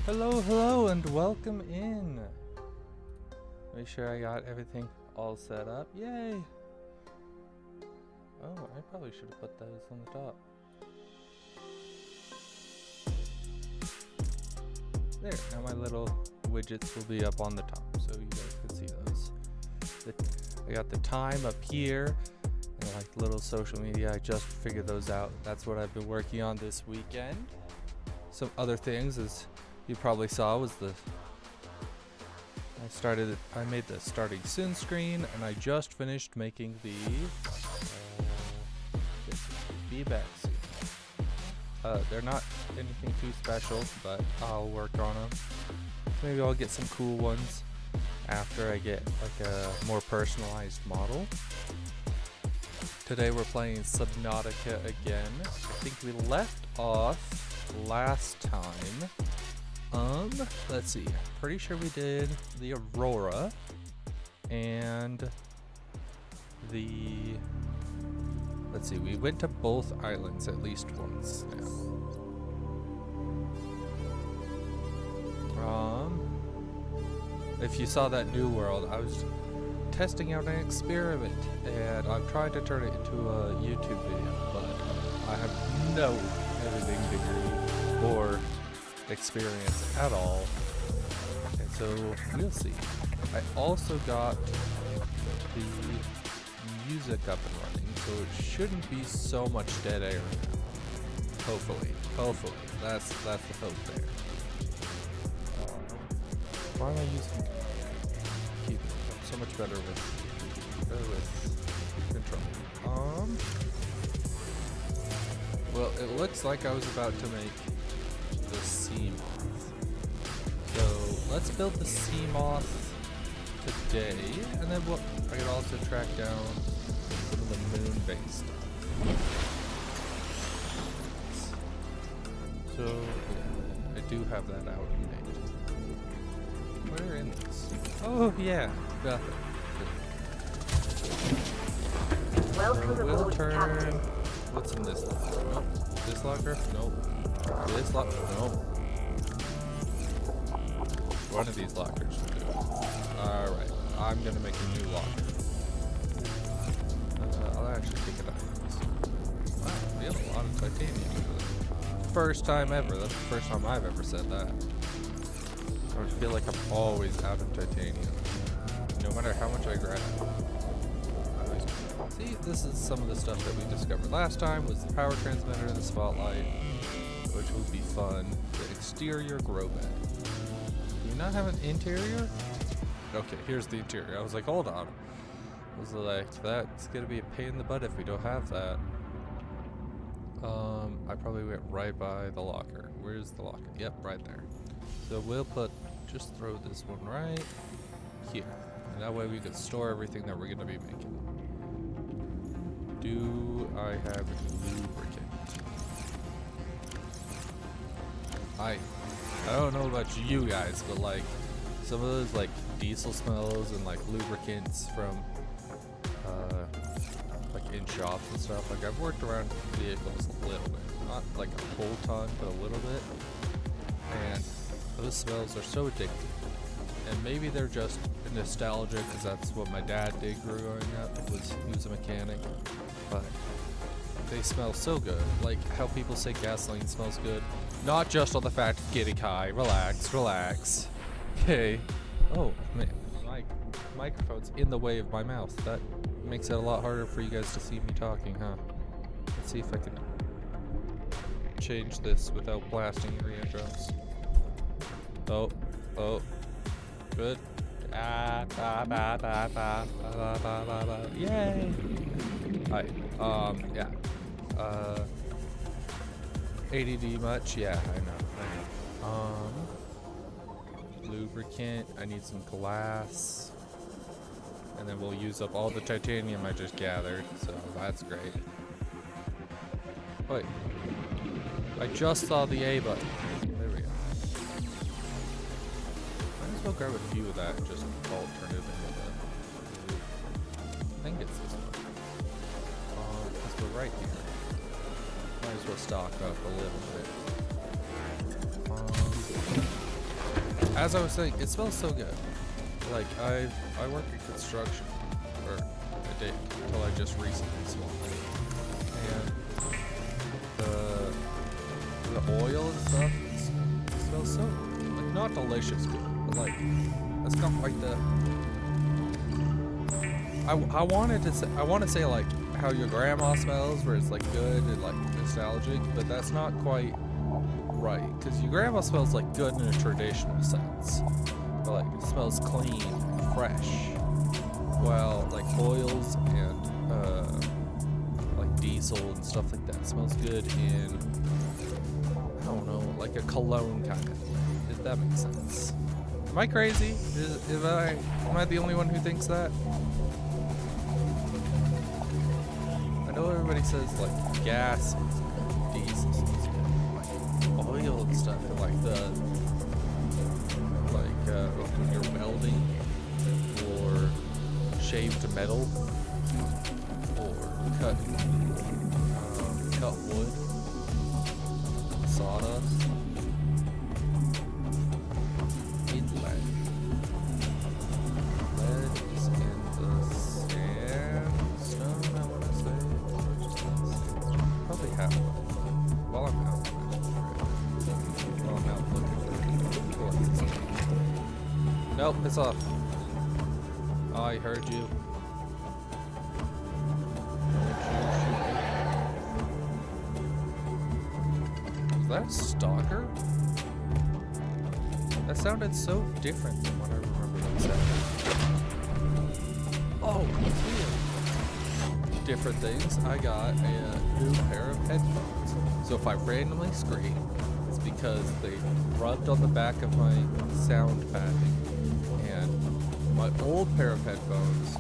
Hello, hello, and welcome in. Make sure I got everything all set up. Yay! Oh, I probably should have put those on the top. There, now my little widgets will be up on the top, so you guys can see those. I got the time up here, and like little social media, I just figured those out. That's what I've been working on this weekend. Some other things, as you probably saw, was I made the starting soon screen, and I just finished making the be back soon. They're not anything too special, but I'll work on them. Maybe I'll get some cool ones after I get like a more personalized model. Today we're playing Subnautica again. I think we left off last time. Let's see. Pretty sure we did the Aurora and let's see, we went to both islands at least once now. If you saw that New World, I was testing out an experiment, and I'm trying to turn it into a YouTube video, but I have no editing degree or experience at all, and so we'll see. I also got the music up and running, so it shouldn't be so much dead air now. Hopefully, that's the hope there. Why am I using keyboard? I'm so much better with control. Well, it looks like I was about to make the sea moth. So let's build the sea moth today, and then I can also track down some of the moon-based stuff. So yeah, I do have that out made. Where in this? Oh yeah, got it. Welcome So we'll aboard, turn. Captain. What's in this locker? Nope. This locker? Nope. This locker? Nope. One of these lockers will do it. Alright, I'm gonna make a new locker. I'll actually pick it up. Wow, we have a lot of titanium. First time ever. That's the first time I've ever said that. I feel like I'm always out of titanium. No matter how much I grab. See, this is some of the stuff that we discovered last time, was the power transmitter and the spotlight, which will be fun. The exterior grow bed. Do you not have an interior? Okay, here's the interior. I was like, hold on. I was like, that's gonna be a pain in the butt if we don't have that. I probably went right by the locker. Where's the locker? Yep, right there. So we'll just throw this one right here. And that way we can store everything that we're gonna be making. Do I have lubricant? I don't know about you guys, but like some of those like diesel smells and like lubricants from like in shops and stuff. Like I've worked around vehicles a little bit, not like a whole ton, but a little bit. And those smells are so addictive. And maybe they're just nostalgia because that's what my dad did growing up. He was a mechanic, but they smell so good. Like how people say gasoline smells good, not just on the fact of getting high. Relax. Okay. Oh man, my microphone's in the way of my mouth. That makes it a lot harder for you guys to see me talking, huh? Let's see if I can change this without blasting your eardrums. Oh, good. Yay! Hi. Yeah. ADD much? Yeah, I know. Lubricant. I need some glass. And then we'll use up all the titanium I just gathered, so that's great. Wait. I just saw the A button. There we go. Might as well grab a few of that and just alternative into the... I think it's this one. Because we're right here. Might as well stock up a little bit. as I was saying, it smells so good. Like I work in construction, or I did until I just recently swapped. And the oil and stuff, it smells so like not delicious good, but like it's got like the. I wanted to say like how your grandma smells, where it's like good and like nostalgic, but that's not quite right, because your grandma smells like good in a traditional sense, but like it smells clean, fresh. While like oils and like diesel and stuff like that smells good in, I don't know, like a cologne kind of way, if that makes sense. Am I crazy? Am I the only one who thinks that? I know everybody says like gas smells good, diesel smells good, like oil and stuff, and like when you're welding or shaved metal or cut wood, sawdust, lead is in the sandstone, I want to say, or just probably half of it. While I'm out looking for it. Nope, it's off. I heard you. Was that a stalker? That sounded so different than what I remember that sounded. Oh, it's weird. Different things. I got a new pair of headphones. So if I randomly scream, it's because they rubbed on the back of my sound padding. And my old pair of headphones,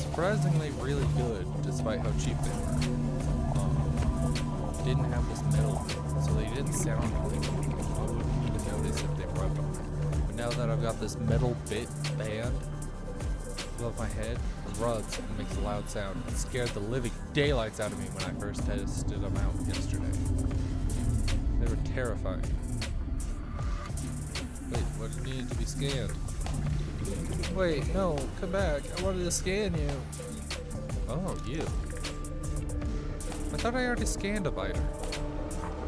surprisingly really good, despite how cheap they were. Didn't have this metal bit, so they didn't sound like I wouldn't even notice if they rubbed on it. But now that I've got this metal bit band above my head, it rubs and makes a loud sound. It scared the living daylights out of me when I first tested them out yesterday. They were terrifying. Wait, what needed to be scanned? Wait, no, come back. I wanted to scan you. Oh, you. I thought I already scanned a biter.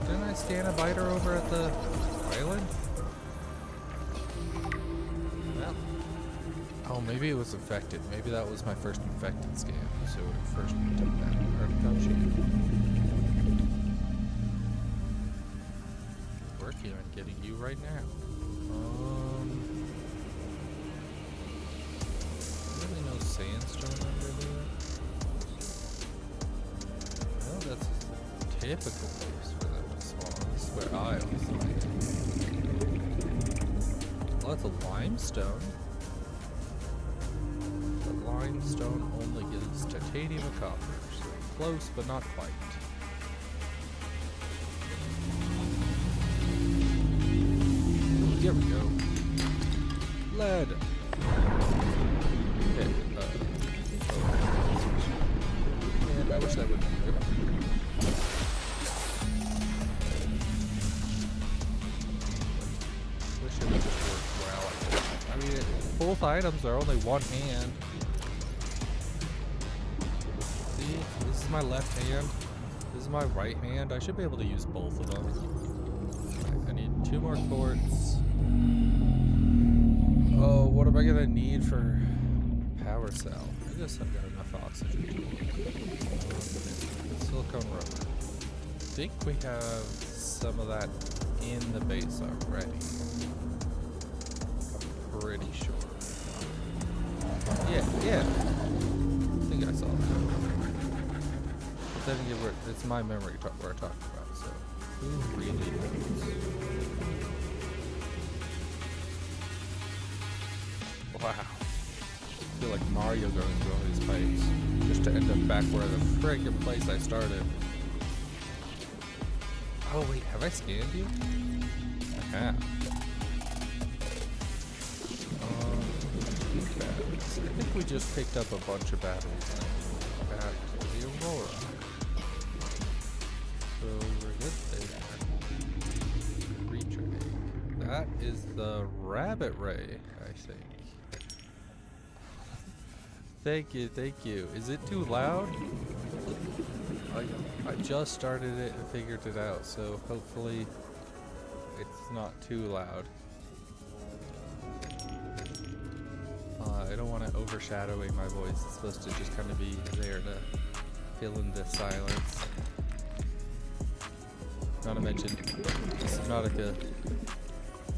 Didn't I scan a biter over at the island? Well. Oh, maybe it was infected. Maybe that was my first infected scan. So first we took that. Already got you. Working on getting you right now. Really no sandstone under there. Well, that's a typical place for them to spawn. This is where I always like. Lots of limestone. But limestone only gives titanium and copper. So close, but not quite. Here we go. Lead. Okay, and I wish that would work. Wish it would just work well. I mean, both items are only one hand. See, this is my left hand. This is my right hand. I should be able to use both of them. I need 2 more quartz. Oh, what am I gonna need for power cell? I guess I've got enough oxygen. Silicone rubber. I think we have some of that in the base already. I'm pretty sure. Yeah. I think I saw that. But then again, it's my memory we're talking about, so who really knows? Wow. I feel like Mario going through all these pipes just to end up back where the friggin' place I started. Oh wait, have I scanned you? I have. Batteries. I think we just picked up a bunch of batteries back to the Aurora. So we're good there. Creature egg. That is the rabbit ray, I think. Thank you, thank you. Is it too loud? I just started it and figured it out, so hopefully it's not too loud. I don't want it overshadowing my voice. It's supposed to just kind of be there to fill in the silence. Not to mention, Subnautica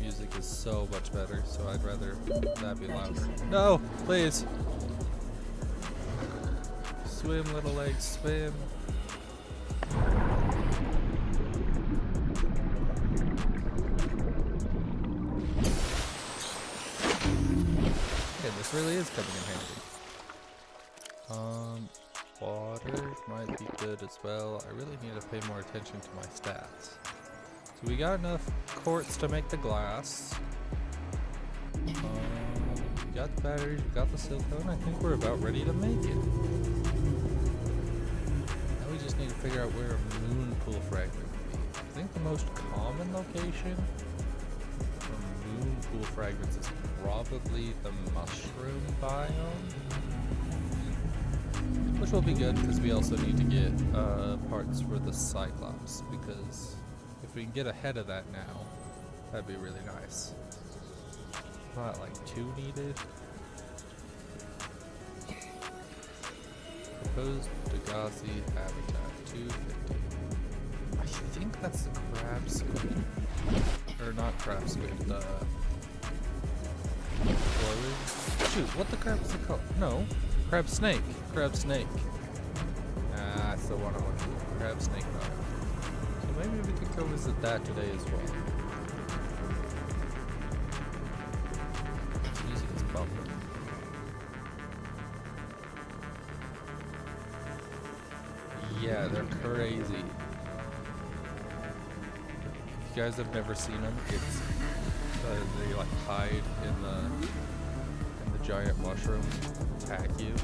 music is so much better, so I'd rather that be louder. No, please! Swim, little legs, swim. Okay, this really is coming in handy. Water might be good as well. I really need to pay more attention to my stats. So we got enough quartz to make the glass. We got the batteries, we got the silicone. I think we're about ready to make it. Now we just need to figure out where a moon pool fragment would be. I think the most common location for moon pool fragments is probably the mushroom biome. Which will be good because we also need to get parts for the Cyclops, because if we can get ahead of that now, that'd be really nice. Not like 2 needed. Proposed Degasi habitat 250. I think that's the crab squid. Or not crab squid, the shoot, what the crab is it called? No. Crab snake. Crab snake. Ah, that's the one I want to do. Crab snake bug. So maybe we could go visit that today as well. This music is bumping. Yeah, they're crazy. If you guys have never seen them, it's they like hide in the giant mushrooms, attack you,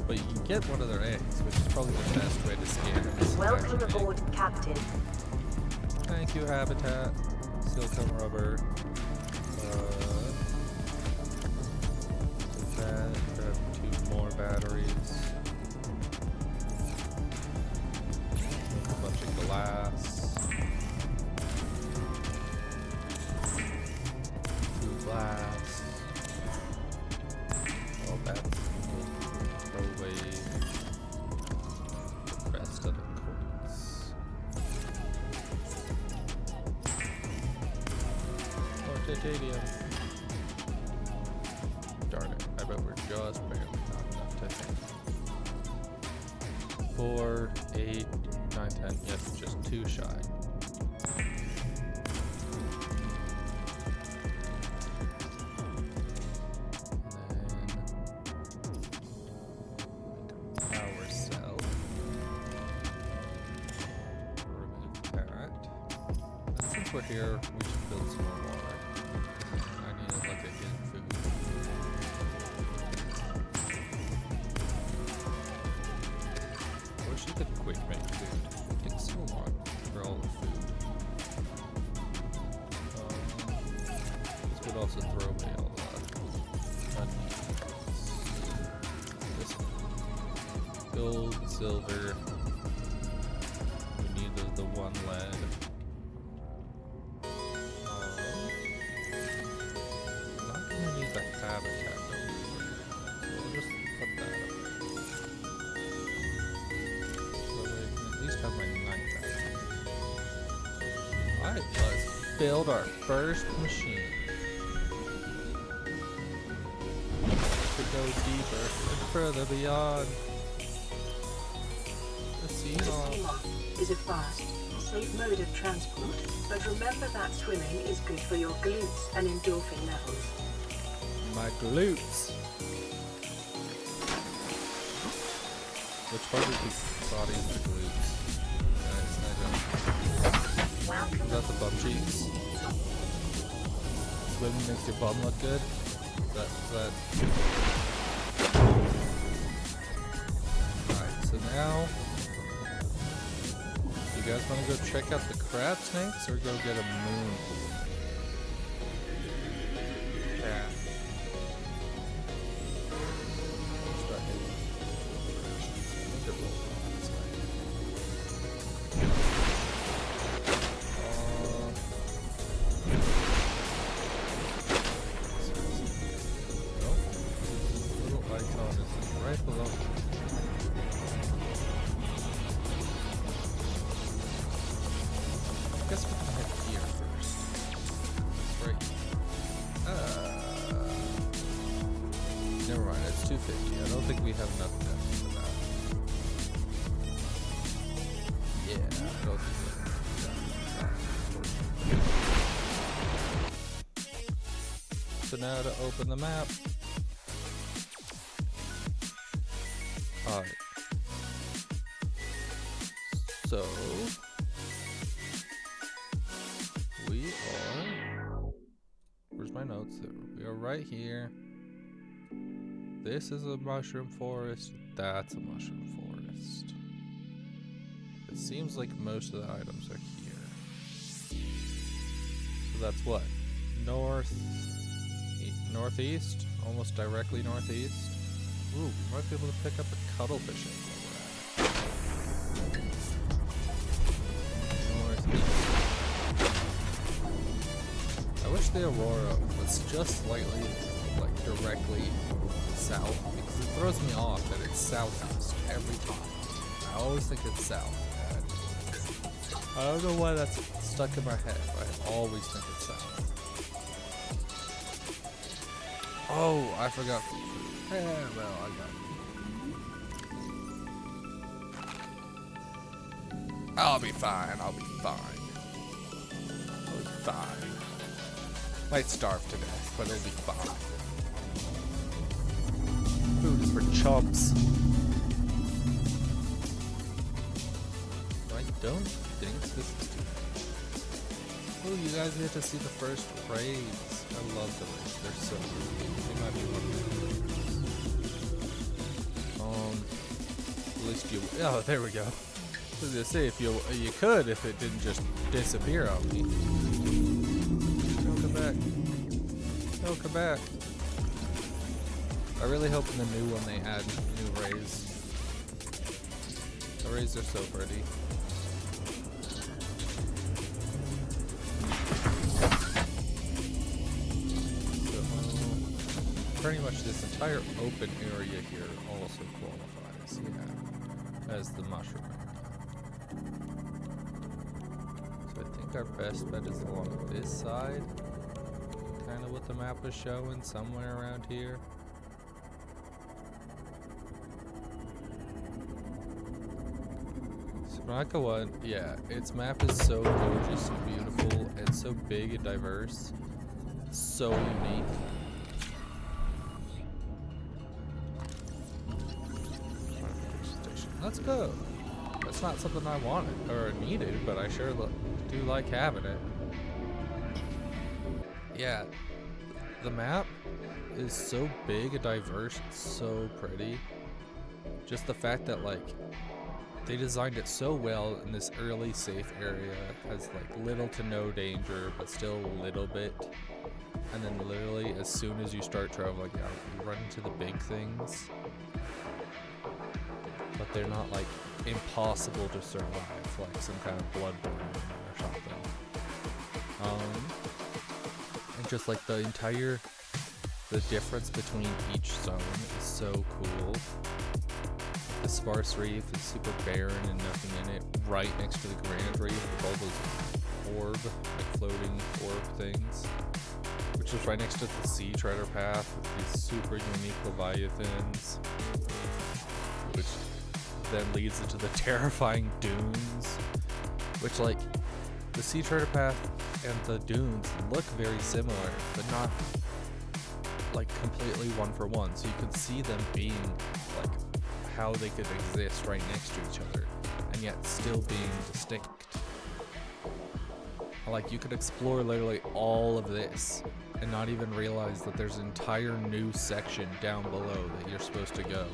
but you can get one of their eggs, which is probably the best way to scan them. Welcome aboard, Captain. Thank you, Habitat. Silicone rubber. That, grab 2 more batteries. A bunch of glass. 2 glass. Well, that's throw away the rest of the quartz. More titanium. Darn it, I bet we're just barely not enough titanium. 4, 8, 9, 10, yes, just 2 shy. We're here, we should build some more water. I need like a hidden food. I wish you could quick make food. It takes so long for all the food. This would also throw away all the this gold, silver. We need the 1 lead. Habitat over here. So we'll just put that up there. So I can at least have my knife out. Alright, let's build our first machine. To go deeper and further beyond. The sea moss is a fast, safe mode of transport, but remember that swimming is good for your glutes and endorphin levels. My glutes. Which part of the body is the glutes? Nice. Is that the bum cheeks? Swimming makes your bum look good? That. Alright, so now you guys wanna go check out the crab snakes or go get a moon pool? think we have enough depth for that. Yeah, I don't think we have enough depth. So now to open the map. Alright. So we are, where's my notes? We are right here. This is a mushroom forest. That's a mushroom forest. It seems like most of the items are here. So that's what? Northeast? Almost directly northeast. Ooh, we might be able to pick up a cuttlefish egg while we're at it. I wish the Aurora was just slightly, like, directly south, because it throws me off that it's southeast every time. I always think it's south. And I don't know why that's stuck in my head, but I always think it's south. Oh, I forgot. Yeah, well, I got it. I'll be fine. I'll be fine. I'll be fine. Might starve to death, but it'll be fine. Food is for chumps. I don't think this is too bad. Oh, you guys get to see the first raids. I love the raids. They're so good. They might be one of my favorites. At least you. Oh, there we go. I was gonna say if you could if it didn't just disappear on me. Don't come back. Don't come back. I really hope in the new one they add new rays. The rays are so pretty. So pretty much this entire open area here also qualifies, yeah, as the mushroom area. So I think our best bet is along this side. Kind of what the map is showing, somewhere around here. Spanaka 1, yeah, its map is so gorgeous and beautiful and so big and diverse. So unique. Let's go. That's not something I wanted or needed, but I sure do like having it. Yeah, the map is so big and diverse, it's so pretty. Just the fact that, like, they designed it so well in this early safe area, has like little to no danger, but still a little bit. And then literally as soon as you start traveling out, you run into the big things. But they're not like impossible to survive, like some kind of Bloodborne or something. And just like the difference between each zone is so cool. The sparse reef is super barren and nothing in it, right next to the grand reef with all those like floating orb things, which is right next to the sea treader path with these super unique leviathans, which then leads into the terrifying dunes, which, like, the sea treader path and the dunes look very similar, but not like completely one for one, so you can see them being like how they could exist right next to each other and yet still being distinct. Like, you could explore literally all of this and not even realize that there's an entire new section down below that you're supposed to go.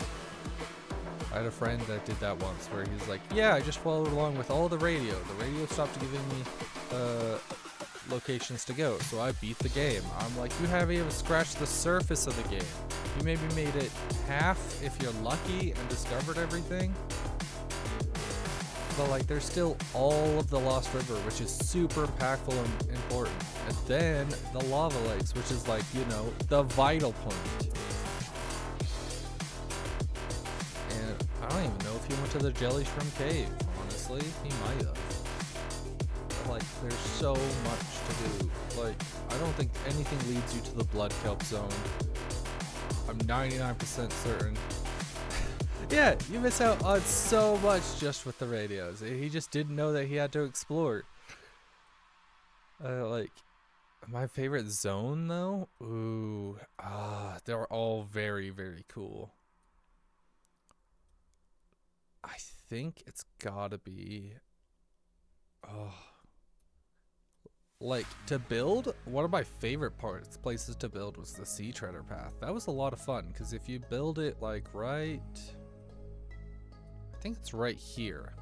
I had a friend that did that once where he's like, yeah, I just followed along with all the radio. The radio stopped giving me locations to go, so I beat the game. I'm like, you haven't even scratched the surface of the game. You maybe made it half if you're lucky and discovered everything. But like, there's still all of the Lost River, which is super impactful and important. And then the lava lakes, which is like, you know, the vital point. And I don't even know if he went to the Jelly Shrimp Cave, honestly. He might have. But like, there's so much to do. Like, I don't think anything leads you to the Blood Kelp Zone. I'm 99% certain Yeah, you miss out on so much just with the radios. He just didn't know that he had to explore. Like, my favorite zone though? Ooh, they're all very, very cool. I think it's gotta be, like, to build, one of my favorite places to build was the Sea Treader Path. That was a lot of fun, because if you build it, like, I think it's right here.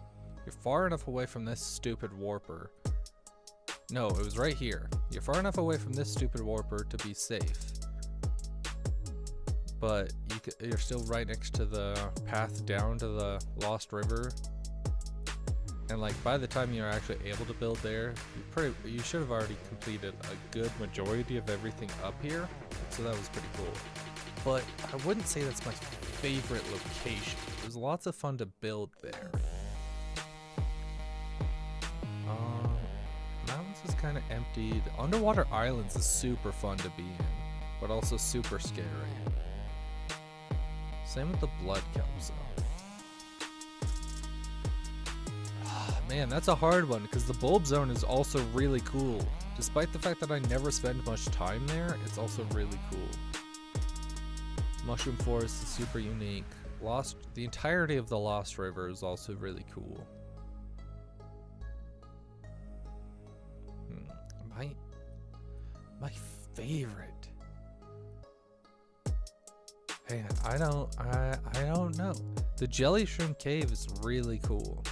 You're far enough away from this stupid warper. No, it was right here. You're far enough away from this stupid warper to be safe. But you're still right next to the path down to the Lost River. And like by the time you're actually able to build there, you should have already completed a good majority of everything up here. So that was pretty cool. But I wouldn't say that's my favorite location. There's lots of fun to build there. Mountains is kind of empty. The underwater islands is super fun to be in, but also super scary. Same with the Blood Kelp Zone. Man, that's a hard one because the Bulb Zone is also really cool. Despite the fact that I never spend much time there, it's also really cool. Mushroom Forest is super unique. The entirety of the Lost River is also really cool. My favorite. Man, I don't know. The Jelly Shroom Cave is really cool.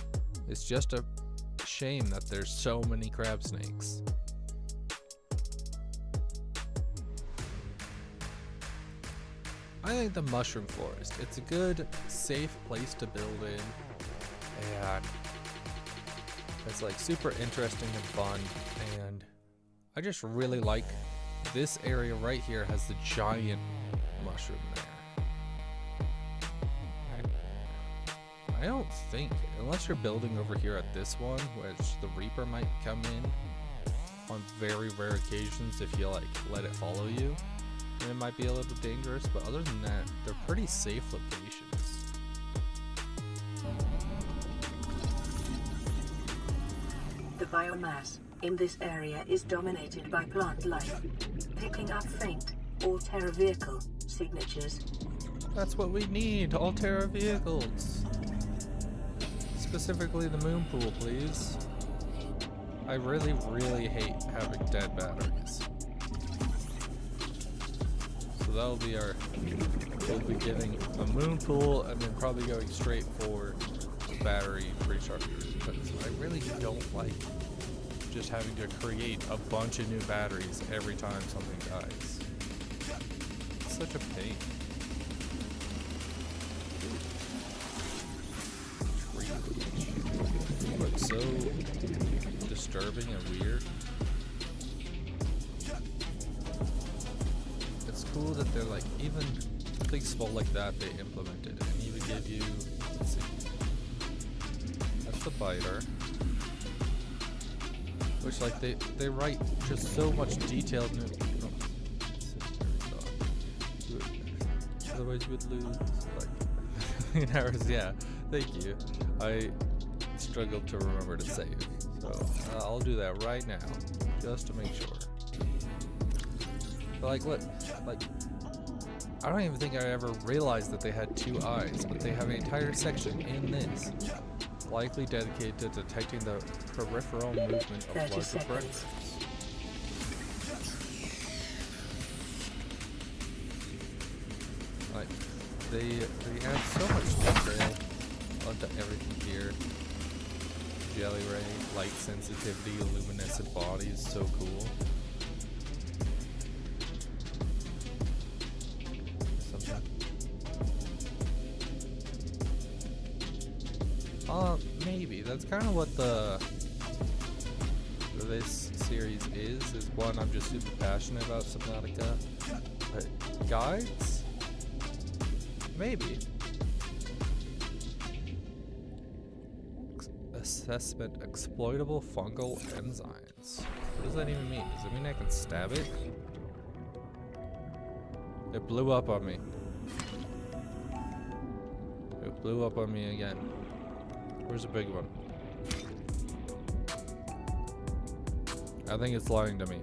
It's just a shame that there's so many crab snakes. I think the Mushroom Forest. It's a good, safe place to build in. And it's like super interesting and fun. And I just really like this area right here has the giant mushroom there. I don't think, unless you're building over here at this one, which the Reaper might come in on very rare occasions if you like let it follow you. And it might be a little dangerous, but other than that, they're pretty safe locations. The biomass in this area is dominated by plant life, picking up faint Alterra vehicle signatures. That's what we need, Alterra vehicles. Specifically the moon pool, please. I really, really hate having dead batteries. So that'll be we'll be getting a moon pool and then probably going straight for battery rechargers. Because I really don't like just having to create a bunch of new batteries every time something dies. It's such a pain. Looks so disturbing and weird. It's cool that they're like, even things small like that they implemented and even give you, let's see, that's the biter. Which like they write just so much detailed new, otherwise you would lose like hours. Yeah, thank you. I struggled to remember to save, so I'll do that right now just to make sure. But like what, like I don't even think I ever realized that they had two eyes, but they have an entire section in this likely dedicated to detecting the peripheral movement of larger predators. Like they add so much detail onto everything here. Jelly ray, light sensitivity, luminescent bodies, so cool. Maybe that's kind of what this series is one I'm just super passionate about Subnautica. But guides? Maybe. Assessment exploitable fungal enzymes. What does that even mean? Does it mean I can stab it? It blew up on me. Oops. Blew up on me again. Where's the big one? I think it's lying to me.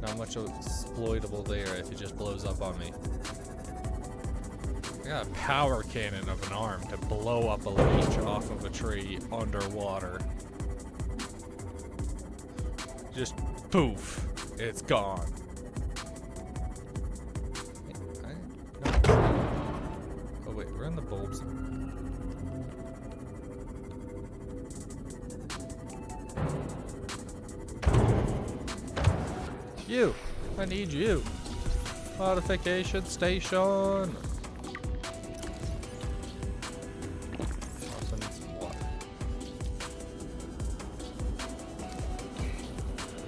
Not much exploitable there if it just blows up on me. I got a power cannon of an arm to blow up a leech off of a tree underwater. Just poof, it's gone. Oh wait, we're in the bulbs. You! I need you! Modification station! Also need some water.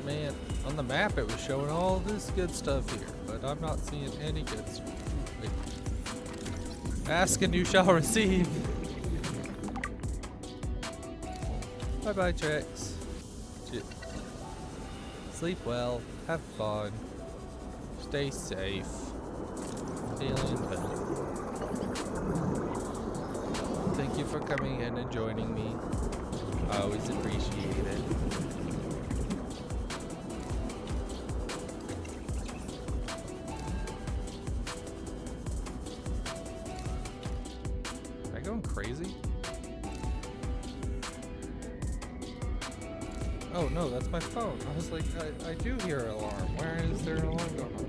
Man, on the map it was showing all this good stuff here, but I'm not seeing any good stuff. Wait. Ask and you shall receive! Bye bye, chicks. Sleep well, have fun, stay safe. Alien Penny. Thank you for coming in and joining me. I always appreciate it. Am I going crazy? Oh no, that's my phone. I was like, I do hear an alarm. Where is there an alarm going on?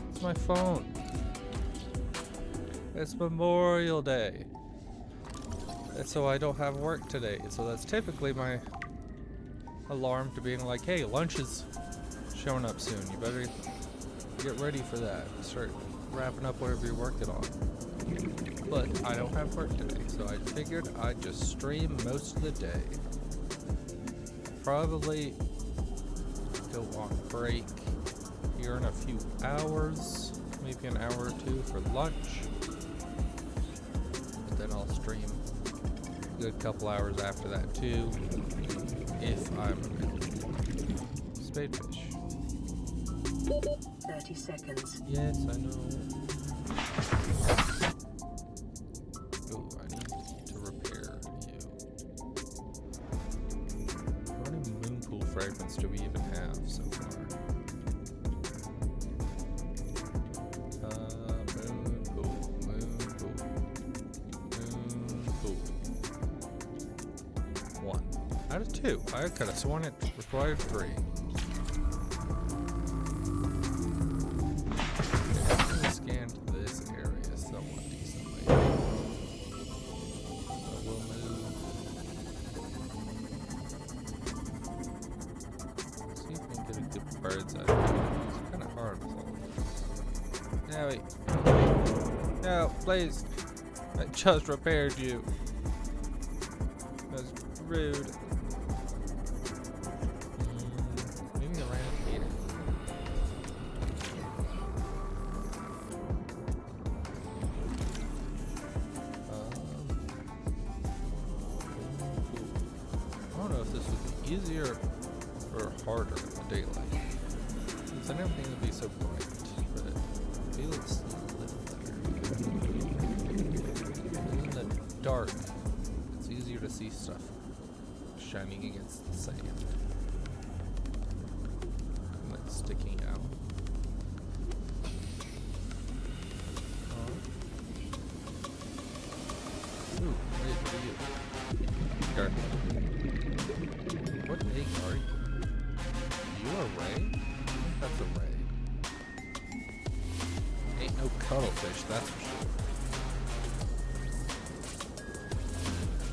It's my phone. It's Memorial Day. And so I don't have work today. So that's typically my alarm to being like, hey, lunch is showing up soon. You better get ready for that. Start wrapping up whatever you're working on. But I don't have work today, so I figured I'd just stream most of the day. Probably go on break here in a few hours, maybe an hour or two for lunch, but then I'll stream a good couple hours after that too, if I'm available. Spadefish. 30 seconds. Yes, I know. Oh, I need to repair you. How many moonpool fragments do we even have so far? Moonpool. 1 out of 2. I could have sworn it required 3. Scanned this area somewhat decently. So we'll move. See if we can get a good bird's eye view. It's kind of hard with all of this. No, wait. No, please. I just repaired you. That was rude. Maybe a random meter. I don't know if this would be easier or harder in the daylight. Since I never think it would be so bright, but it feels a little better. In the dark, it's easier to see stuff shining against the sand. And then sticking out. Ooh, wait, what are you? Dark. What egg are you? You a ray? I think that's a ray. Ain't no cuttlefish, that's for sure.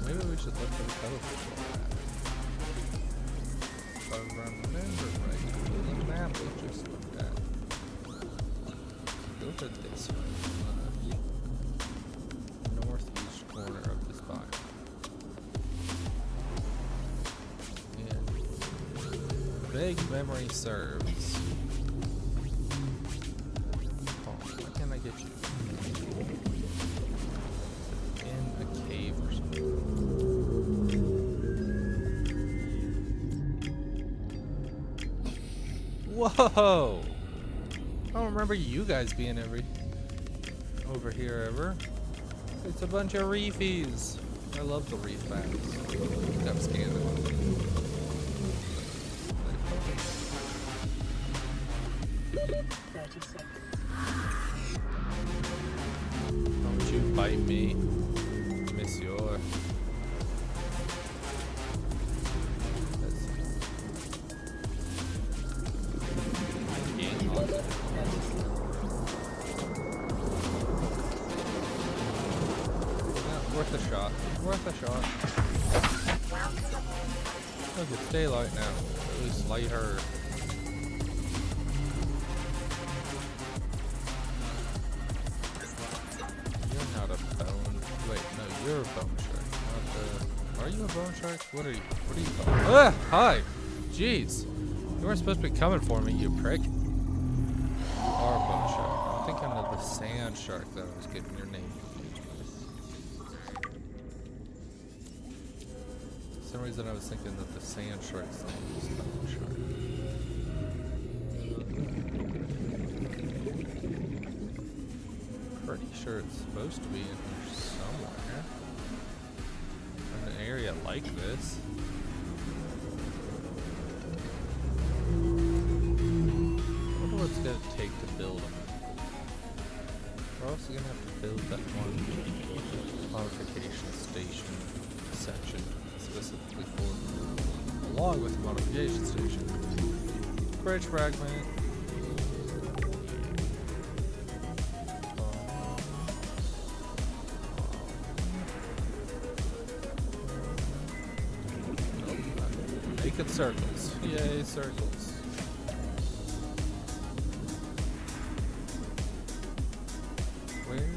Maybe we should look for the cuttlefish on that. If I remember right, the map we just looked at. Go to this one. Northeast corner of this biome. And vague memory serves. Oh, why can't I get you? In a cave or something. Whoa! I don't remember you guys being every... over here ever. It's a bunch of reefies. I love the reef bags. Got scanned them. 30 seconds. Don't you bite me, monsieur. Worth a shot. Worth a shot. Look, it's daylight now. At least lighter. You're not a bone. Wait, no, you're a bone shark. Not the. Are you a bone shark? What are you? What are you called? Ah! Hi! Jeez! You weren't supposed to be coming for me, you prick. You are a bone shark. I'm thinking of the sand shark that I was getting your name. For some reason I was thinking that the sand shark's the one who's the bone shark. Pretty sure it's supposed to be in here somewhere. In an area like this. I wonder what it's gonna take to build them. We're also gonna have to build that one modification station section specifically for, along with the modification station. Bridge fragment. Making circles. Yay, circles. Where?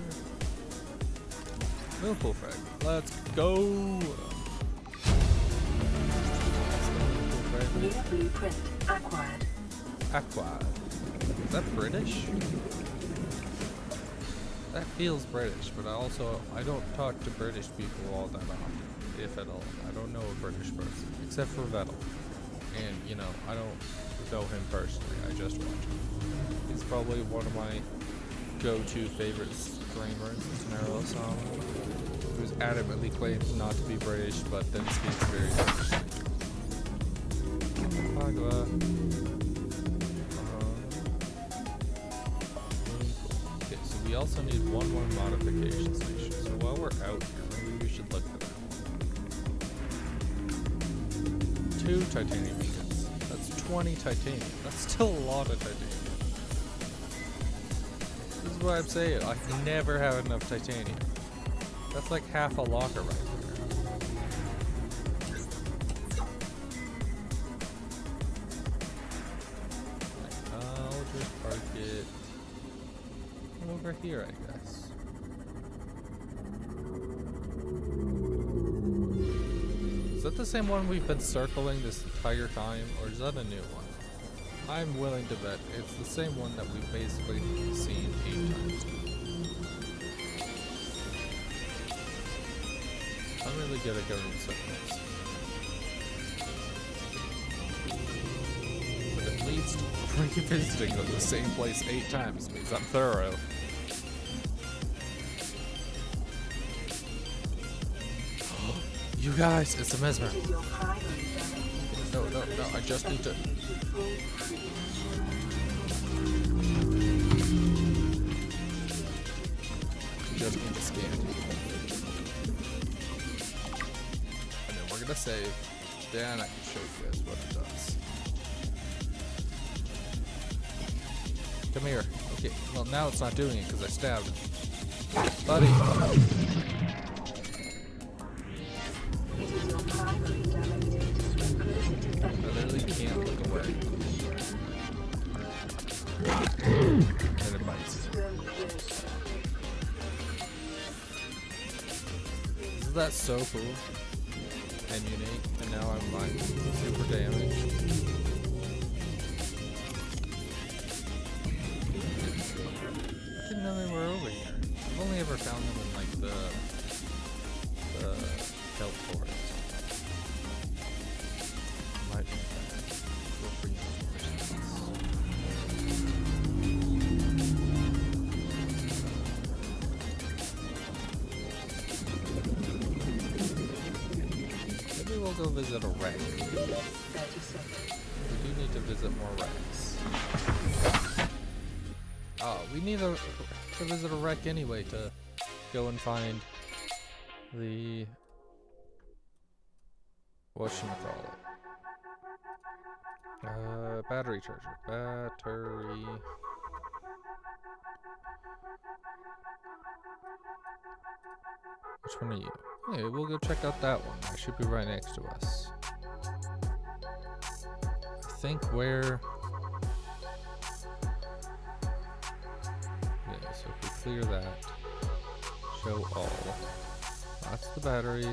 Millpool fragment. Let's go! New blueprint acquired. Acquired. Is that British? That feels British, but I don't talk to British people all that often, if at all. I don't know a British person, except for Vettel. And, you know, I don't know him personally, I just watch him. He's probably one of my go-to favorite streamers, Nero Osama, who's adamantly claims not to be British, but then speaks very British. Agua. Okay, so we also need one more modification station. So while we're out here, maybe we should look for that one. 2 titanium ingots. That's 20 titanium. That's still a lot of titanium. This is what I'm saying. I can never have enough titanium. That's like half a locker right there. Target over here, I guess. Is that the same one we've been circling this entire time, or is that a new one? I'm willing to bet it's the same one that we've basically seen 8 times. I'm really good at going in circles. But at least revisiting the same place 8 times means I'm thorough. You guys, it's a mesmer. No, I just need to. Just need to scan. And then we're gonna save. Then I can show you guys what it does. Come here. Okay, well now it's not doing it because I stabbed it. Buddy! I literally can't look away. And it bites. Isn't that so cool? And unique, and now I'm like super damaged. I didn't know they were over here. I've only ever found them in like the kelp forest. Might be bad. We'll bring those we'll go visit a wreck. 30 seconds. We do need to visit more wrecks. Oh, we need to visit a wreck anyway to go and find the whatchamacallit. Battery charger. Battery. Which one are you? Okay, we'll go check out that one. That should be right next to us. I think where... Yeah, so if we clear that, show all. That's the battery.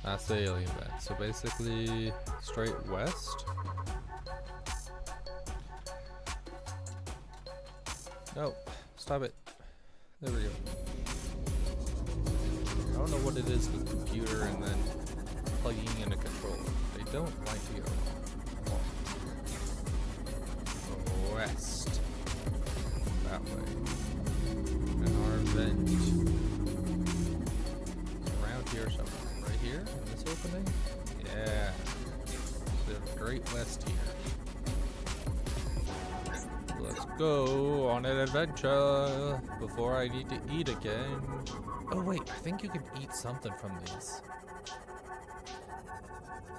That's the alien vent. So basically, straight west. No, stop it. There we go. I don't know what it is with computer and then plugging in a controller. They don't like to go west. That way. And our vent around here somewhere. Right here in this opening? Yeah. The Great West here. Let's go on an adventure before I need to eat again. Oh wait, I think you can eat something from these.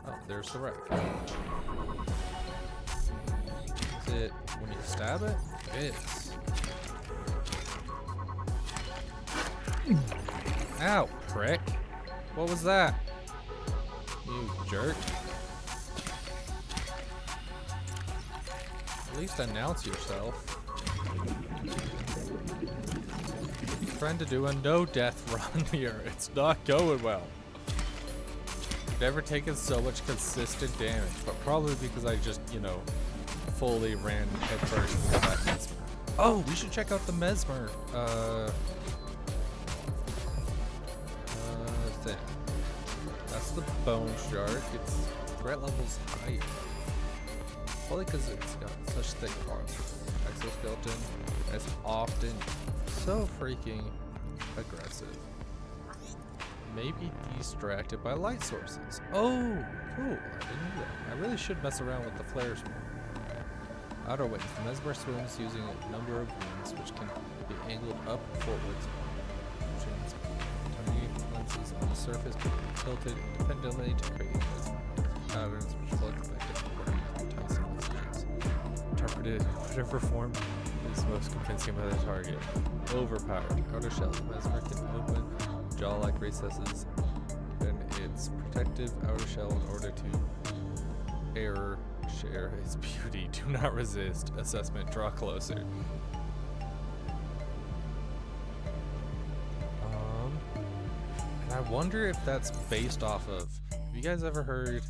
Oh, there's the wreck. Is it when you stab it? It is. Ow, prick. What was that? You jerk. At least announce yourself. Trying to do a no death run here. It's not going well. I've never taken so much consistent damage, but probably because I just, you know, fully ran headfirst into that Mesmer. Oh, we should check out the Mesmer thing. That's the bone shark. Its threat level's high. Probably because it's got such thick armor. Exoskeleton is often so freaking aggressive. Maybe distracted by light sources. Oh, cool. I didn't know that. I really should mess around with the flares more. Outer wings. The Mesmer swims using a number of wings, which can be angled up forwards. Which means tiny lenses on the surface can be tilted independently to create patterns which look effective for enticing listeners. Interpreted in whatever form is most convincing by the target. Overpowered. Outer shell. Mesmer can open jaw-like recesses in its protective outer shell in order to share its beauty. Do not resist. Assessment. Draw closer. And I wonder if that's based off of... Have you guys ever heard...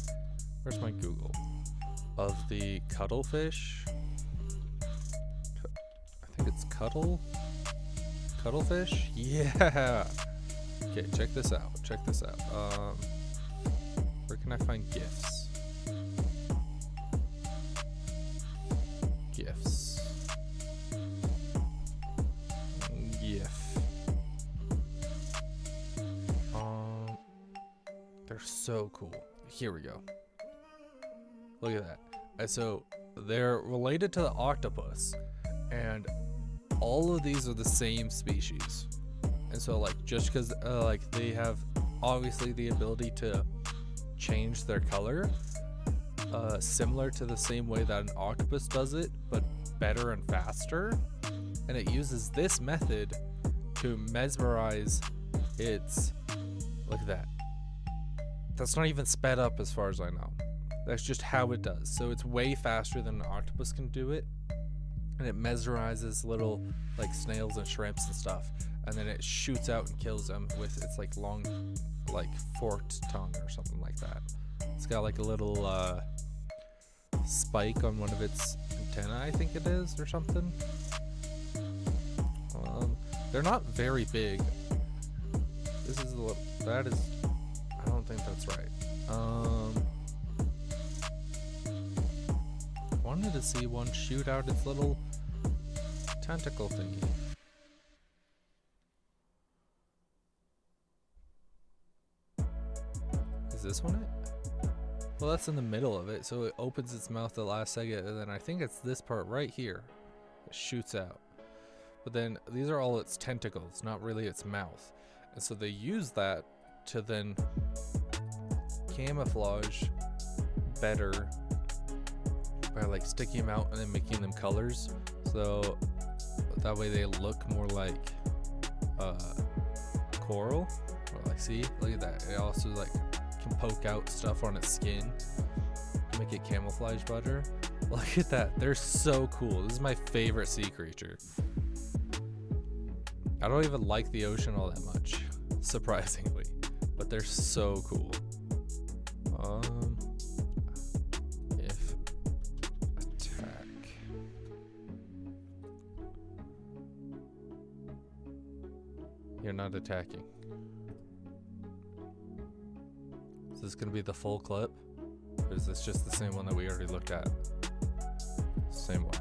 Where's my Google? Of the cuttlefish? I think it's cuttlefish? Yeah! Okay, check this out. Where can I find gifts? Gifts. GIF. They're so cool. Here we go. Look at that. And so they're related to the octopus, and all of these are the same species. And so like just because like they have obviously the ability to change their color, similar to the same way that an octopus does it, but better and faster. And it uses this method to mesmerize its... Look at that. That's not even sped up as far as I know. That's just how it does. So it's way faster than an octopus can do it. And it mesmerizes little like snails and shrimps and stuff. And then it shoots out and kills them with its like long, like forked tongue or something like that. It's got like a little spike on one of its antennae, I think it is, or something. They're not very big. This is that is, I don't think that's right. Wanted to see one shoot out its little tentacle thingy. Is this one it? Well, that's in the middle of it, so it opens its mouth the last second, and then I think it's this part right here. It shoots out. But then these are all its tentacles, not really its mouth. And so they use that to then camouflage better by like sticking them out and then making them colors. So that way they look more like coral. Or like, see, look at that. It also like can poke out stuff on its skin to make it camouflage better. Look at that. They're so cool. This is my favorite sea creature. I don't even like the ocean all that much, surprisingly, but they're so cool. If attack. You're not attacking. Is this gonna be the full clip? Or is this just the same one that we already looked at? Same one.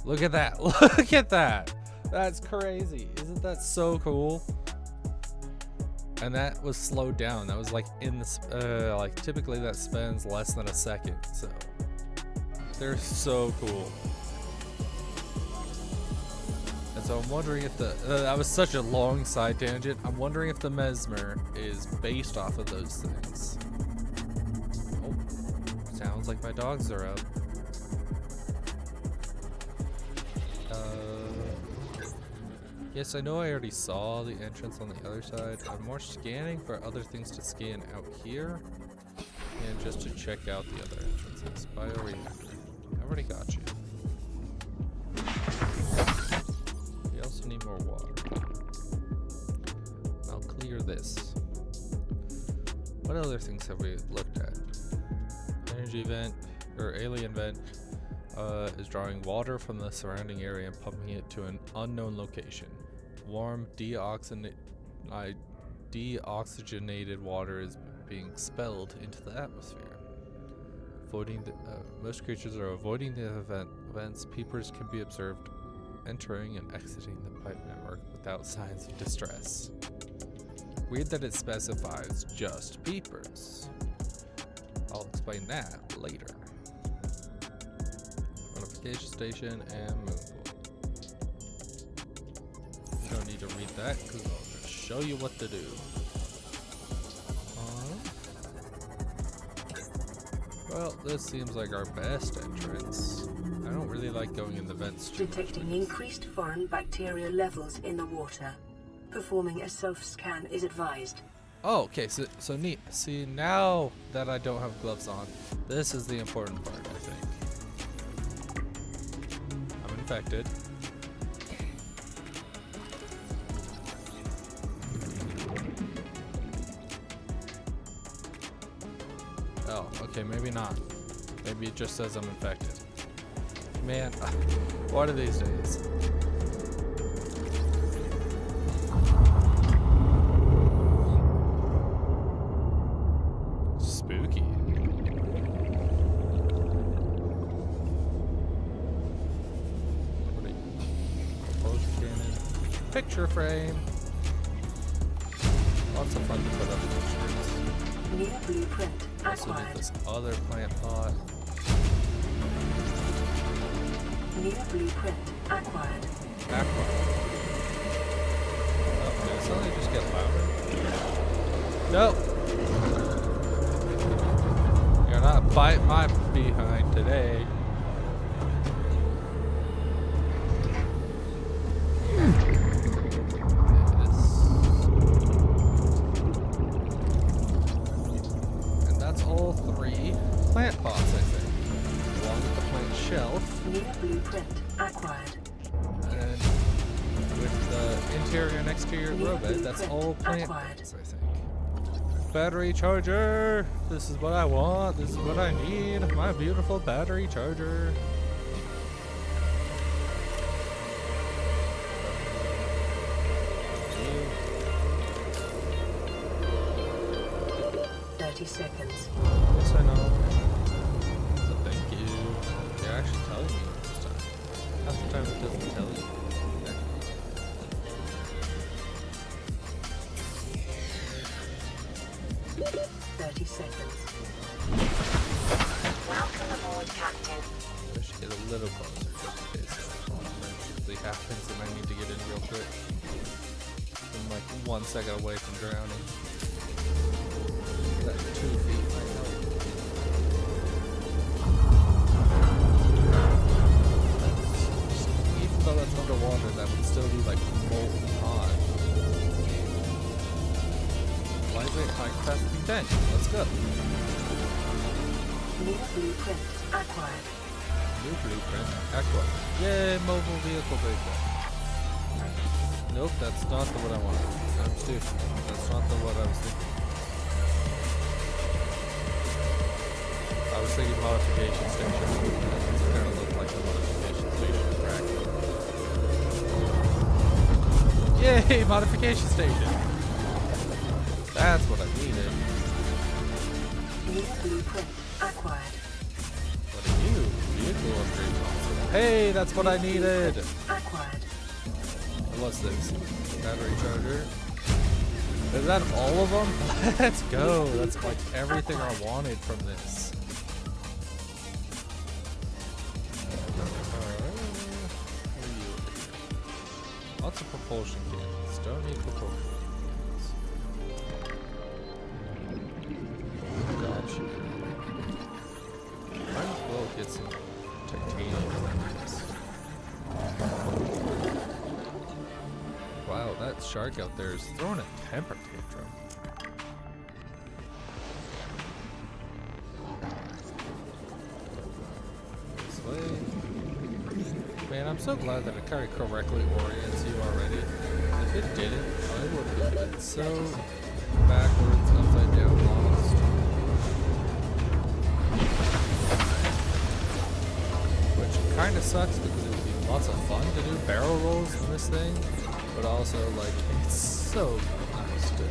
Look at that. Look at that. That's crazy. Isn't that so cool? And that was slowed down. That was like in the like typically that spends less than a second. So they're so cool. And so I'm wondering if the that was such a long side tangent. I'm wondering if the Mesmer is based off of those things. Oh, sounds like my dogs are up. Yes, I know I already saw the entrance on the other side. I'm more scanning for other things to scan out here. And just to check out the other entrances. Bioreactor. I already got you. We also need more water. I'll clear this. What other things have we looked at? Energy vent, or alien vent, is drawing water from the surrounding area and pumping it to an unknown location. Warm, deoxygenated water is being expelled into the atmosphere. Most creatures are avoiding the events. Peepers can be observed entering and exiting the pipe network without signs of distress. Weird that it specifies just peepers. I'll explain that later. Notification station and moonpool. You don't need to read that because I'll just show you what to do. Well, this seems like our best entrance. I don't really like going in the vents. Detecting increased foreign bacteria levels in the water. Performing a self-scan is advised. Oh, okay, so neat. See, now that I don't have gloves on, this is the important part, I think. I'm infected. Oh, okay, maybe not. Maybe it just says I'm infected. Man, one of these days. Spooky. Propulsion cannon. Picture frame. Lots of fun to put up pictures. New blueprint Also need acquired. this other plant pot. New blueprint acquired. Aqua. Oh, did it suddenly just get louder? Nope. You're not biting my behind today. And that's all 3 plant pots, I think. Along with the plant shelf. New blueprint acquired. And with the interior and exterior grow bed, that's all plant pots, I think. Battery charger! This is what I want, this is what I need, my beautiful battery charger. Seconds. Yes, I know. But thank you. You're actually telling me this time. Half the time it doesn't tell you. 30 seconds. Welcome aboard, Captain. I should get a little closer just in case something happens and I need to get in real quick. I'm like 1 second away from drowning. That 2 feet might help. Even though that's underwater, that would still be like molten hot. Lightweight high capacity tank. Let's go. New blueprint acquired. New blueprint. Aqua. Yay, mobile vehicle breakdown. Nope, that's not the what I wanted. I'm stupid. That's not the what I was thinking. I was thinking modification station. It's kind of looked like the modification station in Yay, modification station. That's what I needed. New blueprint acquired. What are you? Vehicle upgrade console. Hey, that's what I needed. Acquired. What's this? Battery charger. Is that all of them? Let's go. That's like everything I wanted from this. What are you over here? Lots of propulsion cannons. Don't need propulsion cannons. Gotcha. Might as well get some titanium weapons. Wow, that shark out there is throwing a temper tantrum. This way. Man, I'm so glad that it kind of correctly orients you already. If it didn't, I would have been so backwards, upside down, lost. Which kind of sucks because it would be lots of fun to do barrel rolls in this thing. But also, like, it's so nice to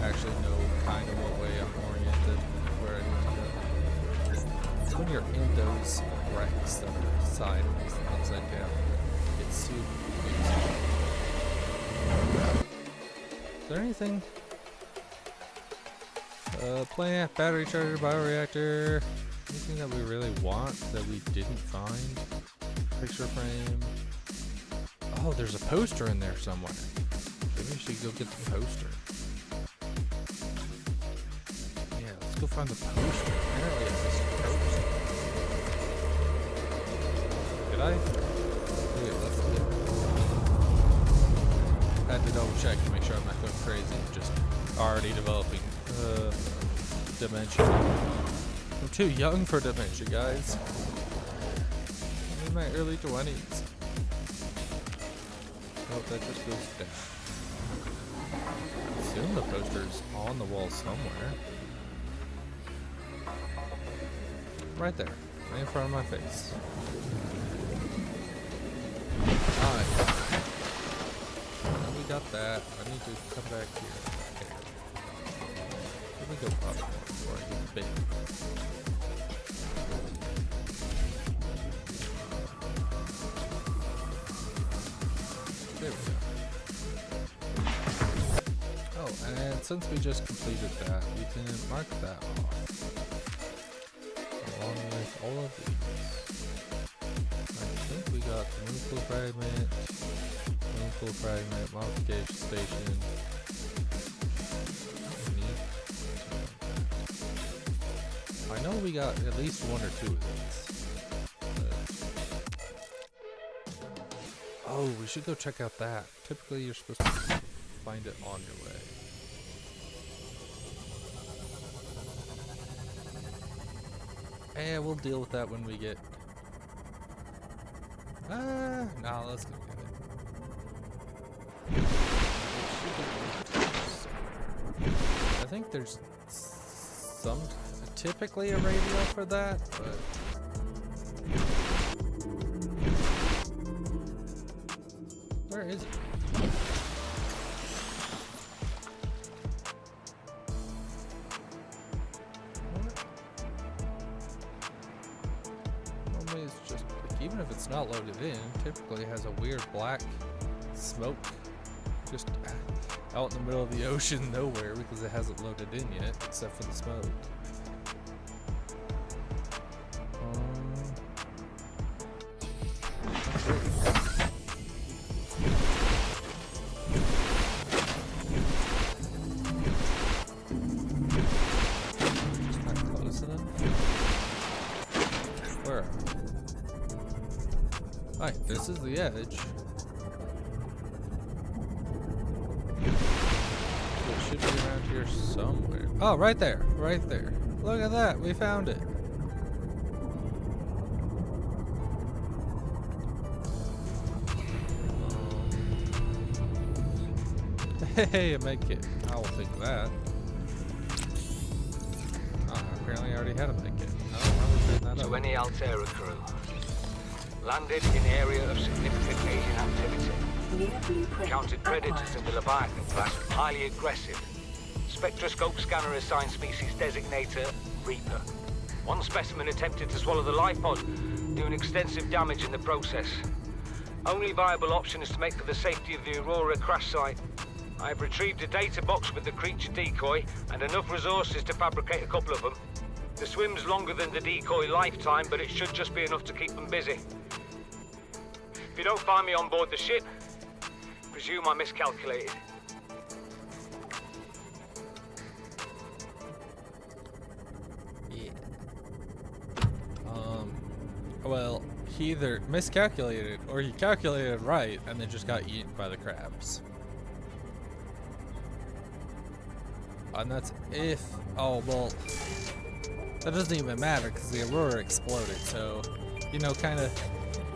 actually know kind of what way I'm oriented, where I need to go. It's when you're in those wrecks that are sideways and upside down, it's super easy. Is there anything? Plant, battery charger, bioreactor. Anything that we really want that we didn't find? Picture frame. Oh, there's a poster in there somewhere. Maybe we should go get the poster. Yeah, let's go find the poster. Apparently it's this poster. Did I? Wait, let's see. Had to double check to make sure I'm not going crazy. Just already developing dementia. I'm too young for dementia, guys. I'm in my early 20s. Oh, that just goes down. I assume the poster's on the wall somewhere. Right there. Right in front of my face. Alright. Now we got that. I need to come back here. Okay. Let me go up before I get big. There we go. Oh, and since we just completed that, we can mark that off. Along with all of these. I think we got the moonful fragment, modification station. I know we got at least 1 or 2 of these. Oh, we should go check out that. Typically, you're supposed to find it on your way. Eh, we'll deal with that when we get... no, let's go get it. I think there's typically a radio for that, but... Where is it? Normally it's just, like, even if it's not loaded in, typically it has a weird black smoke just out in the middle of the ocean nowhere because it hasn't loaded in yet, except for the smoke. Alright, this is the edge. It should be around here somewhere. Oh, right there. Right there. Look at that. We found it. Hey, a medkit. I will take that. Oh, apparently I already had a medkit. To any Altera crew. Landed in area of significant alien activity. New blueprint Counted predators acquired. in the Leviathan class, highly aggressive. Spectroscope scanner assigned species designator Reaper. One specimen attempted to swallow the life pod, doing extensive damage in the process. Only viable option is to make for the safety of the Aurora crash site. I have retrieved a data box with the creature decoy and enough resources to fabricate a couple of them. The swim's longer than the decoy lifetime, but it should just be enough to keep them busy. If you don't find me on board the ship, presume I miscalculated. Yeah. Well, he either miscalculated or he calculated right and then just got eaten by the crabs. And that's if... Oh, well... That doesn't even matter because the Aurora exploded, so... You know, kind of...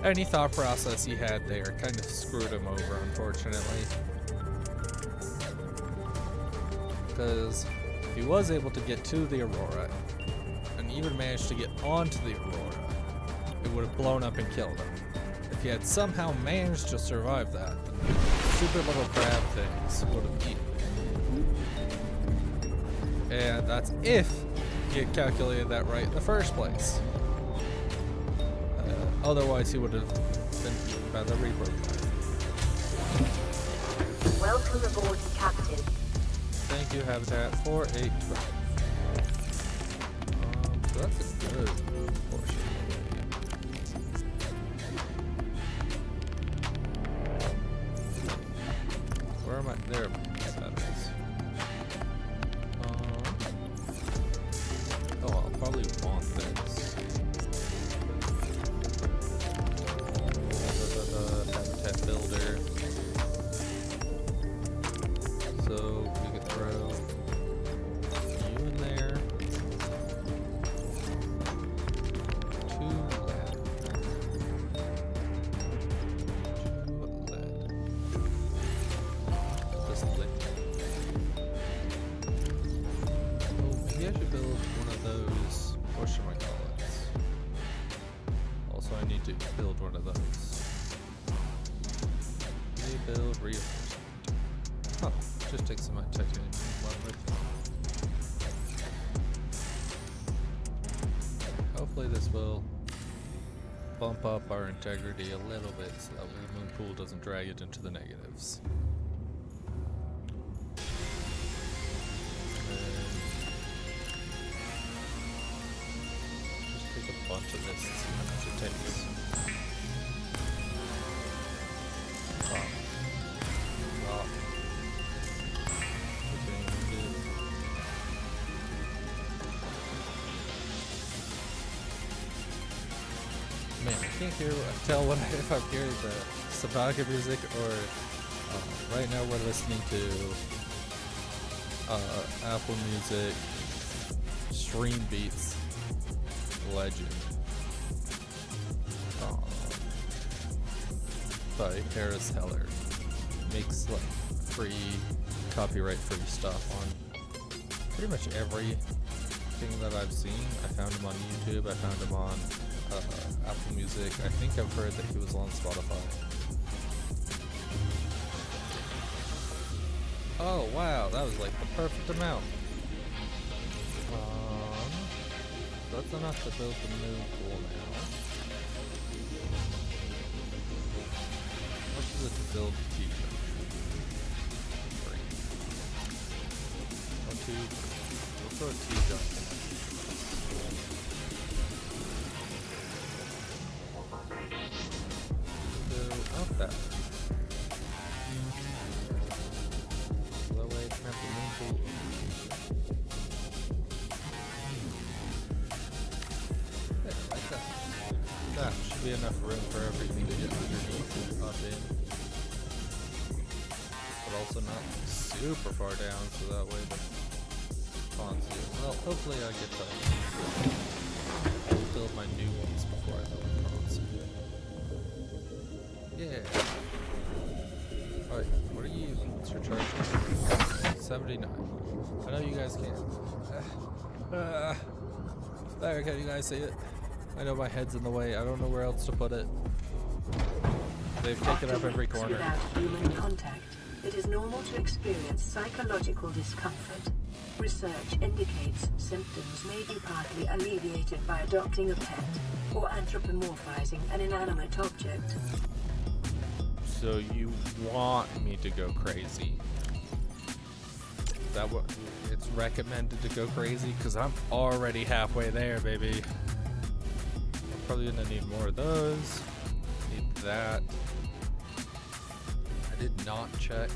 Any thought process he had there kind of screwed him over, unfortunately. Because if he was able to get to the Aurora, and even managed to get onto the Aurora, it would have blown up and killed him. If he had somehow managed to survive that, the stupid little crab things would have eaten him. And that's if he had calculated that right in the first place. Otherwise, he would have been eaten by the Reaper. Welcome aboard, Captain. Thank you, Habitat 4812. So that's a good portion away. Where am I? There, that is. Oh, I'll probably want this. Habitat builder. So we could throw you in there. 2 lead. 2 lead. Just lead. Oh, maybe I should build one of those. What should I call it? Also, I need to build one of those. Rebuild reinforcement. Huh. Just take some of my titanium with me. Hopefully this will bump up our integrity a little bit so that the moon pool doesn't drag it into the negatives. Just take a bunch of this and see how much it takes. Man, I can't tell if I'm hearing the Subnautica music or right now we're listening to Apple Music Stream Beats Legend by Harris Heller. Makes like free, copyright-free stuff on pretty much everything that I've seen. I found him on YouTube. I found him on Apple Music. I think I've heard that he was on Spotify. Oh wow, that was like the perfect amount. That's enough to build the moon pool now. What is it to build the T-junction? 3. 1, 2, 3. We'll throw a T-junction. Up that. That way I can have the moon pool. There, like that. That. to be enough room for everything to get underneath up in. But also not super far down, so that way the ponds do. Well, hopefully I get to build my new ones before I build the ponds. Yeah. Alright, what are you? What's your charge? 79. I know you guys can't. There, can you guys see it? I know my head's in the way. I don't know where else to put it. They've taken up every corner. Without human contact, it is normal to experience psychological discomfort. Research indicates symptoms may be partly alleviated by adopting a pet or anthropomorphizing an inanimate object. So you want me to go crazy? Is that what it's recommended to go crazy? Because I'm already halfway there, baby. I'm probably gonna need more of those. Need that. I did not check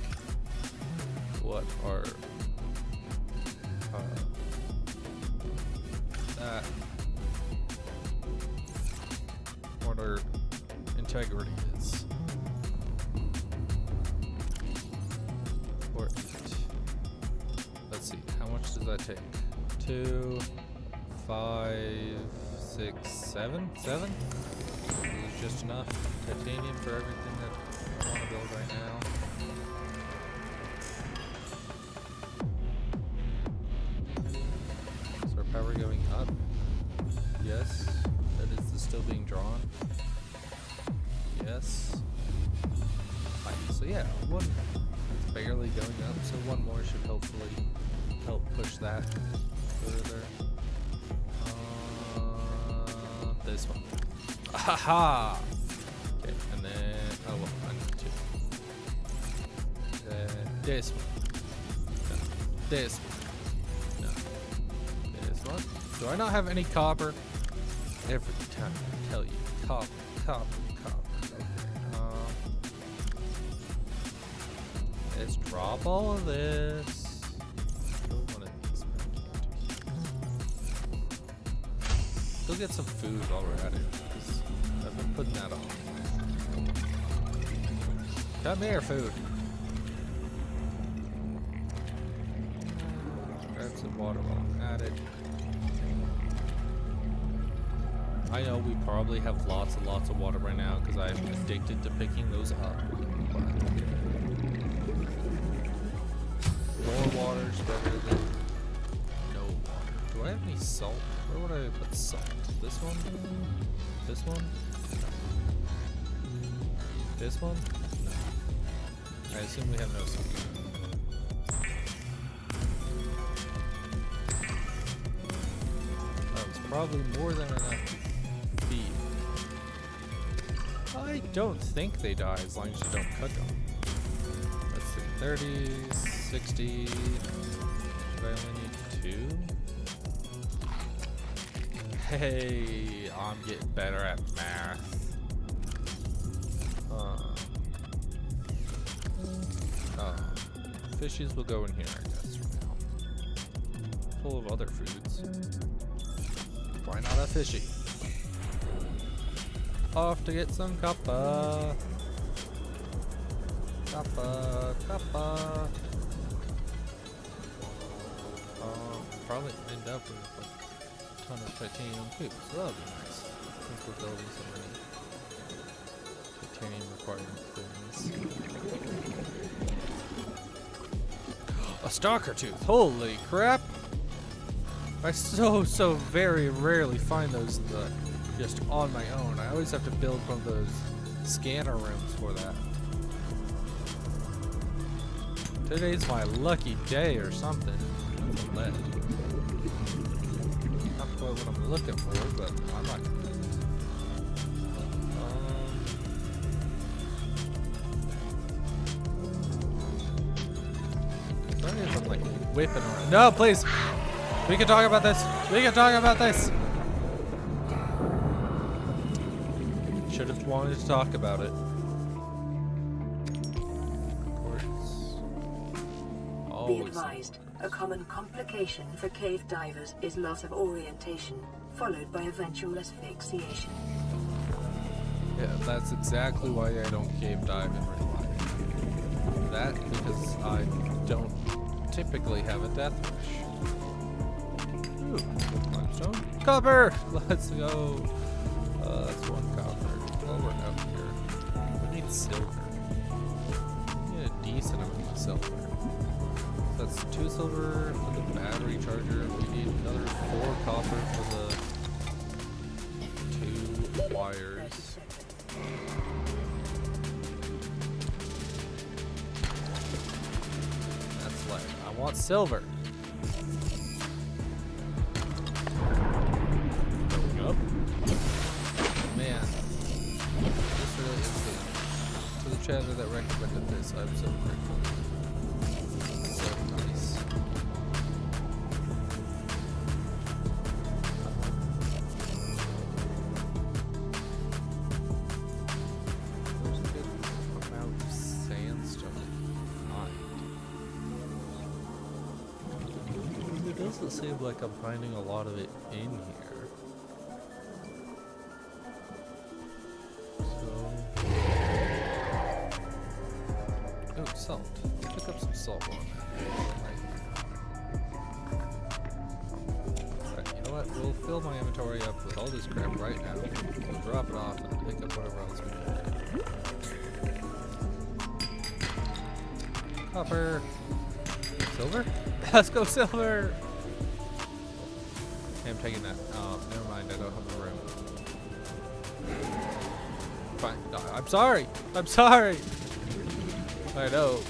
what are that what our integrity is. Let's see, how much does that take? 2, 5, 6, 7? 7? Is just enough titanium for everything that I want to build right now. Is our power going up? Yes. That is still being drawn. Yes. Right, so yeah, one barely going up, so one more should hopefully help push that further. This one. Aha! Okay, and then oh well, I need two. This one. No. This one. No. This one. Do I not have any copper? Every time I tell you, copper, copper, copper. Let's drop all of this. Throw one of these back into here. Go get some food while we're at it, because I've been putting that off. Come here, food. Grab some water while I'm at it. I know we probably have lots and lots of water right now because I'm addicted to picking those up. More water is better than no water. Do I have any salt? Where would I put salt? This one? This one? No. This one? No. I assume we have no salt. That was probably more than enough to feed. I don't think they die as long as you don't cook them. Let's see, 30, 60. Should I only need 2? Hey, I'm getting better at math. Fishies will go in here, I guess, for now. Full of other foods. Why not a fishy? Off to get some copper. Copper, copper. Probably end up with a ton of titanium too, so that'll be nice. Since we're building so many titanium requirement things. A stalker tooth! Holy crap! I so very rarely find those just on my own. I always have to build one of those scanner rooms for that. Today's my lucky day or something. Lead. Not quite what I'm looking for, but I might. Sorry if I'm like whipping around. No, please! We can talk about this! We can talk about this! Should have wanted to talk about it. Be advised, a common complication for cave divers is loss of orientation, followed by eventual asphyxiation. Yeah, that's exactly why I don't cave dive in real life. That because I don't typically have a death wish. Ooh, limestone. Copper! Let's go. That's one copper. While we're up here, we need silver. We need a decent amount of silver. So that's 2 silver for the battery charger. We need another 4 copper for the 2 wires. That's lead. I want silver. Going up. Man, this really is the, to the channel that recommended this. I'm so grateful. So nice. There's a good amount of sandstone to find. It doesn't seem like I'm finding a lot of it in here. Oh, salt. I'll pick up some salt while I'm at it. Alright, you know what? We'll fill my inventory up with all this crap right now. We'll drop it off and pick up whatever else we need. Copper. Silver? Let's go silver! Okay, I'm taking that. Oh, never mind. I don't have the room. Fine. No, I'm sorry! I'm sorry! I know.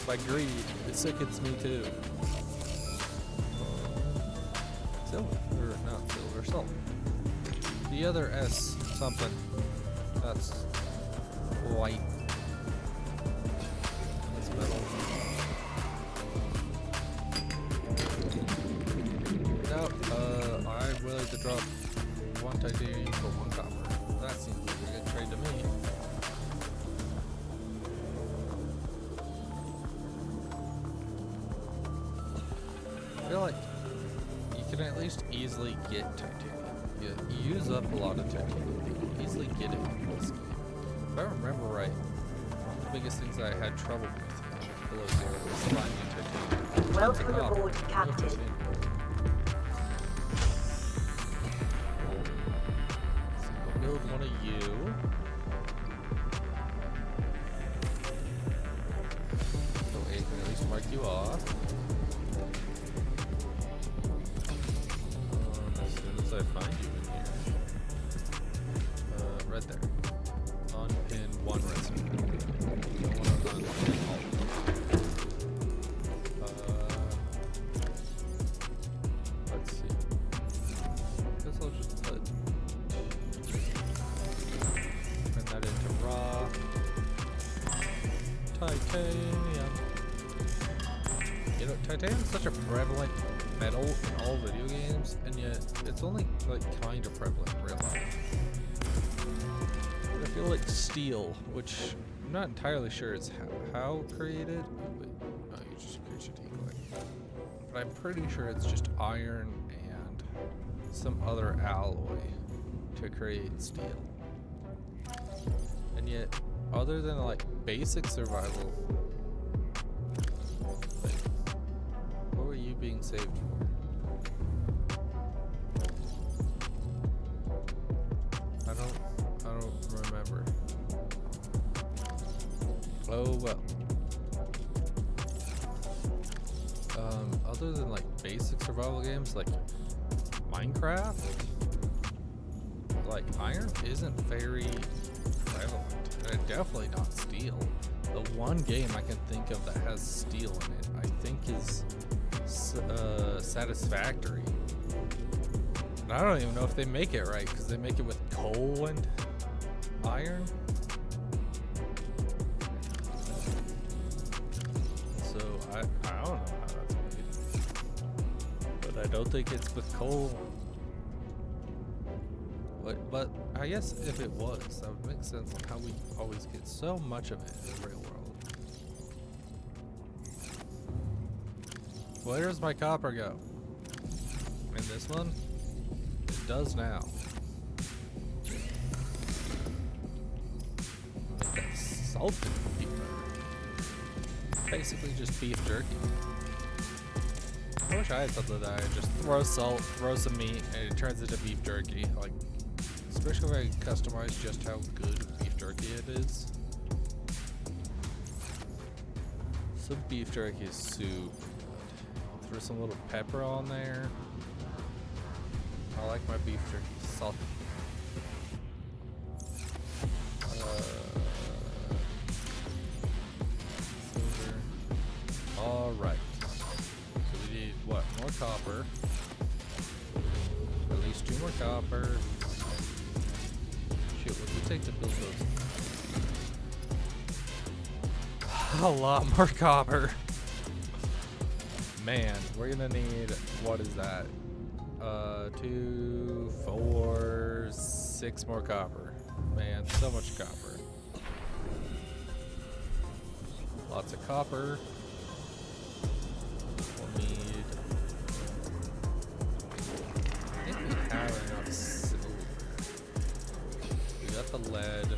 My greed, it sickens me too. Silver, or not silver, salt. The other S something. That's white. That's metal. No, I'm willing to drop 1 titanium for 1 copper. That seems like a good trade to me. I feel like you can at least easily get titanium. You use up a lot of titanium. You can easily get it in this game. If I remember right, one of the biggest things that I had trouble with below zero was finding titanium. Welcome aboard, Captain. So we'll build one of you. So A can at least mark you off. I find you in here. Right there. Unpin 1 resident. Don't want to unpin all of them. Let's see. Guess I'll just put turn that into raw titanium. You know, titanium is such a prevalent metal in all video games, and yet it's only like kind of prevalent in real life. I feel like steel, which I'm not entirely sure it's how created. Wait, no, you just increase your decoy. But I'm pretty sure it's just iron and some other alloy to create steel. And yet, other than like basic survival, what were you being saved for? I don't remember. Oh well. Other than like basic survival games like Minecraft, like iron isn't very prevalent, and definitely not steel. The one game I can think of that has steel in it, I think is Satisfactory. And I don't even know if they make it right, because they make it with coal and iron. So I don't know how that's made. But I don't think it's with coal. But I guess if it was, that would make sense on how we always get so much of it in the real world. Where does my copper go? In this one? It does now. salted beef. Basically just beef jerky. I wish I had something that I just throw salt, throw some meat, and it turns into beef jerky. Like, especially if I customize just how good beef jerky it is. Some beef jerky is super good. Throw some little pepper on there. I like my beef jerky salty. Alright. So we need what? More copper. At least 2 more copper. Shit, what would it take to build those? A lot more copper. Man, we're gonna need, what is that? 2, 4, 6 more copper. Man, so much copper. Lots of copper. We'll need, I think we have enough silver. We got the lead.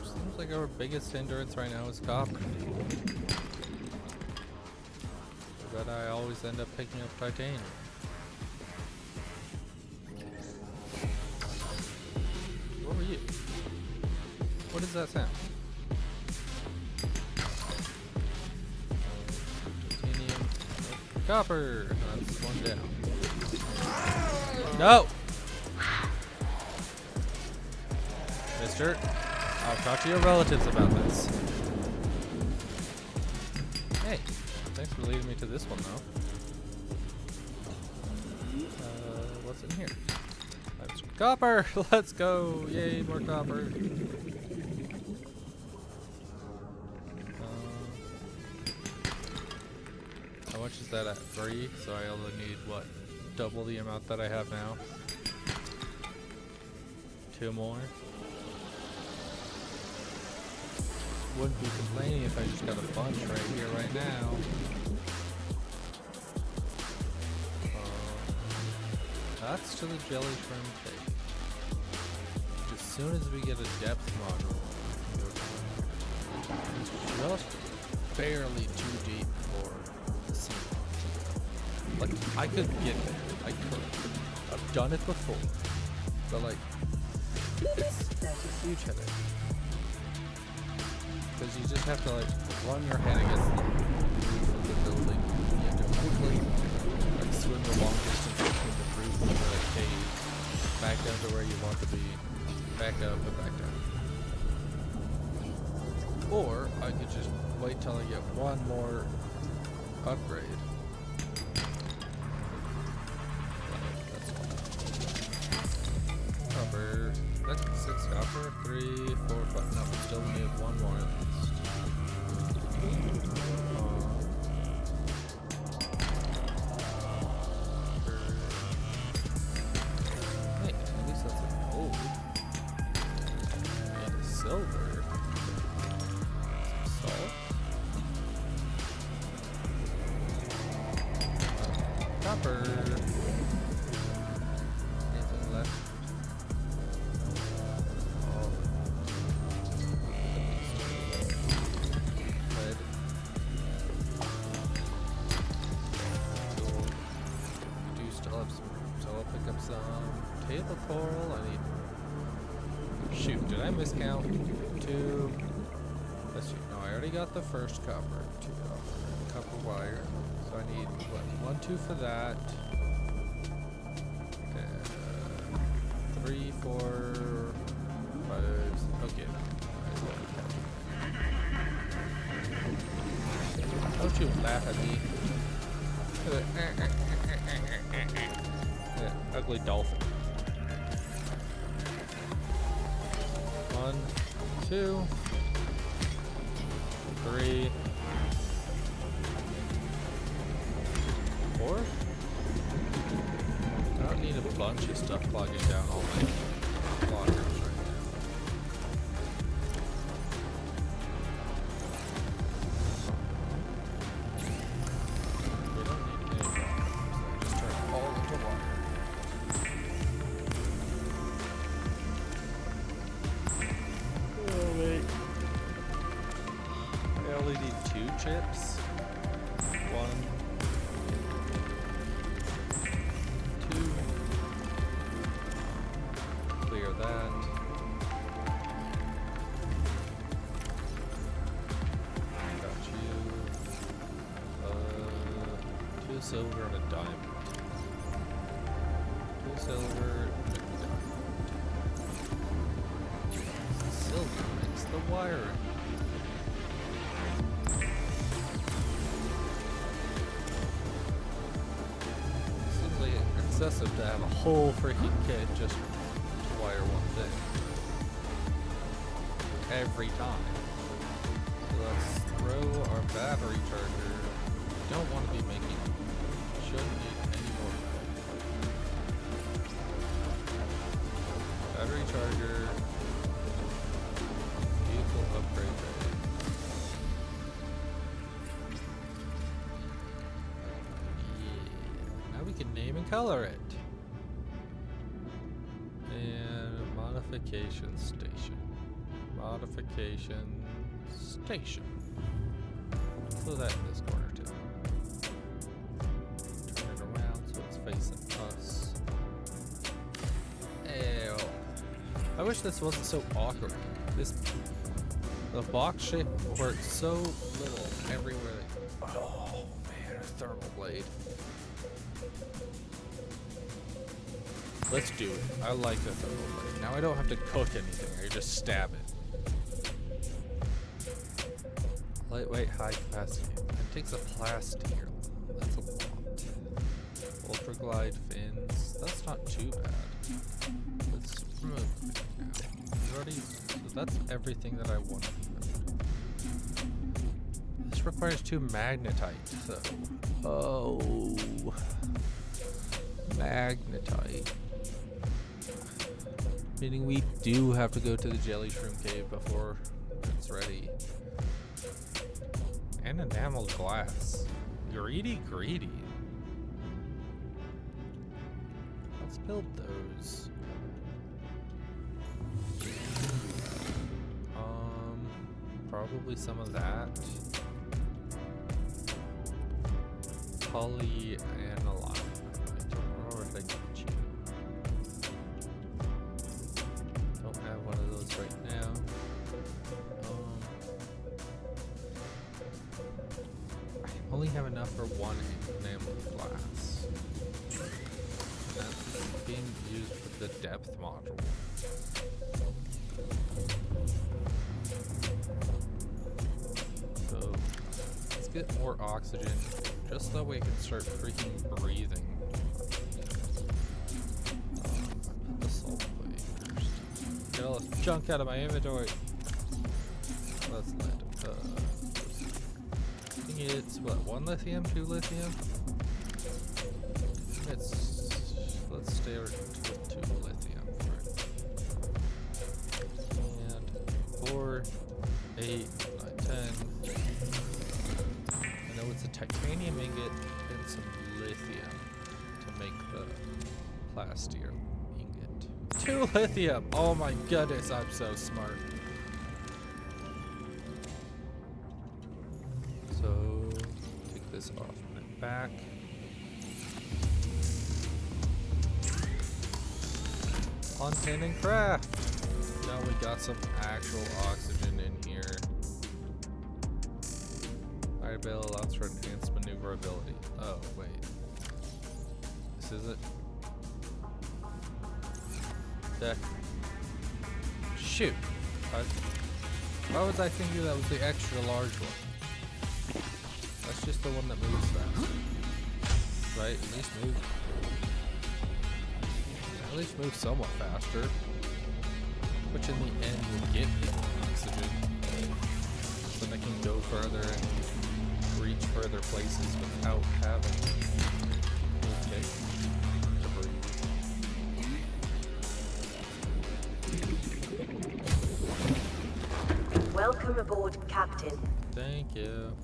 Seems like our biggest hindrance right now is copper. But I always end up picking up titanium. What were you? What does that sound? Titanium. Copper! That's one down. No! Mister, I'll talk to your relatives about this. Hey, thanks for leading me to this one, though. What's in here? That's copper! Let's go! Yay, more copper. How much is that at? 3? So I only need, what, double the amount that I have now? 2 more? Wouldn't be complaining if I just got a bunch right here, right now. That's to the jelly shrimp cave. As soon as we get a depth module, it's just barely too deep for the sea module. Like, I could get there. I could. I've done it before. But, like, it's a huge headache. Because you just have to, like, run your head against the roof of the building. You have to quickly, like, swim the long distance between the roof and the cave, back down to where you want to be, back up and back down. Or I could just wait till I get one more upgrade. That's copper. That's 6 copper. 3, 4, 5. No, we still need one more at least. Hey, at least that's a gold. And a silver. Salt. Copper. Anything left? Lead. Gold. We do still have some room, so I'll pick up some table coral. I need. Shoot, did I miscount? 2. Let's see. No, I already got the first copper. 2 copper wire. So I need what? 1, 2 for that. 3, 4, 5. Okay. Don't you laugh at me. Ugly dolphin. 1, 2, 3, 4. I don't need a bunch of stuff plugging down all my blockers right now. We don't need any blockers. Just turn all into water. 2 silver and a diamond. 2 silver and a diamond. Silver makes the wiring. Seems like excessive to have a whole freaking kit just to wire one thing. Every time. So let's throw our battery charger. Don't want to be making. Shouldn't need any more battery charger. Vehicle upgrade ready. Yeah. Now we can name and color it. And modification station. Modification station. Throw that in this corner too. Turn it around so it's facing us. Ew. I wish this wasn't so awkward. The box shape works so little everywhere. Oh man, a thermal blade. Let's do it. I like the thermal blade. Now I don't have to cook anything. I just stab it. Lightweight, high capacity. It takes a plastier. That's a lot. Ultra glide fins. That's not too bad. Let's remove it now. So that's everything that I want. This requires 2 magnetite, so. Oh. Magnetite. Meaning we do have to go to the jelly shroom cave before it's ready. And enameled glass. Greedy. Let's build those. Probably some of that. Polyaniline. I don't remember if I gave you. Don't have one of those right now. I only have enough for 1 enameled glass. That's being used for the depth module. So let's get more oxygen just so we can start freaking breathing. Put the salt away first. Get all this junk out of my inventory. That's lead. I think it's what, 1 lithium, 2 lithium? Let's stay with 2 lithium for it. And 4, 8, 9, 10. I know it's a titanium ingot and some lithium to make the plastier ingot. 2 lithium! Oh my goodness, I'm so smart. So, take this off and it back. Content and craft! Now we got some actual oxygen in here. Higher bail allows for enhanced maneuverability. Oh, wait. This is it? Deck. Shoot! Why was I thinking that was the extra large one? That's just the one that moves fast. Right? At least move somewhat faster. Which in the end will get me oxygen. So that I can go further and reach further places without having to breathe. Welcome aboard, Captain. Thank you.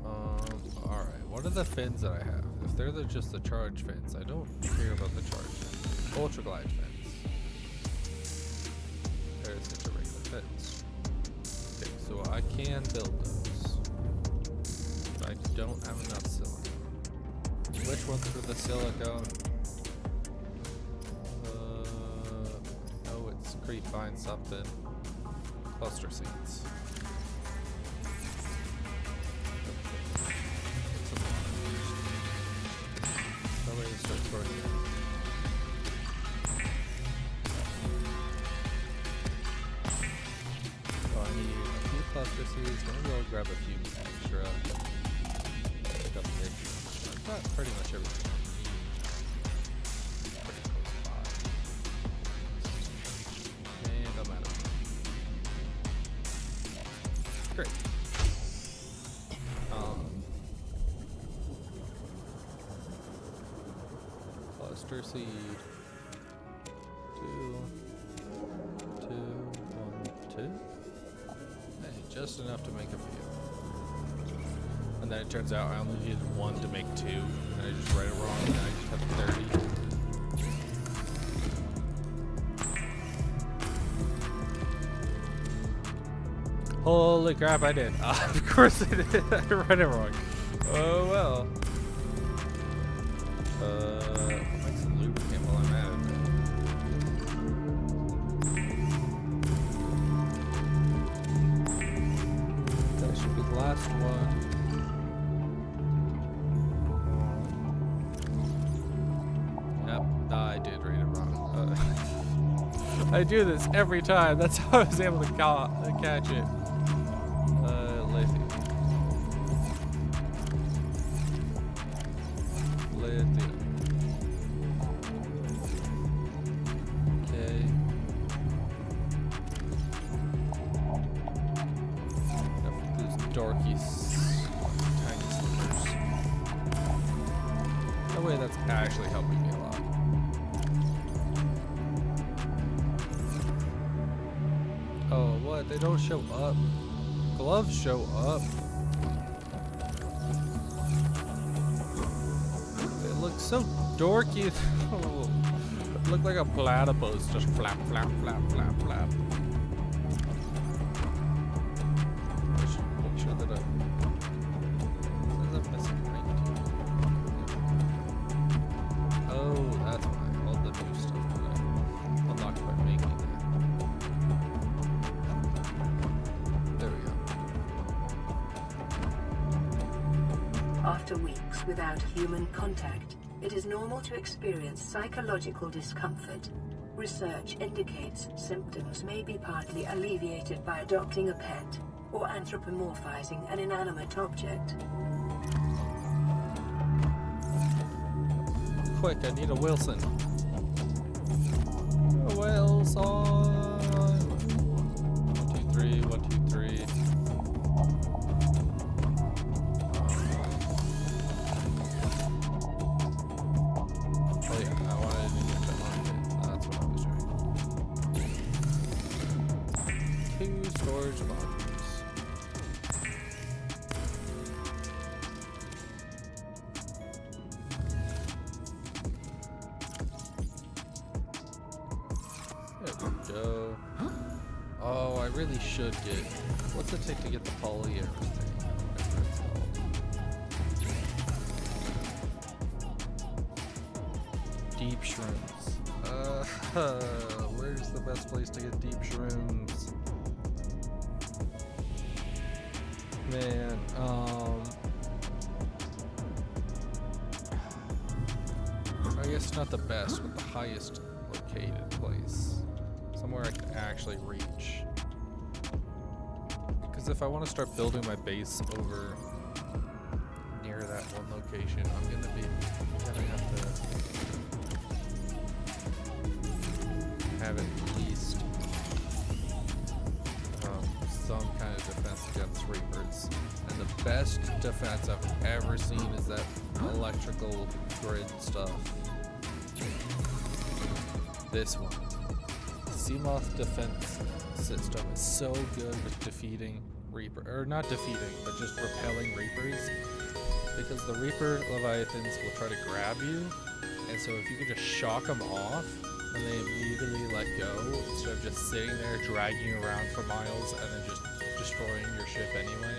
Alright, what are the fins that I have? If they're just the charge fins, I don't care about the charge fins. Ultra glide fins. There's the regular fins. Okay, so I can build those. But I don't have enough silicone. Which one's for the silicone? Oh, it's creepvine something. Cluster seeds. gonna start throwing it. Oh, I need a few cluster seeds. Maybe I'll grab a few extra. Pick up fish. I've got pretty much everything I need. Pretty close by. And I'm out of food. Great. Cluster seed. 2, 2, 1, 2. Hey, just enough to make a few. And then it turns out I only needed 1 to make 2, and I just read it wrong, and I just have 30. Holy crap, I did. Of course I did. I read it wrong. Oh well. I'll make some lubricant while I'm at it. That should be the last one. Yep, I did read it wrong. I do this every time. That's how I was able to catch it. Lithium. Okay. Enough of those dorky tiny slivers. No way, that's actually helping me a lot. Oh, what? They don't show up. Gloves show up. It looks so dorky. Look like a platypus, just flap, flap, flap, flap, flap. I should make sure that I'm missing 19. Oh, that's why. All the new stuff that I unlocked by making that. There we go. After weeks without human contact, it is normal to experience psychological discomfort. Research indicates symptoms may be partly alleviated by adopting a pet or anthropomorphizing an inanimate object. Quick, I need a Wilson. A Wilson! 1, 2, 3, 1, 2, 3. Oh yeah, I wanted to get that on. That's what I was doing. 2 storage modules. There we go. Oh, I really should get. What's it take to get the polyamorous thing? Whatever it's called. Deep shrooms. Where's the best place to get deep shrooms? Man, I guess not the best, but the highest located place. Somewhere I can actually reach. Because if I want to start building my base over near that one location, I'm gonna have to have at least some kind of defense against Reapers. And the best defense I've ever seen is that electrical grid stuff. This one. Seamoth defense system is so good with defeating Reaper, or not defeating, but just repelling Reapers. Because the Reaper Leviathans will try to grab you, and so if you can just shock them off, and they immediately let go, instead of just sitting there dragging you around for miles and then just destroying your ship anyway.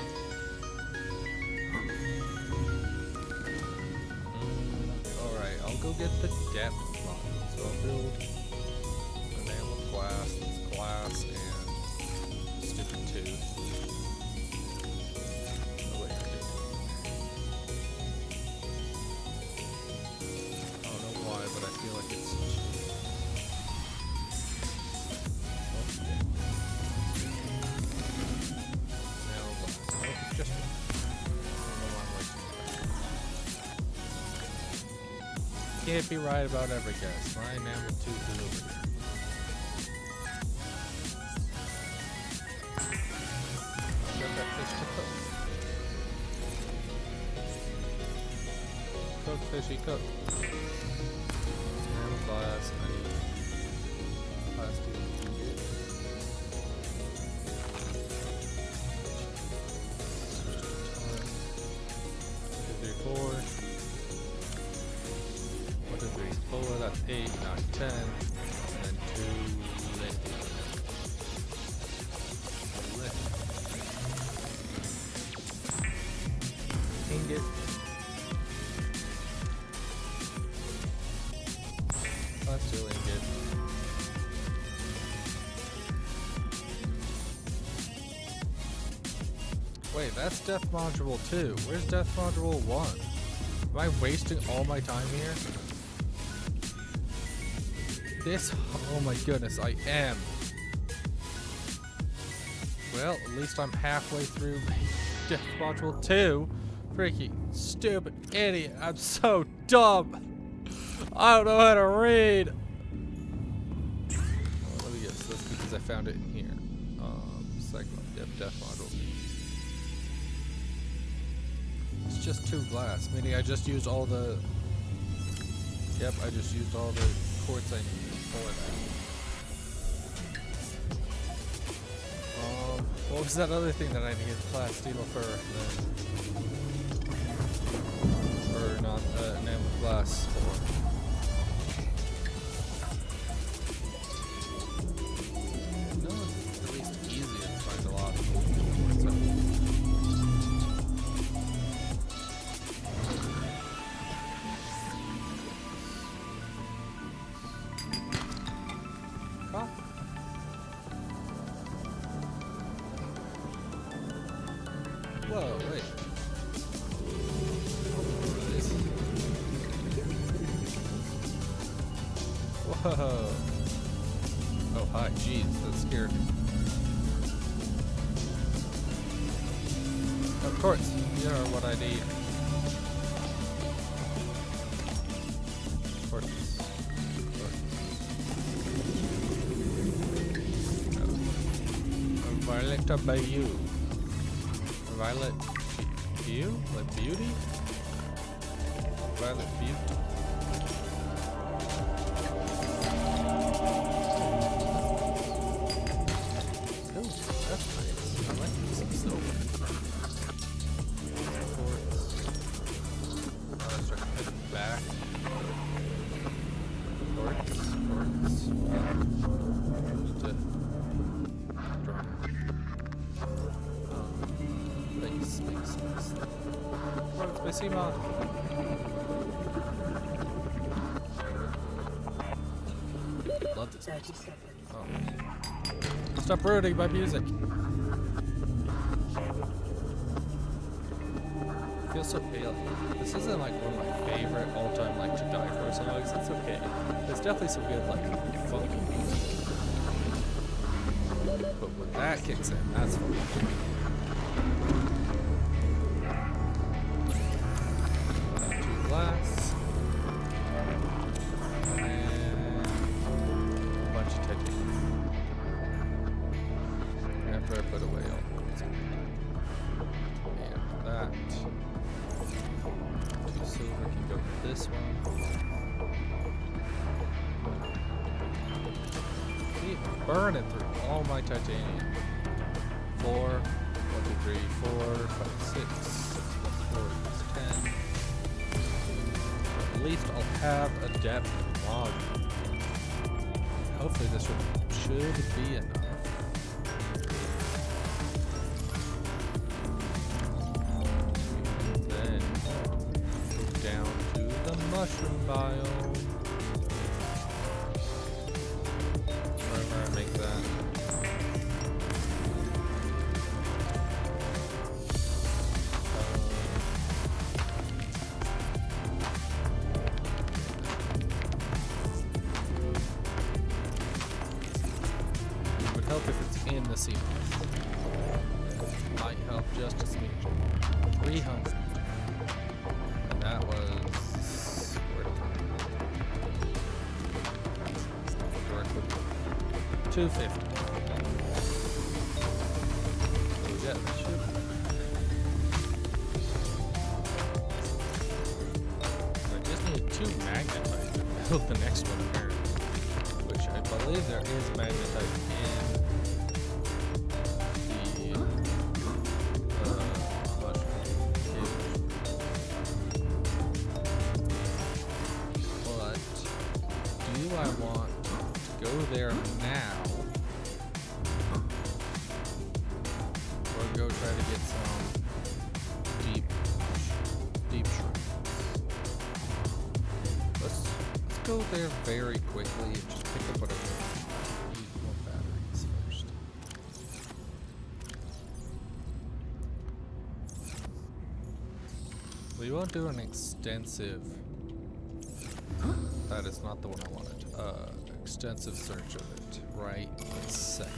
Alright, I'll go get the depth module. So I'll build an animal class that's glass and stupid tooth. Oh wait, I did. can't be right about every guess. My Mammoth Tooth is over here. Got that fish to cook. Cook, fishy, cook. Mammoth glass, I need plastic. 4. 1, 2, 3, 4, that's 8, 9, 10, and then 2 lit. Ingot. Let's do ingot. Wait, that's Death Module 2. Where's Death Module 1? Am I wasting all my time here? This, oh my goodness, I am. Well, at least I'm halfway through Death Module 2. Freaking stupid idiot. I'm so dumb. I don't know how to read. Oh, let me guess, that's because I found it in here. Cyclops, yep, Death Module 2. It's just 2 glass, meaning I just used all the... Yep, I just used all the quartz I needed for that. What was that other thing that I needed plasteel for? Or not, enamel glass for? No, it's at least easier to find a lot of quartz. Whoa, wait. Whoa. Oh, hi. Jeez, that scared me. Of course, you are what I need. Violet Bayou. Violet View? Like beauty? Violet Beauty. Oh, that's nice. I like some silver. Quartz. Let's start heading back. Quartz. Seamon. Love this. 30 seconds. Oh. Stop ruining my music. Feels so alien. This isn't like one of my favorite all-time like to die for songs. It's okay. There's definitely some good like funky music. But when that kicks in, that's fun. Glass and a bunch of titanium. After I put away all the ones and that. 2 silver can go with this one. Keep burning through all my titanium. 4, 1, 2, 3, 4, 5, 6, 4, 10. At least I'll have a depth log. Hopefully this should be enough. Then go down to the mushroom biome. Wherever I make that. Help if it's in the sea moss. Might help just a smidge. 300. And that was... where did 250. So yeah, that should. I just need 2 magnetite to build the next one apparently. Which I believe there is magnetite in the mushroom cave. But do I want to go there now? Or go try to get some deep shrooms? Let's go there very quickly and just pick up whatever. Need more batteries first. We won't do an extensive. That is not the one I wanted. Extensive search of it right this second.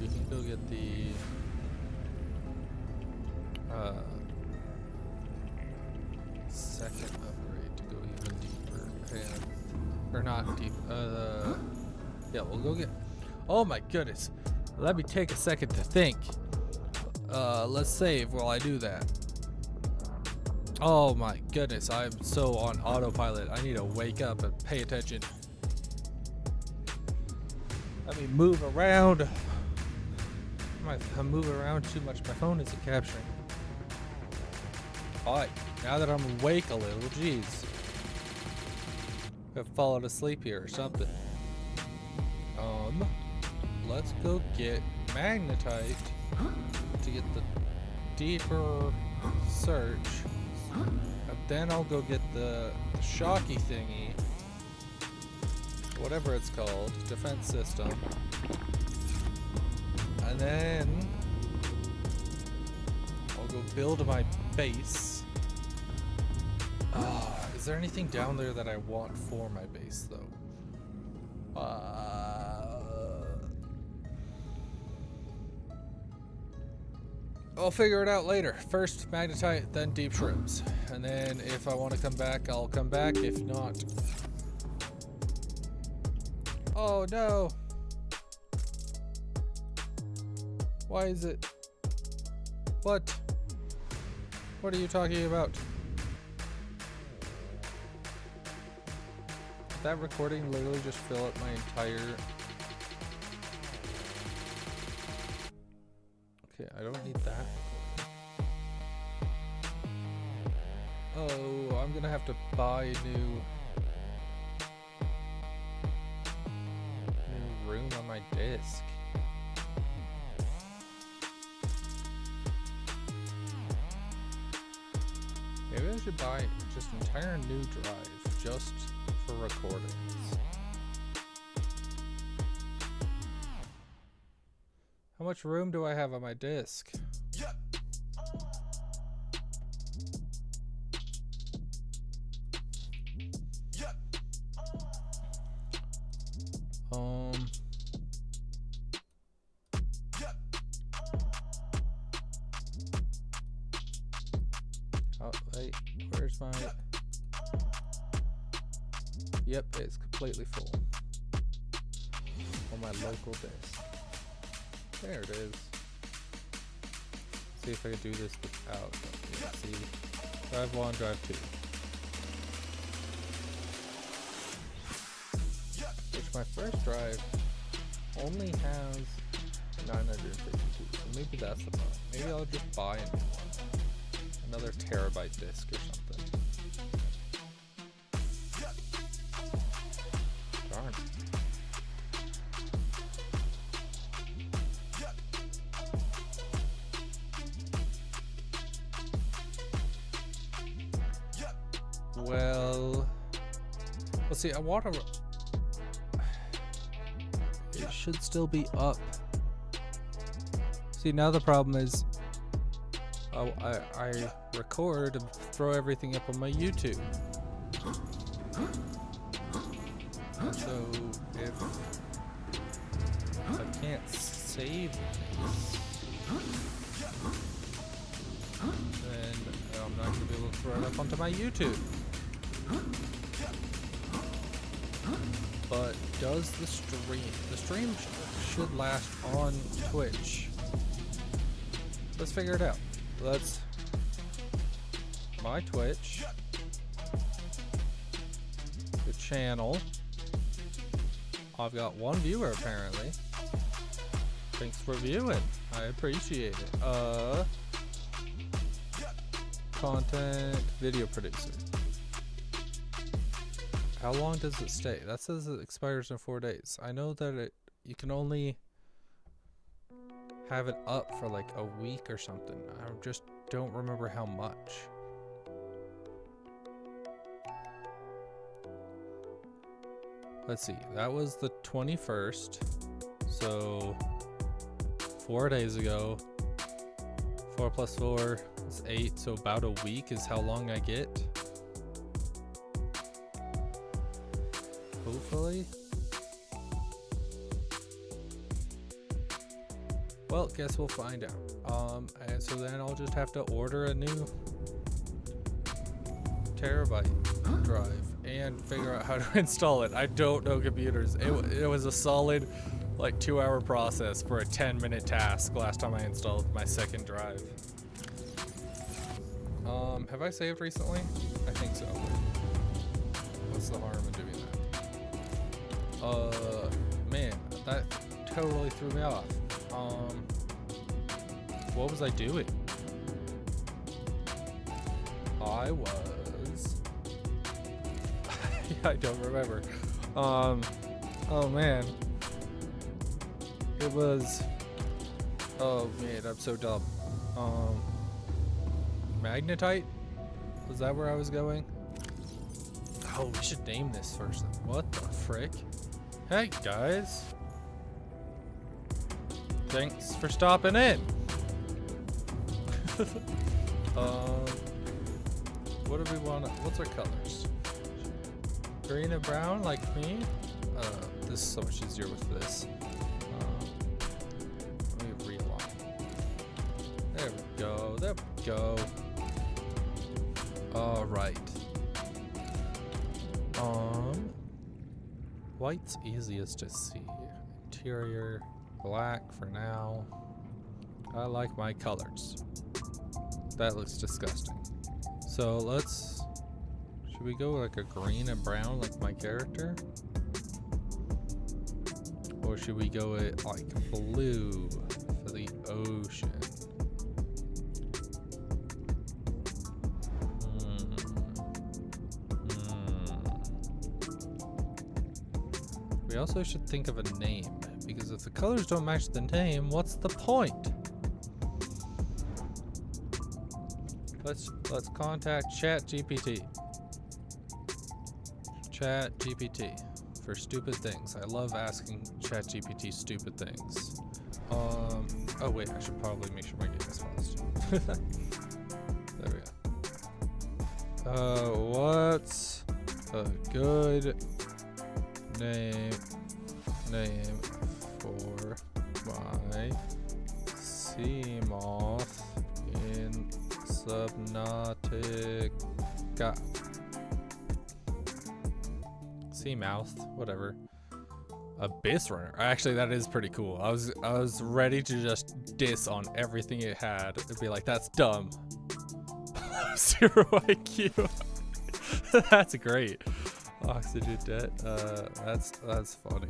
We can go get the second upgrade to go even deeper. And, or not deep. Yeah, we'll go get. Oh my goodness! Let me take a second to think. Let's save while I do that. Oh my goodness, I'm so on autopilot. I need to wake up and pay attention. Let me move around. I'm moving around too much. My phone isn't capturing. Alright, now that I'm awake a little, jeez. I've fallen asleep here or something. Let's go get magnetite to get the deeper search. And then I'll go get the shocky thingy, whatever it's called, defense system. And then I'll go build my base. Is there anything down there that I want for my base though? I'll figure it out later. First magnetite, then deep shrooms. And then if I want to come back, I'll come back. If not... Oh no! Why is it... What? What are you talking about? Did that recording literally just fill up my entire... Okay, I don't need that. Oh, I'm gonna have to buy a new room on my disk. Maybe I should buy just an entire new drive just for recordings. How much room do I have on my disk? Oh, wait, where's my... Yep, it's completely full on my local disk. There it is. See if I can do this without. Yeah, see, drive 1, drive 2. Which my first drive only has 952. So maybe that's the problem. Maybe I'll just buy another terabyte disk or something. Darn. Well, let's see. I want to. It should still be up. See, now the problem is, I record and throw everything up on my YouTube. And so if I can't save this, then I'm not going to be able to throw it up onto my YouTube. But does the stream should last on Twitch. Let's figure it out. Let's my Twitch, the channel. I've got one viewer apparently. Thanks for viewing. I appreciate it. Content video producer. How long does it stay? That says it expires in 4 days. I know that you can only have it up for like a week or something. I just don't remember how much. Let's see. That was the 21st. So 4 days ago. 4 plus 4 is 8. So about a week is how long I get. Hopefully. Well, guess we'll find out. And so then I'll just have to order a new terabyte drive and figure out how to install it. I don't know computers. It was a solid like 2-hour process for a 10-minute task last time I installed my second drive. Have I saved recently? I think so. What's the harm in doing that? Man, that totally threw me off. What was I doing? I was... I don't remember. Oh man. It was... Oh man, I'm so dumb. Magnetite? Was that where I was going? Oh, we should name this first. What the frick? Hey guys. Thanks for stopping in. What do we want? What's our colors? Green and brown, like me. This is so much easier with this. Let me realign. There we go. There we go. All right. White's easiest to see. Interior black for now. I like my colors. That looks disgusting. So let's... Should we go like a green and brown like my character? Or should we go with like blue for the ocean? We also should think of a name, because if the colors don't match the name, what's the point? Let's contact ChatGPT. ChatGPT for stupid things. I love asking ChatGPT stupid things. Oh wait, I should probably make sure my game is paused. There we go. What's a good name for my Seamoth in Subnautica? Seamouth, whatever. Abyss Runner. Actually, that is pretty cool. I was ready to just diss on everything it had. It'd be like, that's dumb. 0 IQ. That's great. Oxygen debt. That's funny.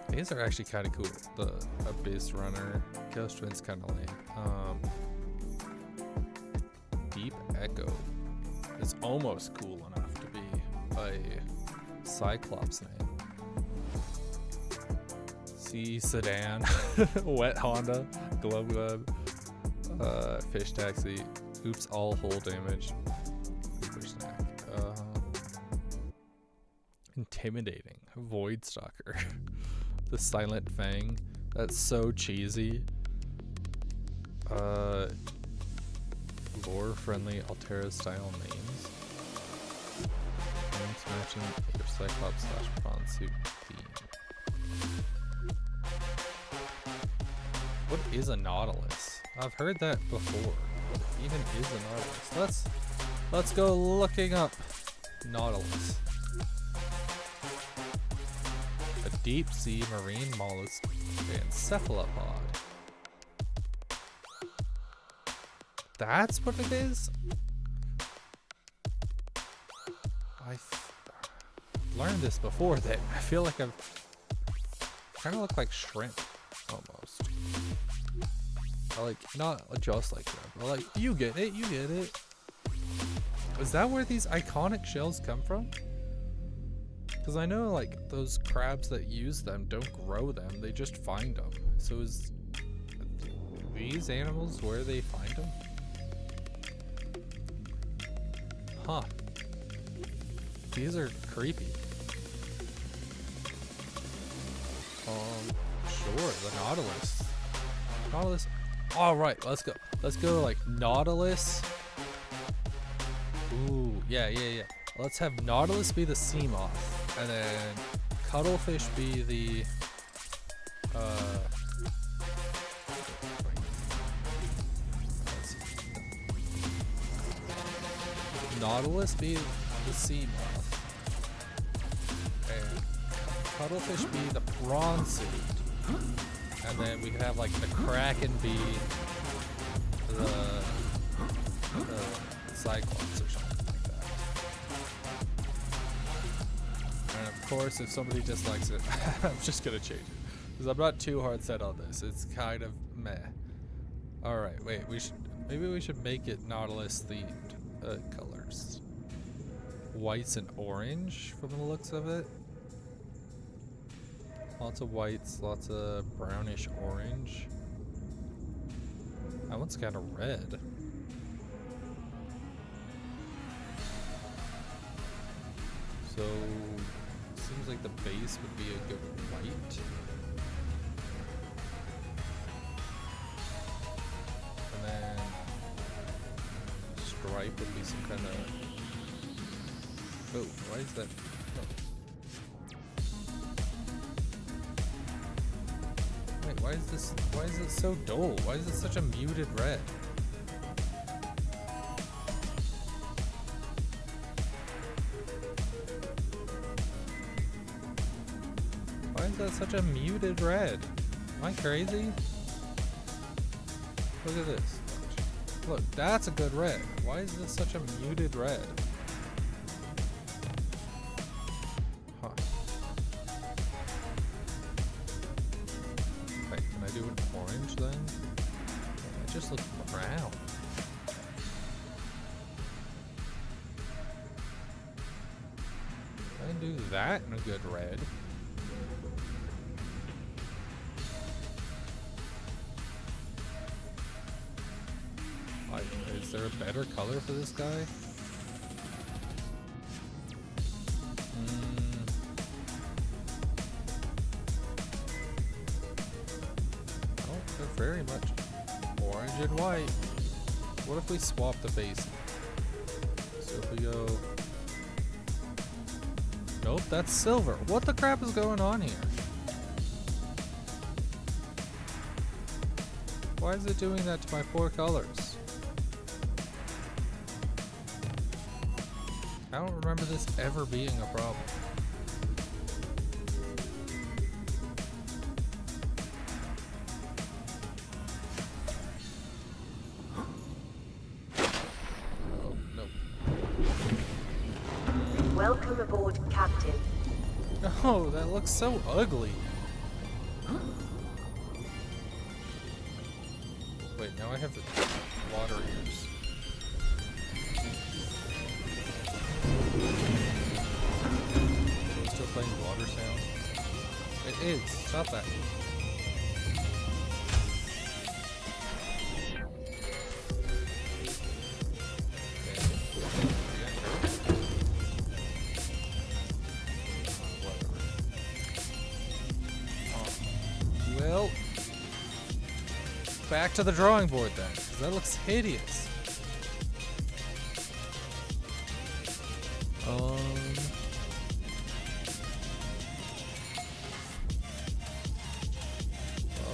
These are actually kind of cool. The Abyss Runner. Ghost Wind's kind of lame. Deep Echo is almost cool enough to be a Cyclops name. Sea Sedan. Wet Honda. Glub. Fish Taxi. Oops, all hull damage. Cooper Snack. Intimidating. Void Stalker. The Silent Fang. That's so cheesy. Lore-friendly Altera style names. Names matching your Cyclops / prawn suit theme. What is a Nautilus? I've heard that before. What even is a Nautilus? Let's go looking up Nautilus. A deep sea marine mollusk and cephalopod. That's what it is? I've learned this before that I feel like I've kind of look like shrimp almost. Like not just like shrimp, but like you get it, you get it. Is that where these iconic shells come from? Because I know like those crabs that use them don't grow them, they just find them. So is these animals where they find them? Huh. These are creepy. Sure, the Nautilus. Nautilus. Alright, let's go. Let's go like Nautilus. Ooh, yeah. Let's have Nautilus be the sea moth. And then Cuttlefish be the let's see. Nautilus be the sea moth. And Cuttlefish be the prawn suit. And then we could have like the Kraken be the Cyclops or something like that. And of course, if somebody dislikes it, I'm just gonna change it. Because I'm not too hard set on this. It's kind of meh. Alright, wait, maybe we should make it Nautilus themed colors. Whites and orange from the looks of it. Lots of whites, lots of brownish orange. That one's kind of red. So, seems like the base would be a good white. And then stripe would be some kind of... Oh, why is that? Wait, why is it so dull? Why is it such a muted red? Why is that such a muted red? Am I crazy? Look at this. Look, that's a good red. Why is this such a muted red? Huh. Okay, can I do an orange then? It just looks brown. I can do that in a good red. Is there a better color for this guy? Oh, they're very much orange and white. What if we swap the base? So if we go... Nope, that's silver. What the crap is going on here? Why is it doing that to my four colors? I don't remember this ever being a problem. Oh, no. Welcome aboard, Captain. No, that looks so ugly. Wait, now I have the water ears. Still playing water sound? It is. Stop that. Well, back to the drawing board then, because that looks hideous.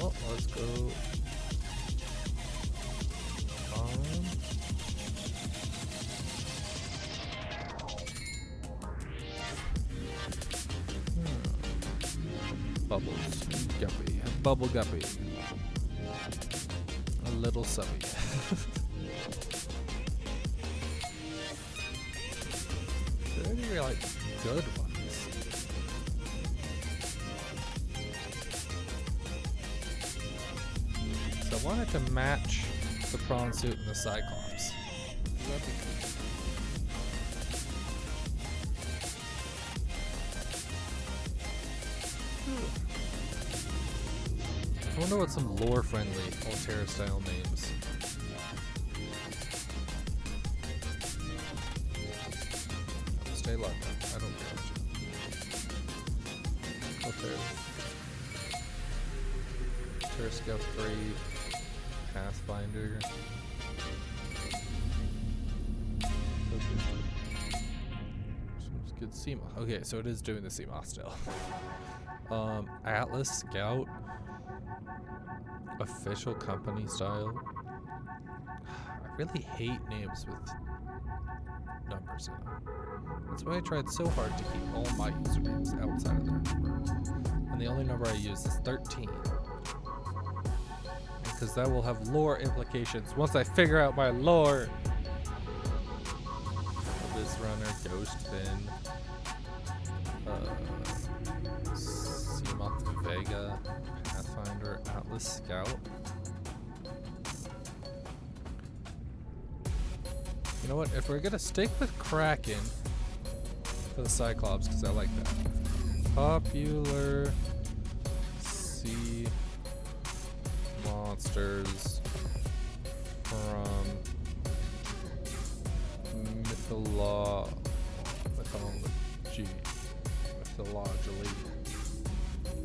Well, let's go. Bubbles guppy. Bubble guppy. A little subby. They're like good ones. So I wanted to match the prawn suit and the Cyclops. That'd be cool. I wonder what some lore-friendly Altera-style names. Stay locked up. I don't care what you. Altera Scout 3, Pathfinder. Sounds good. CMOS. Okay, so it is doing the CMOS still. Atlas Scout. Official company style. I really hate names with numbers in them. That's why I tried so hard to keep all my usernames outside of their number. And the only number I use is 13. Because that will have lore implications once I figure out my lore. Abyss Runner, Ghost Fin, Seamoth Vega, Pathfinder, Atlas Scout. You know what? If we're gonna stick with Kraken for the Cyclops, because I like that. Popular sea monsters from mythology.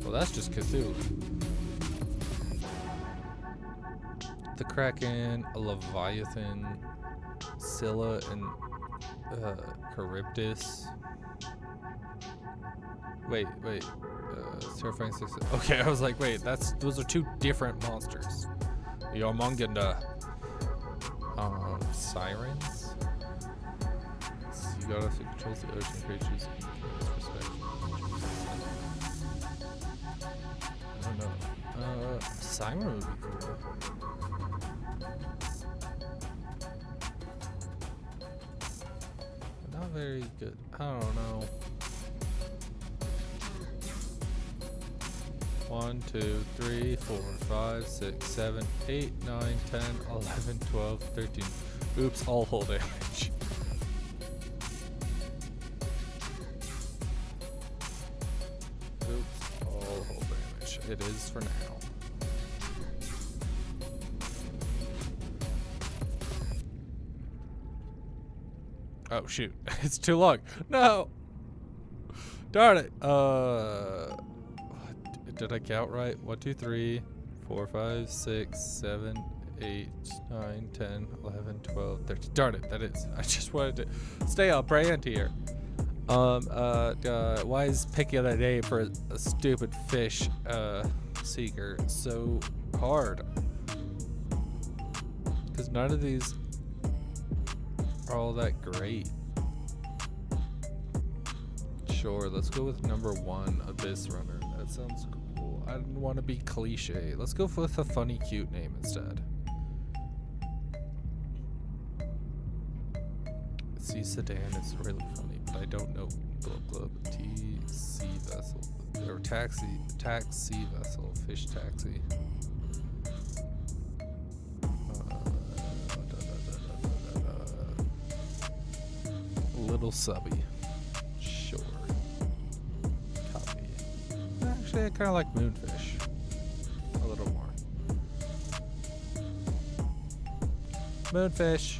Well, that's just Cthulhu. The Kraken, a Leviathan, Scylla, and Charybdis. Wait. Terrifying 6. Okay, I was like, wait, those are two different monsters. Yomunganda. Sirens. Sea goddess who controls the ocean creatures. I don't know. Siren would be cool. Not very good. I don't know. 1, 2, 3, 4, 5, 6, 7, 8, 9, 10, 11, 12, 13. Oops, all hull damage. Oops, all hull damage. It is for now. Oh shoot, it's too long. No! Darn it. Did I count right? 1, 2, 3, 4, 5, 6, 7, 8, 9, 10, 11, 12, 13. Darn it, that is. I just wanted to stay on brand here. Why is picking a name for a stupid fish seeker so hard? Because none of these are all that great. Sure, let's go with number 1, Abyss Runner. That sounds cool. I didn't want to be cliche. Let's go with a funny, cute name instead. Sea Sedan is really funny, but I don't know. Club T-Sea Vessel. Or taxi vessel. Fish taxi. Little subby. Sure. Copy. Actually, I kind of like Moonfish. A little more. Moonfish.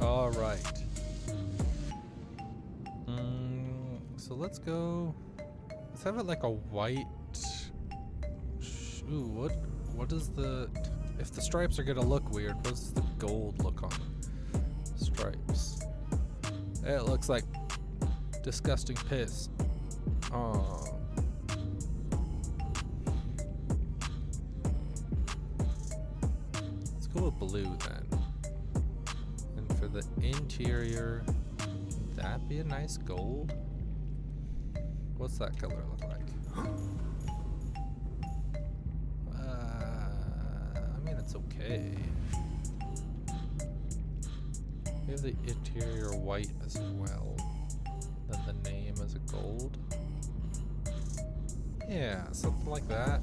Alright. So let's go. Let's have it like a white. Ooh, what is the. If the stripes are gonna look weird, what does the gold look on stripes? It looks like disgusting piss. Oh. Let's go with blue then. And for the interior, would that be a nice gold? What's that color look like? That's okay. We have the interior white as well. Then the name as a gold. Yeah, something like that.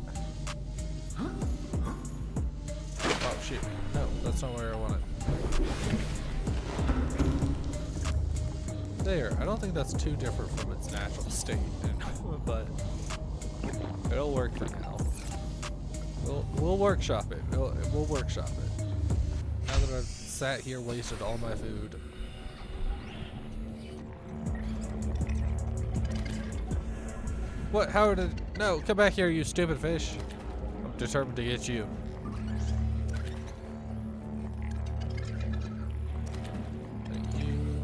Oh shit. No, that's not where I want it. There. I don't think that's too different from its natural state, but it'll work for now. We'll workshop it. We'll workshop it. Now that I've sat here, wasted all my food. What? How did? No, come back here, you stupid fish! I'm determined to get you. Thank you.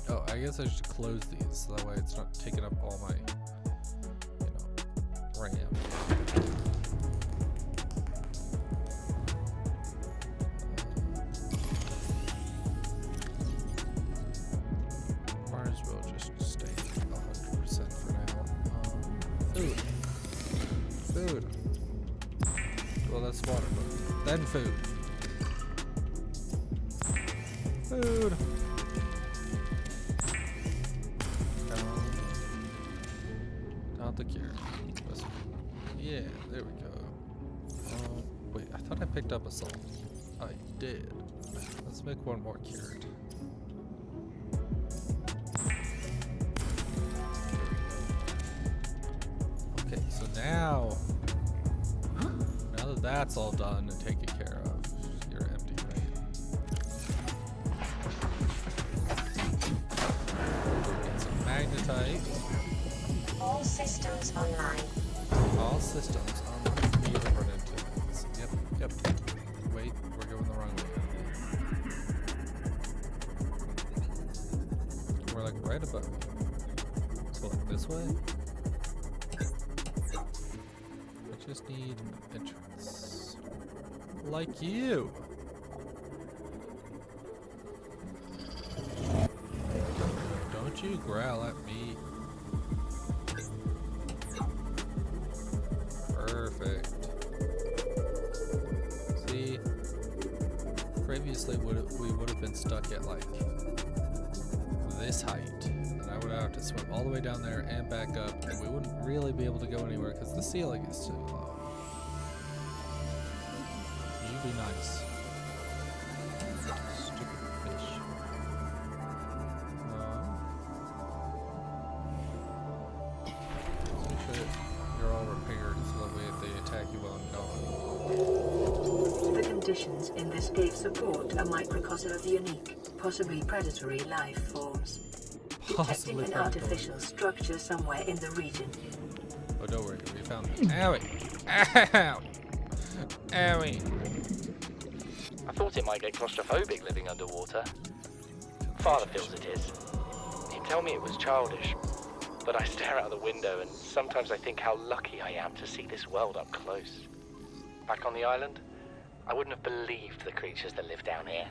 Oh, I guess I should close these so that way it's not taking up all my, RAM. Might as well just stay 100% for now. Food. Food. Well, that's water, but then food. Food. Not the cure. Yeah, there we go. Wait, I thought I picked up a salt. I did. Let's make one more cured. Okay, so now that that's all done and taken care of, you're empty, right? Get some magnetite. All systems online. All systems online. We even run into things. Yep. Wait, we're going the wrong way. We're like right above me. So like this way? I just need an entrance. Like you! Don't you growl at me. Perfect. See? Previously we would have been stuck at like this height. And I would have to swim all the way down there and back up, and we wouldn't really be able to go anywhere because the ceiling is too low. You be nice. Stupid fish. Make sure you're all repaired so that way if they attack you while I'm gone. The conditions in this gate support a microcosm of unique, possibly predatory life forms. Detecting an artificial structure somewhere in the region. Oh, don't worry, we found it. Owie! Ow! Owie! I thought it might get claustrophobic living underwater. Father feels it is. He'd tell me it was childish, but I stare out the window and sometimes I think how lucky I am to see this world up close. Back on the island, I wouldn't have believed the creatures that live down here.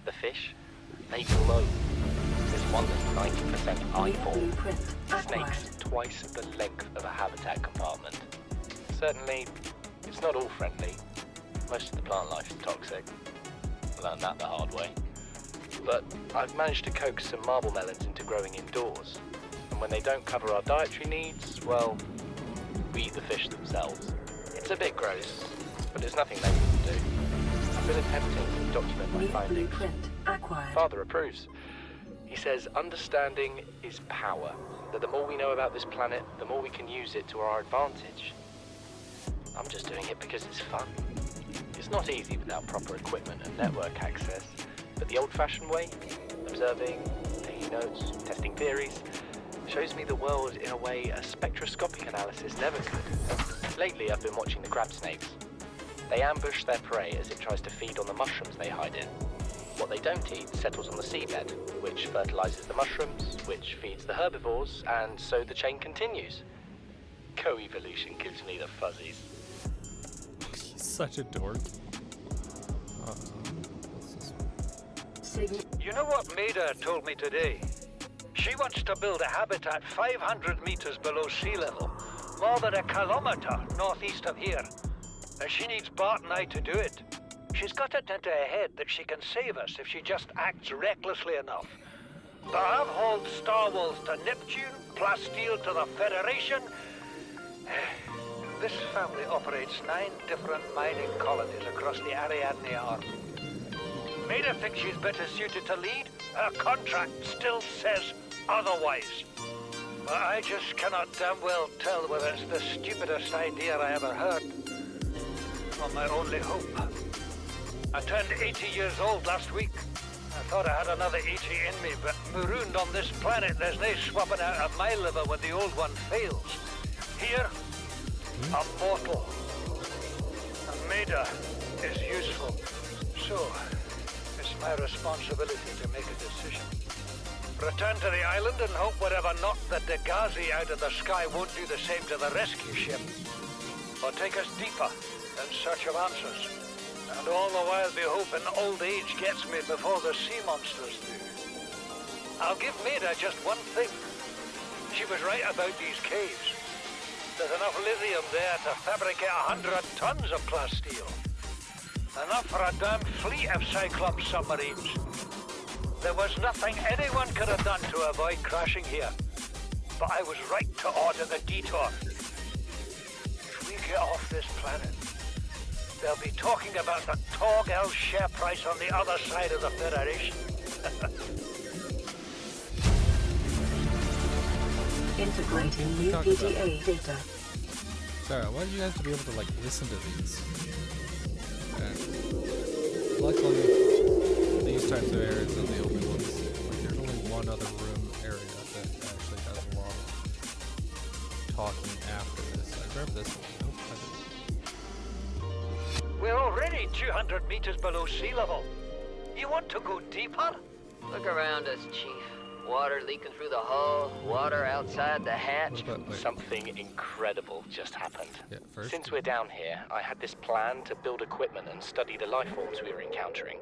The fish, they glow. There's one that's 90% eyeball. Blueprint Snakes acquired. twice the length of a habitat compartment. Certainly, it's not all friendly. Most of the plant life is toxic. Learned that the hard way. But I've managed to coax some marble melons into growing indoors. And when they don't cover our dietary needs, well, we eat the fish themselves. It's a bit gross, but there's nothing they can do. I've been attempting to document my New findings. blueprint acquired. Father approves. He says understanding is power, that the more we know about this planet, the more we can use it to our advantage. I'm just doing it because it's fun. It's not easy without proper equipment and network access, but the old-fashioned way, observing, taking notes, testing theories, shows me the world in a way a spectroscopic analysis never could. Lately I've been watching the crab snakes. They ambush their prey as it tries to feed on the mushrooms they hide in. What they don't eat settles on the seabed, which fertilizes the mushrooms, which feeds the herbivores, and so the chain continues. Co-evolution gives me the fuzzies. He's such a dork. What's this one? You know what Maida told me today? She wants to build a habitat 500 meters below sea level, more than a kilometre northeast of here. And she needs Bart and I to do it. She's got it into her head that she can save us if she just acts recklessly enough. But I've hauled Star Wars to Neptune, Plasteel to the Federation. This family operates 9 different mining colonies across the Ariadne Arm. Maida thinks she's better suited to lead. Her contract still says otherwise. But I just cannot damn well tell whether it's the stupidest idea I ever heard, or my only hope. I turned 80 years old last week. I thought I had another 80 in me, but marooned on this planet, there's no swapping out of my liver when the old one fails. Here, I'm mortal. And Maida is useful. So, it's my responsibility to make a decision. Return to the island and hope whatever knocked the Degasi out of the sky won't do the same to the rescue ship. Or take us deeper in search of answers. And all the while be hoping old age gets me before the sea monsters do. I'll give Maida just one thing. She was right about these caves. There's enough lithium there to fabricate 100 tons of plasteel. Enough for a damn fleet of Cyclops submarines. There was nothing anyone could have done to avoid crashing here. But I was right to order the detour. If we get off this planet, they'll be talking about the Torgal share price on the other side of the Federation. Integrating new PDA data. Sorry, I wanted you guys to be able to like listen to these. And luckily, these types of areas are the only ones. Like, there's only one other room area that actually has a lot of talking after this. I remember this one. Nope, I didn't. We're already 200 meters below sea level. You want to go deeper? Look around us, Chief. Water leaking through the hull, water outside the hatch. Wait. Something incredible just happened. Yeah, first. Since we're down here, I had this plan to build equipment and study the life forms we were encountering,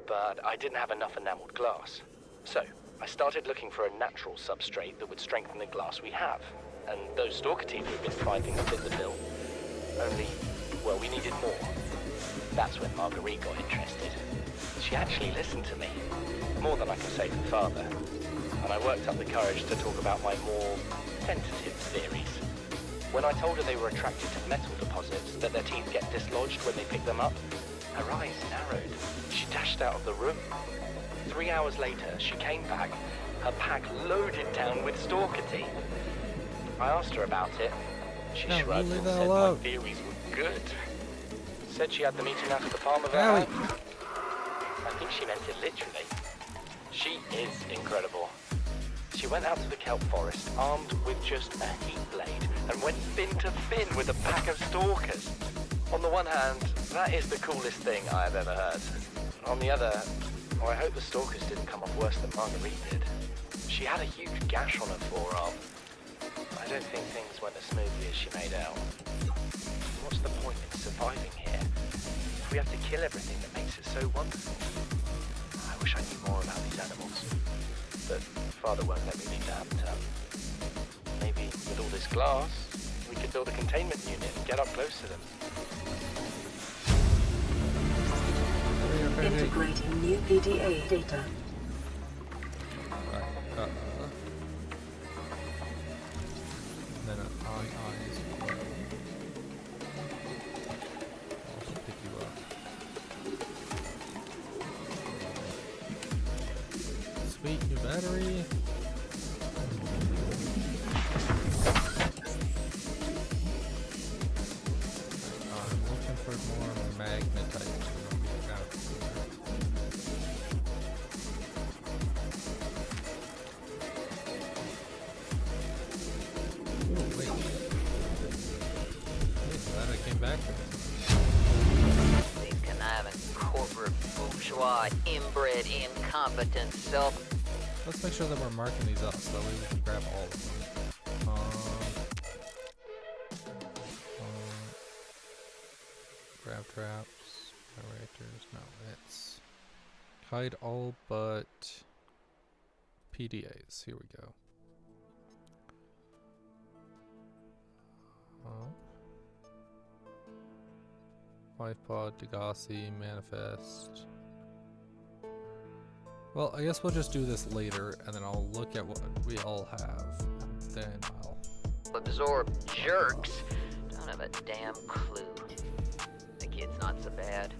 but I didn't have enough enameled glass. So, I started looking for a natural substrate that would strengthen the glass we have, and those stalker teeth we've been finding fit the bill. Only, well, we needed more. That's when Marguerite got interested. She actually listened to me, more than I can say for Father. And I worked up the courage to talk about my more tentative theories. When I told her they were attracted to metal deposits, that their teeth get dislodged when they pick them up, her eyes narrowed. She dashed out of the room. 3 hours later, she came back, her pack loaded down with stalker teeth. I asked her about it. She No, shrugged leave and that said alone. my theories were good. Said she had them eaten out of the palm of her Allie. hand. I think she meant it literally. She is incredible. She went out to the kelp forest, armed with just a heat blade, and went fin to fin with a pack of stalkers. On the one hand, that is the coolest thing I have ever heard. On the other, well, I hope the stalkers didn't come off worse than Marguerite did. She had a huge gash on her forearm. I don't think things went as smoothly as she made out. What's the point in surviving here if we have to kill everything that makes it so wonderful? I wish I knew more about these animals. But Father won't let me leave the habitat. Maybe with all this glass, we could build a containment unit and get up close to them. Integrating new PDA data. Right, then an eyes will also pick you up. Sweet new battery. I'm looking for more magnetite. Oh, wait. Glad I came back for this. These conniving corporate bourgeois, inbred, incompetent self. Let's make sure that we're marking these up so that way we can grab all of them. Grab traps, generators, no, it's hide all but PDAs. Here we go. Life Pod, Degassi, Manifest. Well, I guess we'll just do this later, and then I'll look at what we all have, and then I'll... Absorb jerks don't have a damn clue. The kid's not so bad.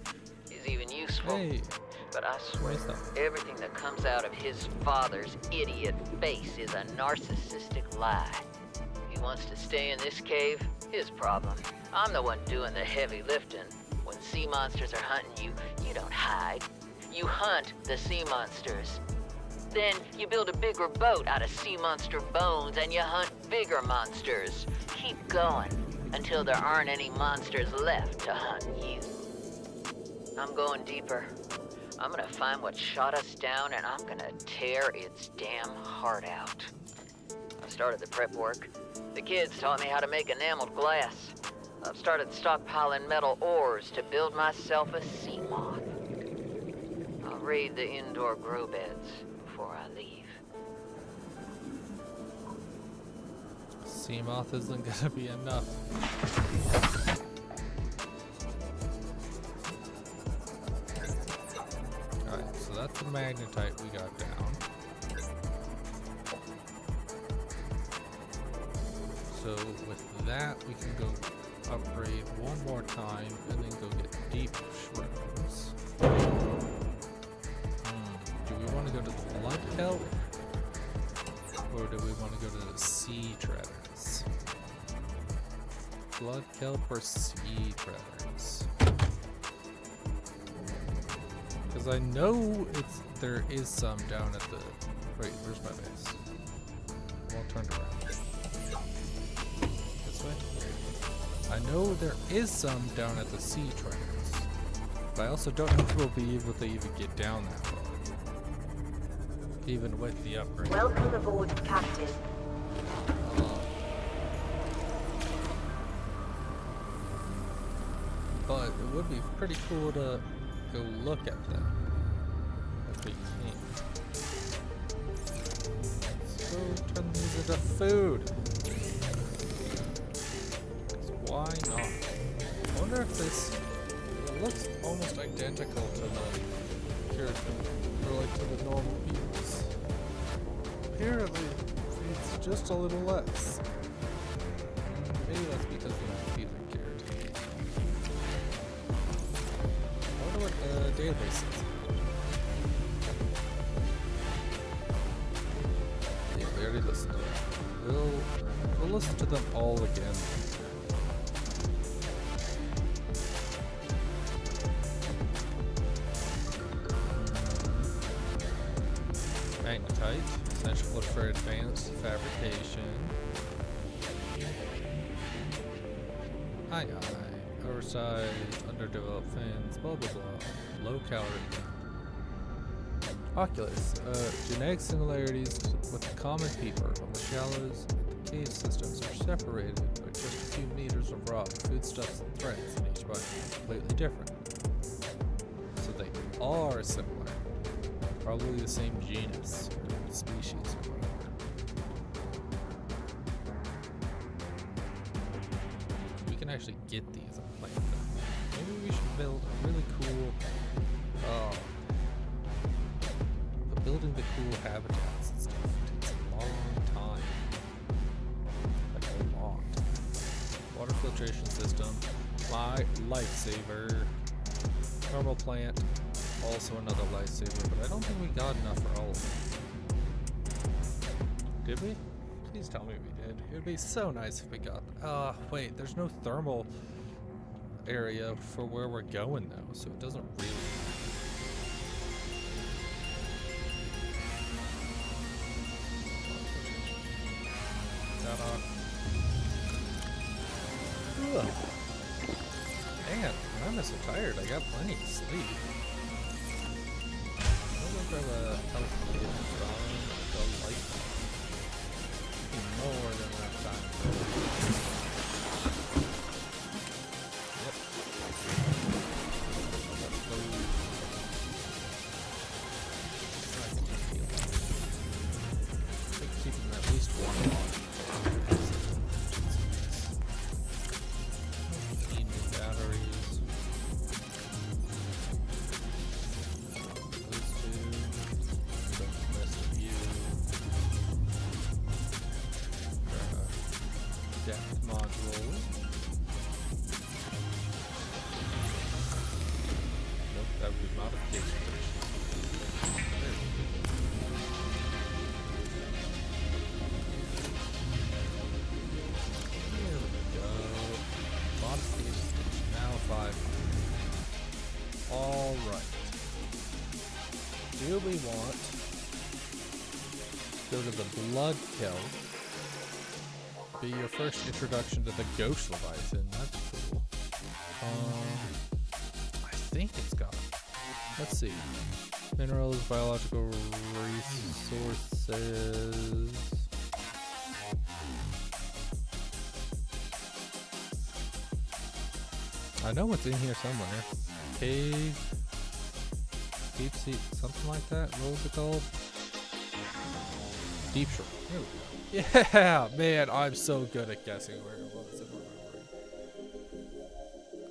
He's even useful. Hey! But I swear, Where's that? everything that comes out of his father's idiot face is a narcissistic lie. He wants to stay in this cave, his problem. I'm the one doing the heavy lifting. When sea monsters are hunting you, you don't hide. You hunt the sea monsters. Then you build a bigger boat out of sea monster bones and you hunt bigger monsters. Keep going until there aren't any monsters left to hunt you. I'm going deeper. I'm gonna find what shot us down and I'm gonna tear its damn heart out. I started the prep work. The kids taught me how to make enameled glass. I've started stockpiling metal ores to build myself a sea moth. I'll raid the indoor grow beds before I leave. Seamoth isn't gonna be enough. Alright, so that's the magnetite we got down. So with that, we can go upgrade one more time and then go get deep shrooms. Do we want to go to the blood kelp? Or do we want to go to the sea treaders? Blood kelp or sea treaders? Because I know there is some down at the... Wait, where's my base? I'm all turned around. This way? I know there is some down at the sea treaders. But I also don't know if we'll be able to even get down that far. Even with the upgrade. Welcome aboard, Captain. But it would be pretty cool to go look at them. If we can. Let's go turn these into food. 'Cause why not? I wonder if this... It looks almost identical to the character, or like to the normal people's. Apparently, it's just a little less. Maybe that's because of the feeling character. I wonder what the database says. Yeah, we already listened to them. We'll listen to them all again. Magnetite, essential for advanced fabrication. Aye. Oversized, underdeveloped fins, blah blah blah. Low calorie. Oculus, genetic similarities with the common peeper, but the shallows and the cave systems are separated by just a few meters of rock, foodstuffs, and threads, and each body is completely different. So they are similar. Probably the same genus, or species, or whatever. We can actually get these and plant them. Maybe we should build a really cool... but building the cool habitats and stuff takes a long time. Like a long time. Water filtration system. My lifesaver. Thermal plant. Also another lifesaver, but I don't think we got enough for all of them. Did we? Please tell me we did. It would be so nice if we got... wait, there's no thermal area for where we're going though, so it doesn't really... Man, I'm so tired. I got plenty of sleep. Grab a telephone from the light. More than enough time. Yep. Let's go. I think keeping at least one on. communication station. There we go. Modification station. Now 5. Alright. Do we want to go to the Blood Kelp? Be your first introduction to the Ghost Leviathan. That's cool. I think it's got. Let's see. Minerals, biological resources. I know what's in here somewhere. Cave. Deep sea, something like that. What was it called? Deep shore. There we go. Yeah, man, I'm so good at guessing where it was and remembering.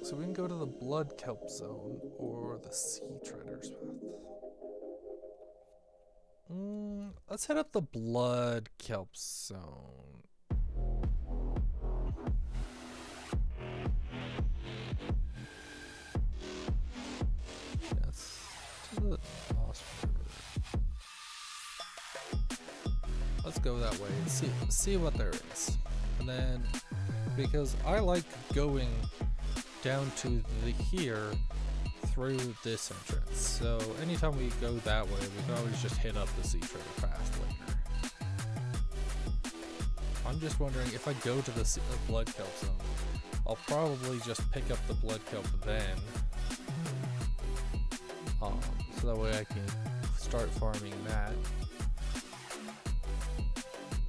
So we can go to the Blood Kelp Zone or the Sea Treader's Path. Let's head up the Blood Kelp Zone. Yes, to the Lost River. Let's go that way and see what there is. And then, because I like going down to the here through this entrance. So anytime we go that way, we can always just hit up the Sea Treader Path later. I'm just wondering if I go to the Blood Kelp Zone, I'll probably just pick up the Blood Kelp then. So that way I can start farming that.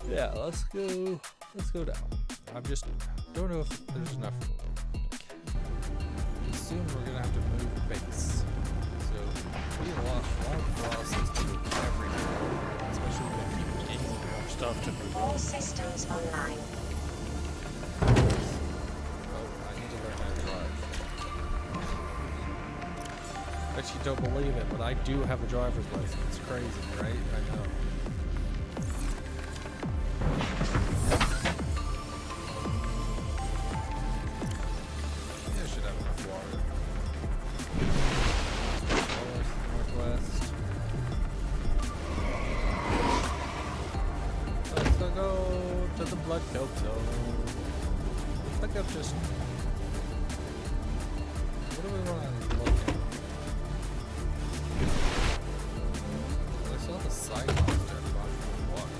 Yeah, let's go down. I just don't know if there's enough room. Soon we're gonna have to move base. So we lost a lot of process to everything, especially when we keep getting more stuff to move. All systems online. Oh, I need to learn how to drive. Actually, don't believe it, but I do have a driver's license. It's crazy, right? I know. Blood Kelp Zone. Looks like I've just. What do we want to look at? I saw the side monster at the bottom of the water.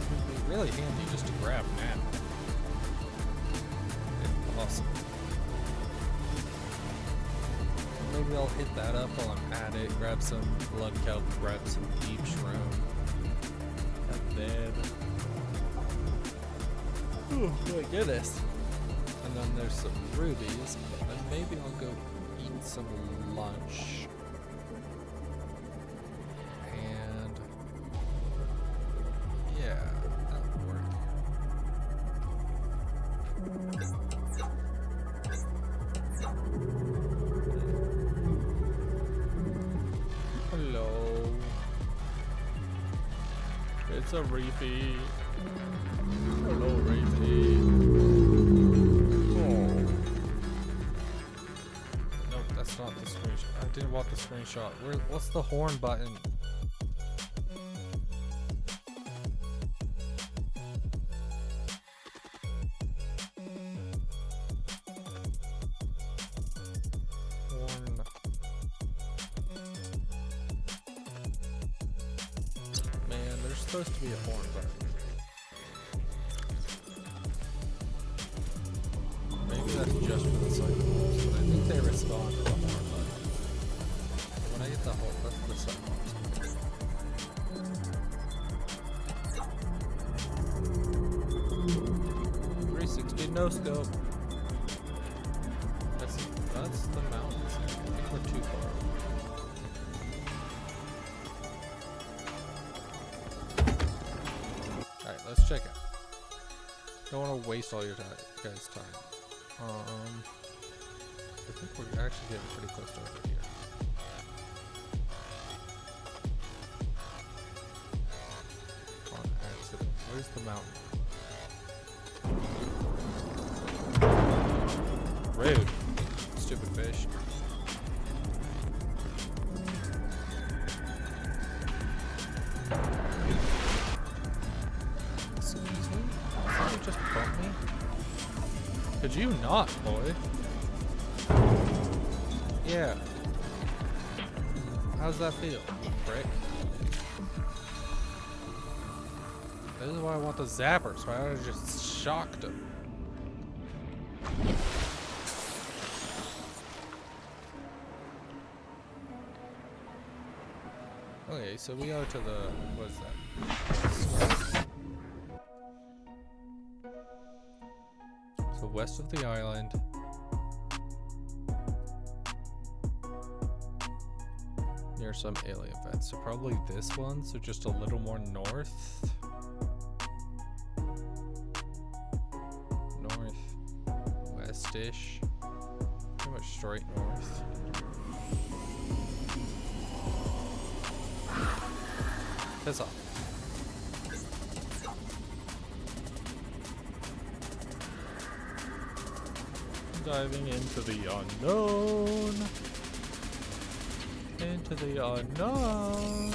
It'd be really handy just to grab now. If possible. Maybe I'll hit that up while I'm at it. Grab some blood kelp, grab some deep shroom. And then. Oh my goodness. And then there's some rubies. And then maybe I'll go eat some lunch. And yeah, that would work. Hello. It's a reefy. Hello, Reefy. Oh. Nope, that's not the screenshot. I didn't want the screenshot. What's the horn button? Horn. Man, there's supposed to be a horn button. That's just for the cyclops, but I think they respond to the horn button. When I hit the horn, that's the cyclops. 360 no scope. That's the mountains. I think we're too far away. Alright, let's check out. Don't want to waste all your guys' time. I think we're actually getting pretty close to over here. On accident. Where's the mountain? Rude. Stupid fish. Could you not, boy? Yeah. How's that feel, prick? This is why I want the zappers. Why I just shocked him. Okay, so we go to the, what is that? So west of the island. Near some alien vents. So probably this one, so just a little more north. West-ish. Pretty much straight north. Piss off. Diving into the unknown. Into the unknown.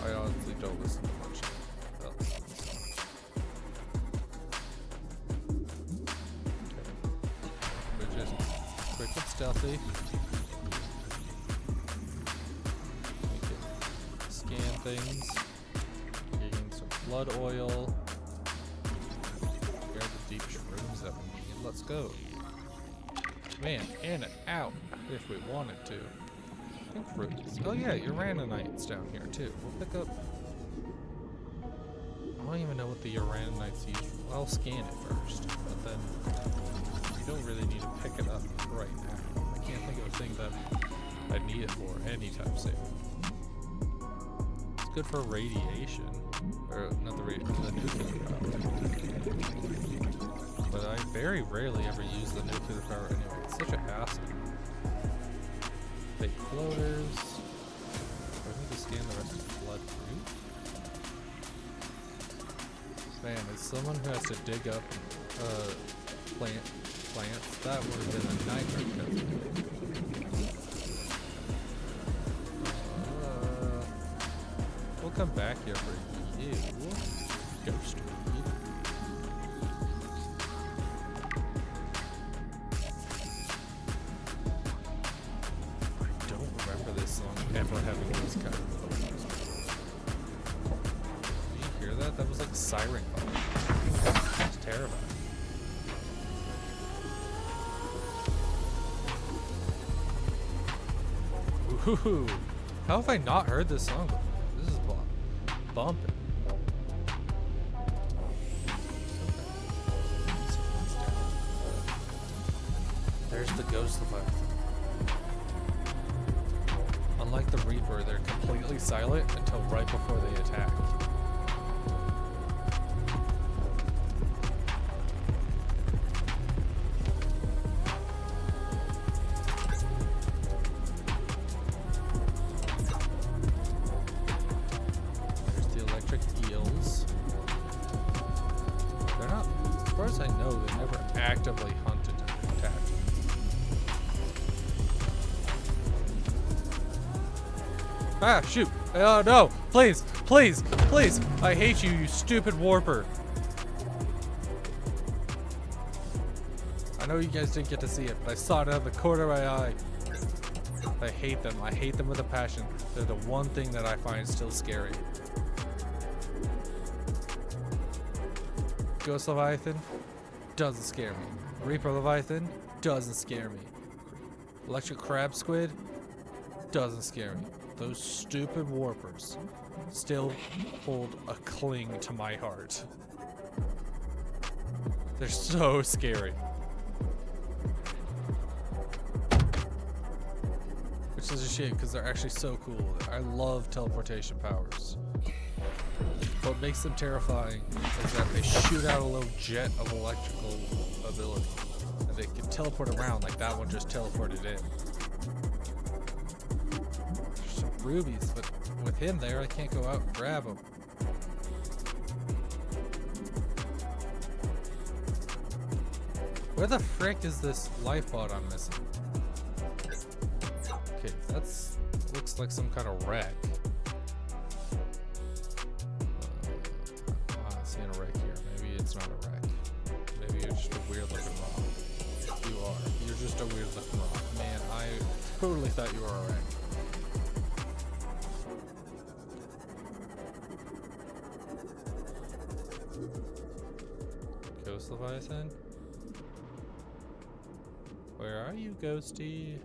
I honestly don't listen to much of this song. We're just quick and stealthy. We can scan things. Getting some blood oil. Grab the deep shrooms that we need. Let's go. Man, in and out if we wanted to. I think fruits. Oh yeah, Uraninites down here too. We'll pick up. I don't even know what the Uraninites use for. I'll scan it first, but then you don't really need to pick it up right now. I can't think of a thing that I need it for anytime soon. It's good for radiation, or not the radiation, the nuclear power. But I very rarely ever use the nuclear power anyway. It's such a hassle. Fake floaters. Do I need to scan the rest of the blood fruit? Man, as someone who has to dig up plants, that would have been a nightmare. We'll come back here for you. Ghost. Ever having these kind of photos. Did you hear that? That was like a siren call. It's terrifying. Ooh, how have I not heard this song before? This is bumping. There's the ghost Leviathan. Unlike the Reaper, they're completely silent until right before they attack. There's the electric eels. They're not, as far as I know, they're never actively hunted and attacked. Ah, shoot. Oh, no. Please, please, please. I hate you, you stupid warper. I know you guys didn't get to see it, but I saw it out of the corner of my eye. I hate them. I hate them with a passion. They're the one thing that I find still scary. Ghost Leviathan doesn't scare me. Reaper Leviathan doesn't scare me. Electric Crab Squid doesn't scare me. Those stupid warpers still hold a cling to my heart. They're so scary. Which is a shame because they're actually so cool. I love teleportation powers. What makes them terrifying is that they shoot out a little jet of electrical ability. And they can teleport around like that one just teleported in. Rubies, but with him there, I can't go out and grab him. Where the frick is this life pod I'm missing? Okay, that's looks like some kind of wreck. I'm not seeing a wreck here. Maybe it's not a wreck. weird looking rock. You are. You're just a weird looking rock. Man, I totally thought you were alright. Ghost Leviathan? Where are you, Ghosty?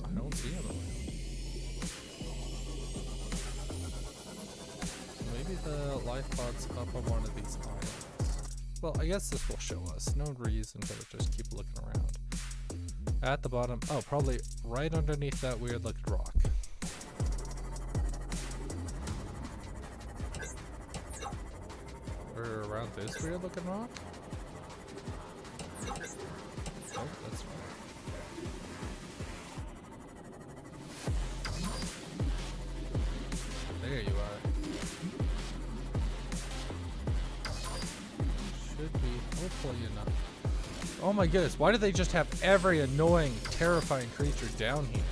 I don't see him around. Maybe the life pod's up on one of these islands. Well, I guess this will show us. No reason to just keep looking around. At the bottom, oh, probably right underneath that weird looking rock. Or around this weird looking rock? Oh, that's right. There you are. Should be, hopefully enough. Oh my goodness, why do they just have every annoying, terrifying creature down here?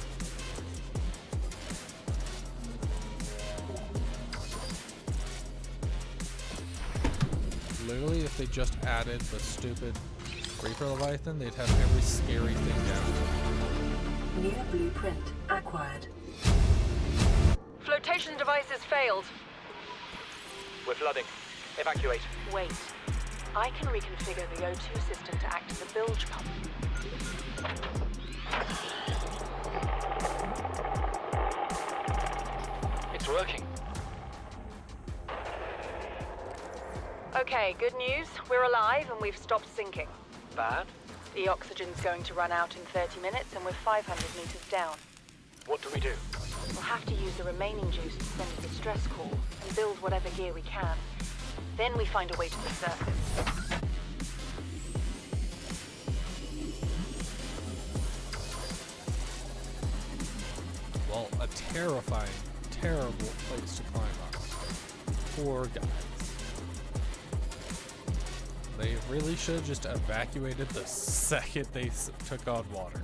Literally, if they just added the stupid Reaper Leviathan, they'd have every scary thing down. New blueprint acquired. Flotation device has failed. We're flooding. Evacuate. Wait. I can reconfigure the O2 system to act as a bilge pump. It's working. Okay, good news. We're alive and we've stopped sinking. Bad? The oxygen's going to run out in 30 minutes and we're 500 meters down. What do we do? We'll have to use the remaining juice to send a distress call and build whatever gear we can. Then we find a way to the surface. Well, a terrifying, terrible place to climb up. Poor guys. They really should have just evacuated the second they took on water.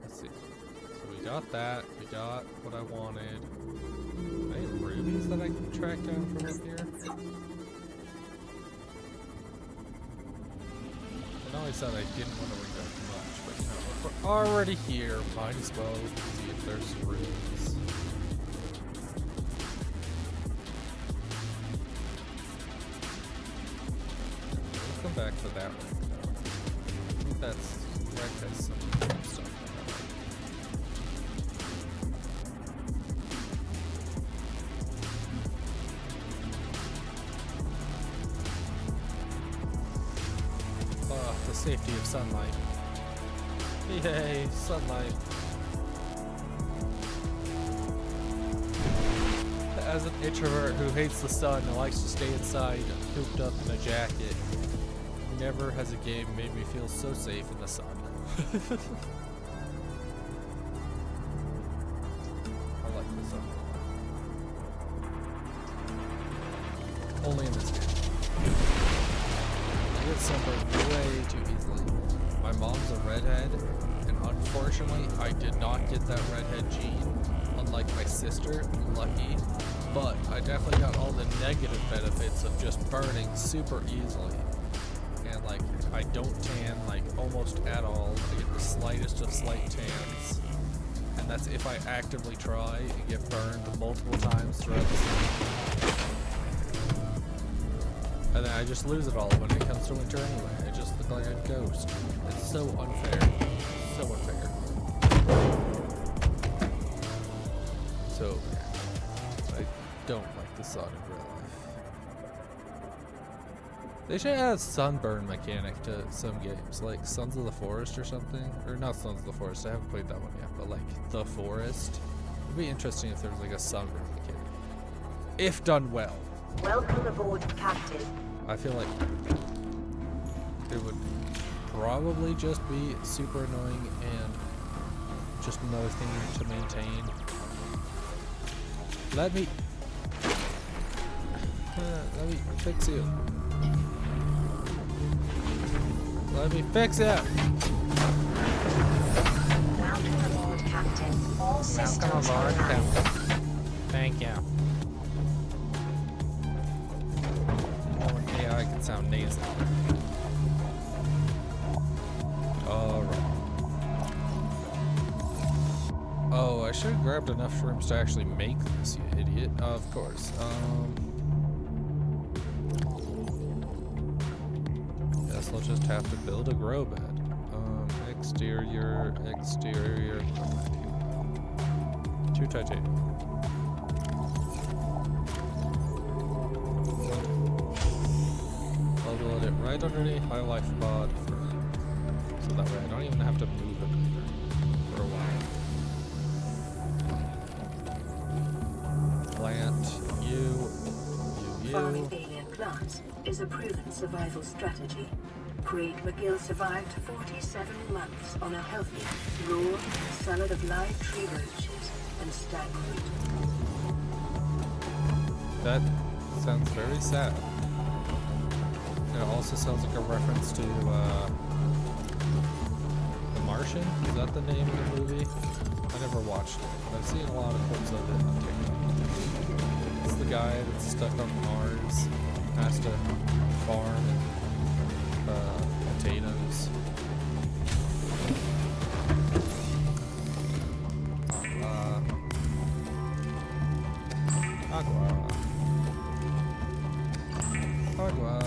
Let's see. So we got that. We got what I wanted. Any rubies that I can track down from up here? I know I said I didn't want to ring up much, but you know, if we're already here, might as well see if there's some rubies. We'll come back for that one though. I think that's Rec has some good stuff on that. The safety of sunlight. Yay, sunlight. As an introvert who hates the sun and likes to stay inside, cooped up in a jacket, never has a game made me feel so safe in the sun. I like the sun. Only in this game. I get sunburned way too easily. My mom's a redhead, and unfortunately, I did not get that redhead gene. Unlike my sister, lucky. But I definitely got all the negative benefits of just burning super easily. And like, I don't tan like almost at all. I get the slightest of slight tans. And that's if I actively try and get burned multiple times throughout the season. And then I just lose it all when it comes to winter anyway. I just look like a ghost. It's so unfair. So unfair. So, yeah. I don't like the sun in real life. They should add a sunburn mechanic to some games, like Sons of the Forest or something. Or not Sons of the Forest, I haven't played that one yet, but like The Forest. It'd be interesting if there was like a sunburn mechanic. If done well. Welcome aboard, Captain. I feel like it would probably just be super annoying and just another thing to maintain. Let me fix you. Let me fix it. Welcome aboard, Captain. All Welcome systems aboard, online. Captain. Thank you. Oh, an AI can sound nasal. Alright. Oh, I should have grabbed enough shrooms to actually make this, you idiot. Of course. Guess I'll just have to build a grow bed. Exterior. 2 titanium. I'll build it right underneath my life pod so that way I don't even have to move it for a while. Plant you. Farming alien plants is a proven survival strategy. Craig McGill survived 47 months on a healthy, raw salad of live tree roaches and stag fruit. That sounds very sad. It also sounds like a reference to The Martian. Is that the name of the movie? I never watched it, but I've seen a lot of clips of it on TikTok. It's the guy that's stuck on Mars, has to farm potatoes. Agua.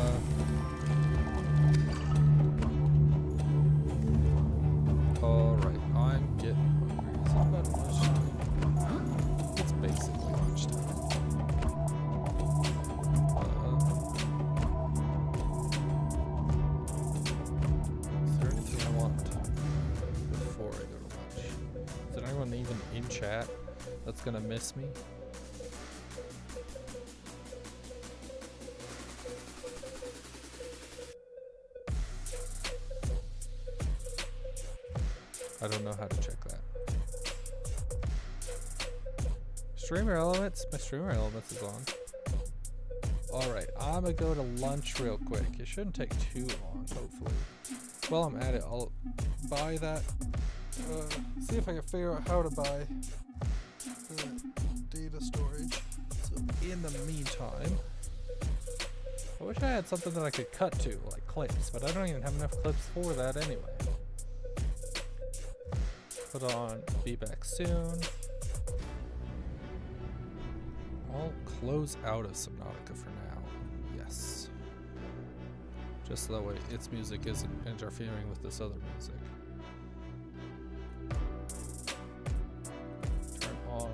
Alright, I'm getting hungry. Is it about lunchtime? It's basically lunchtime. Is there anything I want before I go to lunch? Is there anyone even in chat that's gonna miss me? I don't know how to check that. Streamer Elements? My Streamer Elements is on. Alright, I'm gonna go to lunch real quick. It shouldn't take too long, hopefully. While I'm at it, I'll buy that. See if I can figure out how to buy the data storage. So in the meantime, I wish I had something that I could cut to, like clips, but I don't even have enough clips for that anyway. Put on Be Back Soon. I'll close out of Subnautica for now. Yes. Just so that way its music isn't interfering with this other music. Turn on.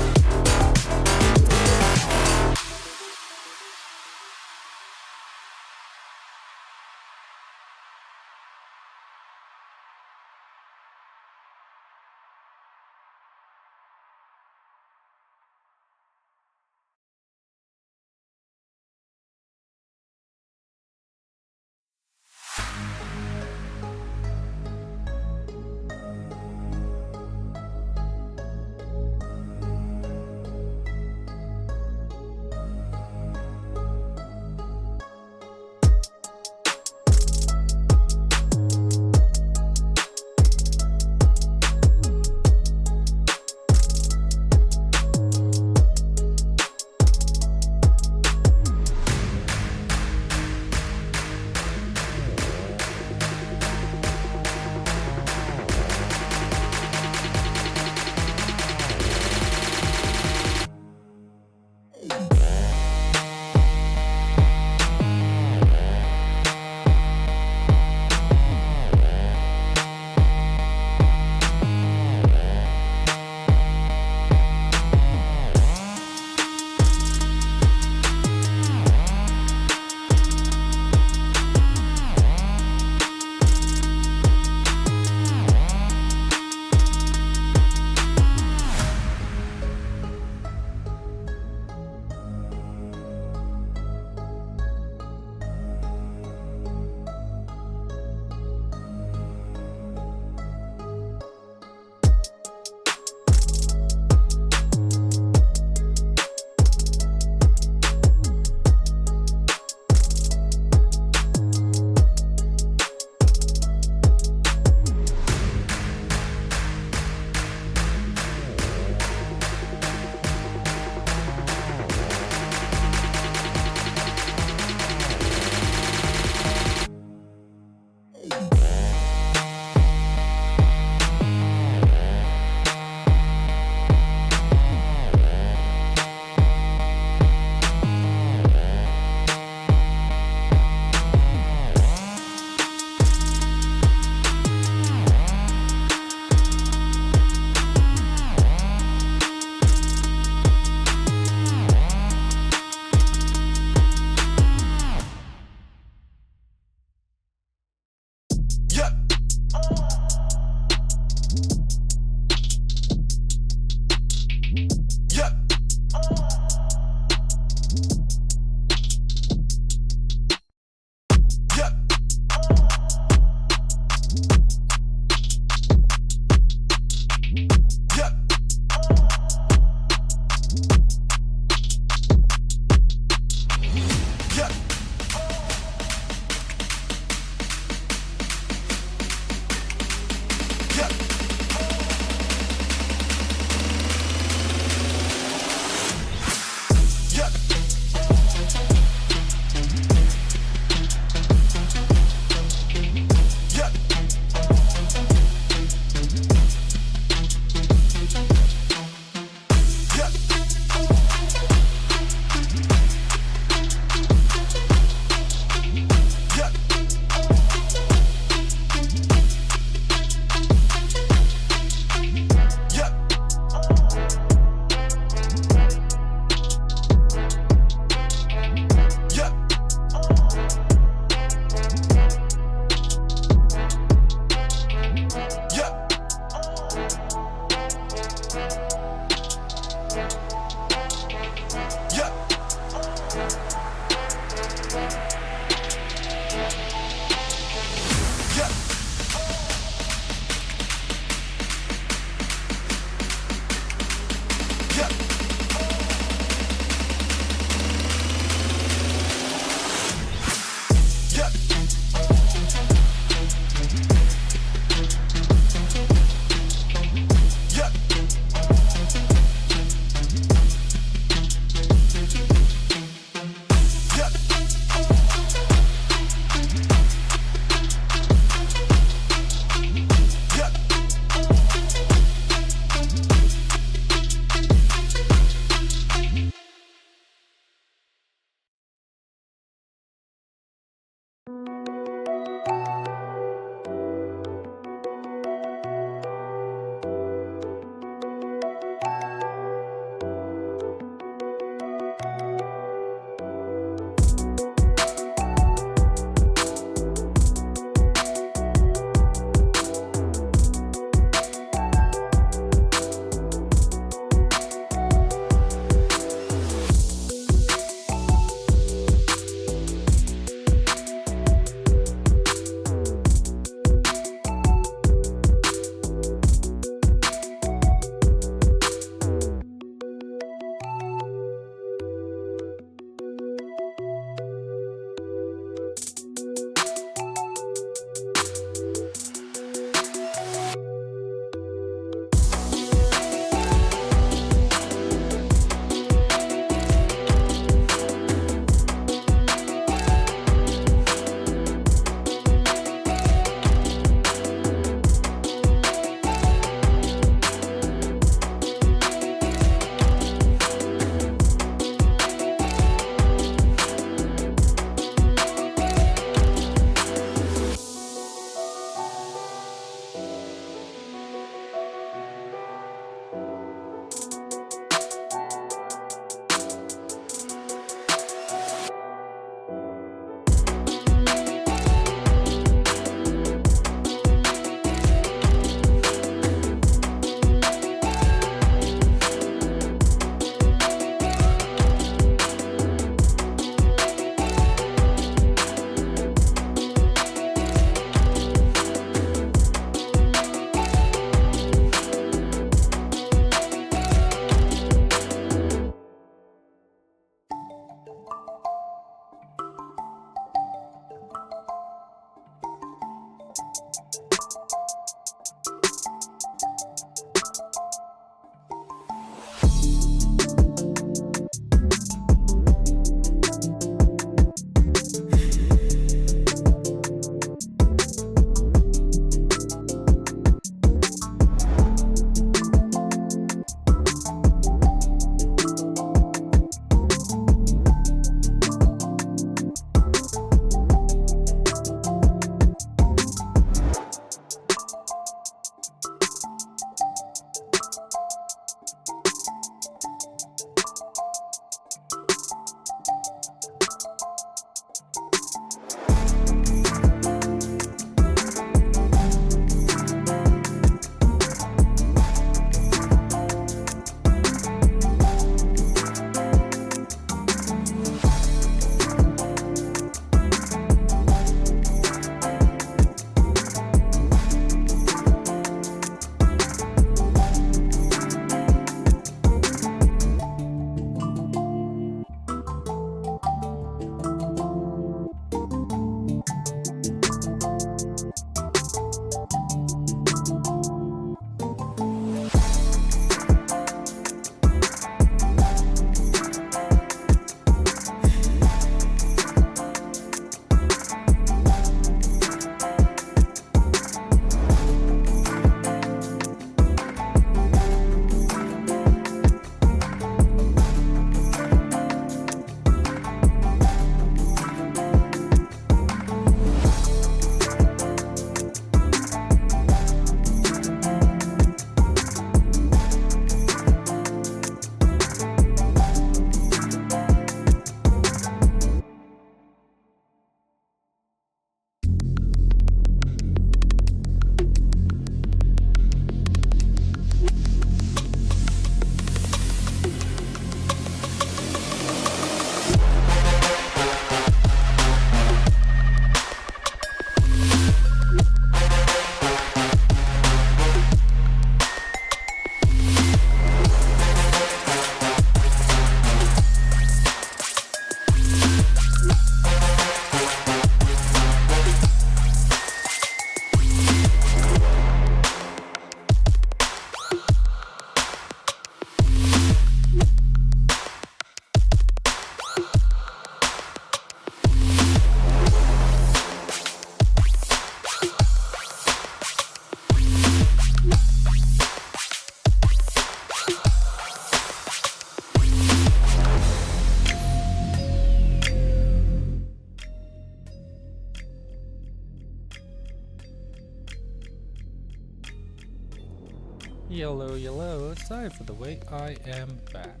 Yellow, yellow, sorry for the wait, I am back.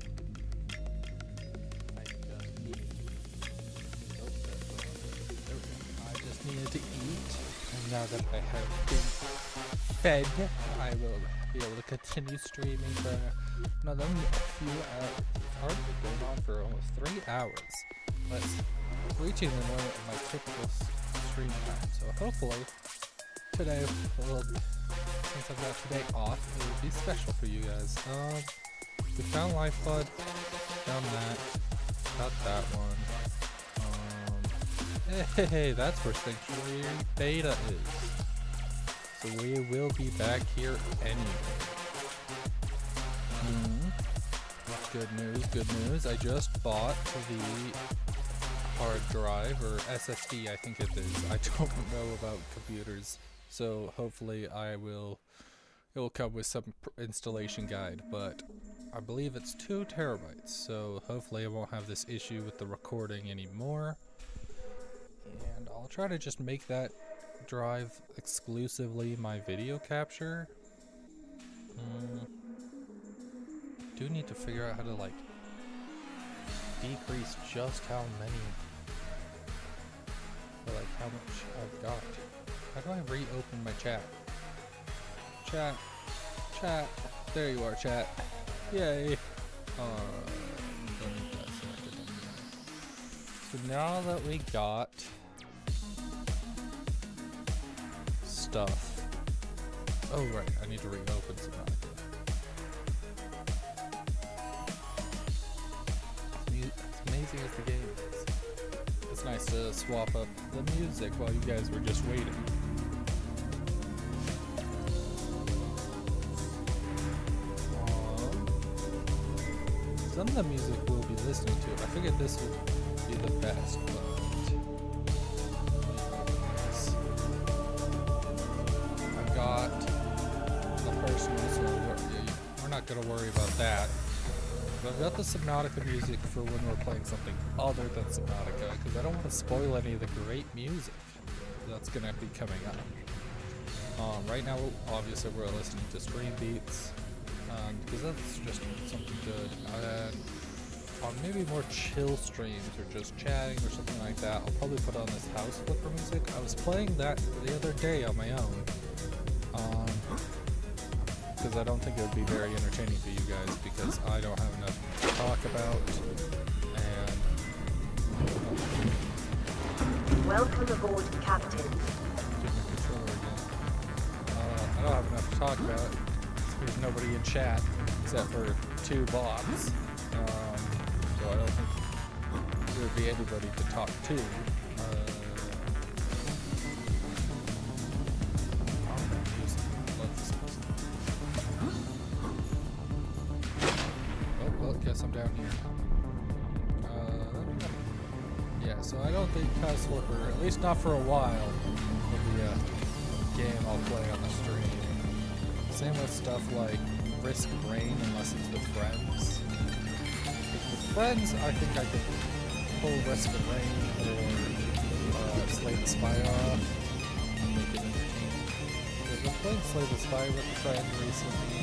I just needed to eat, and now that I have been fed, I will be able to continue streaming for another few hours. It's already going on for almost 3 hours. That's reaching the limit of my typical stream time, so hopefully today will, since I've got today off, it will be special for you guys. We found Lifeblood, found that, got that one. Hey, that's where Sanctuary Beta is. So we will be back here anyway. Good news, good news. I just bought the hard drive, or SSD I think it is. I don't know about computers, so hopefully it will come with some installation guide, but I believe it's 2 terabytes, so hopefully I won't have this issue with the recording anymore. And I'll try to just make that drive exclusively my video capture. Do need to figure out how to like decrease just how many, or like how much I've got. How do I reopen my chat? Chat, there you are, chat. Yay. Don't need that selected anymore. So now that we got stuff. Oh right, I need to reopen Subnautica. As amazing as the game is, it's nice to swap up the music while you guys were just waiting. Some of the music we'll be listening to, I figured this would be the best, but I've got the personal, so we're not going to worry about that. But I've got the Subnautica music for when we're playing something other than Subnautica, because I don't want to spoil any of the great music that's going to be coming up. Right now, obviously, we're listening to Stream Beats, because that's just something good. And on maybe more chill streams or just chatting or something like that, I'll probably put on this House Flipper music. I was playing that the other day on my own, because I don't think it would be very entertaining for you guys, because I don't have enough to talk about. And Welcome aboard, Captain. my controller again. I don't have enough to talk about. There's nobody in chat except for 2 bots, so I don't think there would be anybody to talk to. Oh, well, guess I'm down here. Yeah, so I don't think House Flipper, at least not for a while, will be a game I'll play on the stream. Same with stuff like Risk Rain, unless it's with friends. With friends, I think I could pull Risk of Rain or Slay the Spire off and make it entertaining. I've been playing Slay the Spire with a friend recently,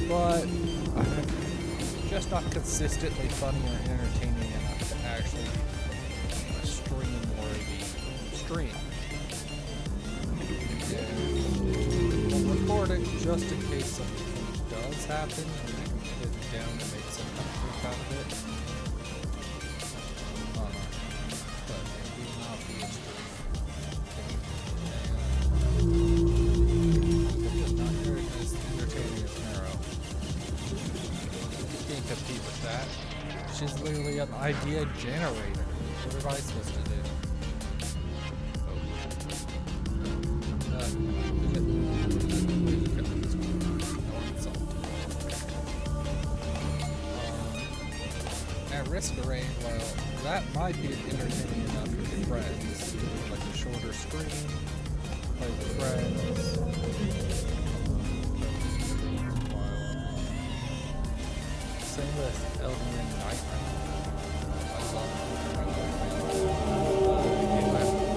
but I'm just not consistently funny or entertaining enough to actually stream-worthy stream. Record it just in case something does happen, and I can put it down and make some kind of proof out of it. But maybe not be a stream. They're just not nearly as entertaining as Marrow. You can't compete with that. She's literally an idea generator. What am I supposed to do? Risk of Rain, well, that might be entertaining enough for your friends. Like a shorter screen, play with friends. Same with Elden Ring Nightmare. I love Elden Ring Nightmare.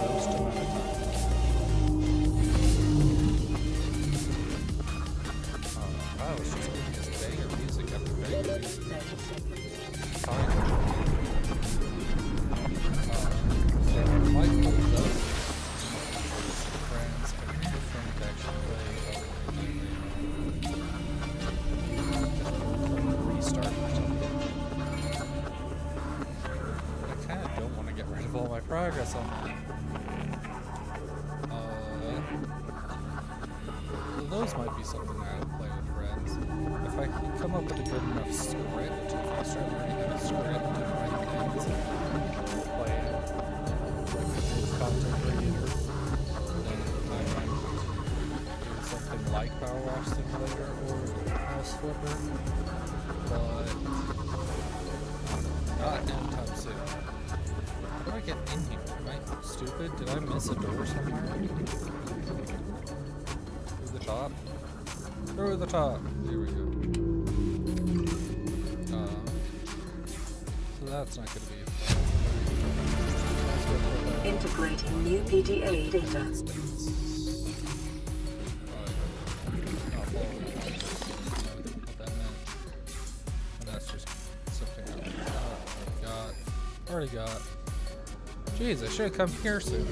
So those might be something I would play with friends. If I can come up with a good enough script, if I start learning how to script and write things and play it like a good content creator, then I might do something like Power Wash Simulator or House Flipper, but not anytime soon. How do I get in here? Am I stupid? Did I miss a door somewhere? Through the top? Through the top! There we go. So that's not gonna be a Integrating new PDA data. Already got. Jeez, I should have come here sooner.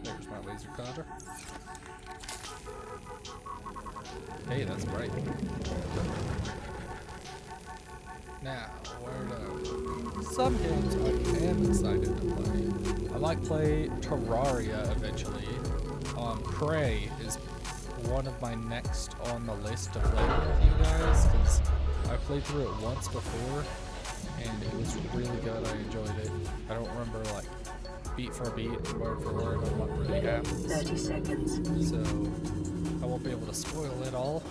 There's my laser cutter. Hey, that's bright. Now, where to? Some games I am excited to play. I might play Terraria eventually. Prey is one of my next on the list to play with you guys, because I played through it once before and it was really good. I enjoyed it. I don't remember like beat for beat, word for word on what really happens. 30 seconds. So I won't be able to spoil it all.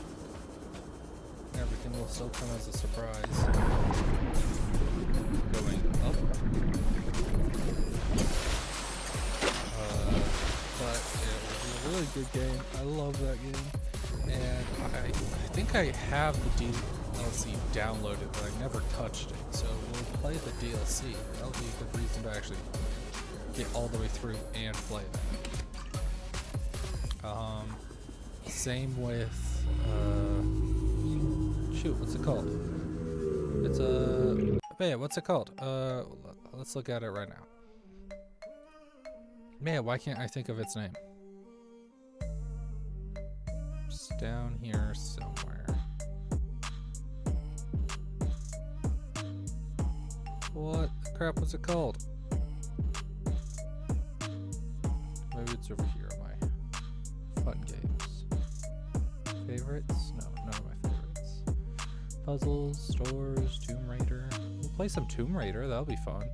Everything will still come as a surprise. Going up. But it was a really good game. I love that game. And I think I have the DLC downloaded, but I never touched it. So we'll play the DLC. That'll be a good reason to actually get all the way through and play that. Same with shoot, what's it called? It's man, what's it called? Let's look at it right now. Man, why can't I think of its name? It's down here somewhere. What the crap was it called? Maybe it's over here, my fun games. Favorites? No, none of my favorites. Puzzles, stores, Tomb Raider. We'll play some Tomb Raider, that'll be fun.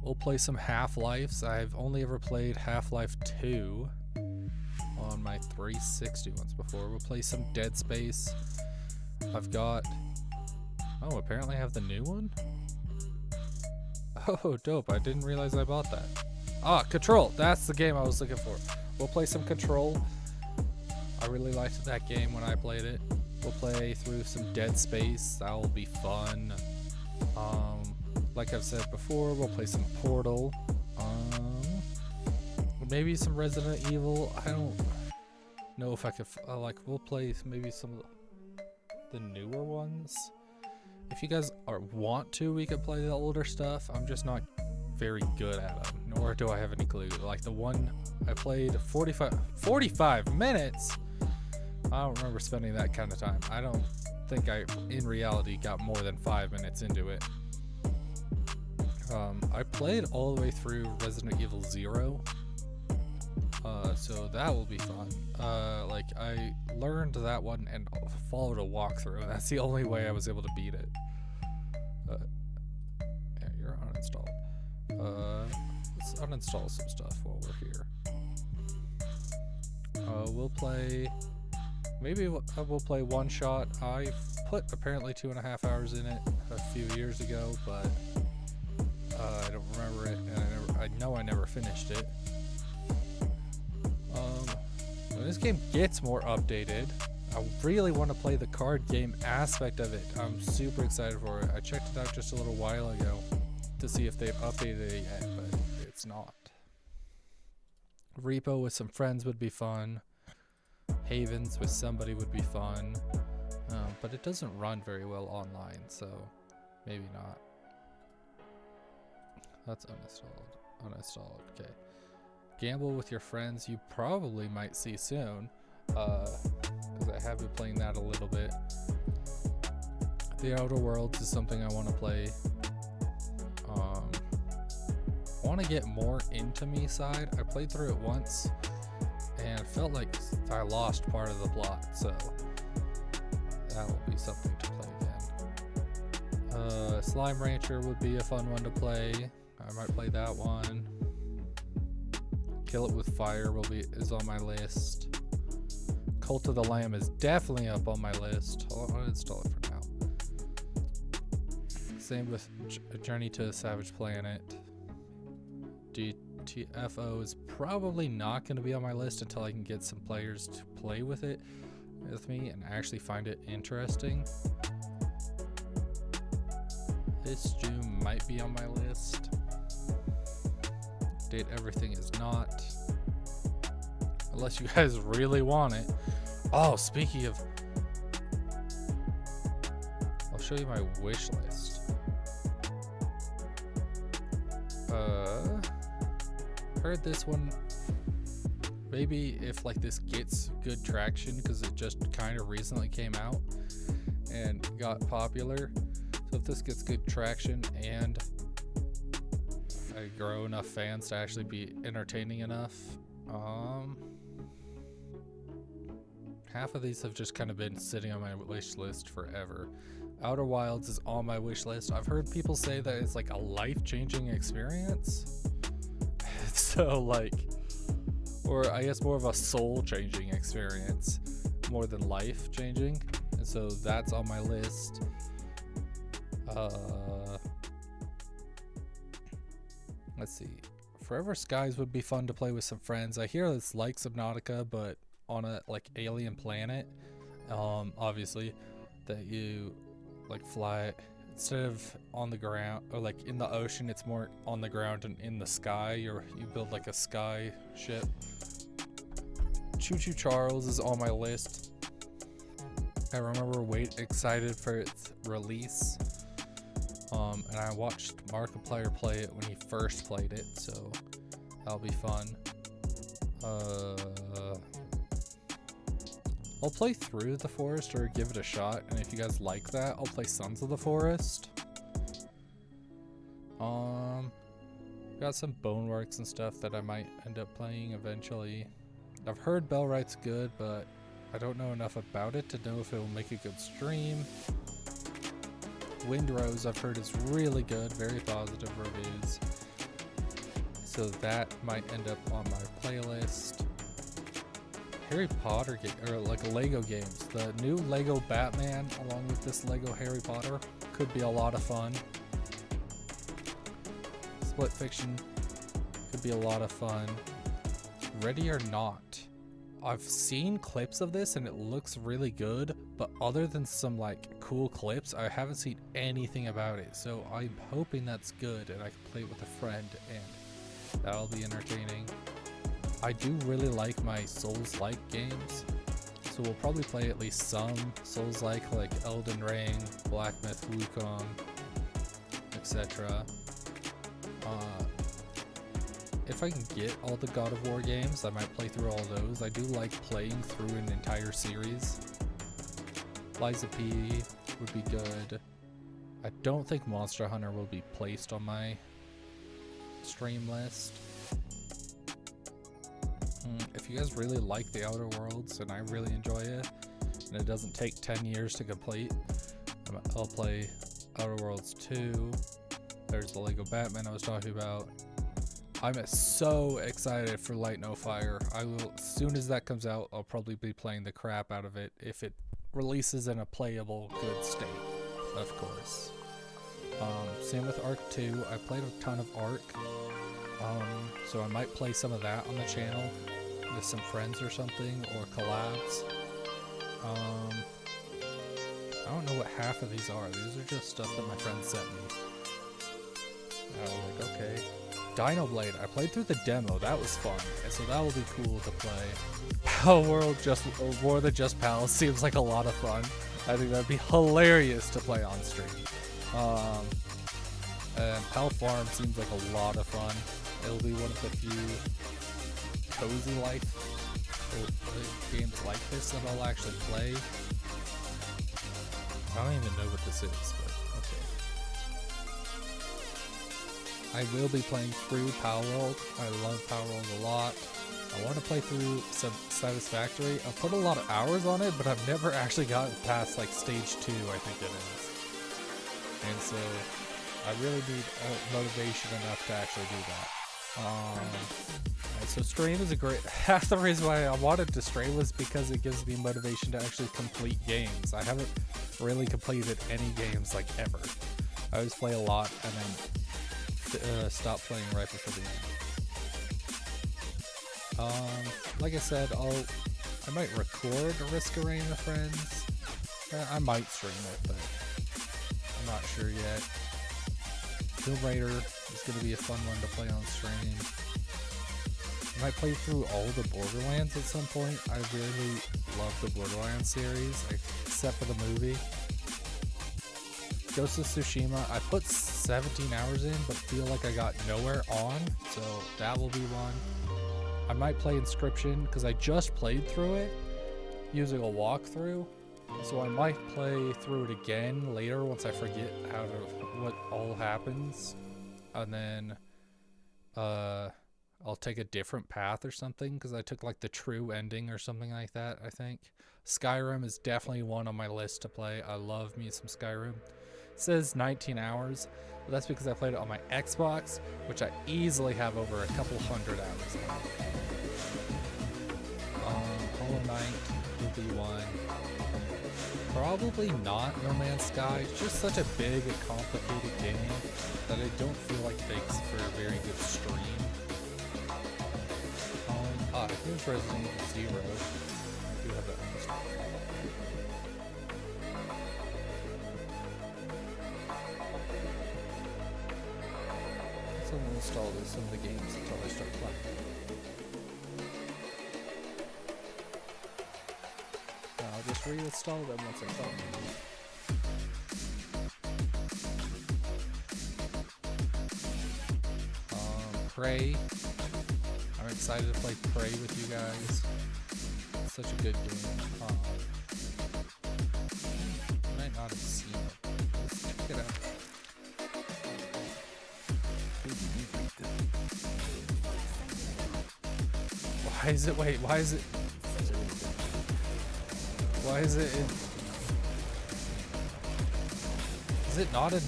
We'll play some Half-Lifes. I've only ever played Half-Life 2 on my 360 once before. We'll play some Dead Space. I've got... Oh, apparently I have the new one? Oh, dope. I didn't realize I bought that. Ah, Control. That's the game I was looking for. We'll play some Control. I really liked that game when I played it. We'll play through some Dead Space. That will be fun. Like I've said before, we'll play some Portal. Maybe some Resident Evil. I don't know if I could. We'll play maybe some of the newer ones. If you guys want to, we could play the older stuff. I'm just not very good at them, nor do I have any clue. Like the one I played 45 minutes. I don't remember spending that kind of time. I don't think I, in reality, got more than 5 minutes into it. I played all the way through Resident Evil 0, so that will be fun. I learned that one and followed a walkthrough, and that's the only way I was able to beat it. Yeah, you're uninstalled. Let's uninstall some stuff while we're here. We'll play... Maybe we'll play One Shot. I put apparently 2.5 hours in it a few years ago, but I don't remember it, and I know I never finished it. When this game gets more updated, I really want to play the card game aspect of it. I'm super excited for it. I checked it out just a little while ago to see if they've updated it yet, but it's not. Repo with some friends would be fun. Havens with somebody would be fun. But it doesn't run very well online, so maybe not. That's uninstalled. Okay. Gamble with your friends, you probably might see soon, because I have been playing that a little bit. The Outer Worlds is something I want to play. I want to get more into me side. I played through it once and felt like I lost part of the plot, so that will be something to play again. Slime Rancher would be a fun one to play. I might play that one. Kill It With Fire is on my list. Cult of the Lamb is definitely up on my list. I'll install it for now. Same with Journey to a Savage Planet. GTFO is probably not going to be on my list until I can get some players to play with it with me and actually find it interesting. This June might be on my list. Date Everything is not. Unless you guys really want it. Oh, speaking of... I'll show you my wish list. Heard this one. Maybe if like this gets good traction, because it just kind of recently came out and got popular. So if this gets good traction and I grow enough fans to actually be entertaining enough, half of these have just kind of been sitting on my wish list forever. Outer Wilds is on my wish list. I've heard people say that it's like a life-changing experience. So like, or I guess more of a soul-changing experience more than life-changing. And so that's on my list. Let's see. Forever Skies would be fun to play with some friends. I hear it's like Subnautica, but on a like alien planet. Obviously, that you like fly instead of on the ground or like in the ocean. It's more on the ground and in the sky. You build like a sky ship. Choo Choo Charles is on my list. I remember excited for its release. And I watched Markiplier play it when he first played it, so that'll be fun. I'll play Through the Forest or give it a shot, and if you guys like that, I'll play Sons of the Forest. Got some Boneworks and stuff that I might end up playing eventually. I've heard Bellwright's good, but I don't know enough about it to know if it will make a good stream. Windrose I've heard is really good, very positive reviews. So that might end up on my playlist. Harry Potter or like Lego games. The new Lego Batman along with this Lego Harry Potter could be a lot of fun. Split Fiction could be a lot of fun. Ready or Not. I've seen clips of this and it looks really good, but other than some like cool clips, I haven't seen anything about it. So I'm hoping that's good and I can play it with a friend and that'll be entertaining. I do really like my Souls-like games, so we'll probably play at least some Souls-like Elden Ring, Black Myth Wukong, etc. If I can get all the God of War games, I might play through all those. I do like playing through an entire series. Liza P would be good. I don't think Monster Hunter will be placed on my stream list. If you guys really like The Outer Worlds and I really enjoy it, and it doesn't take 10 years to complete, I'll play Outer Worlds 2. There's the Lego Batman I was talking about. I'm so excited for Light No Fire. I will, as soon as that comes out, I'll probably be playing the crap out of it if it releases in a playable, good state, of course. Same with Ark 2. I played a ton of Ark, so I might play some of that on the channel with some friends or something, or collabs. I don't know what half of these are. These are just stuff that my friends sent me. I was like, okay. Dino Blade, I played through the demo, that was fun, and so that will be cool to play. Pal World, War of the Just Pals seems like a lot of fun. I think that'd be hilarious to play on stream. And Pal Farm seems like a lot of fun. It'll be one of the few cozy life games like this that I'll actually play. I don't even know what this is, but okay. I will be playing through Palworld. I love Palworld a lot. I want to play through some Satisfactory. I've put a lot of hours on it, but I've never actually gotten past like stage 2, I think it is. And so I really need motivation enough to actually do that. And so stream is a great, half the reason why I wanted to stream was because it gives me motivation to actually complete games. I haven't really completed any games like ever. I always play a lot and then stop playing right before the end. Like I said, I might record Risk of Rain with friends. I might stream it, but I'm not sure yet. Tomb Raider is going to be a fun one to play on stream. I might play through all the Borderlands at some point. I really love the Borderlands series, except for the movie. Ghost of Tsushima, I put 17 hours in, but feel like I got nowhere on, so that will be one. I might play Inscription, because I just played through it, using a walkthrough. So I might play through it again later once I forget what all happens. And then I'll take a different path or something, because I took like the true ending or something like that, I think. Skyrim is definitely one on my list to play. I love me some Skyrim. It says 19 hours, but that's because I played it on my Xbox, which I easily have over a couple hundred hours on. Hollow Knight will be one. Probably not No Man's Sky. It's just such a big and complicated game that I don't feel like makes for a very good stream. Here's Resident Evil 0. I do have that one. So I'll install some of the games until I start playing. I'll just reinstall them once I play. Prey. I'm excited to play Prey with you guys. It's such a good game. I might not have seen it. Let's check it out. Why is it? Wait, why is it? Why is it in... Is it not in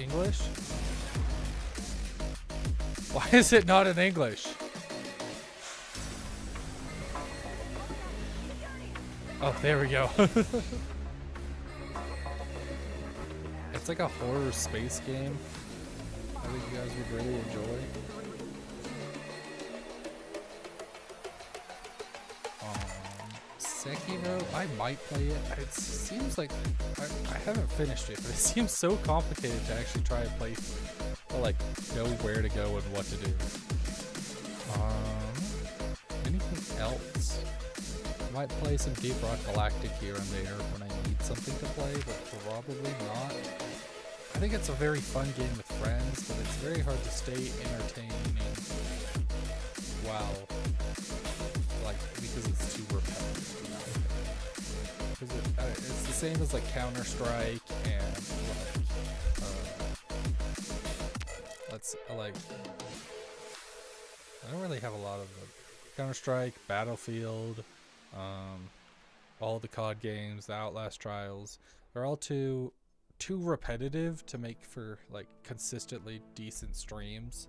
English? Why is it not in English? Oh, there we go. It's like a horror space game. I think you guys would really enjoy. Sekiro, I might play it. It seems like I haven't finished it, but it seems so complicated to actually try and play, or like know where to go and what to do. Anything else? I might play some Deep Rock Galactic here and there when I need something to play, but probably not. I think it's a very fun game with friends, but it's very hard to stay entertaining while, like, because it's too repetitive. It's the same as like Counter-Strike and like I don't really have a lot of them. Counter-Strike, Battlefield, all the COD games, the Outlast Trials, they're all too repetitive to make for like consistently decent streams.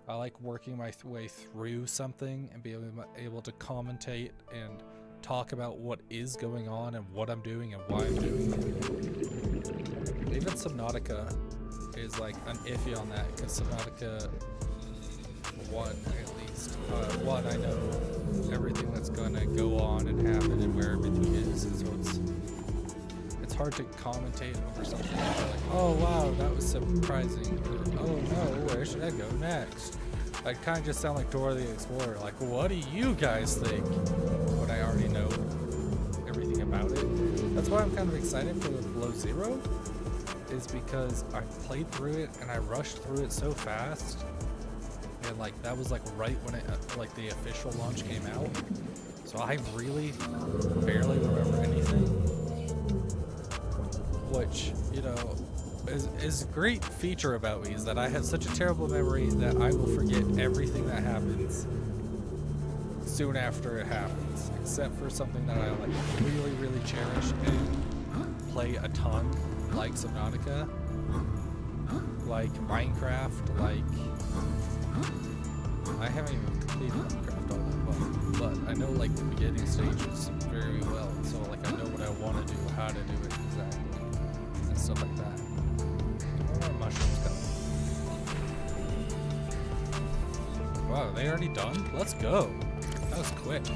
I like working my way through something and being able to commentate and talk about what is going on and what I'm doing and why I'm doing it. Even Subnautica is like an iffy on that, because Subnautica 1 at least. 1, I know everything that's gonna go on and happen and where everything is, and so it's hard to commentate over something like, oh wow, that was surprising, or oh no, where should I go next? I kind of just sound like Dora the Explorer, like, what do you guys think? When I already know everything about it. That's why I'm kind of excited for Below Zero, is because I played through it and I rushed through it so fast, and like that was like right when it like the official launch came out, so I really barely remember anything. which, you know, is a great feature about me, is that I have such a terrible memory that I will forget everything that happens soon after it happens, except for something that I like really, really cherish and play a ton, like Subnautica, like Minecraft, like I haven't even completed Minecraft all that well, but I know like the beginning stages very well, so like I know what I want to do, how to do it exactly, and stuff like that. Where are my mushrooms going? Wow, are they already done? Let's go. That was quick. So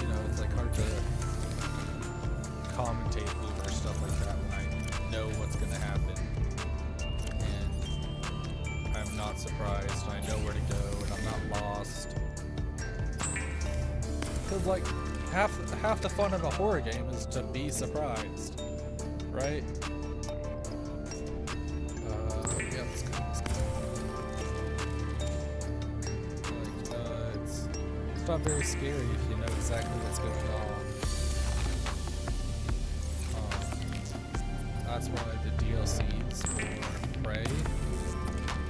you know, it's like hard to commentate over stuff like that when I know what's gonna happen, and I'm not surprised. I know where to go, and I'm not lost. Cause like half the fun of a horror game is to be surprised, right? Yeah, let's go. Like, it's not very scary if you know exactly what's going on. That's why the DLCs for Prey,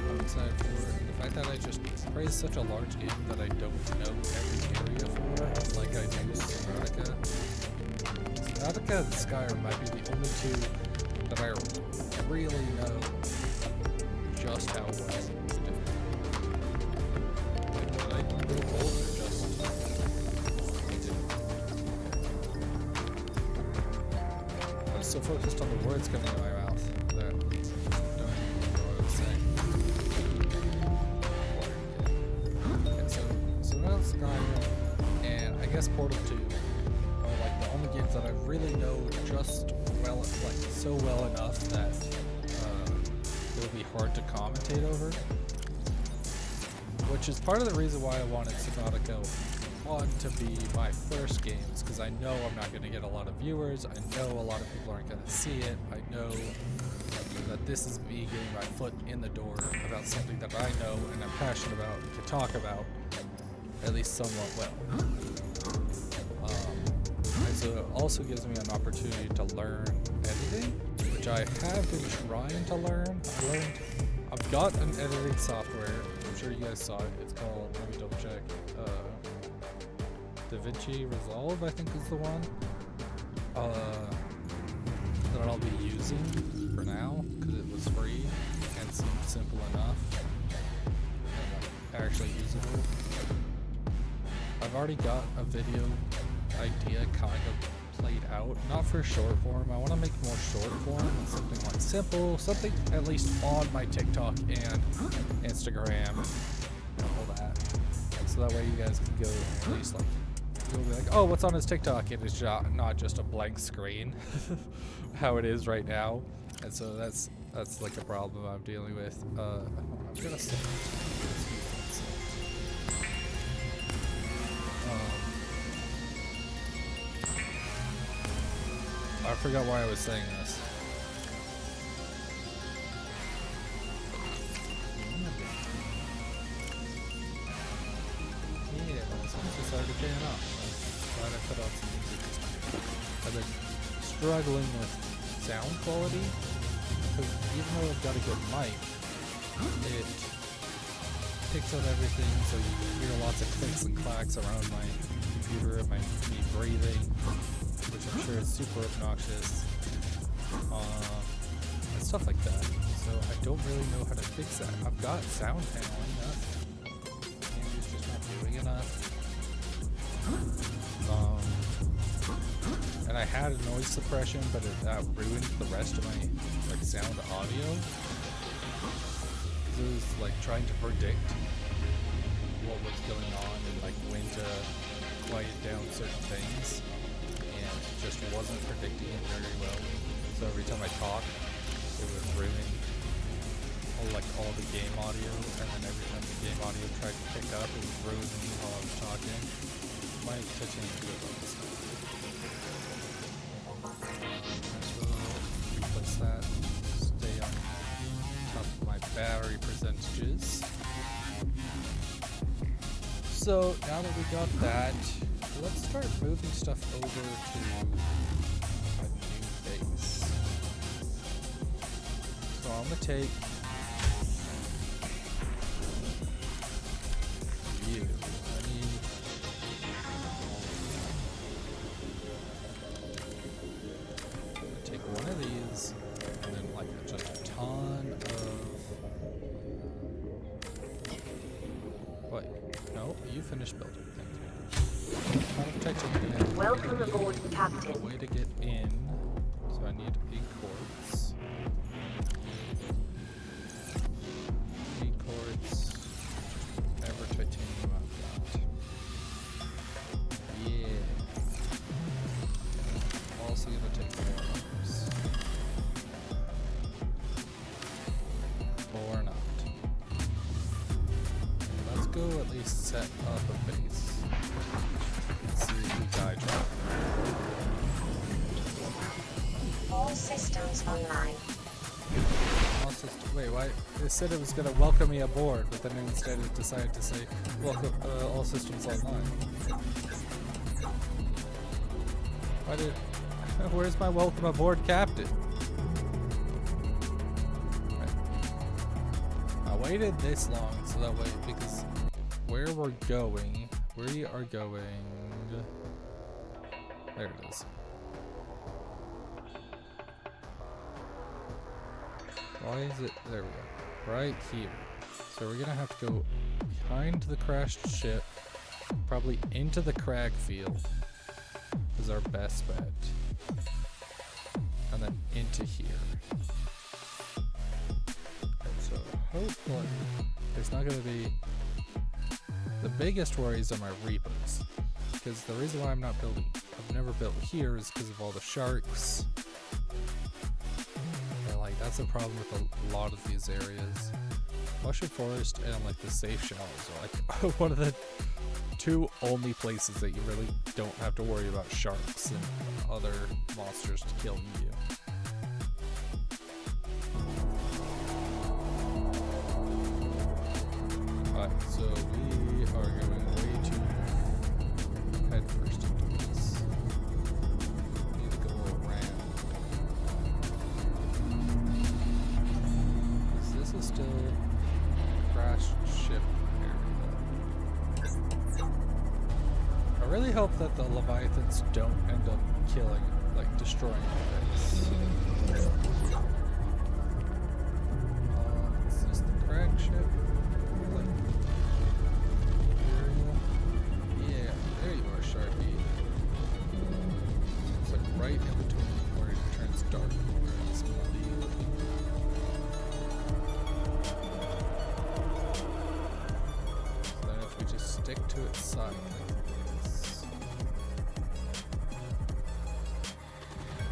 I'm excited for. The fact that Prey is such a large game that I don't know every area for, like I do Subnautica. Subnautica and Skyrim might be the only two that I really know just how well to do. Like, I know both are just I was so focused on the words coming out of my mouth that I don't know what I was saying. So now Skyrim and I guess Portal 2 are like the only games that I really know just well, like so well enough that it'll be hard to commentate over. Which is part of the reason why I wanted Subnautica 1 to be my first games, because I know I'm not going to get a lot of viewers, I know a lot of people aren't going to see it, I know that this is me getting my foot in the door about something that I know and I'm passionate about and can talk about at least somewhat well. And so it also gives me an opportunity to learn editing, which I have been trying to learn. I've got an editing software, I'm sure you guys saw it, it's called, let me double check, DaVinci Resolve I think is the one that I'll be using for now, because it was free and seemed simple enough and actually usable. I've already got a video idea kind of played out, not for short form. I want to make more short form and something like simple, something at least on my TikTok and Instagram and all that, so that way you guys can go at least like, you'll be like, oh, what's on his TikTok, and it's not just a blank screen how it is right now. And so that's like a problem I'm dealing with. I'm gonna say I forgot why I was saying this. Yeah, this one's just already paying off. Glad I put out some music. I've been struggling with sound quality, because even though I've got a good mic, it picks up everything, so you hear lots of clicks and clacks around my computer and me breathing, which I'm sure is super obnoxious, and stuff like that. So I don't really know how to fix that. I've got sound paneling up, and it's just not doing enough. And I had a noise suppression, but it ruined the rest of my like sound audio. It was like trying to predict what was going on and like when to quiet down certain things, and just wasn't predicting it very well. So every time I talked, it would ruin all the game audio, and then every time the game audio tried to pick up, it would ruin me while I was talking. Might touch into it on this stuff. Replace that. Stay on top of my battery percentages. So now that we got that, let's start moving stuff over to a new base. So I'm gonna take you. I need take one of these and then like just a ton of what? No, you finished building. Welcome aboard, Captain. A way to get in, so I need a quartz. Quartz. Never titanium I've got. Yeah. Also gonna take more of those. Or not. Let's go at least set up a base. All systems online. Wait, why? It said it was going to welcome me aboard, but then instead it decided to say, welcome, all systems online. Why did... Where's my welcome aboard captain? Right. I waited this long, so that way, because where we're going, we are going... There it is. Why is it? There we go. Right here. So we're gonna have to go behind the crashed ship, probably into the crag field is our best bet. And then into here. And so hopefully there's not gonna be... The biggest worries are my Reapers. Because the reason why I'm not building, I've never built here is because of all the sharks. And like that's a problem with a lot of these areas. Mushroom Forest and like the safe shallows are like one of the two only places that you really don't have to worry about sharks and other monsters to kill you. Alright, so we are going way too head first into this. Need to go around. This is still crashed ship area. I really hope that the Leviathans don't end up killing, like destroying the base. Is this the crag ship? Like, area? Yeah, there you are, Sharpie. It's like right in between where it turns dark, where it's muddy. So then if we just stick to its side like this.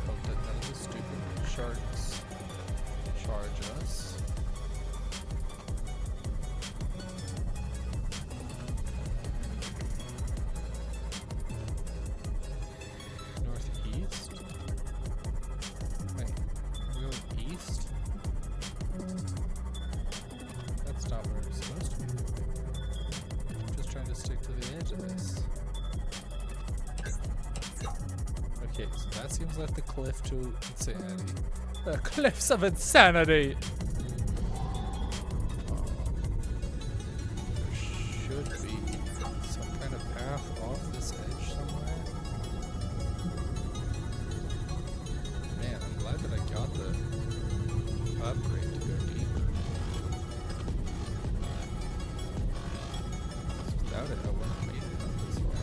Hope that none of the stupid sharks charge us. Northeast? Wait, we're going east? That's not where we're supposed to be. I'm just trying to stick to the edge of this. Okay, so that seems like the cliff to insanity. The cliffs of insanity! There should be some kind of path off this edge somewhere. Man, I'm glad that I got the upgrade to go deeper. Without it, I wouldn't have made it up this far.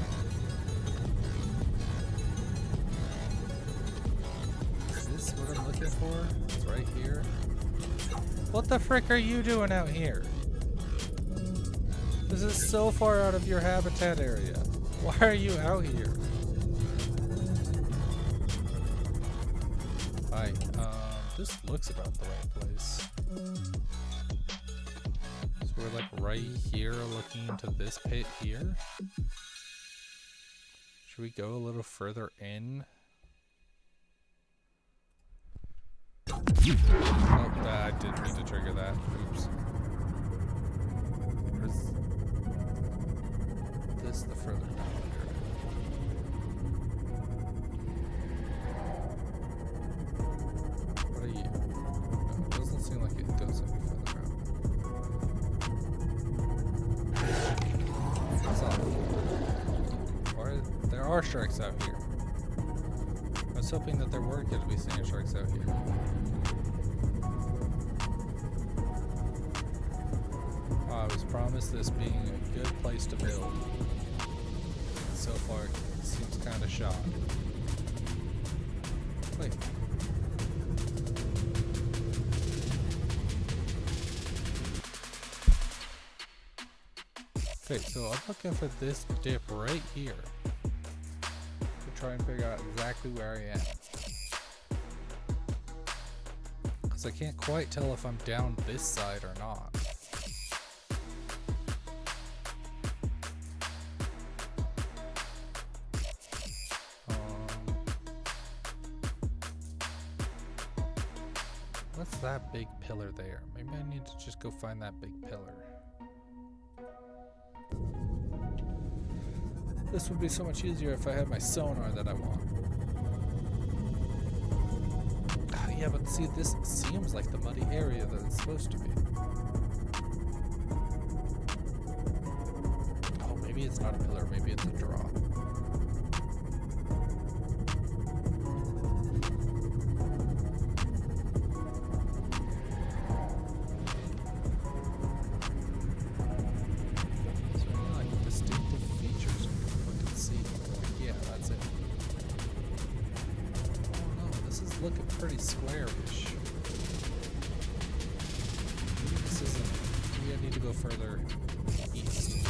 Is this what I'm looking for? It's right here. What the frick are you doing out here? This is so far out of your habitat area. Why are you out here? Hi, this looks about the right place. So we're like right here looking into this pit here. Should we go a little further in? Oh, I didn't mean to trigger that. Oops. Or is this the further down area? sharks out here. I was hoping that there were going to be sand sharks out here. I was promised this being a good place to build. So far, it seems kind of shot. Wait. Okay, so I'm looking for this dip right here to try and figure out exactly where I am. Because I can't quite tell if I'm down this side or not. What's that big pillar there? Maybe I need to just go find that big pillar. This would be so much easier if I had my sonar that I want. Yeah, but see, this seems like the muddy area that it's supposed to be. Oh, maybe it's not a pillar, maybe it's a drop. Looking pretty squarish. Maybe this isn't. Maybe I need to go further east.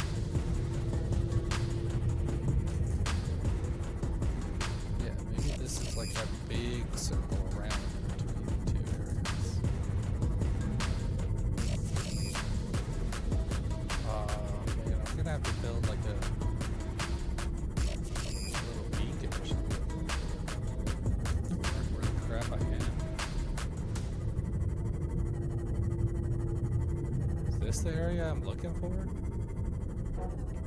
Yeah, maybe this is like that big circle around between two areas. Man, I'm gonna have to build like a little beacon or something. Crap, I can. Is this the area I'm looking for?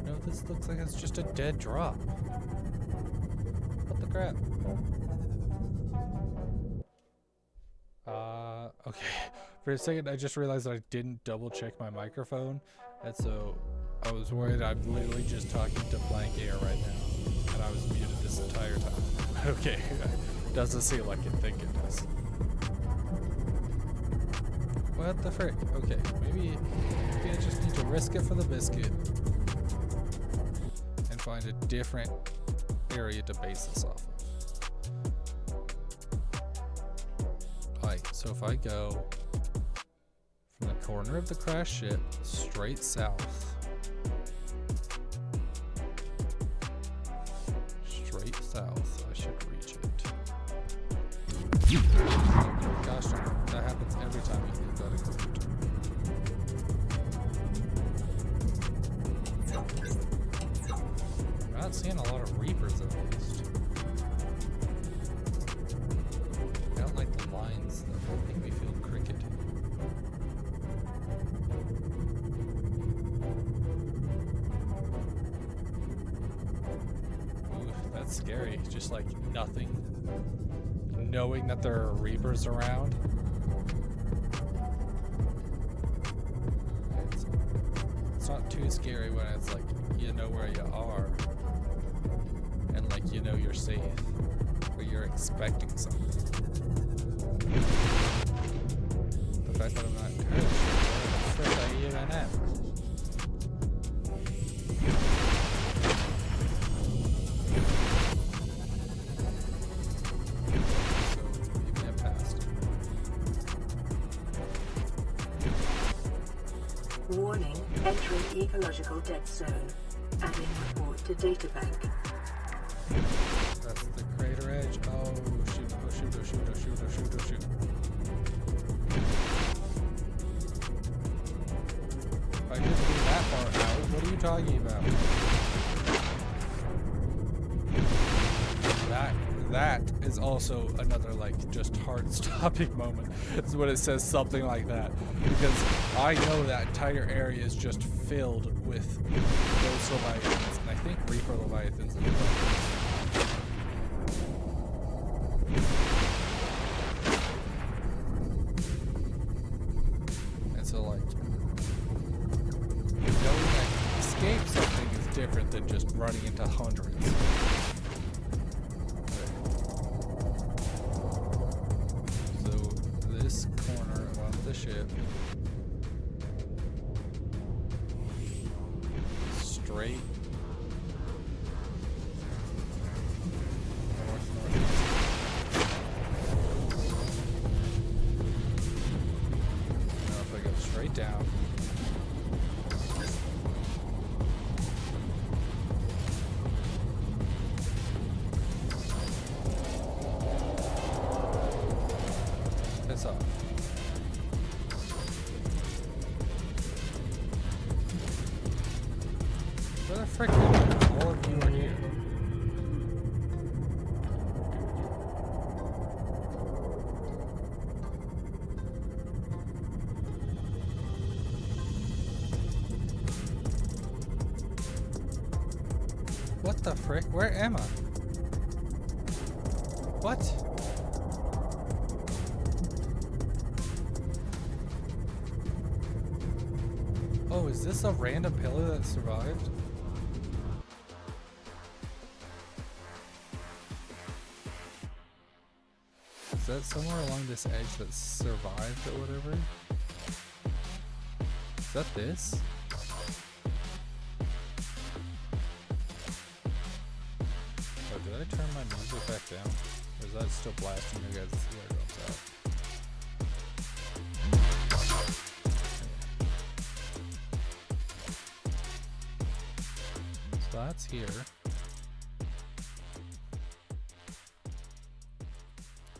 No, this looks like it's just a dead drop. What the crap? Okay. For a second, I just realized that I didn't double check my microphone, and so I was worried I'm literally just talking to blank air right now, and I was muted this entire time. Okay. Doesn't seem like it think it does. What the frick? Okay, maybe I just need to risk it for the biscuit and find a different area to base this off of. Alright, so if I go from the corner of the crashed ship straight south, I should reach it. Gosh darn it, that happens every time you get that equipped. I'm not seeing a lot of Reapers at least. I don't like the lines that make me feel cricket. Ooh, that's scary. Just like nothing. Knowing that there are Reapers around. It's not too scary when it's like you know where you are and like you know you're safe, or you're expecting something. The fact that I'm not good, where the frick I even am. Warning, entering ecological dead zone. Adding report to databank. That's the crater edge. Oh shoot, oh shoot, oh shoot, oh shoot, oh shoot, oh shoot. I didn't do that far out. What are you talking about? That is also another like just heart-stopping moment. Is when it says something like that, because I know that entire area is just filled with those Leviathans, and I think Reaper Leviathans as well. And so like knowing that escape something is different than just running into hundreds. frick? Where am I? What? Oh, is this a random pillar that survived? Is that somewhere along this edge that survived or whatever? Is that this? Oh, did I turn my music back down? Or is that still blasting you guys' eardrums out? So that's here.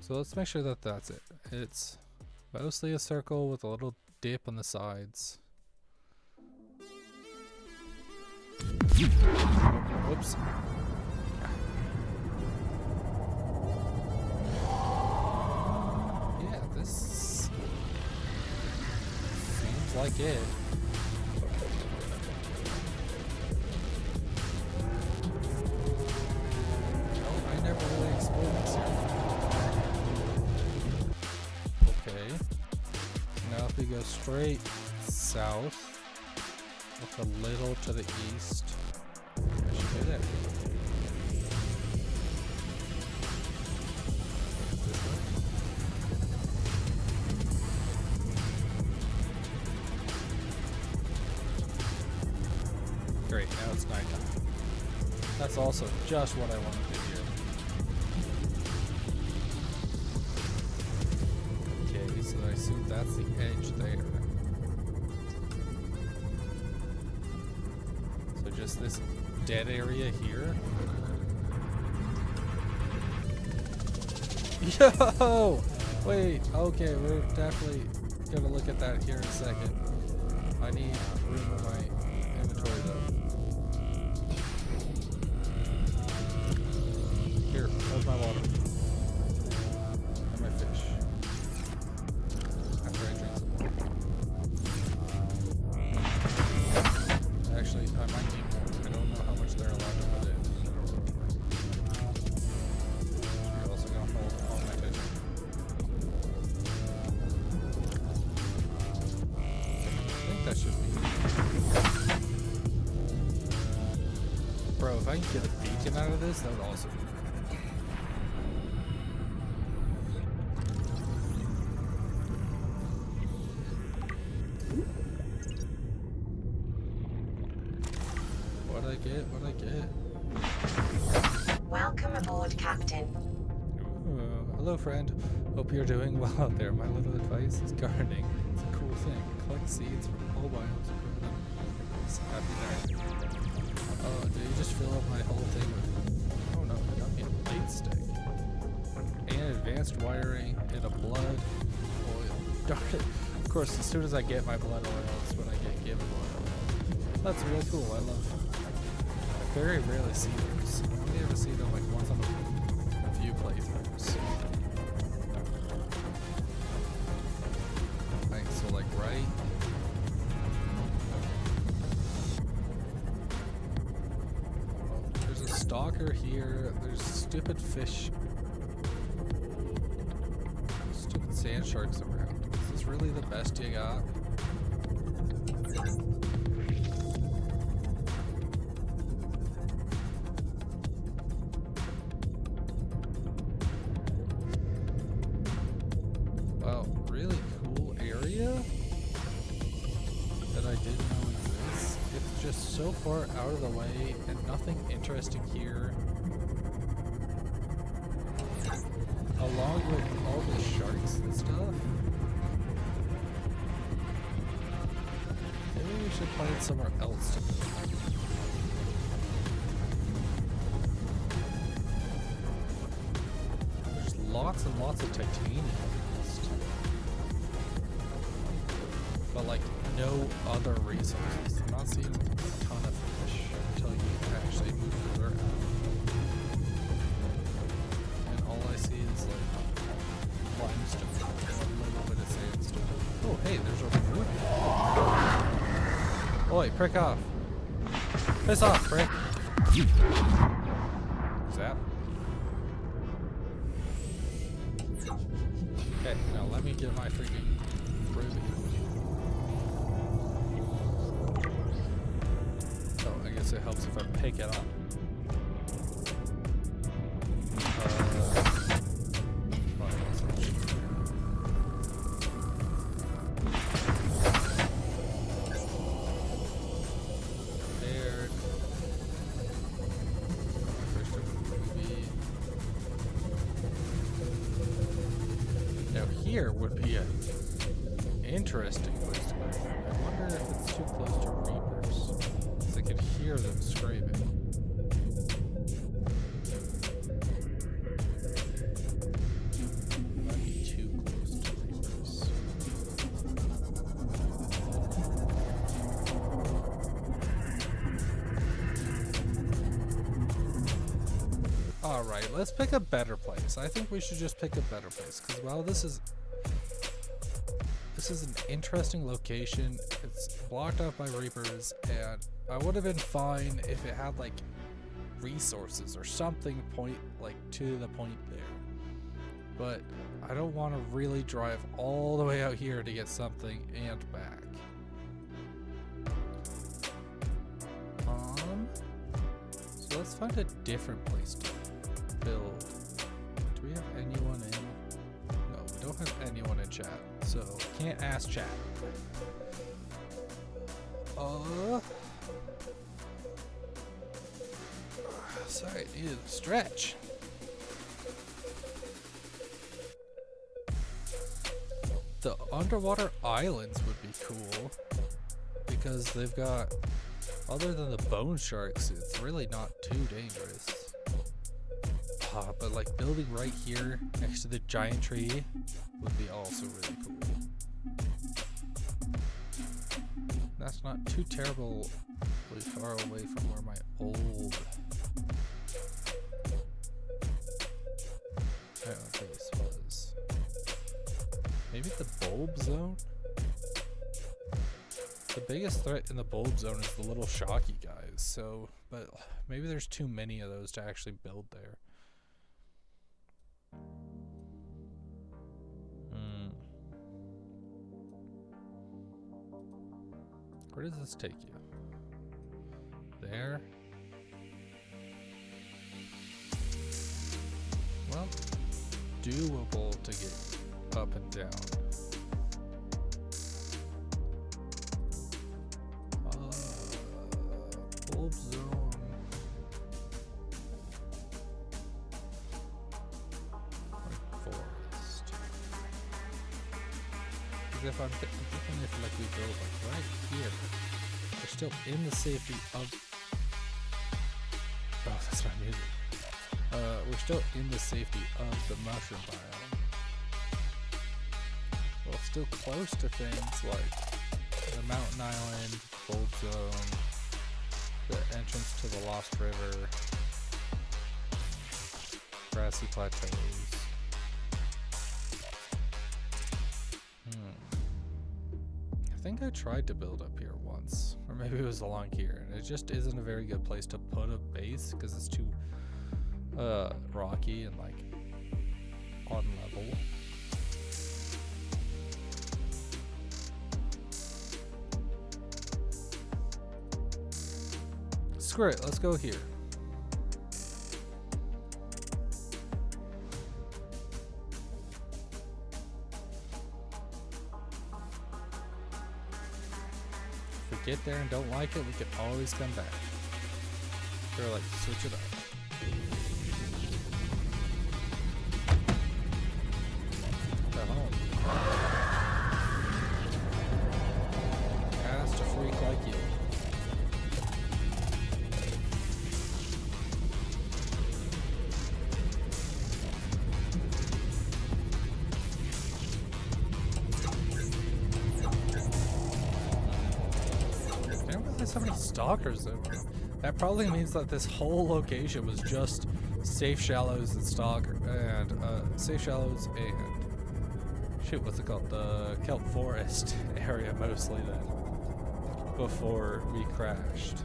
So let's make sure that that's it. It's mostly a circle with a little dip on the sides. Whoops. Yeah, this seems like it. No, I never really explored this yet. Okay. Now if we go straight south, with a little to the east, I should be there. This way? Great, now it's nighttime. That's also just what I wanted to hear. Okay, so I assume that's the edge there. So just this dead area here. Yo! Wait, okay, we're definitely gonna look at that here in a second. I need room in my inventory though. Here, where's my water? And my fish. After I drink some more. Actually, I might need more. I don't know how much they're allowed to put in. You're also gonna hold all my fish. I think that should be. Bro, if I can get a beacon out of this, that would also be. What'd I get? Welcome aboard, Captain. Hello, friend. Hope you're doing well out there. My little advice is gardening. It's a cool thing. Collect seeds from all biomes and grow them. It's happy there. Oh, did you just fill up my whole thing with... Oh no, I got me a blade stick. And advanced wiring and a blood oil. Darn it. Of course, as soon as I get my blood oil, it's when I get given oil. That's real cool. I love it. I very rarely see those. I only ever see them like once on a few playthroughs. Thanks, so like right. There's a stalker here. There's stupid fish. Stupid sand sharks around. Is this really the best you got? So far out of the way and nothing interesting here. Along with all the sharks and stuff. Maybe we should find somewhere else to go. There's lots and lots of titanium. But like no other resources. I'm not seeing a ton of fish until you actually move further out. And all I see is like limestone and a little bit of sandstone. Oh hey, there's a ruby. Oi, prick off. Piss off, prick. Okay, now let me get my freaking ruby. So I guess it helps if I pick it up. Here would be an interesting place to go. I wonder if it's too close to Reapers. 'Cause I could hear them screaming. Might be too close to Reapers. Alright, let's pick a better place. I think we should just pick a better place. Because, well, this is an interesting location. It's blocked off by Reapers, and I would have been fine if it had like resources or something to the point there. But I don't want to really drive all the way out here to get something and back. So let's find a different place to build. Do we have anyone in? No, we don't have anyone in chat. So, can't ask chat. Sorry, need to stretch. The underwater islands would be cool. Because they've got, other than the bone sharks, it's really not too dangerous. But like building right here next to the giant tree would be also really cool. That's not too terribly far away from where my old base was. Maybe the bulb zone? The biggest threat in the bulb zone is the little shocky guys, so, but maybe there's too many of those to actually build there. Where does this take you? There? Well, doable to get up and down. Bulb zone. Forest. Because if I'm thinking if like we build like right here, we're still in the safety of. Oh, that's not music. We're still in the safety of the mushroom biome. Well, still close to things like the mountain island, bulb zone, the entrance to the Lost River, grassy plateaus. I think I tried to build up here once, or maybe it was along here, and it just isn't a very good place to put a base because it's too rocky and like on level. Screw it, let's go here. If we get there and don't like it, we can always come back. Or like switch it up. Go home. Has to freak like you. So many stalkers over. That probably means that this whole location was just safe shallows and stalker and safe shallows and shoot, what's it called? The kelp forest area mostly then before we crashed.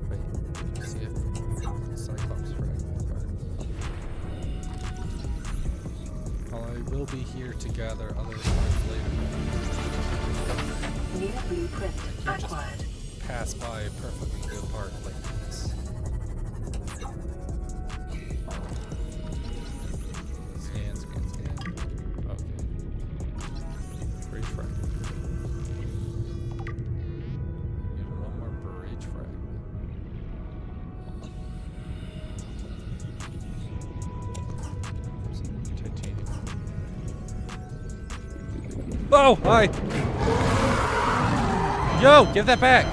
Wait, see if Cyclops fragment. I will be here to gather other parts later. New blueprint Can't just acquired. pass by a perfectly good part like this. Scan. Okay. Bridge fragment. Need one more bridge fragment. Some titanium. Oh, hi! Yo, give that back!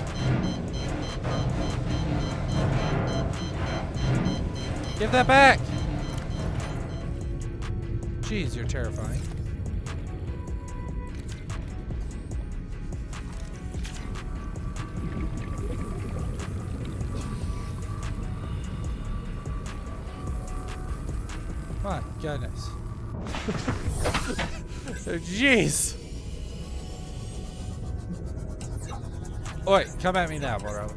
Give that back! Jeez, you're terrifying. My goodness. Jeez! Oi, come at me now, bro.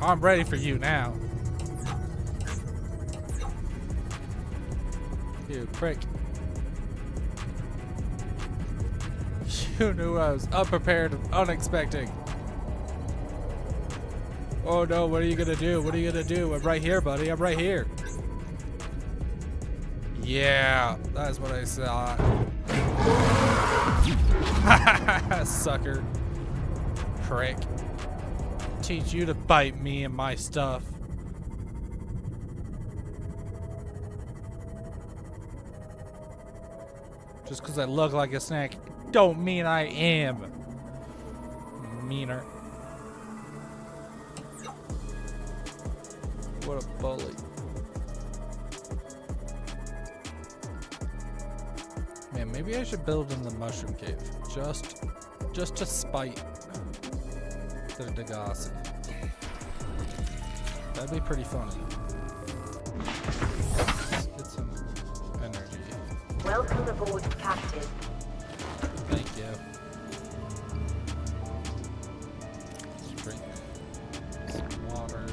I'm ready for you now. You prick. You knew I was unprepared and unexpected. Oh no, what are you gonna do? What are you gonna do? I'm right here, buddy. I'm right here. Yeah, that's what I saw. Sucker. Prick. Teach you to bite me and my stuff. Just because I look like a snack don't mean I am. Meaner. What a bully. Man, maybe I should build in the mushroom cave. Just to spite the Degasi. That'd be pretty funny. Let's get some energy. Welcome aboard, Captain. Thank you. Let's drink some water.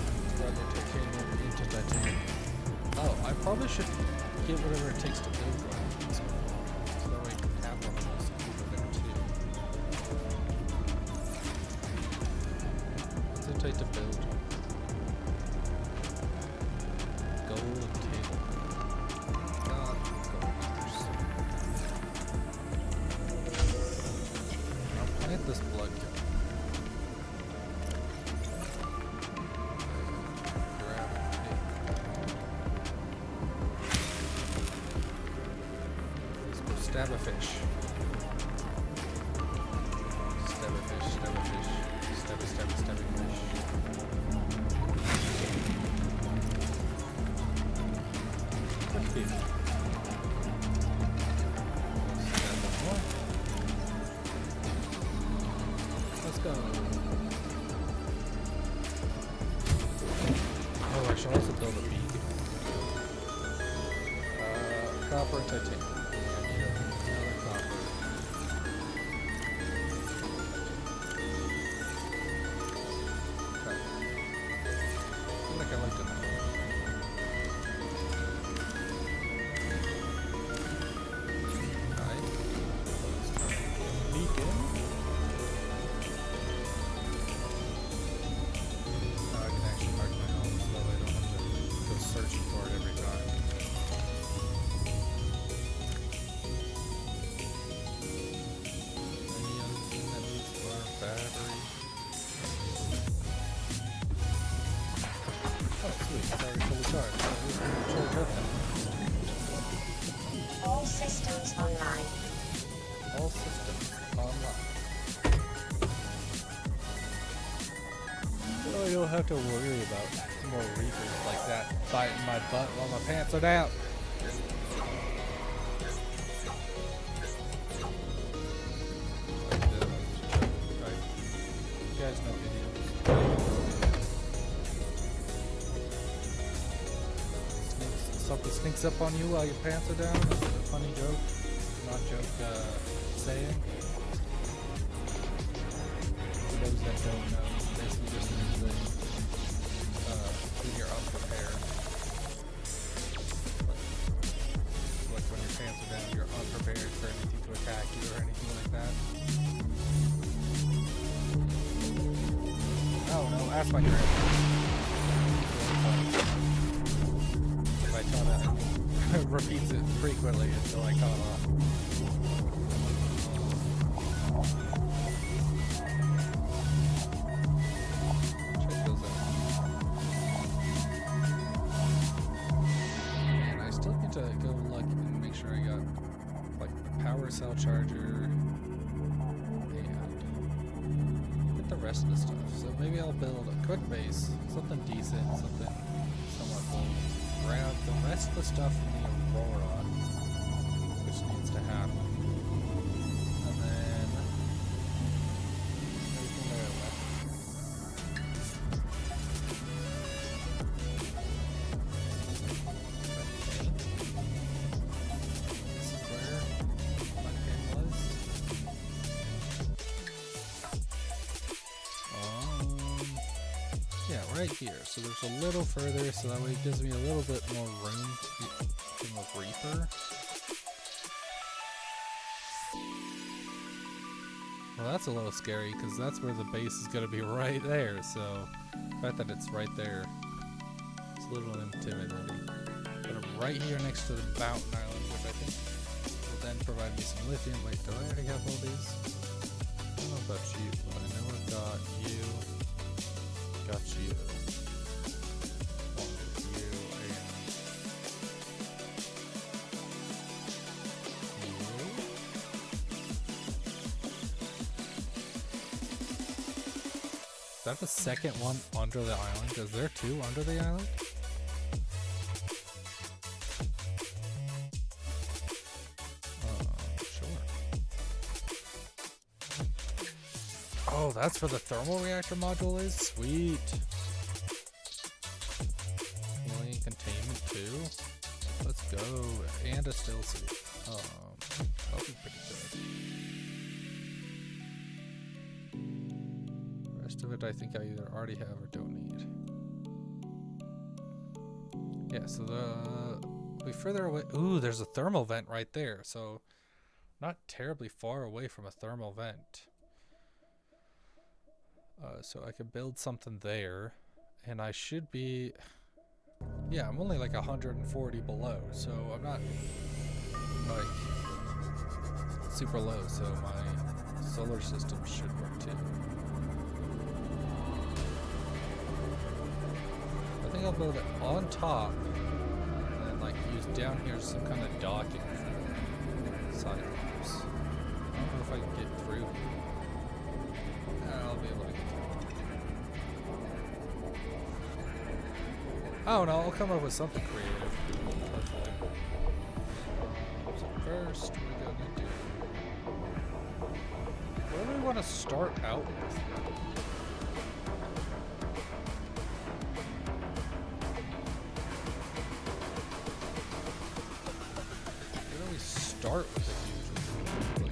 Let's grab the titanium into titanium. Oh, I probably should get whatever it takes to build one. So that way I can have one of those over there too. What's it take to build? Gold table. Not gold. I'll plant this blood gun. Grab it. Let's go stab a fish. Stab a fish, stab a fish. Stab a fish. Let's see. Stab one more. Let's go. Oh, I should also build a beacon. Copper and titanium. I need another copper. Okay. I feel like I liked it. Alright. Beacon. Now I can actually mark my home so that I don't have to go searching for it every time. Any other thing that needs for our battery? Oh, sweet. It's already fully charged. So we can charge up now. All systems online. All systems online. So I don't have to worry about more reapers like that biting my butt while my pants are down. You guys know videos. Something sneaks up on you while your pants are down. That's a funny joke. Not joke, saying. For those that don't know, basically just means that No, ask my grandpa. If I taught it, repeats it frequently until I caught on. Check those out. And I still need to go look and make sure I got like the power cell charger and get the rest of the stuff. So maybe I'll build a quick base, something decent, something somewhat full. Grab the rest of the stuff from the Aurora, which needs to happen. And then everything that I left. This is where my pin was. Yeah, right here. So there's a little further, so that way it gives me a little bit more room to the Reaper. Well, that's a little scary because that's where the base is going to be right there. So the fact that it's right there, it's a little intimidating. But I'm right here next to the Mountain Island, which I think will then provide me some lithium. Wait, do I already have all these? I don't know about you, but I know I've got you. Got you. Along with you and you. Is that the second one under the island? Is there two under the island? Sure. Oh, that's where the thermal reactor module is? Sweet. Healing containment too. Let's go. And a still suit. That'll be pretty good. The rest of it I think I either already have or don't need. Yeah, so we further away. Ooh, there's a thermal vent right there. So not terribly far away from a thermal vent. So I could build something there, and I should be, yeah, I'm only like 140 below, so I'm not like super low, so my solar system should work too. I think I'll build it on top, and then like use down here as some kind of docking for Cyclops. I don't know if I can get through. I'll be able to get through. Oh no, I'll come up with something creative. Hopefully. So first, we're gonna do. What do we want to start out with? Where do we start with it usually?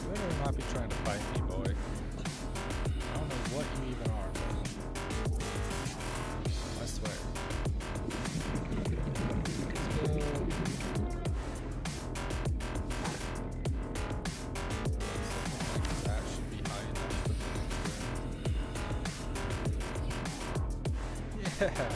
You better not be trying to fight me, boy. I don't know what you even are, but I swear. Let's go. Something like that should be high enough for me. Yeah.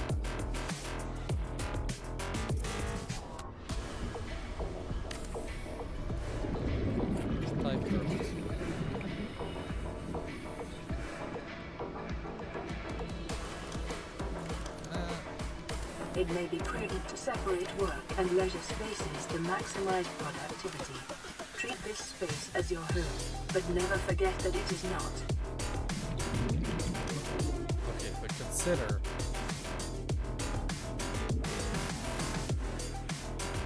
It may be prudent to separate work and leisure spaces to maximize productivity. Treat this space as your home, but never forget that it is not. Okay, but consider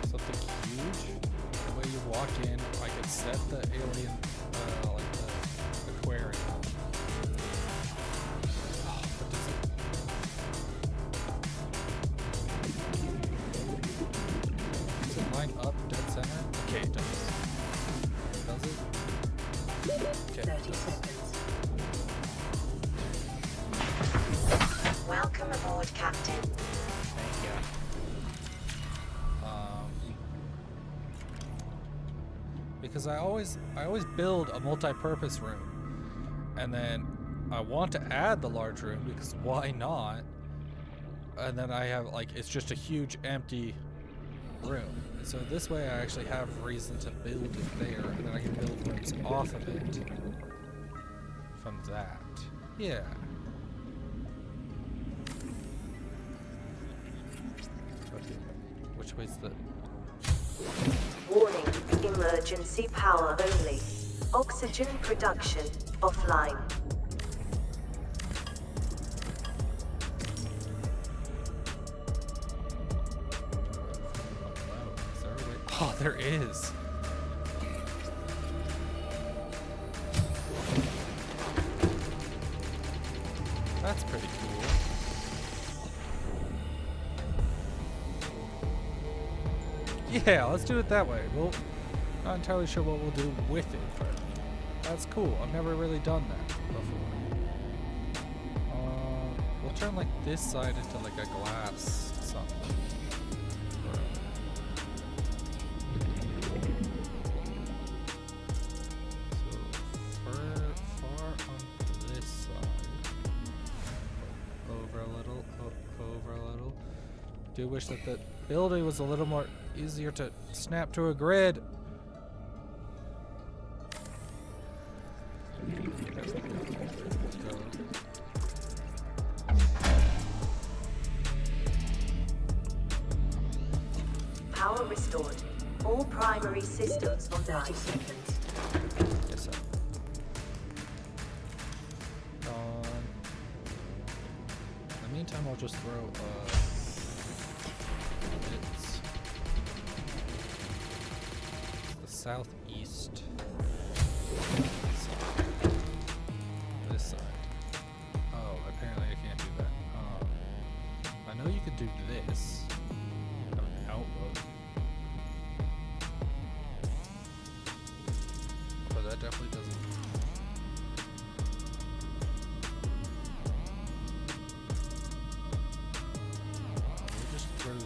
something huge. The way you walk in, I could set the alien, like the aquarium. Oh, but does it line up dead center? Okay, it does. Does it? Okay. 30 seconds. Welcome aboard, Captain. Thank you. because I always build a multi-purpose room, and then I want to add the large room because why not? And then I have like it's just a huge empty room. So this way I actually have reason to build it there, and then I can build rooms off of it from that. Yeah. Which way's the... Warning, emergency power only. Oxygen production offline. Oh, there is. That's pretty cool. Yeah, let's do it that way. Well, not entirely sure what we'll do with it, but that's cool. I've never really done that before. We'll turn like this side into like a glass something. Do wish that the building was a little more easier to snap to a grid. Power restored. All primary systems online. 30 seconds. Yes, sir. In the meantime, I'll just throw it's the southeast side. This side. Oh, apparently I can't do that. I know you could do this. Have an outlook. But that definitely doesn't.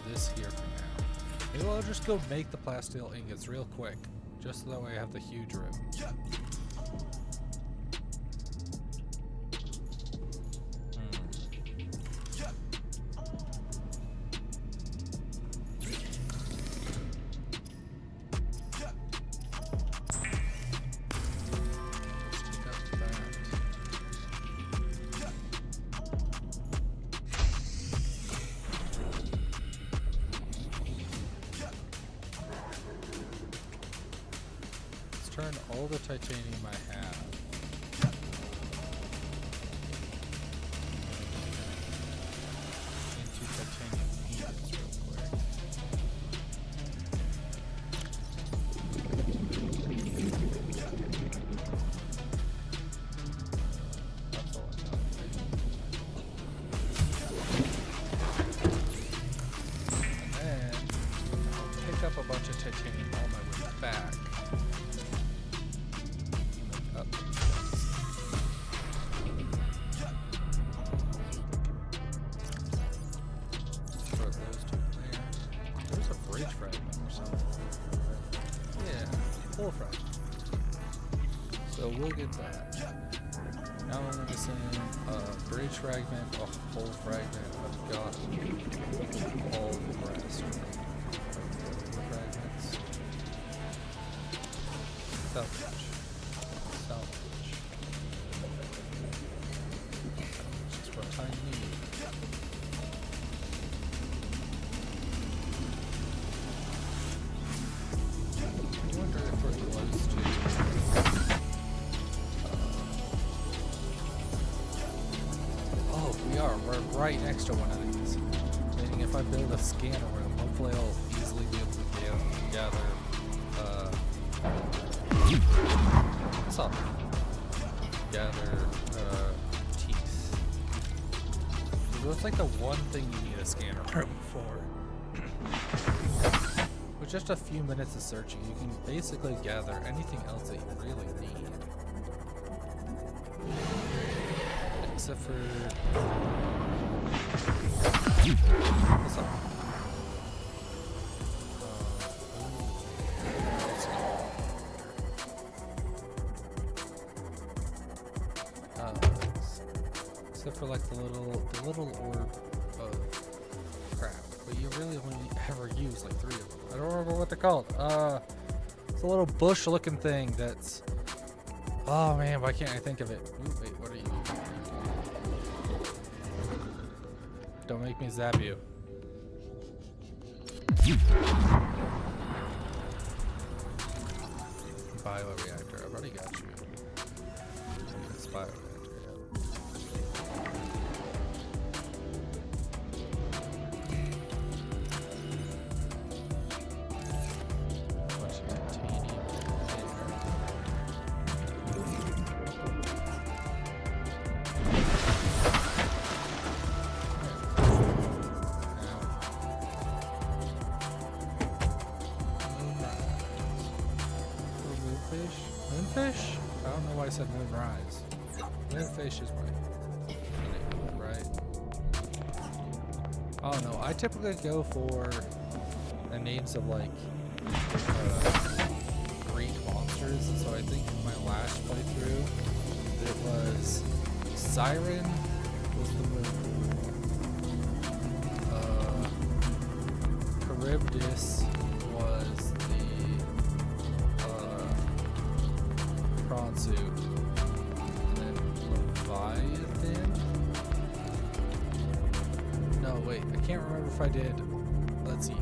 This here for now. Maybe I'll just go make the plasteel ingots real quick, just so that way I have the huge room. Turn all the titanium I have. Into titanium ingots real quick. That's all I got. And then I'll pick up a bunch of titanium on my way back. So we'll get that. Now I'm missing a bridge fragment, a whole fragment. I've got all the rest. Fragments. Salvage. Salvage. That's what I need. I wonder if we're close to... We're right next to one of these. Meaning if I build a scanner room, hopefully I'll easily be able to gather teeth. So it's like the one thing you need a scanner room for. With just a few minutes of searching, you can basically gather anything else that you really need. Except for... what's up? for like the little orb of crap, but you really only ever use like 3 of them. I don't remember what they're called. It's a little bush-looking thing that's. Oh man, why can't I think of it? Ooh, wait, what are you? Don't make me zap you. Bioreactor. I've already got you. It's bioreactor, yeah. Bunch of titanium Moonfish? I don't know why I said moonrise. Moonfish is right. Oh no, I typically go for the names of like Greek monsters. So I think in my last playthrough it was Siren was the moon. Charybdis was the prawn suit, and then Leviathan? No, wait, I can't remember if I did. Let's see.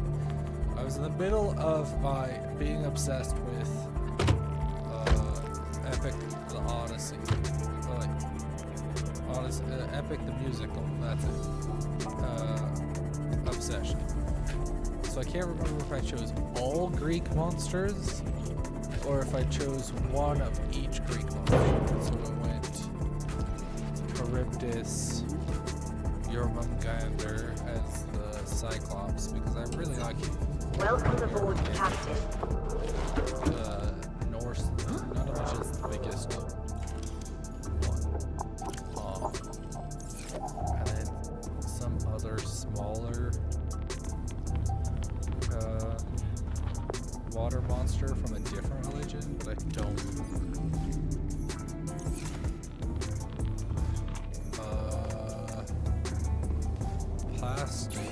I was in the middle of my being obsessed with Epic the Odyssey. Epic the musical, that's it. Obsession. So I can't remember if I chose all Greek monsters or if I chose one of each Greek monster. So it went Charybdis, Jormungandr as the Cyclops because I really like it. Welcome aboard, Captain. Norse, none of which is the biggest one. And then some other smaller water monster from a different religion, but I don't. Plastic.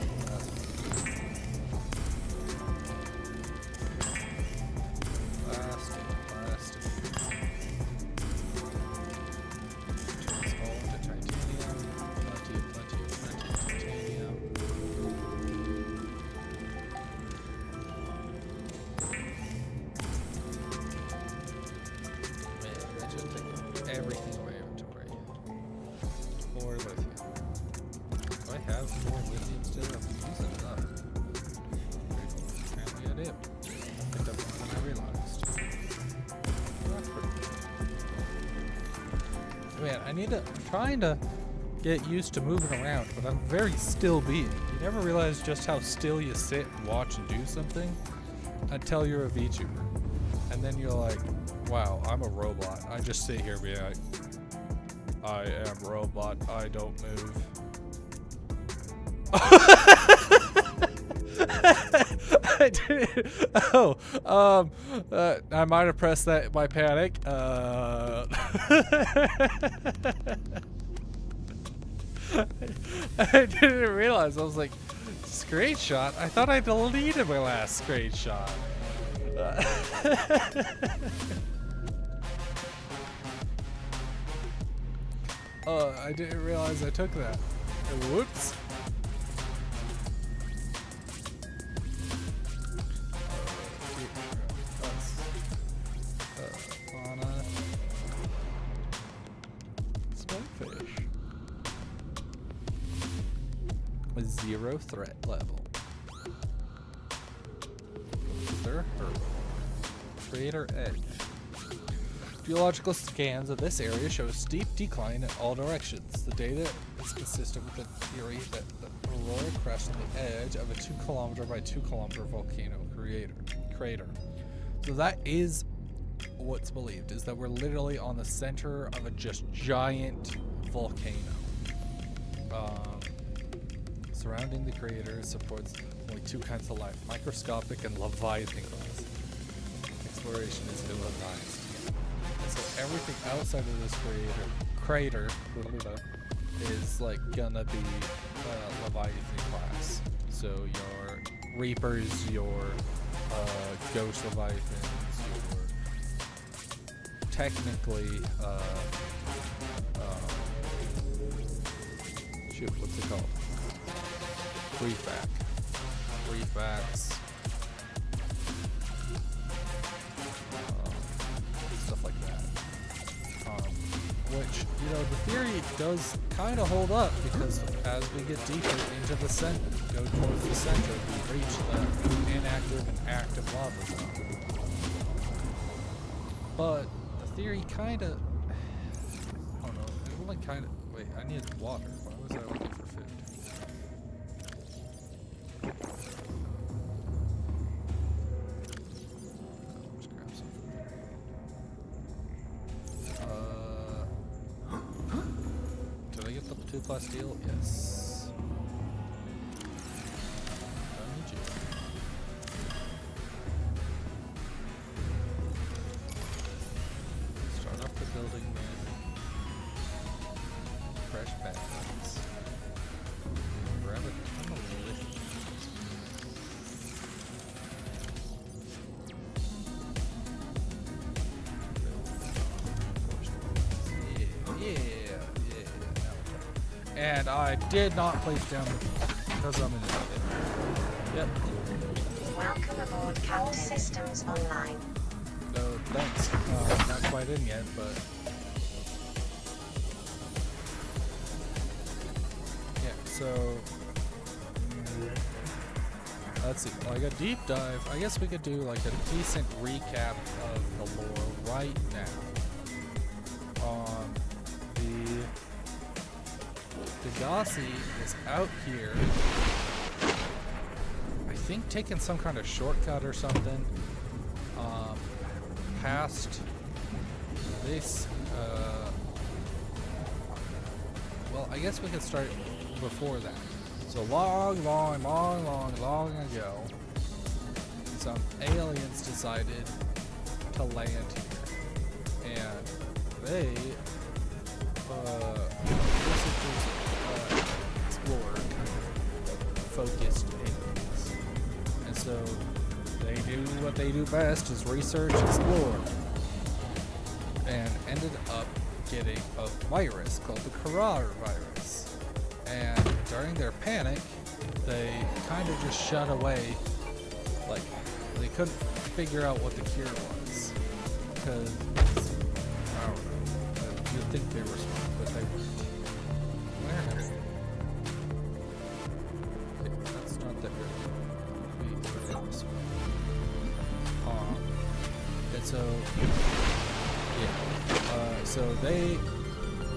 Transformed to titanium. Plenty of titanium. Man, I just take everything in my inventory. More lithium. Do I have more lithium still? I'm using enough. Apparently I do. Picked up more than I realized. Well, that's pretty good. Man, I'm trying to get used to moving around, but I'm very still being. You never realize just how still you sit and watch and do something until you're a VTuber. And then you're like, wow, I'm a robot. I just sit here being like, I am robot, I don't move. I didn't. Oh, I might have pressed that by panic. I didn't realize. I was like, screenshot? I thought I deleted my last screenshot. I didn't realize I took that. Whoops. Fauna. Stonefish. With 0 threat level. Is there a herb? Crater edge. Geological scans of this area show a steep decline in all directions. The data is consistent with the theory that the Aurora crashed on the edge of a 2 kilometer by 2 kilometer volcano crater. So that is what's believed, is that we're literally on the center of a just giant volcano. Surrounding the crater supports only 2 kinds of life, microscopic and Leviathan class. Exploration is ill-advised. And so everything outside of this crater is like gonna be Leviathan class. So your Reapers, your Ghost Leviathans, your technically shoot, what's it called? Briefbacks. Stuff like that. Which, you know, the theory does kind of hold up because as we get deeper into the center, go towards the center, we reach the inactive and active lava zone. But the theory kind of, I don't know, it only kind of, wait, I needed water. Why was I looking for food? Let's grab some food. Did I get the 2+ steel? Yes. I need you. Start off the building with fresh bags. Grab a ton of lithium. Yeah. And I did not place down because I'm in it. Yep. Welcome aboard Captain Systems Online. No, thanks. Not quite in yet, but yeah. So let's see. Like a deep dive. I guess we could do like a decent recap of the lore right now. The Degasi is out here. I think taking some kind of shortcut or something. Past this, well, I guess we could start before that. So long ago, some aliens decided to land here, and they explored focused aliens, and so they do what they do best, is research, explore, and ended up getting a virus called the coronavirus. And during their panic, they kind of just shut away, like, they couldn't figure out what the cure was. Because, I don't know, you'd think they were smart, but they weren't. Where is it? Okay, that's not that good. We put it this way. And so, yeah, so they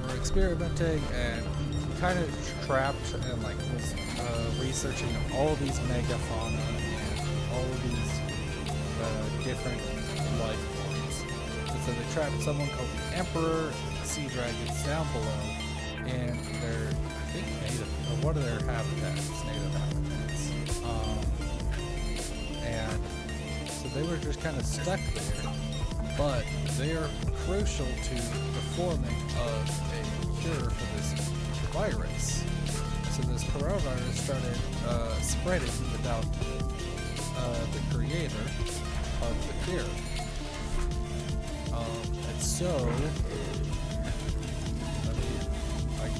were experimenting and kind of trapped and like was researching all these megafauna and all of these different life forms. And so they trapped someone called the Emperor and the Sea Dragons down below, and they're, I think, native, or one of their habitats, native habitats. And so they were just kind of stuck there, but they are crucial to the forming of a cure for this virus. So this coronavirus started spreading without the creator of the cure. And so, I'm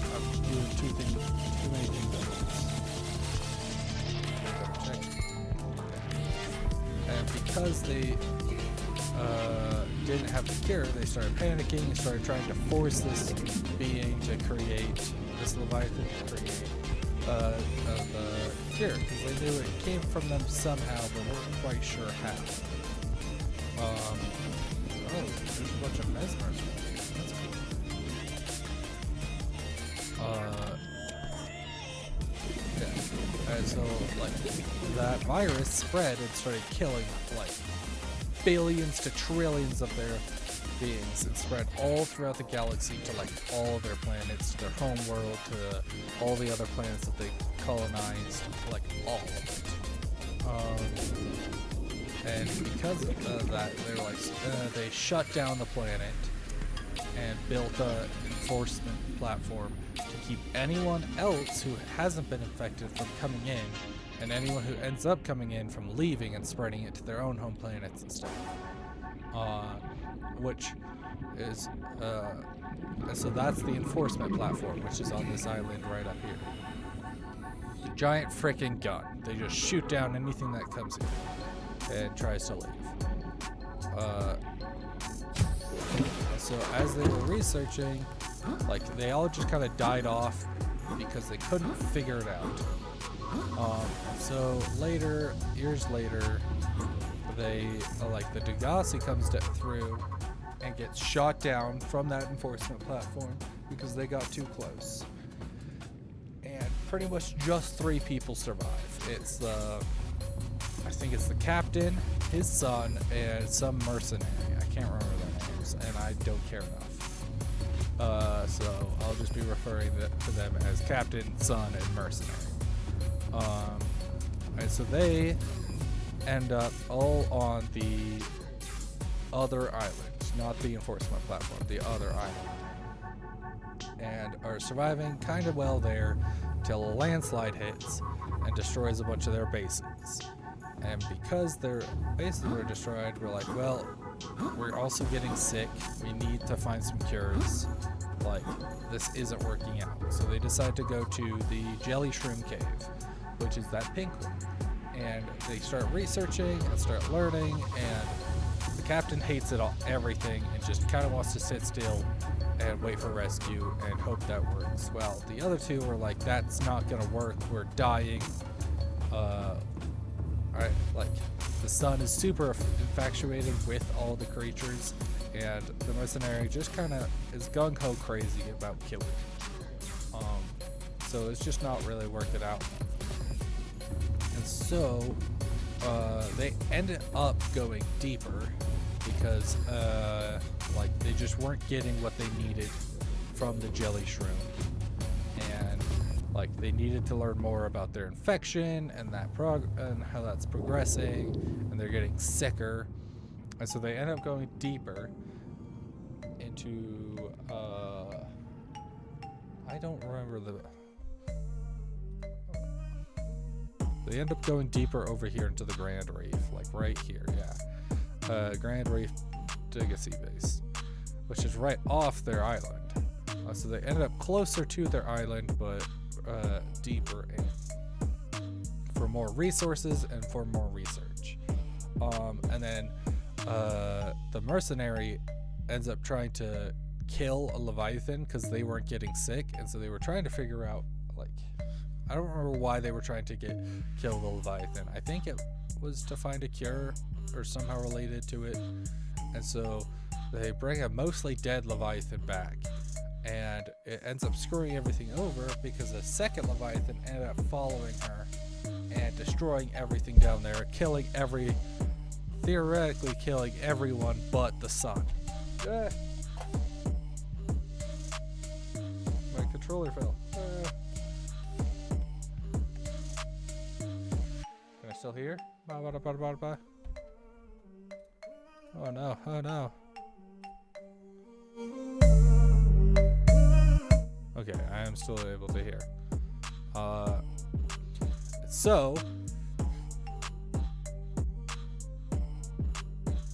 doing too many things at once. Check. And because they didn't have the cure, they started panicking and started trying to force this being to create, this Leviathan to create the cure, because they knew it came from them somehow, but weren't quite sure how. Oh, there's a bunch of mesmers. That's cool. Yeah. And so, like, that virus spread and started killing, like, billions to trillions of their beings, and spread all throughout the galaxy to, like, all of their planets, to their home world, to all the other planets that they colonized, like, all of it. And because of that, they're like, they shut down the planet and built enforcement platform to keep anyone else who hasn't been infected from coming in, and anyone who ends up coming in from leaving and spreading it to their own home planets and stuff. Which is, so that's the enforcement platform, which is on this island right up here. The giant freaking gun. They just shoot down anything that comes in and tries to leave. So as they were researching, like, they all just kind of died off because they couldn't figure it out. So later, years later, they, like, the Degasi comes through and gets shot down from that enforcement platform because they got too close. And pretty much just 3 people survive. It's the, I think it's the captain, his son, and some mercenary. I can't remember their names, and I don't care enough. So I'll just be referring to them as captain, son, and mercenary. And so they end up all on the other island, not the enforcement platform, the other island, and are surviving kind of well there till a landslide hits and destroys a bunch of their bases. And because their bases were destroyed, we're like, well, we're also getting sick. We need to find some cures. Like, this isn't working out. So they decide to go to the Jelly Shroom Cave, which is that pink one. And they start researching and start learning, and the captain hates it all, everything, and just kind of wants to sit still and wait for rescue and hope that works. Well, the other 2 were like, that's not gonna work. We're dying. Like, the sun is super infatuated with all the creatures, and the mercenary just kind of is gung-ho crazy about killing. So it's just not really working out. And so they ended up going deeper because like, they just weren't getting what they needed from the jelly shroom, and like, they needed to learn more about their infection and that and how that's progressing, and they're getting sicker, and so they end up going deeper into I don't remember they end up going deeper over here into the Grand Reef, like right here, yeah. Grand Reef Degasi base, which is right off their island. So they ended up closer to their island, but deeper in for more resources and for more research. And then the mercenary ends up trying to kill a Leviathan because they weren't getting sick, and so they were trying to figure out, like, I don't remember why they were trying to kill the Leviathan. I think it was to find a cure or somehow related to it. And so they bring a mostly dead Leviathan back, and it ends up screwing everything over because a second Leviathan ended up following her and destroying everything down there, theoretically killing everyone but the sun. My controller fell. Can I still hear? Oh no, oh no. Okay, I am still able to hear. So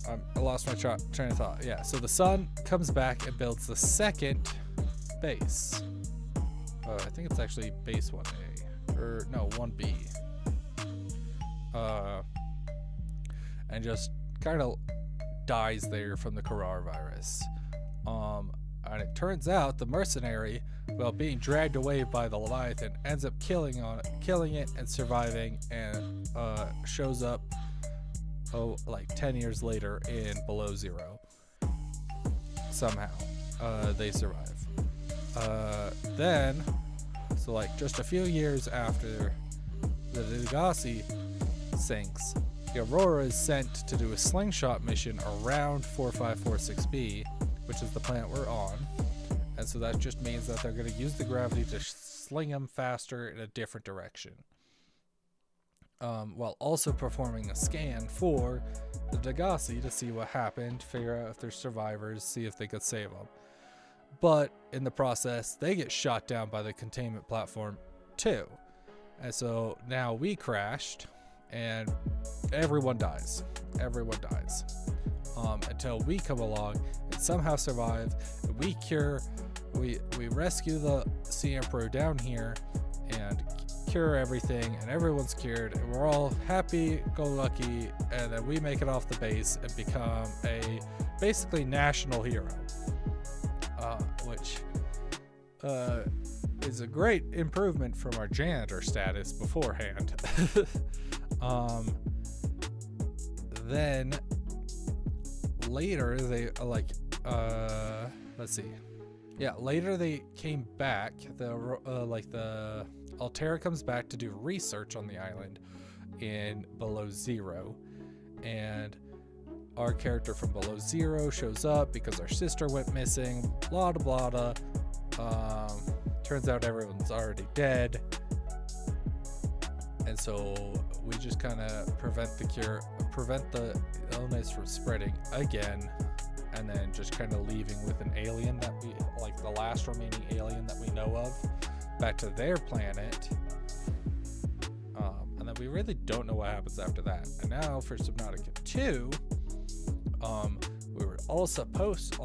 I lost my train of thought. Yeah, so the sun comes back and builds the second base. I think it's actually base 1A, or no, 1B. And just kind of dies there from the coronavirus. And it turns out the mercenary, while being dragged away by the Leviathan, ends up killing it and surviving, and shows up like 10 years later in Below Zero. Somehow they survive. Then, so like just a few years after the Degasi sinks, the Aurora is sent to do a slingshot mission around 4546b, which is the planet we're on. And so that just means that they're going to use the gravity to sling them faster in a different direction. While also performing a scan for the Degasi to see what happened, figure out if there's survivors, see if they could save them. But in the process, they get shot down by the containment platform too. And so now we crashed, and everyone dies. Everyone dies. Until we come along and somehow survive. We rescue the Sea Emperor down here and cure everything, and everyone's cured, and we're all happy-go-lucky, and then we make it off the base and become a basically national hero, which is a great improvement from our janitor status beforehand. Then later they later they came back. The Alterra comes back to do research on the island in Below Zero, and our character from Below Zero shows up because our sister went missing. Blah blah blah. Turns out everyone's already dead, and so we just kind of prevent the illness from spreading again, and then just kind of leaving with an alien that we like, the last remaining alien that we know of, back to their planet. And then we really don't know what happens after that. And now for Subnautica 2, we were all supposed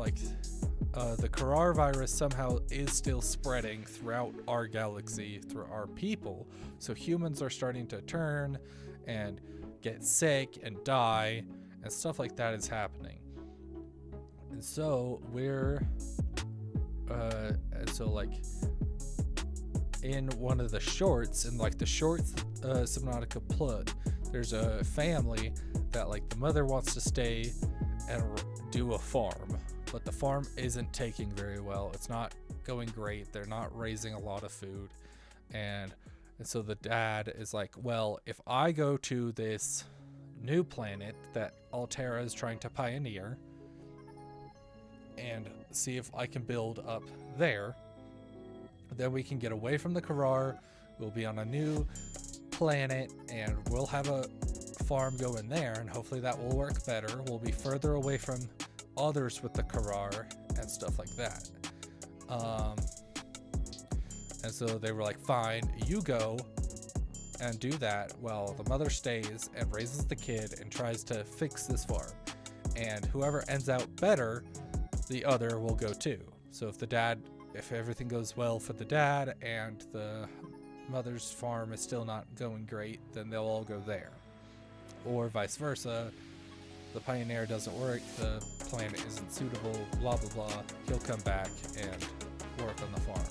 the Karar virus somehow is still spreading throughout our galaxy through our people. So humans are starting to turn and get sick and die, and stuff like that is happening. And so in one of the shorts, Subnautica plot, there's a family that the mother wants to stay and do a farm, but the farm isn't taking very well. It's not going great. They're not raising a lot of food, and so the dad is like, well, if I go to this new planet that Alterra is trying to pioneer and see if I can build up there, then we can get away from the Karar. We'll be on a new planet and we'll have a farm going there, and hopefully that will work better. We'll be further away from others with the Karar and stuff like that. And so they were like, fine, you go and do that while the mother stays and raises the kid and tries to fix this farm. And whoever ends out better, the other will go too. So if everything goes well for the dad and the mother's farm is still not going great, then they'll all go there. Or vice versa, the pioneer doesn't work, the planet isn't suitable, blah blah blah, he'll come back and work on the farm.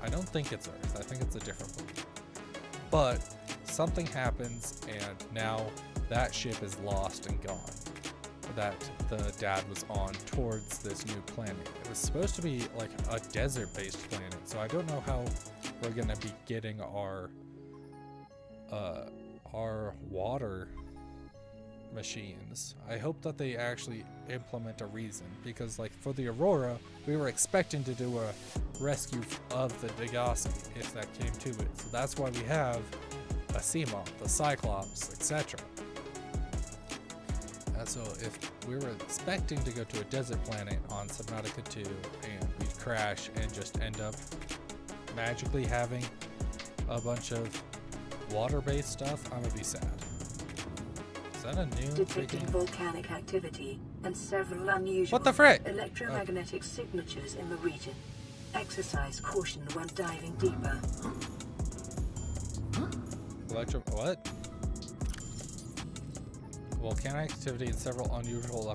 I don't think it's Earth, I think it's a different one. But something happens and now that ship is lost and gone, that the dad was on towards this new planet. It was supposed to be like a desert-based planet, so I don't know how we're gonna be getting our water machines. I hope that they actually implement a reason, because for the Aurora, we were expecting to do a rescue of the Degasi if that came to it. So that's why we have a Seamoth, the Cyclops, etc. So if we were expecting to go to a desert planet on Subnautica 2 and we'd crash and just end up magically having a bunch of water-based stuff, I'm gonna be sad. Is that a new detecting volcanic activity and several unusual What the frick? electromagnetic signatures in the region. Exercise caution when diving deeper. What? Volcanic activity and several unusual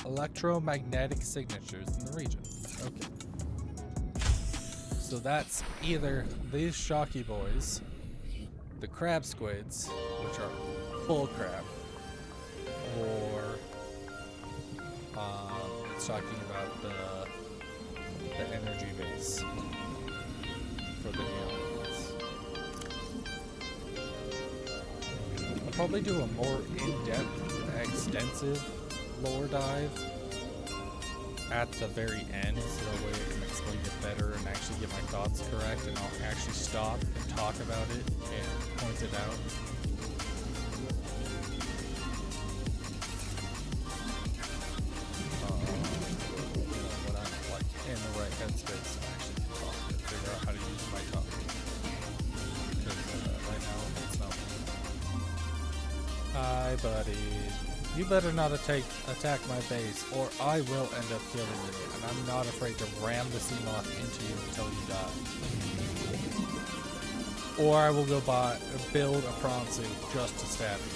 electromagnetic signatures in the region. Okay. So that's either these Shocky boys, the crab squids, which are full crab, or it's talking about the energy base for the aliens. I'll probably do a more in-depth, extensive lore dive at the very end, so that way I can explain it better and actually get my thoughts correct, and I'll actually stop and talk about it and point it out. Hi, buddy. You better not attack my base, or I will end up killing you, and I'm not afraid to ram the Seamoth into you until you die. Or I will go build a prawn suit just to stab you.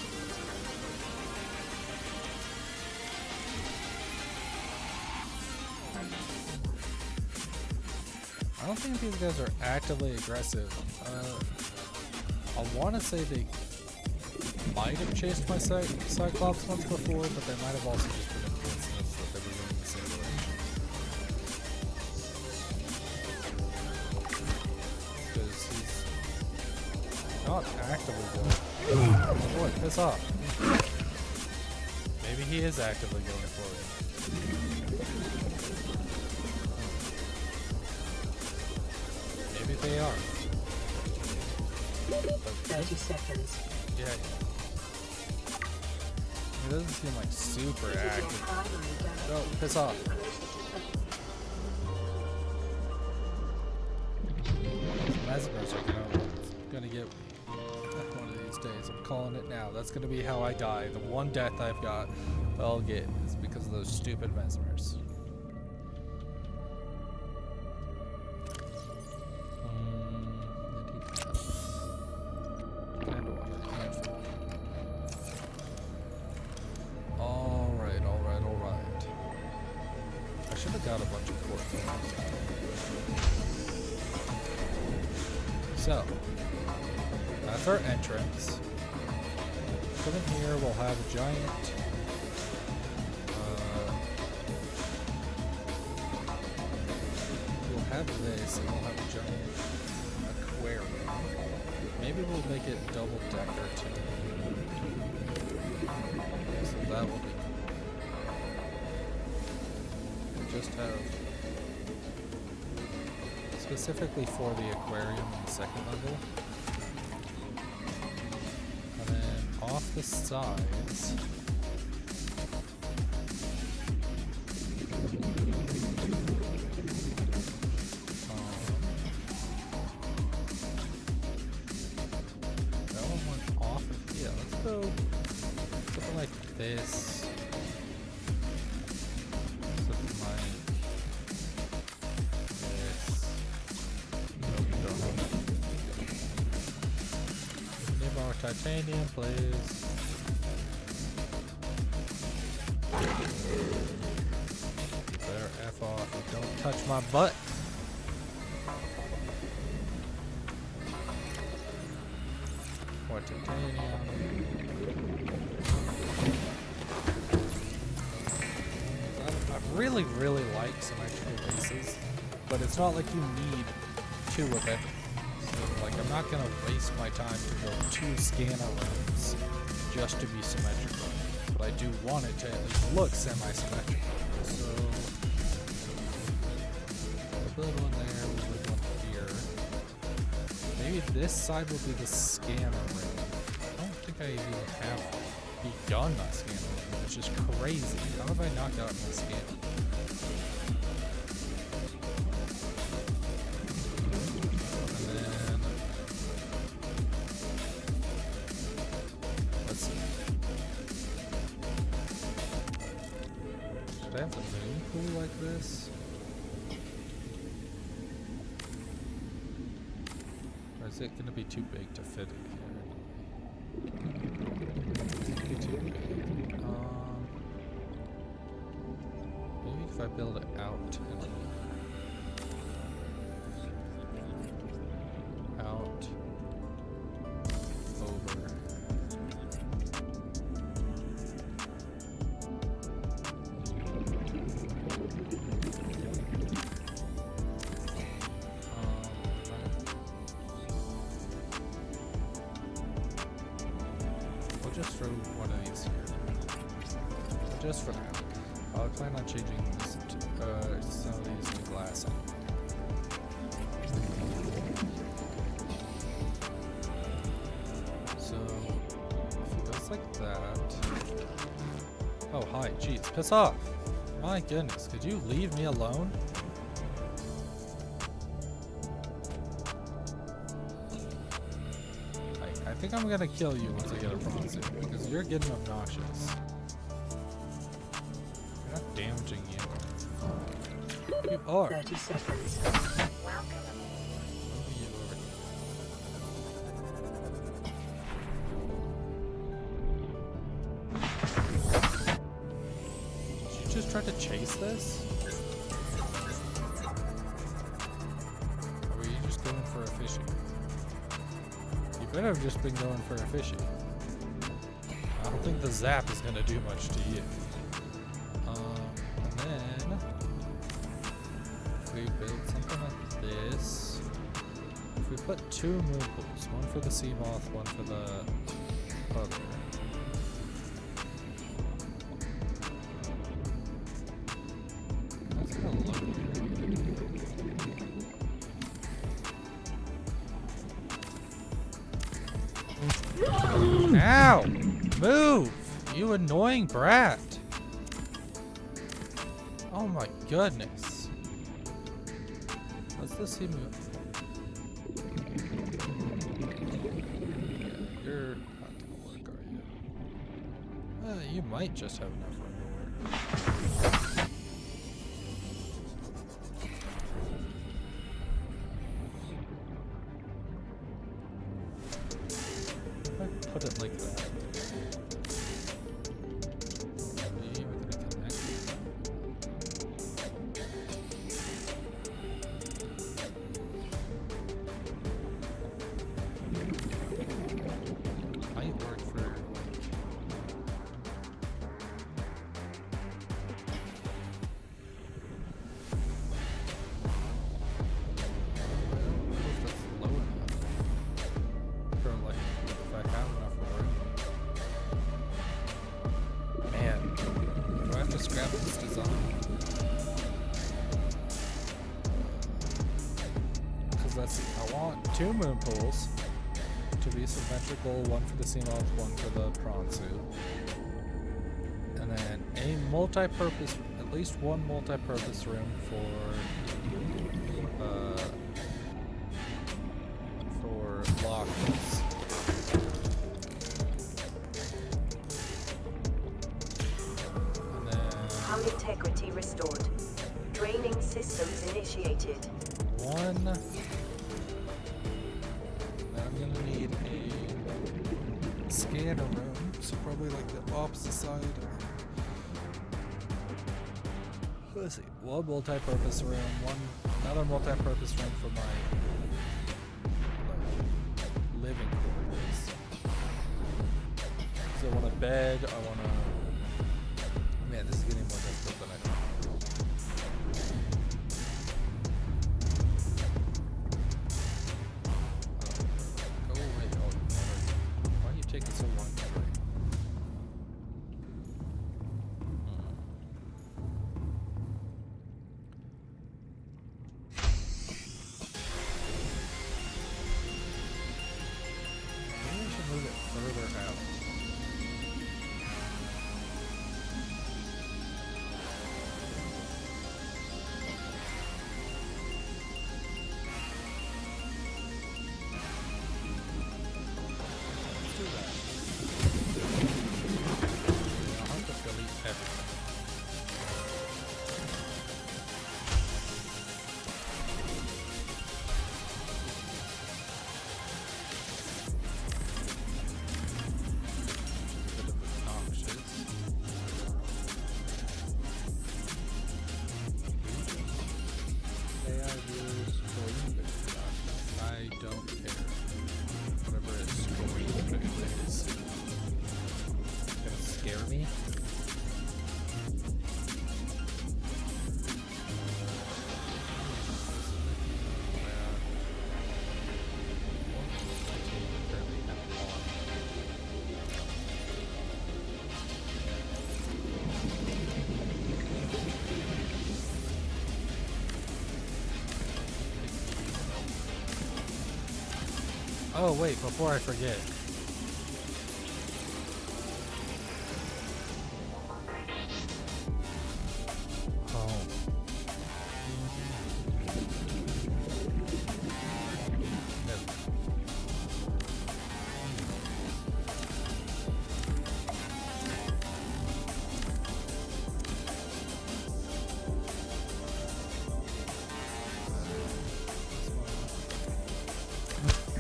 I don't think these guys are actively aggressive. I want to say they might have chased my Cyclops once before, but they might have also just been a coincidence that they were going the same direction. Because he's not actively going. Boy, piss off. Maybe he is actively going for it. 'Maybe they are. 30 seconds. Yeah. He doesn't seem like super This is your active. primary damage. Oh, piss off. Mesmers are gonna get one of these days. I'm calling it now. That's gonna be how I die. The one death I've got I'll get is because of those stupid Mesmers. Alright. I should have got a bunch of quartz. So, that's our entrance. Come in here, we'll have a giant we'll have this, and we'll have a giant aquarium. Maybe we'll make it double decker too. So that will be cool. We'll just have specifically for the aquarium on the second level. And then off the sides, that one went off. Yeah, let's go something like this. Something like this. Nope, don't have that. Need more titanium, please. Better F off and don't touch my butt. More titanium. I really like symmetrical bases, but it's not like you need two of it. So, like, I'm not gonna waste my time to build 2 scanner rooms just to be symmetrical. But I do want it to at least look semi-symmetrical. So, we'll build one there, we'll build one here. Maybe this side will be the scanner room. I don't think I even have begun my scanner room, which is crazy. How have I not gotten the scanner? And then, let's see. Should I have the moon pool like this? Or is it going to be too big to fit in here? Maybe too big. Maybe if I build it out and out over. We'll just throw one of these here. Just for now. I'll plan on changing this to, some of these to glass. So, if it goes like that. Oh, hi, jeez, piss off! My goodness, could you leave me alone? I think I'm gonna kill you once I get a prawn suit because you're getting obnoxious. You're not damaging you. You are. 30 seconds. Moving you over here. Did you just try to chase this? Or were you just going for a fishy? You better have just been going for a fishy. I don't think the zap is gonna do much to you. And then if we build something like this, if we put 2 moon pools, one for the sea moth, one for the other. That's gonna look weird. Ow! Move! You annoying brat! Oh my goodness. Let's just see move. Yeah, you're not gonna work, are you? You might just have enough room to work. If I put it like that. Maybe we're gonna connect. Might work for low enough for like if I have enough room. Man, do I have to scrap this design? Because let's see, I want 2 moon pools to be symmetrical, one for the sea moth, one for the prawn suit. And then a multi-purpose, at least one multi-purpose room for lockers. And then Hull integrity restored. Draining systems initiated. one. Then I'm gonna need a scanner room, so probably like the opposite side. Let's see, one multi-purpose room, another multi-purpose room for my living quarters. So I want a bed. I want a. Man, this is getting more difficult than I thought. Go away, why are you taking so long to write? Maybe I should move it further out. Let's do that. I'll have to delete everything. Bit of obnoxious. AI viewers screen video. I don't care. Whatever a screen video is. Gonna scare me? Oh wait, before I forget. Oh. No.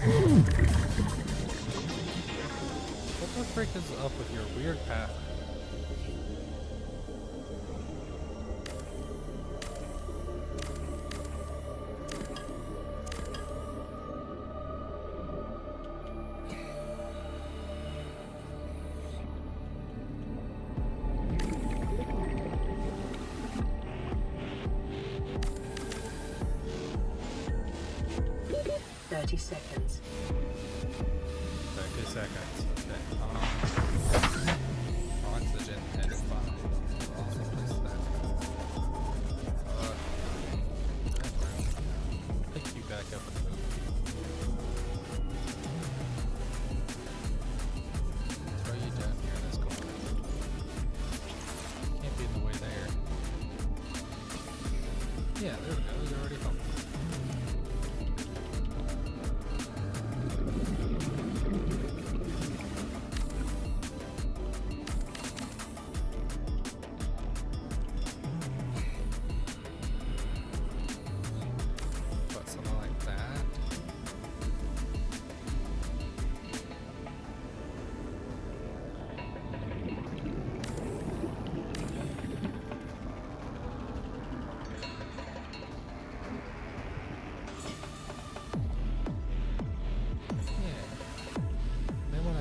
What the frick is up with your weird path? Seconds. 30 seconds. Okay. Oxygen and fine. Also place that. Pick you back up and move. Throw you down here in this corner. Can't be in the way there. Yeah, there we go. You're already home.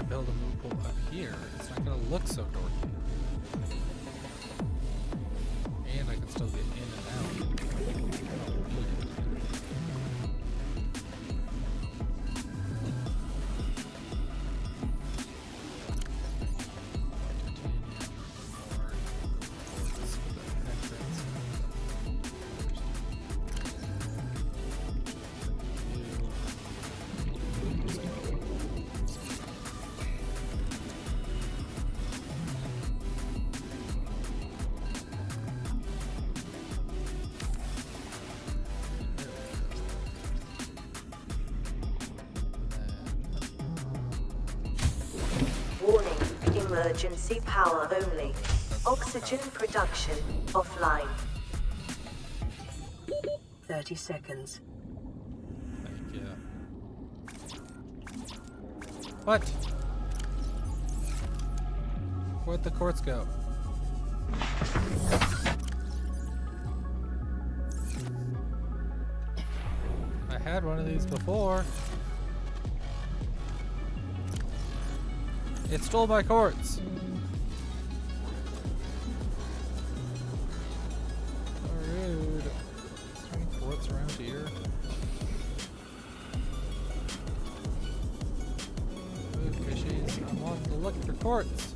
Build a moon pool up here, it's not gonna look so dorky. And I can still get in and out. Warning, emergency power only. Oxygen production offline. 30 seconds. Thank you. What? Where'd the quartz go? I had one of these before. It stole my quartz. So rude. Is there any quartz around here? Ooh, fishies. I want to look for quartz.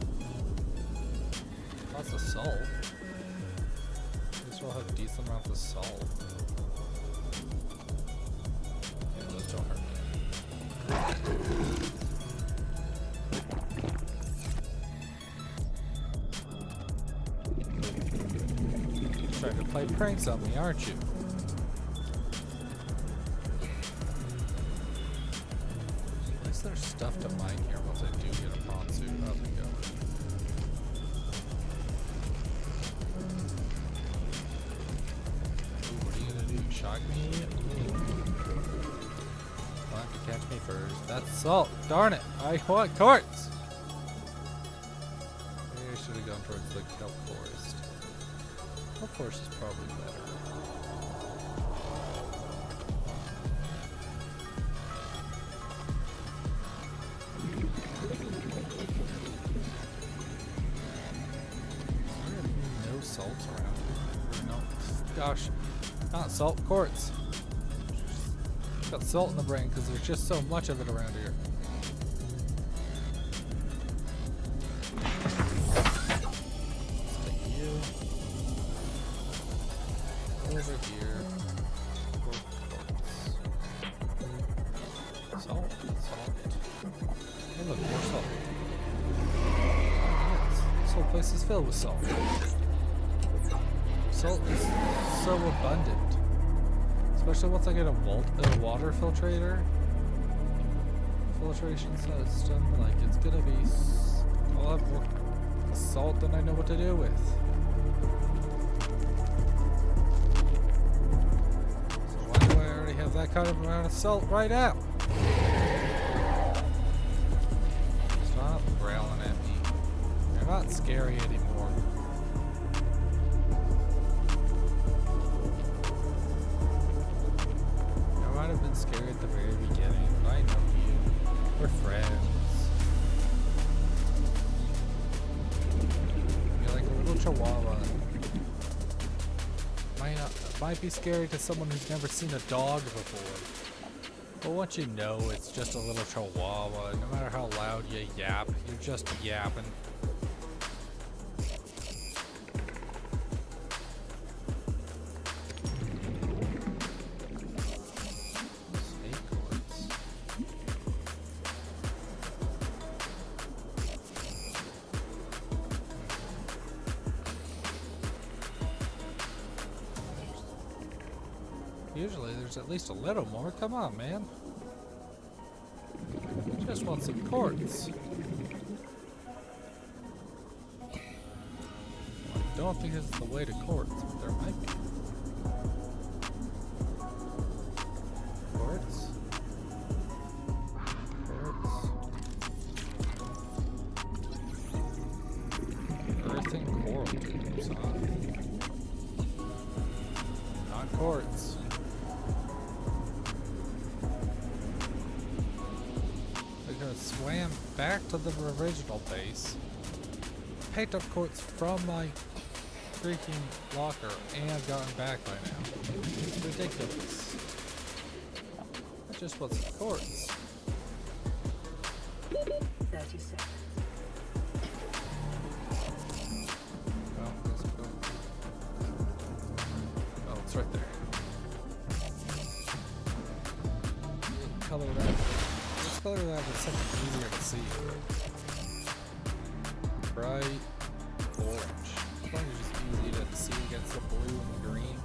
Lots of salt. At least we'll have decent amounts of salt. Yeah, those don't hurt me. Trying to play pranks on me, aren't you? Is there stuff to mine here once I do get a pawn suit up and going? Ooh, what are you gonna do? Shock me? You'll have to catch me first. That's salt! Darn it! I want quartz! Maybe I should have gone towards the kelp forest. Kelp forest is probably better. No salt around here. No, gosh, not salt, quartz. Got salt in the brain because there's just so much of it around here. Let's take you over here. Quartz. Salt, salt. Oh look, more salt. Yes, this whole place is filled with salt. Salt is so abundant. Especially once I get a water filtrator. Filtration system, like it's gonna be. I'll have more salt than I know what to do with. So why do I already have that kind of amount of salt right now? They're not scary anymore. I might have been scary at the very beginning, but I know you. We're friends. You're like a little chihuahua. Might be scary to someone who's never seen a dog before. But once you know it's just a little chihuahua, no matter how loud you yap, you're just yapping. Snake quartz. Usually there's at least a little more. Come on, man. Just want some quartz. I don't think this is the way to quartz, but there might be. Quartz. Quartz. Earth and coral tubes, huh? Not quartz. Swam back to the original base, picked up quartz from my freaking locker, and gotten back by now. It's ridiculous. I just want some quartz. 30 seconds. Oh, there's a boom. Oh, it's right there. Color that. Color that with something easier to see. Bright orange. Orange is just easy to see against the blue and the green.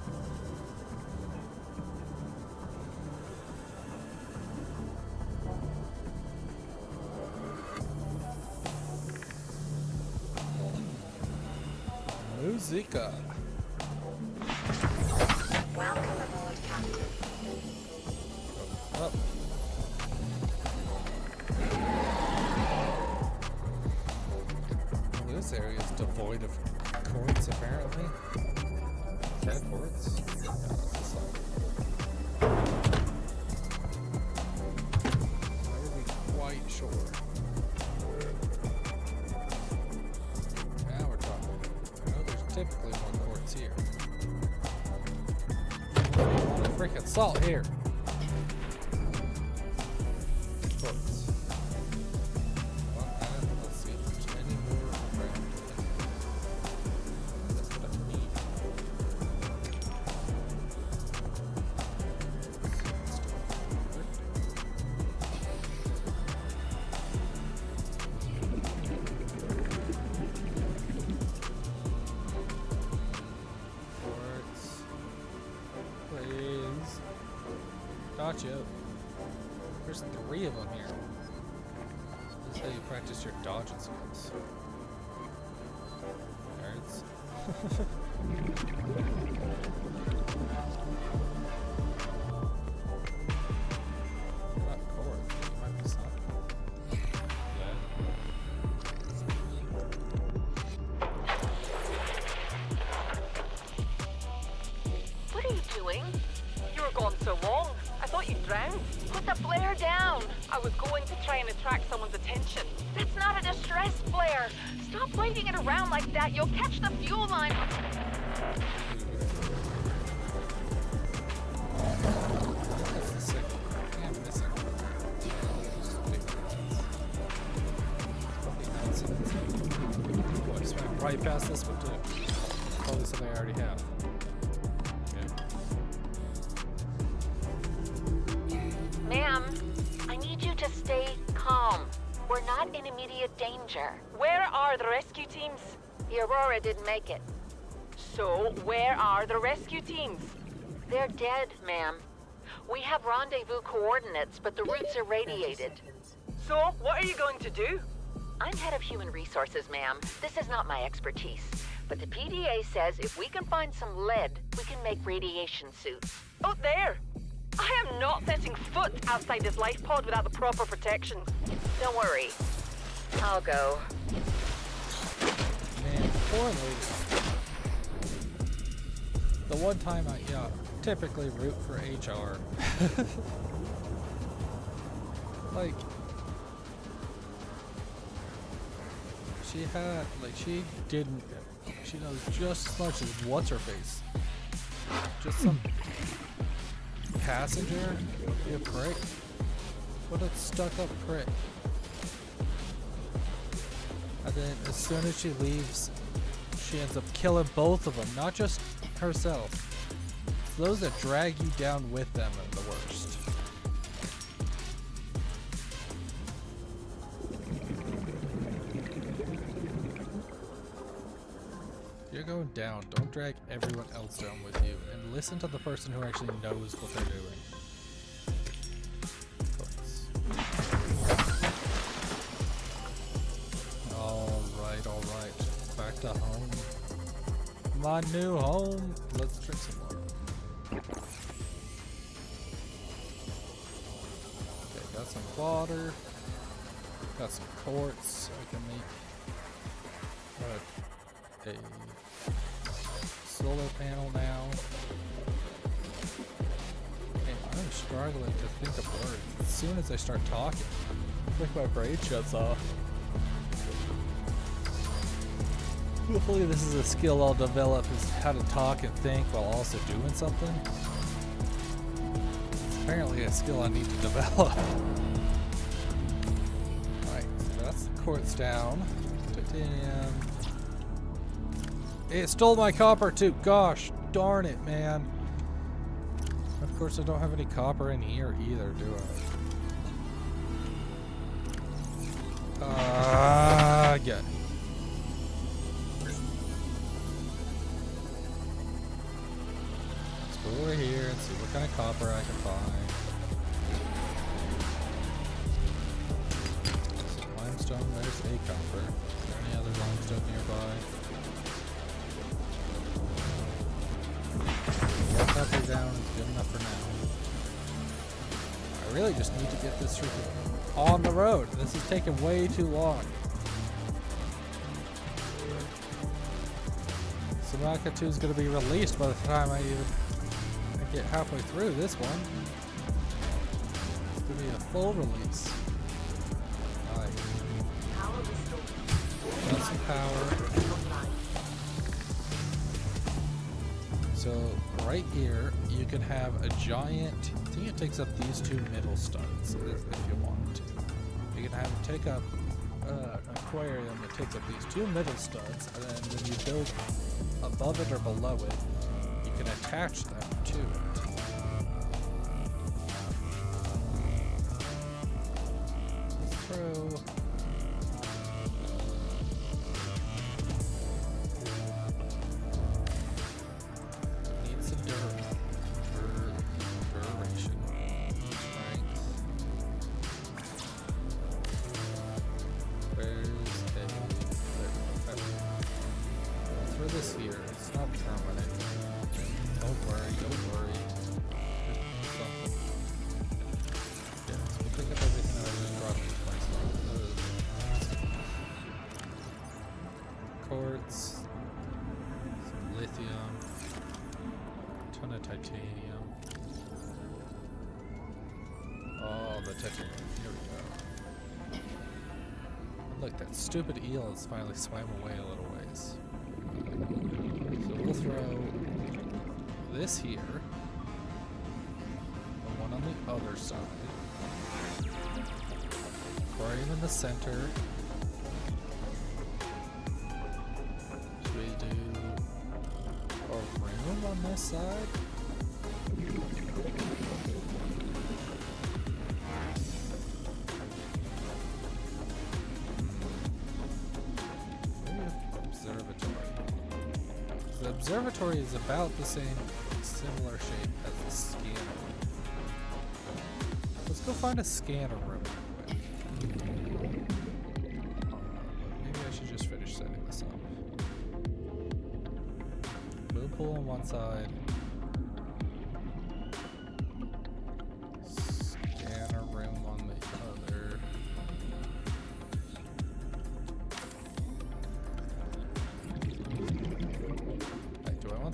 Musica. Welcome aboard, Captain. Up. This area is devoid of quartz, apparently. Is that quartz? No, it's never be quite sure. Now we're talking. I know there's typically more quartz here. A lot of freaking salt here. Quartz. Let's see if there's any more around. That's what I need. Quartz. Please. Gotcha. There's 3 of them here. This is how you practice your dodging skills. Nerds. Not quartz, but it might be something. Yeah. What are you doing? You were gone so long. I thought you'd drowned. Put the flare down. I was going to try and attract someone's attention. That's not a distress flare. Stop waving it around like that. You'll catch the fuel line. That's the second. I'm missing. Oh, I just went right past this one too. Probably something I already have. Okay. Ma'am, I need you to stay calm. We're not in immediate danger. Where are the rescue teams? The Aurora didn't make it. So, where are the rescue teams? They're dead, ma'am. We have rendezvous coordinates, but the routes are 30 radiated. seconds. So, what are you going to do? I'm head of human resources, ma'am. This is not my expertise. But the PDA says if we can find some lead, we can make radiation suits. Oh, there! I am not setting foot outside this life pod without the proper protection. Don't worry. I'll go. poor lady. The one time I typically root for HR. Like, she knows just as much as what's her face. Just some passenger, be a prick. What a stuck-up prick. And then as soon as she leaves, she ends up killing both of them, not just herself. So those that drag you down with them are the worst. You're going down, don't drag everyone else down with you, and listen to the person who actually knows what they're doing. Alright, back to home. My new home. Let's drink some more. Okay, got some water. Got some quartz I can make. A solar panel now. And I'm struggling to think of words. As soon as I start talking, it's like my brain shuts off. Hopefully this is a skill I'll develop, is how to talk and think while also doing something. It's apparently a skill I need to develop. Alright, so that's the quartz down. Titanium. It stole my copper too. Gosh darn it, man. Of course I don't have any copper in here either, do I? Good. Over here and see what kind of copper I can find. Some limestone, there's a copper. Is there any other limestone nearby? One copper down is good enough for now. I really just need to get this freaking on the road. This is taking way too long. Sonaka 2 is going to be released by the time I even get halfway through this one. It's gonna be a full release. Alright. Got some power. So right here you can have a giant, I think it takes up these two middle studs if you want. You can have take up an aquarium that takes up these two middle studs, and then when you build above it or below it, you can attach them to it. Throw. Need some duration. Strength. Where's throw this here. It's not permanent. Don't worry. Yeah, so we'll pick up everything that I just dropped in place. Quartz, some lithium, ton of titanium. Oh, the titanium. Here we go. Look, that stupid eel has finally swam away a little ways. So we'll throw this here, the one on the other side, aquarium in the center. Should we do a room on this side? Maybe observatory. The observatory is about the similar shape as the scanner. Let's go find a scanner room real quick. Maybe I should just finish setting this up. Blue pool on one side. Scanner room on the other.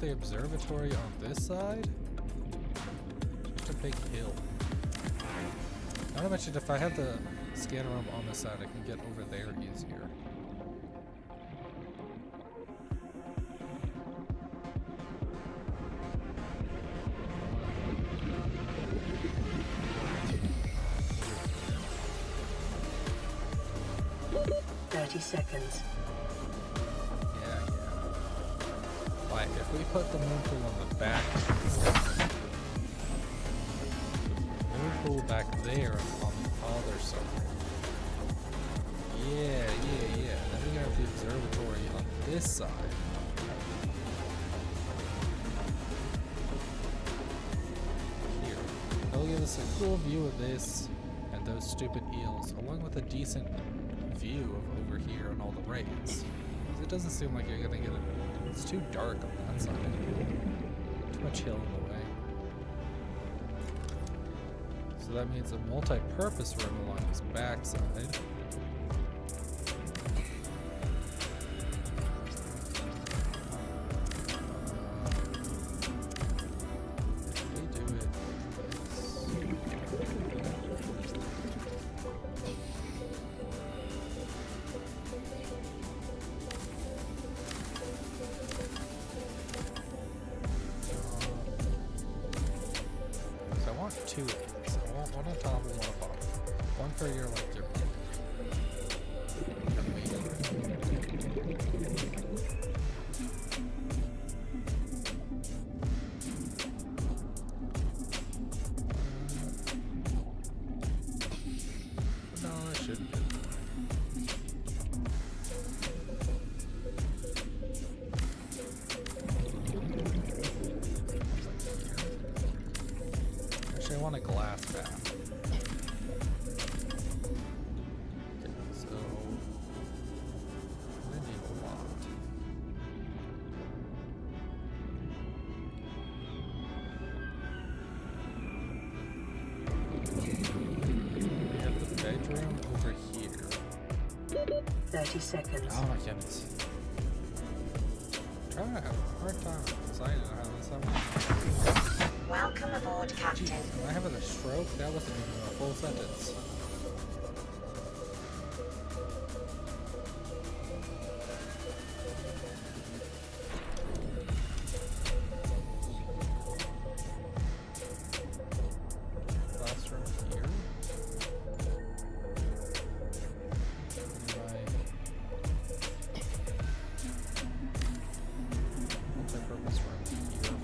the observatory on this side? Just a big hill. Not to mention, if I have the scanner room on this side, I can get over there easier. Seconds. Yeah. Like, if we put the moon pool on the back, moon pool back there on the other side. Yeah. Then we have the observatory on this side. Here. That'll give us a cool view of this and those stupid eels, along with a decent view of over here on all the raids. Because it doesn't seem like you're gonna get it's too dark on that side. Too much hill in the way. So that means a multi-purpose room along this backside. Two of these. I want one on top and one on bottom. One for your like your no, that shouldn't be. I want a glass bath. Okay, so I need a lot. We have the bedroom over here. 30 seconds. Oh my goodness. I'm trying to have a hard time deciding how this happens. Welcome aboard, Captain. Jeez, am I having a stroke? That wasn't even a full sentence. Classroom here. Multi-purpose room here.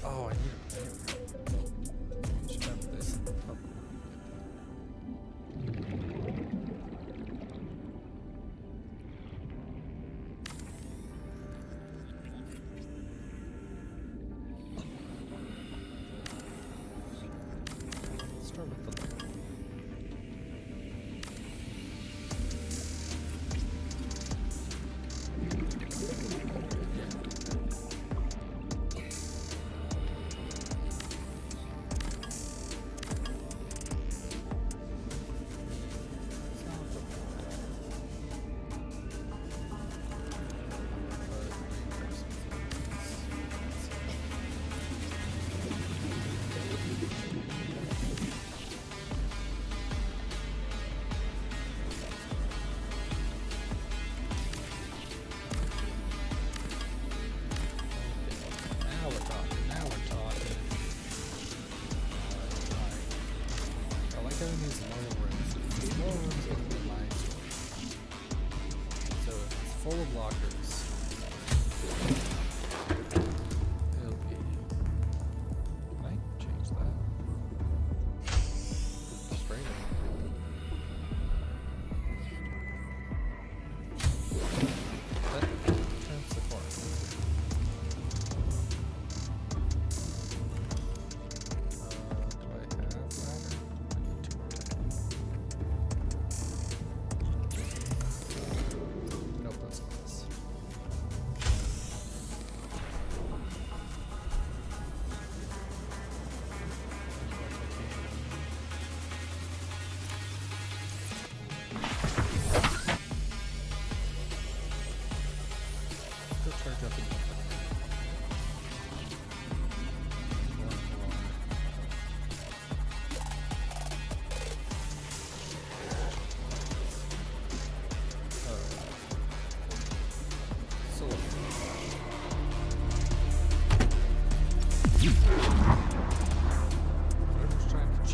Oh, I need a plant. I should have this in the purple. Let's start with the light. These lower rooms. These lower rooms look really nice. So it's full of lockers. It'll be. Can I change that? Spray it. That turns the corner. Do I have ladder? Nope, that's not this.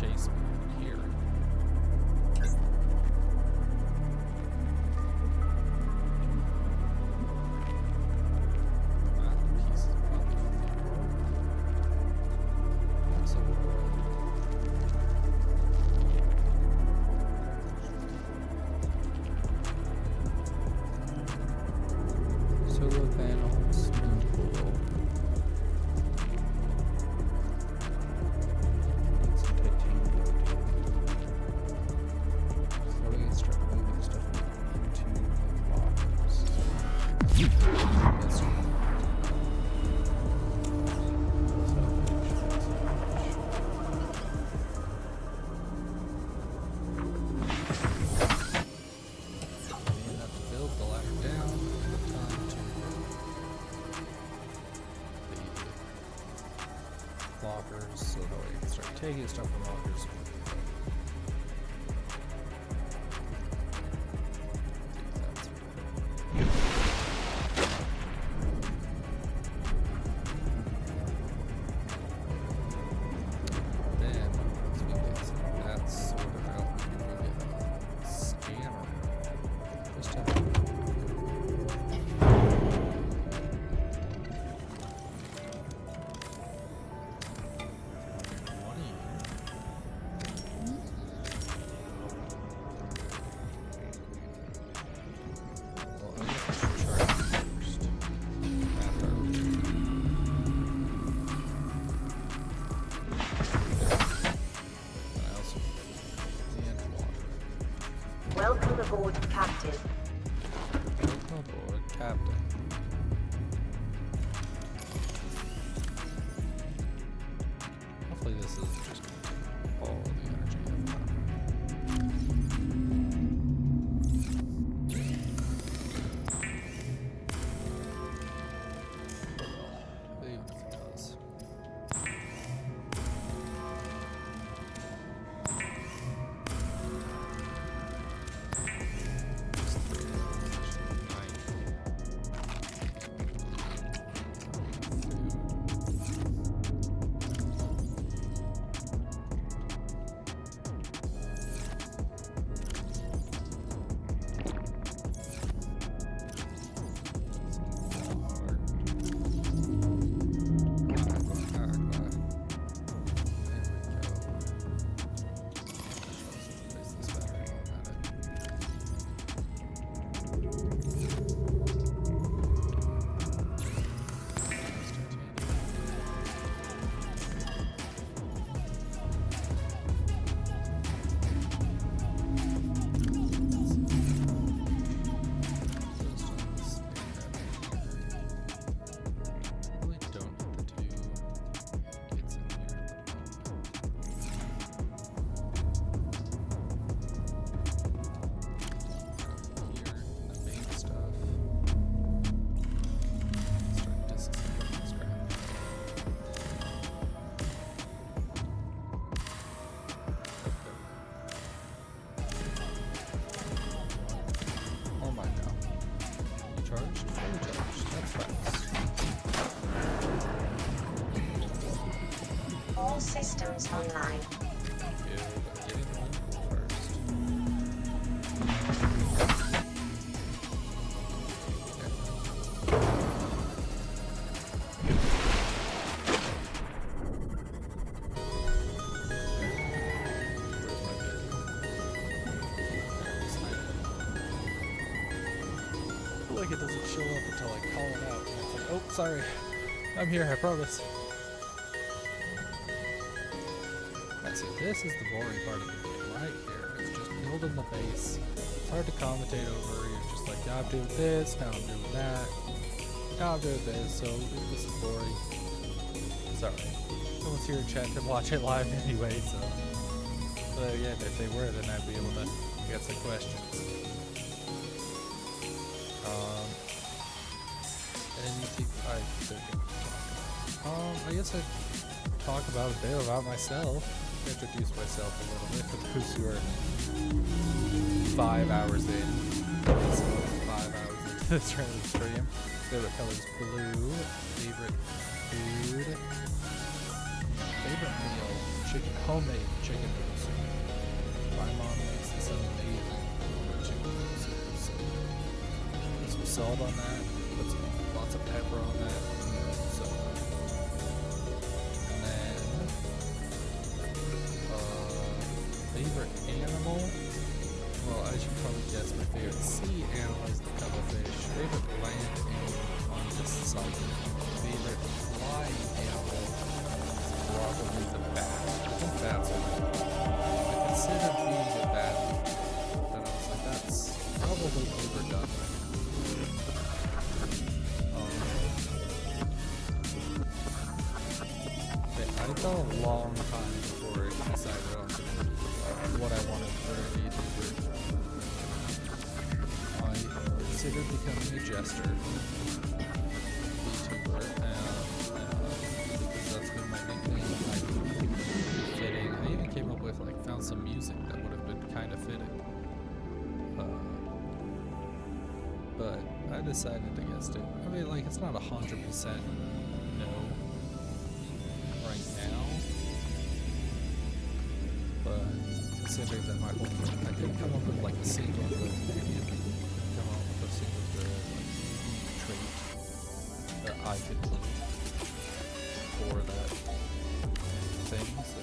chase me here. Pieces popped off here. That's a world. Solar panels, swimming pool. Need some titanium. Slowly start moving stuff into the lockers. That's to build the ladder down. Time to the lockers so that way I can start taking stuff from lockers. Then, once we get some of that sorted out, we can get a scanner. Just have money. Well, I guess I should try it first. After I also and water. Welcome aboard, Captain. Welcome aboard, Captain. Hopefully this isn't just going to take all the energy I have. Even if it does. Just 3 Really don't need the 2 gates in here at the moment. Here in the main stuff. Start disassembling scrap. Oh my god. You charged? Fully charged. That's fast. All systems online. Good. Get in the pool first. I feel like it doesn't show up until I call it out. And it's like, oh, sorry. I'm here, I promise. Now see, this is the boring part of the game right here. It's just building the base. It's hard to commentate over. You're just like, now I'm doing this, now I'm doing that. Now I'm doing this, so this is boring. It's alright. No one's here in chat to watch it live anyway, so. But again, if they were, then I'd be able to answer questions. Anything I could talk about? I guess I'd talk about a bit about myself. Introduce myself a little bit for those who are 5 hours in. So 5 hours into this random stream. Favorite color is blue. Favorite food. Favorite meal, homemade chicken noodle soup. My mom makes this amazing chicken noodle soup. So put some salt on that, put lots of pepper on that. So and then favorite animal? Well, as you probably guessed, my favorite sea animal is the cuttlefish. Favorite land animal, I'm just salty. Favorite flying animal is probably the bat. I think bats are really cool. I considered being a bat, but I was like, that's probably overdone. I felt a long time before I decided on what I wanted for a YouTuber. I considered becoming a jester YouTuber, because that's been my nickname. Like, fitting. I even came up with, like, found some music that would have been kind of fitting. But I decided against it. I mean, like, it's not 100% no right now, but considering that my whole thing, I did come up with like a single good video, come up with a single good like trait that I could do for that thing. So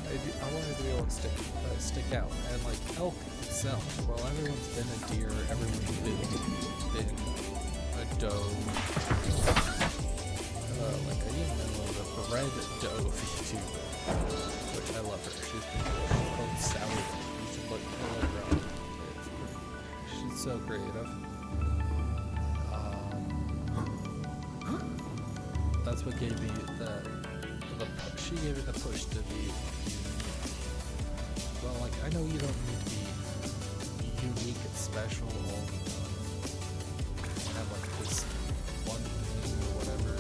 I wanted to be able to stick out, and like elk itself. Well, everyone's been a deer, everyone's been a doe. Like I even know the red doe YouTuber, which I love her. She's called Sourdough. You should look her up. She's so creative. That's what gave me she gave me the push to be unique. Well, like I know you don't need to be unique and special all the time. Have like this one thing or whatever.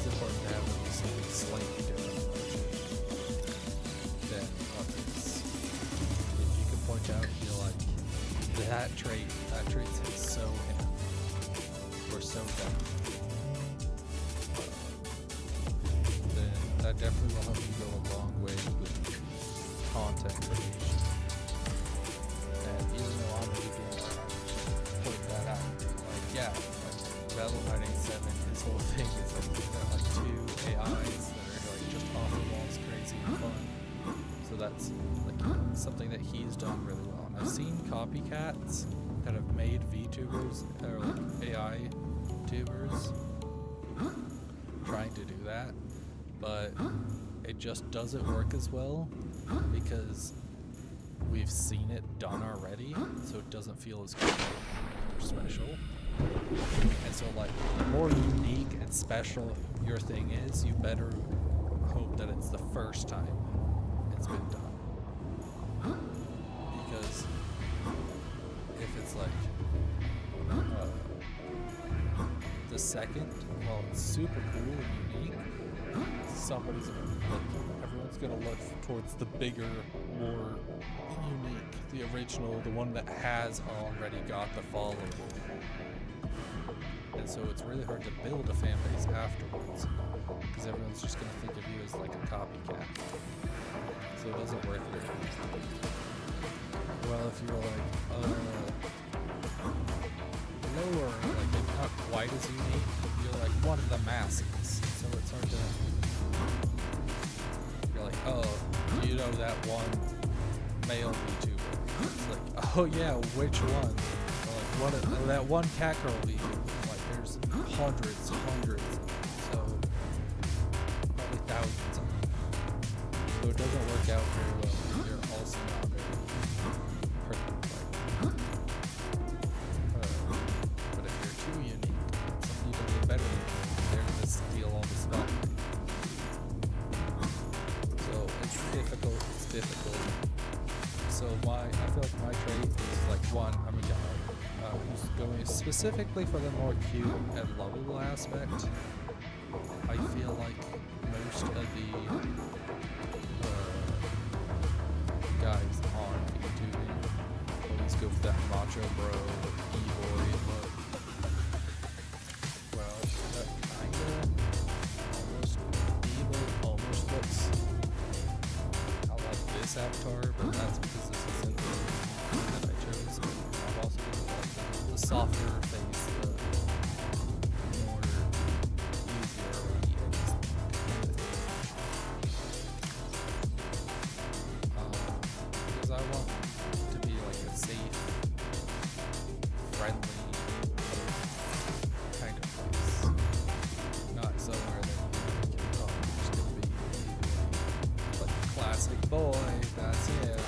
Important to have something slightly different than others. If you can point out, you're like, that trait's so him, or so them, then that definitely will help you go a long way with content creation. And even though I'm able to point that out, like, yeah, like Rebel 987, his whole thing is like two AIs that are like just off the walls, crazy and fun. So that's like something that he's done really well. And I've seen copycats that have made VTubers or like AI tubers trying to do that, but it just doesn't work as well because we've seen it done already, so it doesn't feel as good or special. And so, like, the more unique and special your thing is, you better hope that it's the first time it's been done. Because if it's like the second, well, it's super cool and unique, somebody's gonna look, everyone's gonna look towards the bigger, more unique, the original, the one that has already got the following. And so it's really hard to build a fan base afterwards, because everyone's just going to think of you as like a copycat. So it doesn't work very well. Well, if you're like, lower, like not quite as unique, you're like one of the masses. So it's hard to, you're like, oh, you know that one male VTuber? It's like, oh yeah, which one? Or like, what, that one cat girl VTuber. There's hundreds, so probably thousands of them. So it doesn't work out very well if you're also not very perfect. But if you're too unique, some people get better than you. They're gonna steal all the spotlight. So it's difficult. So I feel like my trait is like, one, I'm a guy. Who's going specifically for the more cute and lovable aspect. I feel like most of the guys on YouTube always go for that macho bro, e-boy look. Saboteur, but that's because this is the one that I chose. I've also really liked the softer face, the more easier because I want to be like a safe, friendly kind of place, not somewhere that you can just gonna be like classic boy, that's it,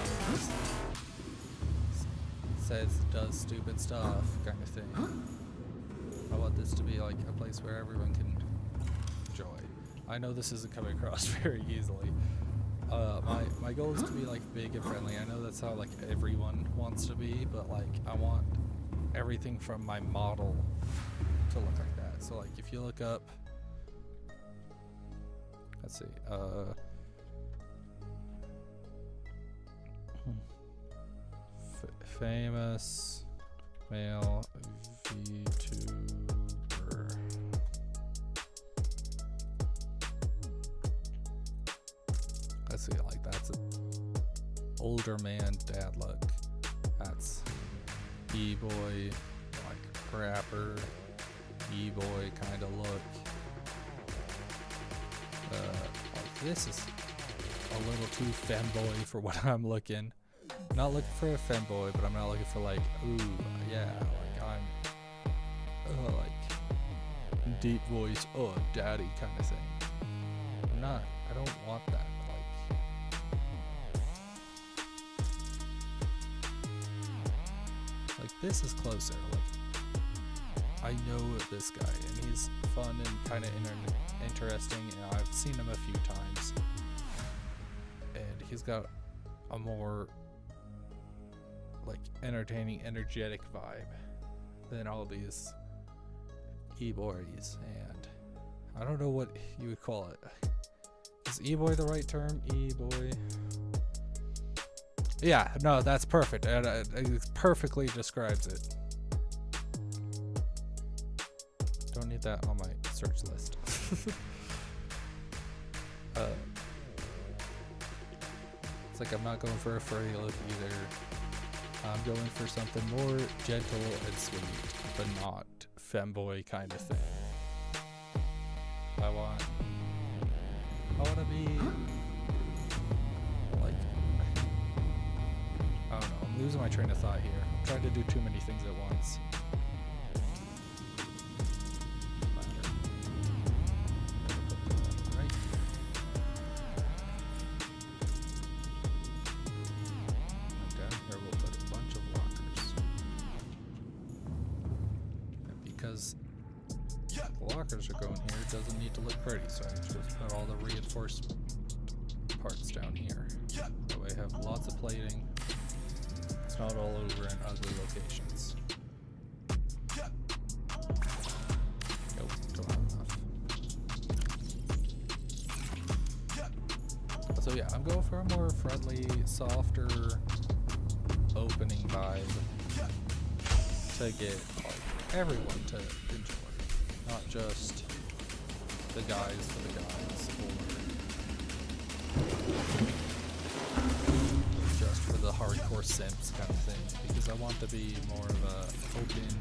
says, does stupid stuff kind of thing. I want this to be like a place where everyone can enjoy. I know this isn't coming across very easily. My goal is to be like big and friendly. I know that's how like everyone wants to be, but like I want everything from my model to look like that. So like if you look up, let's see, famous male VTuber. Let's see, like that's an older man dad look. That's e-boy, like rapper, e-boy kind of look. Like this is a little too femboy for what I'm looking. Not looking for a femboy, but I'm not looking for like, ooh, yeah, like I'm, like deep voice, oh, daddy kind of thing. I don't want that. Like this is closer. Like I know this guy, and he's fun and kind of interesting, and I've seen him a few times, and he's got a more like entertaining, energetic vibe than all these e-boys, and I don't know what you would call it. Is e-boy the right term? E-boy. Yeah, no, that's perfect. It perfectly describes it. Don't need that on my search list. It's like I'm not going for a furry look either. I'm going for something more gentle and sweet, but not femboy kind of thing. I want to be like, I don't know, I'm losing my train of thought here. I'm trying to do too many things at once. Lockers are going here, it doesn't need to look pretty, so I just put all the reinforced parts down here. That way I have lots of plating. It's not all over in ugly locations. Nope, don't have enough. So yeah, I'm going for a more friendly, softer opening vibe to get like everyone to enjoy. Not just the guys for the guys, or just for the hardcore simps kind of thing, because I want to be more of a open,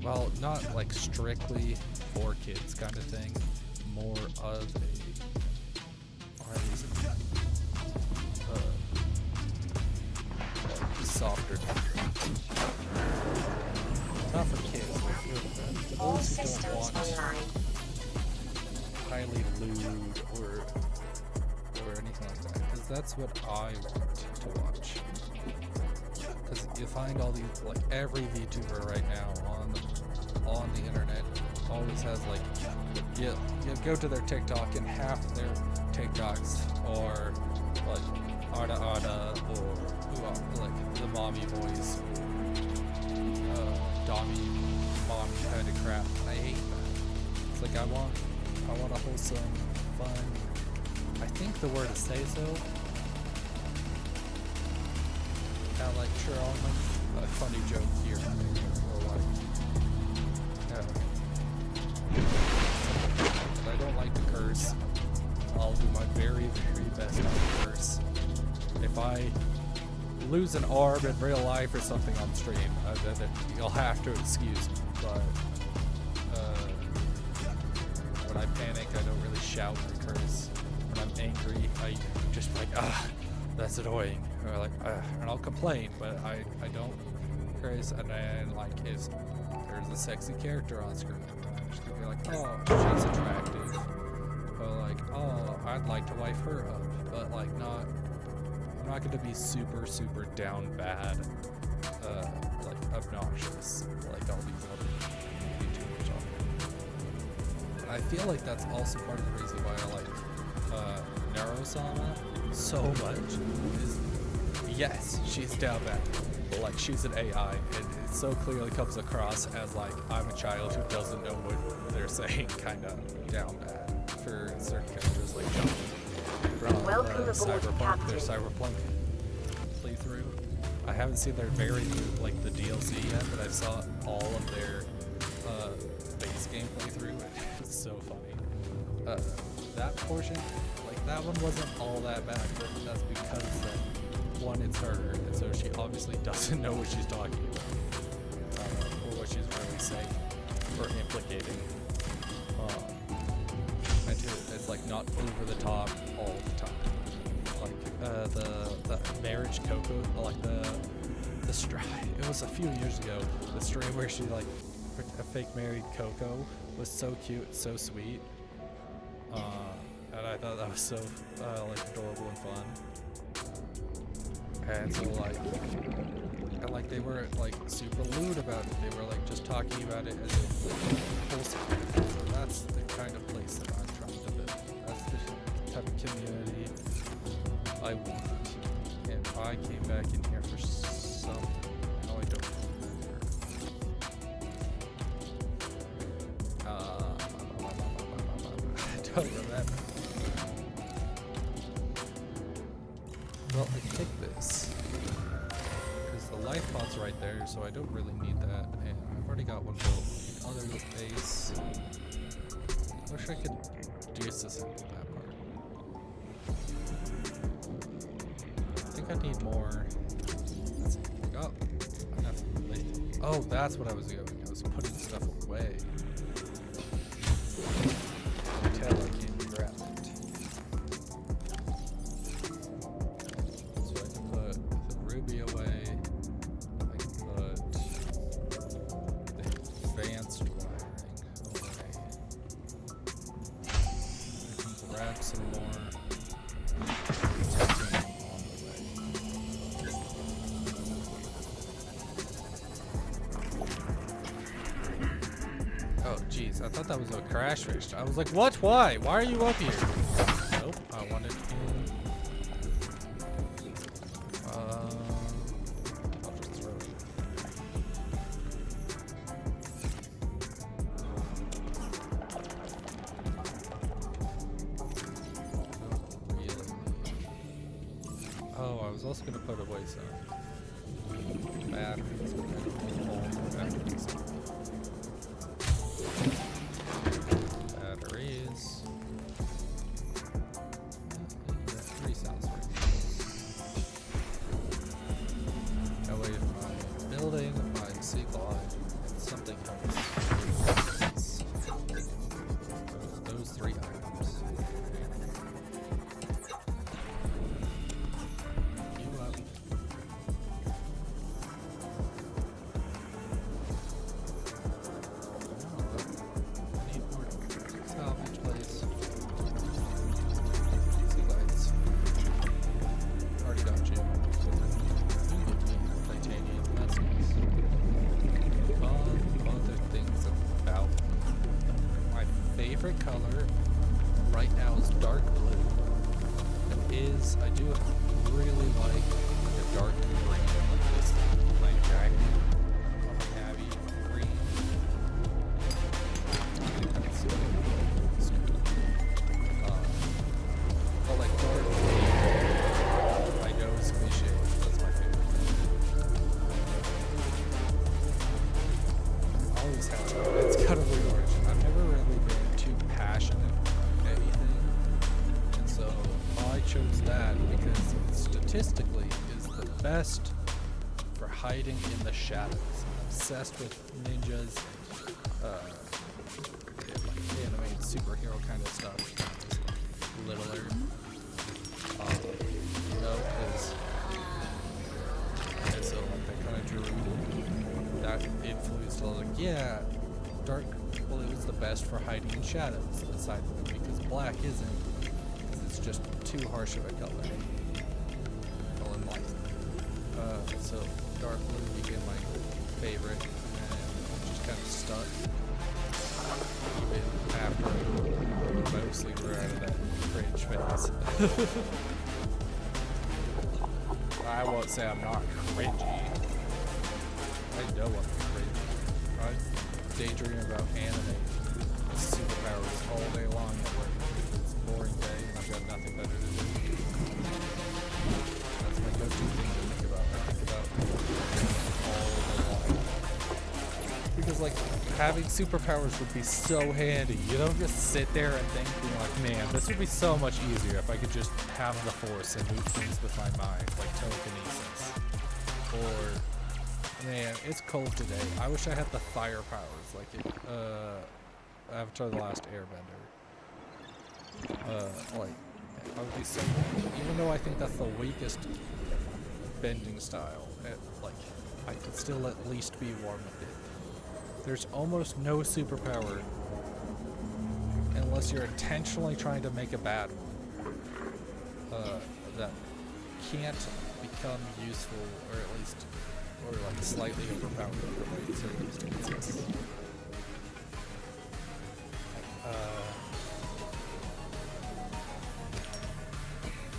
well, not like strictly for kids kind of thing, more of a softer not for kids, but for those who don't want highly lewd or anything like that, because that's what I want to watch. Because you find all these, like every VTuber right now on the internet always has like, you go to their TikTok and half of their TikToks are like Arda or like the mommy voice. Dommy, mommy kind of crap. I hate that. It's like I want a wholesome, fun. I think the word is say so. Kind of like sure, I'll make a funny joke here or like. But I don't like to curse. I'll do my very, very best not to curse. I lose an arm in real life or something on stream, then you'll have to excuse me. But when I panic, I don't really shout or curse. When I'm angry, I just like, that's annoying. Or like, and I'll complain, but I don't curse. And then like, if there's a sexy character on screen, I'm just gonna be like, oh, she's attractive. Or like, oh, I'd like to wife her up. But like, I'm not gonna be super down bad, like obnoxious, like all these other YouTubers are. And I feel like that's also part of the reason why I like Narosama so much. Is yes, she's down bad, but like she's an AI, and it so clearly comes across as like I'm a child who doesn't know what they're saying, kind of down bad for certain characters like John. From Welcome aboard, Cyberpunk, Captain. their Cyberpunk playthrough. I haven't seen their very new, like the DLC yet, but I saw all of their base game playthrough. It's so funny. That portion, like that one wasn't all that bad, but that's because one, it's her, and so she obviously doesn't know what she's talking about, or what she's really saying or implicating. And two, it's like not over the top all the time. Like the marriage Coco, like the stream. It was a few years ago. The stream where she like fake married Coco was so cute, so sweet, and I thought that was so like adorable and fun. And so like they weren't like super lewd about it. They were like just talking about it as a wholesome. So that's the kind of place that I'm trying to build. That's the type of community I want. And I came back in here for some. No, I don't remember. I don't remember. Well, I take this because the life pod's right there, so I don't really need that, and I've already got one built. Other base. Wish I could disassemble that part. I think I need more. Let's see. Oh, enough. Oh, that's what I was doing. I was putting stuff away. Until I can grab it. Ruby away. I can put the advanced wiring away. I can grab some more. Titanium on the way. Oh jeez, I thought that was a crash fish. I was like, what? Why? Why are you up here? Nope, I wanted to. I was also going to put away some batteries, but I don't need all the batteries. Batteries. Battery sounds right. That way if I'm building my seagull and something comes, those three items. Favorite color right now is dark blue. I do really like a dark green like this, like dragon, navy green. It's cool. But like dark green, I know it's cliche, that's my favorite. Always has it. It's kind of weird origin. I've never really been too passionate about anything, and so I chose that because statistically shadows. I'm obsessed with ninjas, like animated superhero kind of stuff. Littler. You know, and so like that kind of drew that influenced a lot. Like, yeah, dark. Well, it was the best for hiding in shadows, aside from because black isn't, because it's just too harsh of a color. Well, in light. So dark blue became my favorite, and just kind of stuck. Even after I mostly grew out of that cringe phase. I won't say I'm not cringy. I know I'm cringy. I daydream about anime superpowers all day long at work. It's a boring day and I've got nothing better to do. That's my go-to thing to think about. I think about all day long. Because like having superpowers would be so handy. You don't just sit there and think, being like, man, this would be so much easier if I could just have the force and move things with my mind, like telekinesis. Or, man, it's cold today. I wish I had the fire powers, like in Avatar: The Last Airbender. Like, I would be so cool. Even though I think that's the weakest bending style, like, I could still at least be warm with it. There's almost no superpower unless you're intentionally trying to make a bad one that can't become useful, or at least, or like slightly overpowered under the right circumstances.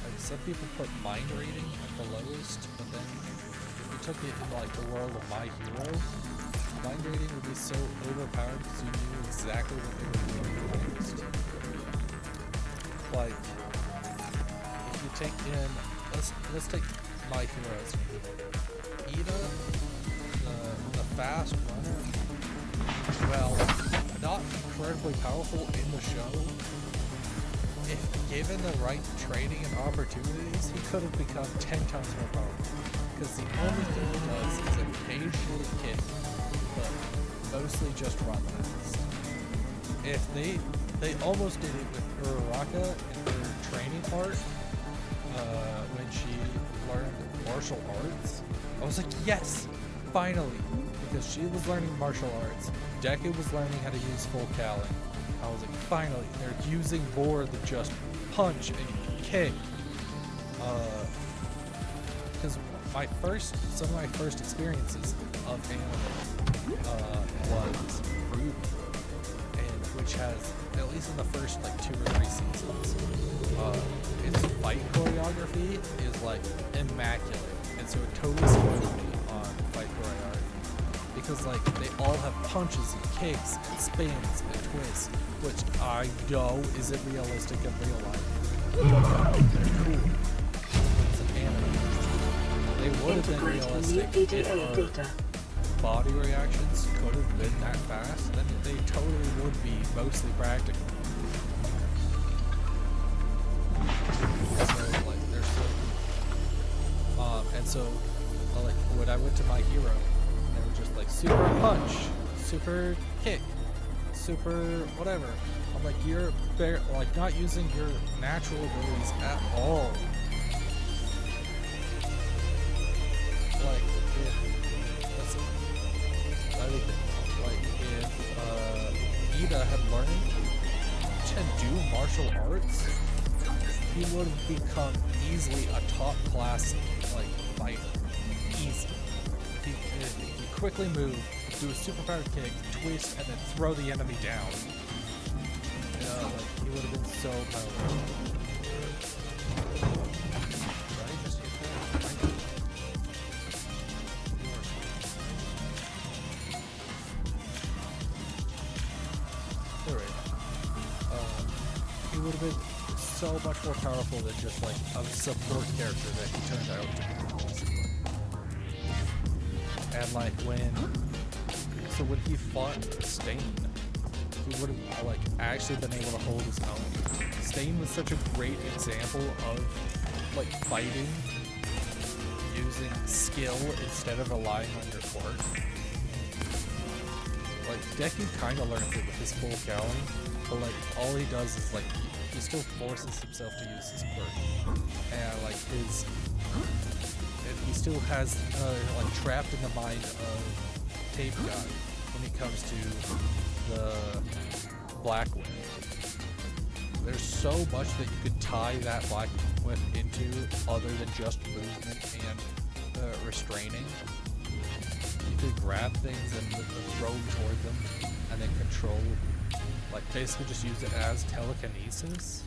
Like some people put mind reading at the lowest, but then if you took it into like the world of My Hero, mind reading would be so overpowered because you knew exactly what they were doing next. Like, if you take in, let's take My Heroes. Ida, the fast runner, well, not incredibly powerful in the show. If given the right training and opportunities, he could have become 10 times more powerful. Because the only thing he does is occasionally kick, but mostly just run fast. If they almost did it with Uraraka in her training part, when she learned martial arts. I was like, yes, finally, because she was learning martial arts. Deku was learning how to use full Kali. I was like, finally, they're using more than just punch and kick. Because some of my first experiences of anime was Ruby, and which has, at least in the first like 2 or 3 seasons, its fight choreography is like immaculate, and so it totally spoiled me on fight choreography because like they all have punches and kicks and spins and twists, which I know isn't realistic in real life. They're cool. It's an anime. They would have been realistic if our body reactions could have been that fast, then they totally would be mostly practical. So, like, they're so cool. And so, like, when I went to My Hero, they were just like, super punch, super kick, super whatever. I'm like, you're like not using your natural abilities at all. Like, if Ida had learned to do martial arts, he would have become easily a top class like fighter. Easy. If he quickly move, do a superpowered kick, twist, and then throw the enemy down. Like he would have been so powerful. Did I just hit that? He would have been so much more powerful than just like a support character that he turned out to be. And like when he fought Stain, he would have like actually been able to hold his own. Stain was such a great example of like fighting using skill instead of relying on your quirk. Like, Deku kind of learns it with his full Cali, but like, all he does is like, he still forces himself to use his quirk. And like, he still has, like, trapped in the mind of Tape God when he comes to the Black Whip. There's so much that you could tie that Black Whip into other than just movement and restraining. You could grab things and throw them toward them and then control, like basically just use it as telekinesis.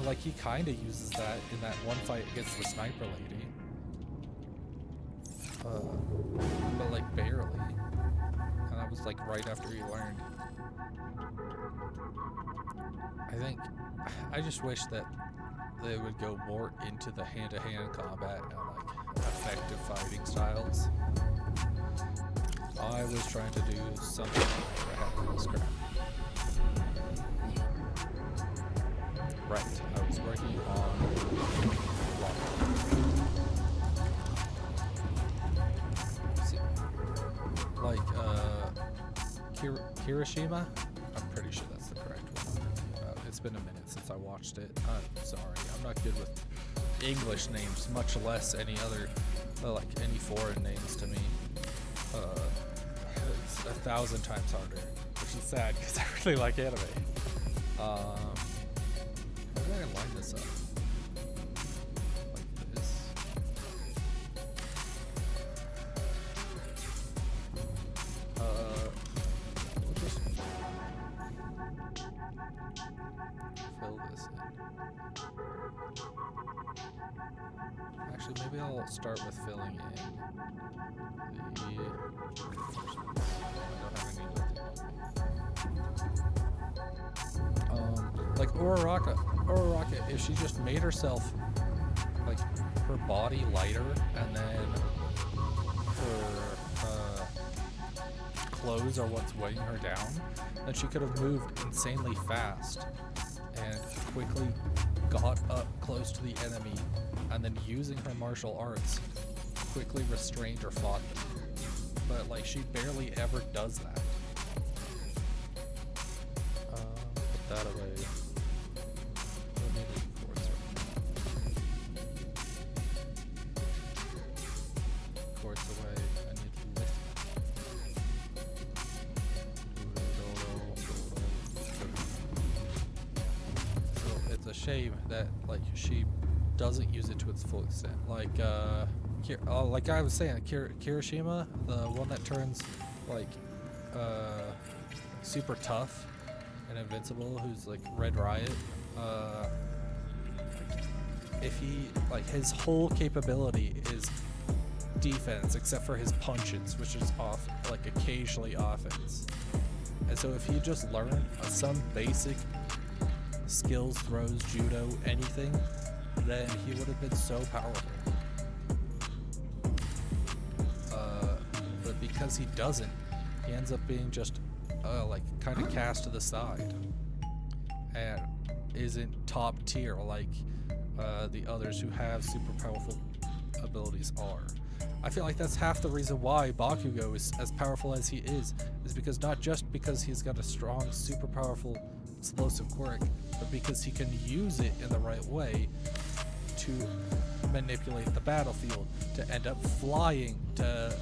Like he kind of uses that in that one fight against the sniper lady. But like barely. And that was like right after he learned. I just wish that they would go more into the hand-to-hand combat and like effective fighting styles. I was trying to do something where I had to scrap. Right, I was working on Kirishima? I'm pretty sure that's the correct one. It's been a minute since I watched it. I'm sorry, I'm not good with English names, much less any other, like any foreign names to me. It's 1,000 times harder, which is sad because I really like anime. How do I line this up? Like this. We'll just fill this in. Actually, maybe I'll start with filling in the... I don't have any like Uraraka, if she just made herself, like, her body lighter, and then her clothes are what's weighing her down, then she could have moved insanely fast and quickly got up close to the enemy, and then using her martial arts, quickly restrained or fought them. But, like, she barely ever does that. Put that away. Shame that like she doesn't use it to its full extent. Like like I was saying, Kirishima, the one that turns like super tough and invincible, who's like Red Riot. If he like his whole capability is defense except for his punches, which is off like occasionally offense. And so if he just learned some basic skills, throws, judo, anything, then he would have been so powerful. But because he doesn't, he ends up being just like kind of cast to the side and isn't top tier like the others who have super powerful abilities are. I feel like that's half the reason why Bakugo is as powerful as he is because not just because he's got a strong, super powerful explosive quirk, but because he can use it in the right way to manipulate the battlefield, to end up flying, to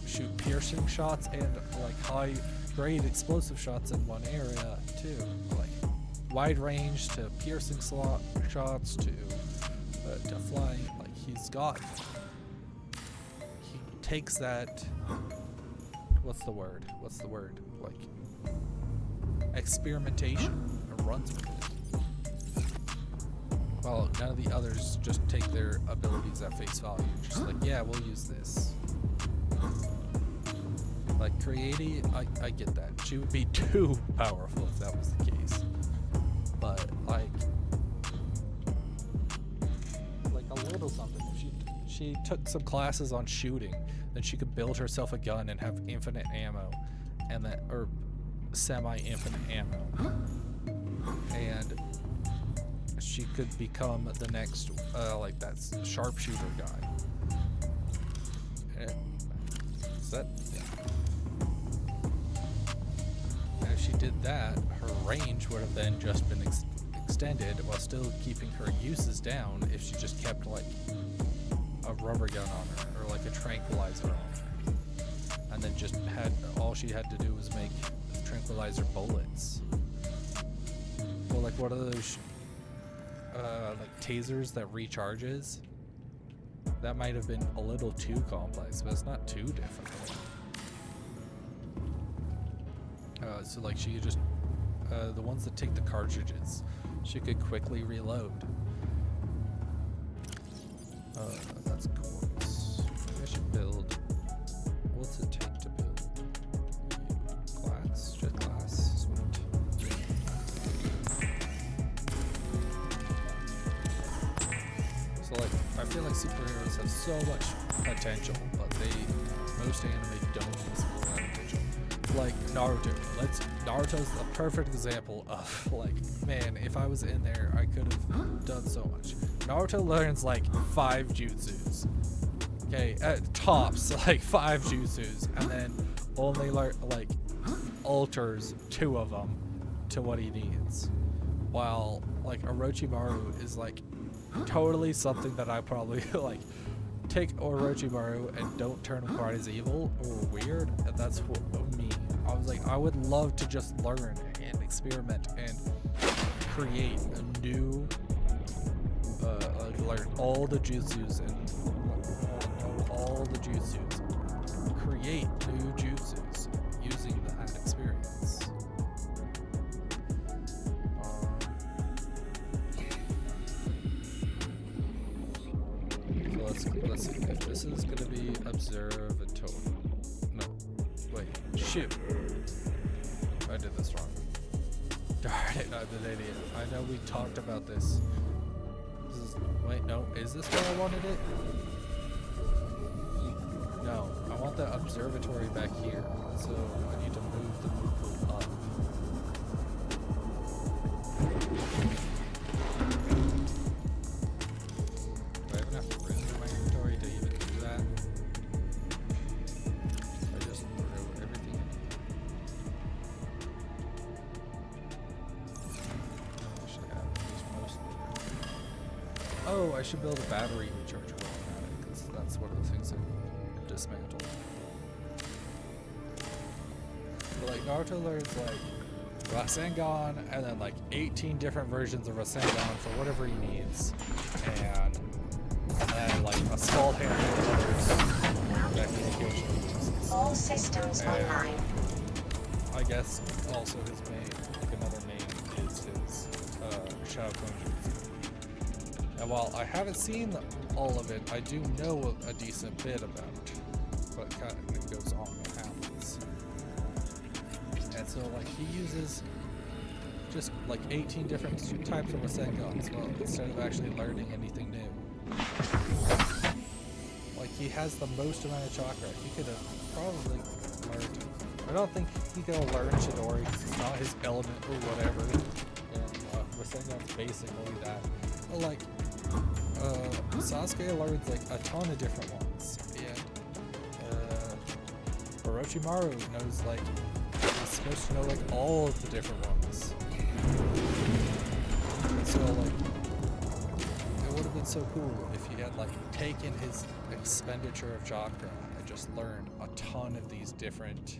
shoot piercing shots and like high grade explosive shots in one area too, like wide range to piercing shots to flying. Like he takes that, what's the word like experimentation and runs with it. Well, none of the others just take their abilities at face value. Just like, yeah, we'll use this. Like Creati, I get that. She would be too powerful if that was the case. But like a little something. If she took some classes on shooting, then she could build herself a gun and have infinite ammo, and that semi-infinite ammo, and she could become the next, like that sharpshooter guy. Is that? Yeah. And if she did that, her range would have then just been extended while still keeping her uses down if she just kept like a rubber gun on her or like a tranquilizer on her. And then just had, all she had to do was make tranquilizer bullets. Well, like what are those like tasers that recharges? That might have been a little too complex, but it's not too difficult. So like she could just, the ones that take the cartridges, she could quickly reload. That's quartz. I should build, what's it take to build? Glass, just glass, sweet. So like, I feel like superheroes have so much potential, but most anime don't explore that potential. Like Naruto, Naruto's a perfect example of like, man, if I was in there, I could have done so much. Naruto learns like 5 jutsus. Okay, at tops, like 5 jutsus, and then only like alters 2 of them to what he needs. While like Orochimaru is like totally something that I probably like take Orochimaru and don't turn him quite as evil or weird, and that's what me. I was like, I would love to just learn and experiment and create a new, like learn all the jutsus and know all the jutsus, create new jutsus using that experience. So let's see if this is gonna be observatory. No, wait, shoot. I did this wrong. Darn it, I'm an idiot. I know we talked about this. Wait, no, is this where I wanted it? No, I want the observatory back here. So I need to move the moon pool up. Do I have enough room in my inventory to even do that? I just throw everything in. I should have at least most of it. Oh, I should build a battery rechargeable automatic, because that's one of the things I dismantled. But like Naruto learns like Rasengan and then like 18 different versions of Rasengan for whatever he needs, and then like a small handful of others that he occasionally uses. All systems online. I guess also his main, like another main is his Shao Kahn Jutsu. And while I haven't seen all of it, I do know a decent bit about what kind of goes on and happens. And so like he uses just like 18 different types of Rasengan as well, instead of actually learning anything new. Like he has the most amount of chakra. He could have probably learned. I don't think he could have learned Chidori because it's not his element or whatever. And Rasengan's basically that. But like Sasuke learns like a ton of different ones, and Orochimaru knows like he's supposed to know like all of the different ones. And so like it would have been so cool if he had like taken his expenditure of chakra and just learned a ton of these different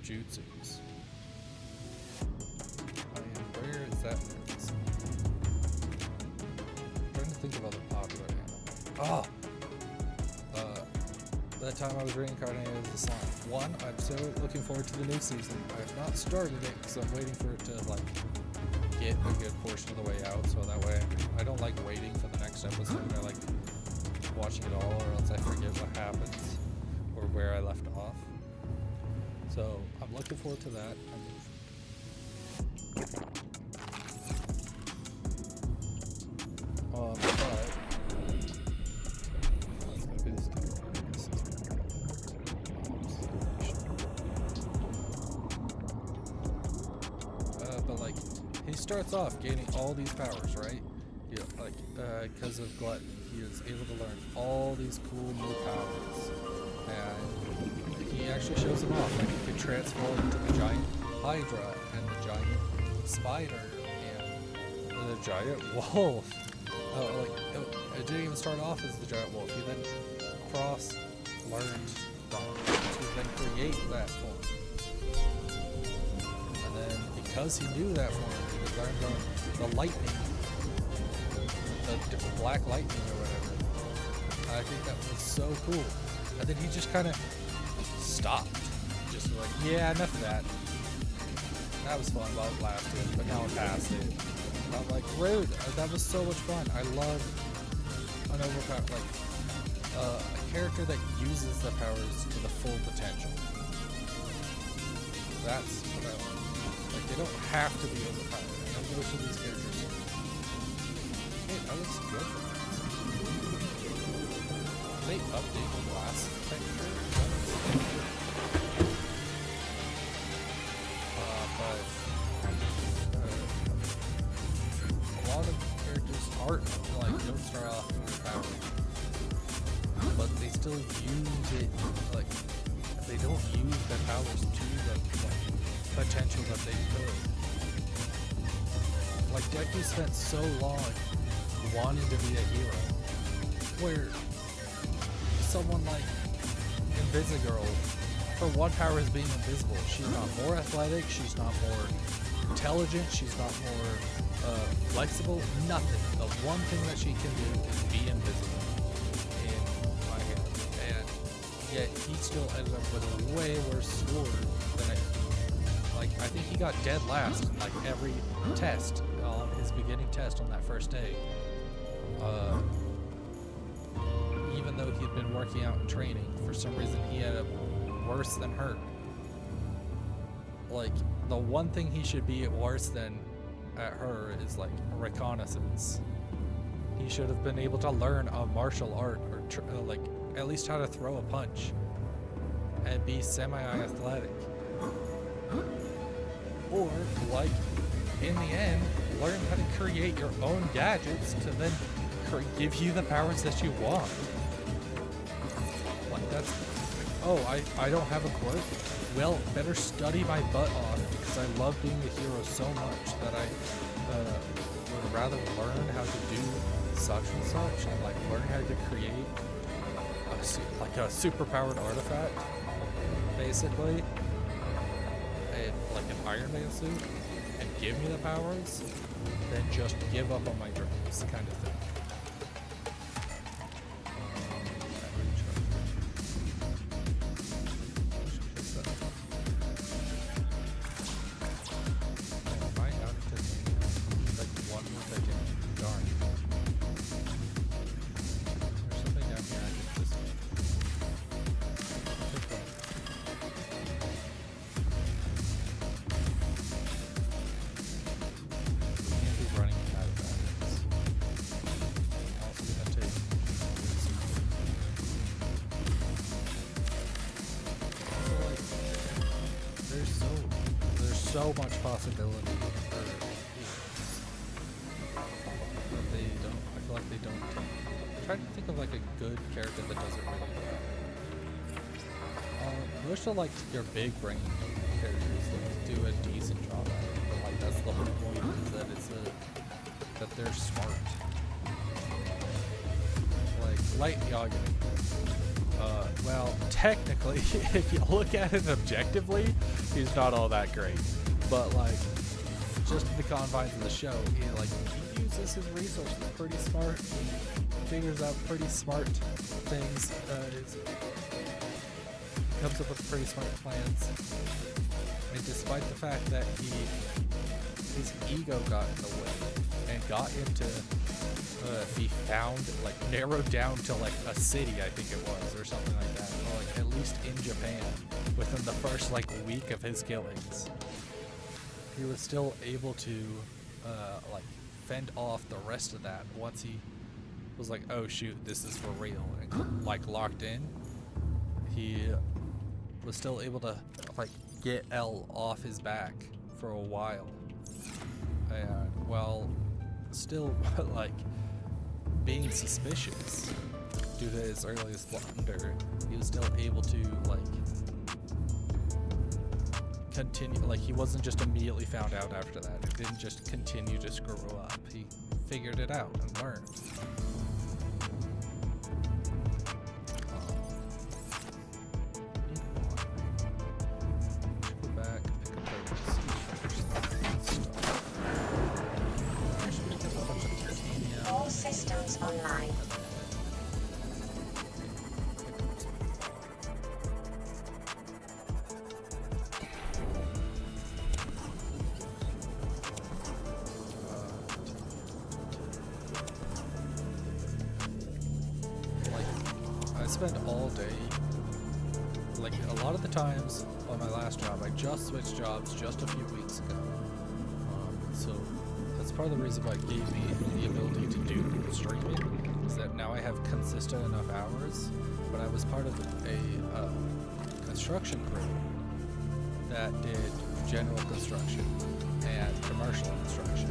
jutsus. I mean, where is that? I'm trying to think of other popular anime. By the time I was reincarnated as a slime. One, I'm so looking forward to the new season. I have not started it because I'm waiting for it to like get a good portion of the way out, so that way I don't like waiting for the next episode. I like watching it all, or else I forget what happens or where I left off. So I'm looking forward to that. But like he starts off gaining all these powers, right? Yeah, like because of Glutton, he is able to learn all these cool new powers, and he actually shows them off. Like he can transform into the giant Hydra and the giant spider and the giant wolf. It didn't even start off as the giant wolf. He then learned to then create that form. And then because he knew that form, he learned the lightning, the black lightning or whatever. I think that was so cool. And then he just kind of stopped. Just like, yeah, enough of that. That was fun while it lasted, but now I'm past it. And I'm like, rude. That was so much fun. I love an overpowered, like, a character that uses the powers to the full potential. That's what I like. Like, they don't have to be overpowered. I know most of these characters are. Hey, that looks good for that. They update the glass texture. A lot of characters aren't, like, don't start off overpowered. But they still use it, like, they don't use their powers to the potential that they could. Like, Deku spent so long wanting to be a hero, where someone like Invisigirl, her one power is being invisible. She's not more athletic, she's not more intelligent, she's not more flexible, nothing. The one thing that she can do is be invisible. Yet he still ended up with a way worse score than I think he got dead last in like every test, his beginning test on that first day. Even though he'd been working out and training, for some reason he ended up worse than her. Like, the one thing he should be worse than at her is like reconnaissance. He should have been able to learn a martial art or like at least how to throw a punch and be semi-athletic. Or, like, in the end, learn how to create your own gadgets to then give you the powers that you want. Like, that's, oh, I don't have a quirk? Well, better study my butt off, because I love being a hero so much that I would rather learn how to do such and such, and like learn how to create like a super-powered artifact, basically, like an Iron Man suit, and give me the powers, then just give up on my dreams, kind of thing. So much possibility for heroes that they don't. I feel like they don't. I'm trying to think of like a good character that does it really well. Most of like your big brain characters that do a decent job at it, but like that's the whole point, is that it's that they're smart. Like Light Yagami. Well, technically, if you look at it objectively, he's not all that great. But like, just in the confines of the show, he uses his resources pretty smart. He figures out pretty smart things. Comes up with pretty smart plans. And despite the fact that his ego got in the way and got him to be found, like narrowed down to like a city, I think it was, or something like that, or like at least in Japan, within the first like week of his killings, he was still able to like fend off the rest of that once he was like, oh shoot, this is for real, and like locked in. He was still able to like get L off his back for a while, And while still like being suspicious due to his earliest blunder, he was still able to like continue. Like he wasn't just immediately found out after that. It didn't just continue to screw up. He figured it out and learned. All systems online. I spent all day, like a lot of the times on my last job, I just switched jobs just a few weeks ago. So that's part of the reason why it gave me the ability to do streaming, is that now I have consistent enough hours. But I was part of a construction crew that did general construction and commercial construction.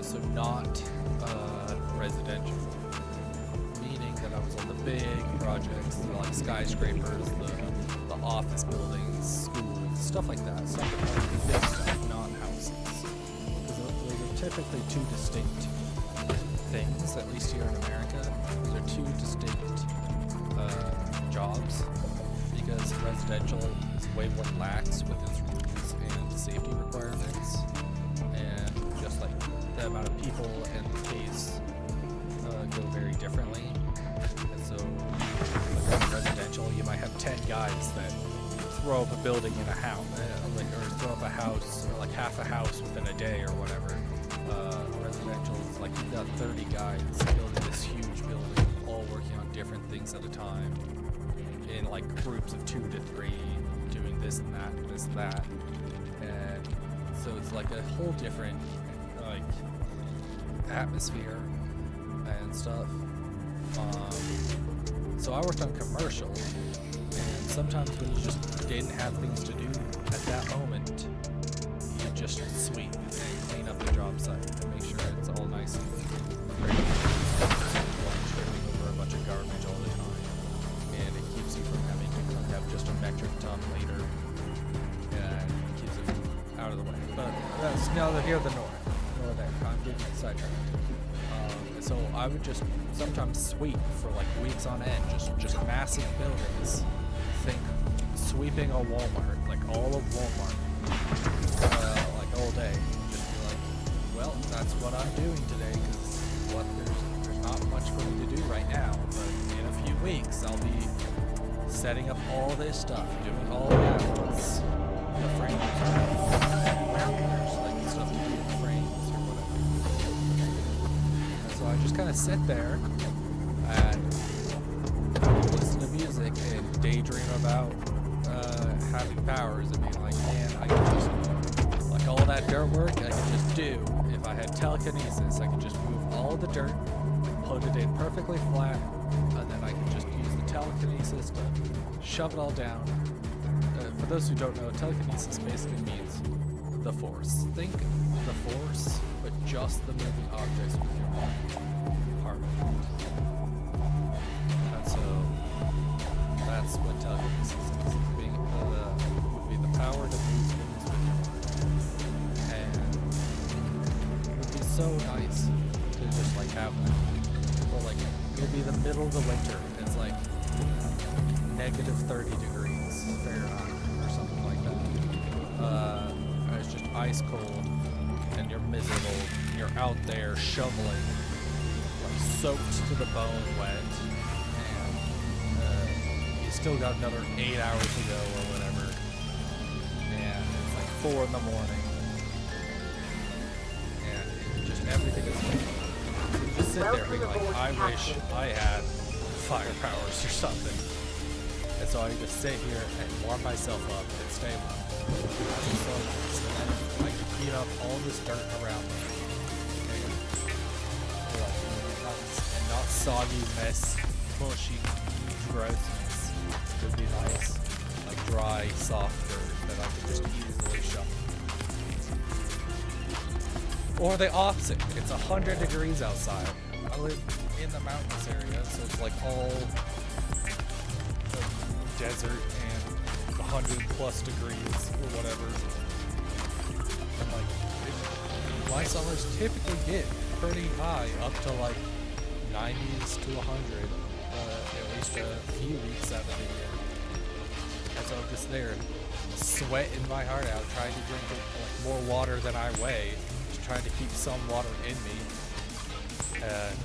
So not residential. That I was on the big projects, like skyscrapers, the office buildings, schools, stuff like that. Stuff like big stuff, not houses. Because those are typically two distinct things, at least here in America. Those are two distinct jobs, because residential is way more lax with its rules and safety requirements, and just like the amount of people and the pace go very differently. And so, like in residential, you might have 10 guys that throw up a building in a house, or throw up a house, or like half a house within a day or whatever. Residential is like you've got 30 guys building this huge building, all working on different things at a time, in like groups of 2 to 3, doing this and that, and this and that. And so it's like a whole different like atmosphere and stuff. So I worked on commercial, and sometimes when you just didn't have things to do at that moment, you just sweep and clean up the job site and make sure it's all nice and great. Tripping over a bunch of garbage all the time, and it keeps you from having to clean up just a metric ton later, and it keeps it out of the way. But that's now that here the north. I'm getting sidetracked. So I would just sometimes sweep for like weeks on end, just massive buildings. Think sweeping a Walmart, like all of Walmart, like all day. Just be like, well, that's what I'm doing today, because there's not much for me to do right now. But in a few weeks, I'll be setting up all this stuff, doing all that. Once the frames like the stuff to do with the frames. So I just kind of sit there and listen to music and daydream about having powers and being like, man, I could just, like all that dirt work, I could just do. If I had telekinesis, I could just move all the dirt, put it in perfectly flat, and then I could just use the telekinesis to shove it all down. For those who don't know, telekinesis basically means the Force. Think the Force, but just the moving objects with your heart. And so that's what telekinesis is. Would be the power to move things with your heart. And it would be so nice to just like have that. Or like it would be the middle of the winter. It's like negative 30 degrees Fahrenheit or something like that. And it's just ice cold, and you're miserable. You're out there shoveling, like soaked to the bone wet, and you still got another 8 hours to go or whatever. And it's like 4 in the morning, and just everything is so you just sit there being like, I wish I had fire powers or something. And so I just sit here and warm myself up and stay warm. So I can clean up all this dirt around me. And not soggy mess, mushy grossness. It would be nice, like dry, soft dirt that I could just easily shuffle. Or the opposite. It's 100 degrees outside. I live in the mountainous area, so it's like all desert and 100 plus degrees or whatever. And like, my summers typically get pretty high, up to like 90s to 100, at least a few weeks out of the year. And so I'm just there, sweating my heart out, trying to drink like more water than I weigh, just trying to keep some water in me. And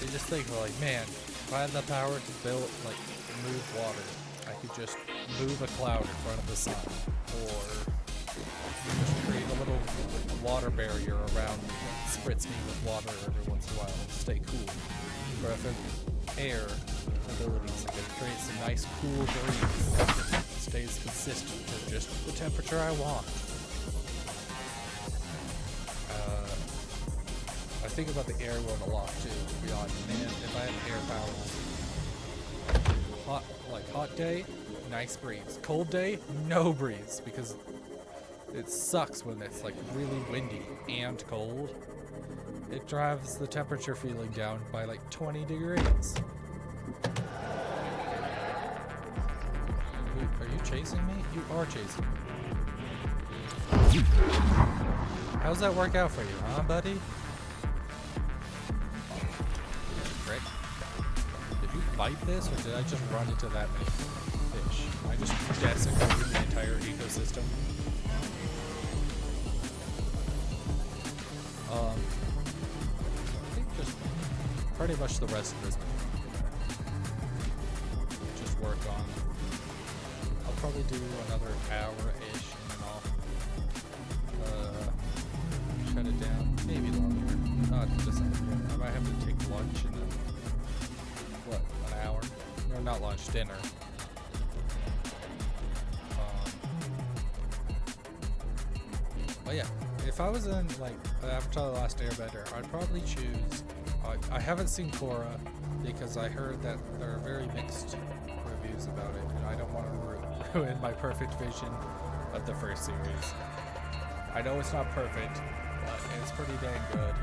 you just think, like, man, if I had the power to build, like, move water, I could just move a cloud in front of the sun, or just create a little water barrier around me that spritz me with water every once in a while to stay cool. Or if an air abilities, I could create some nice cool breeze that stays consistent to just the temperature I want. I think about the air world a lot too, to be honest. Man, if I had air powers, hot day, nice breeze. Cold day, no breeze, because it sucks when it's like really windy and cold. It drives the temperature feeling down by like 20 degrees. Are you chasing me? You are chasing me. How's that work out for you, huh, buddy? Frick. Did you fight this, or did I just run into that many fish? I just desecrated the entire ecosystem. I think just pretty much the rest of this just work on. I'll probably do another hour-ish, and then I'll shut it down. Maybe longer. Not just I might have to take lunch in an hour? No, not lunch, dinner. But yeah, if I was in like Avatar: The Last Airbender, I'd probably choose. I haven't seen Korra because I heard that there are very mixed reviews about it, and I don't want to ruin my perfect vision of the first series. I know it's not perfect, but it's pretty dang good,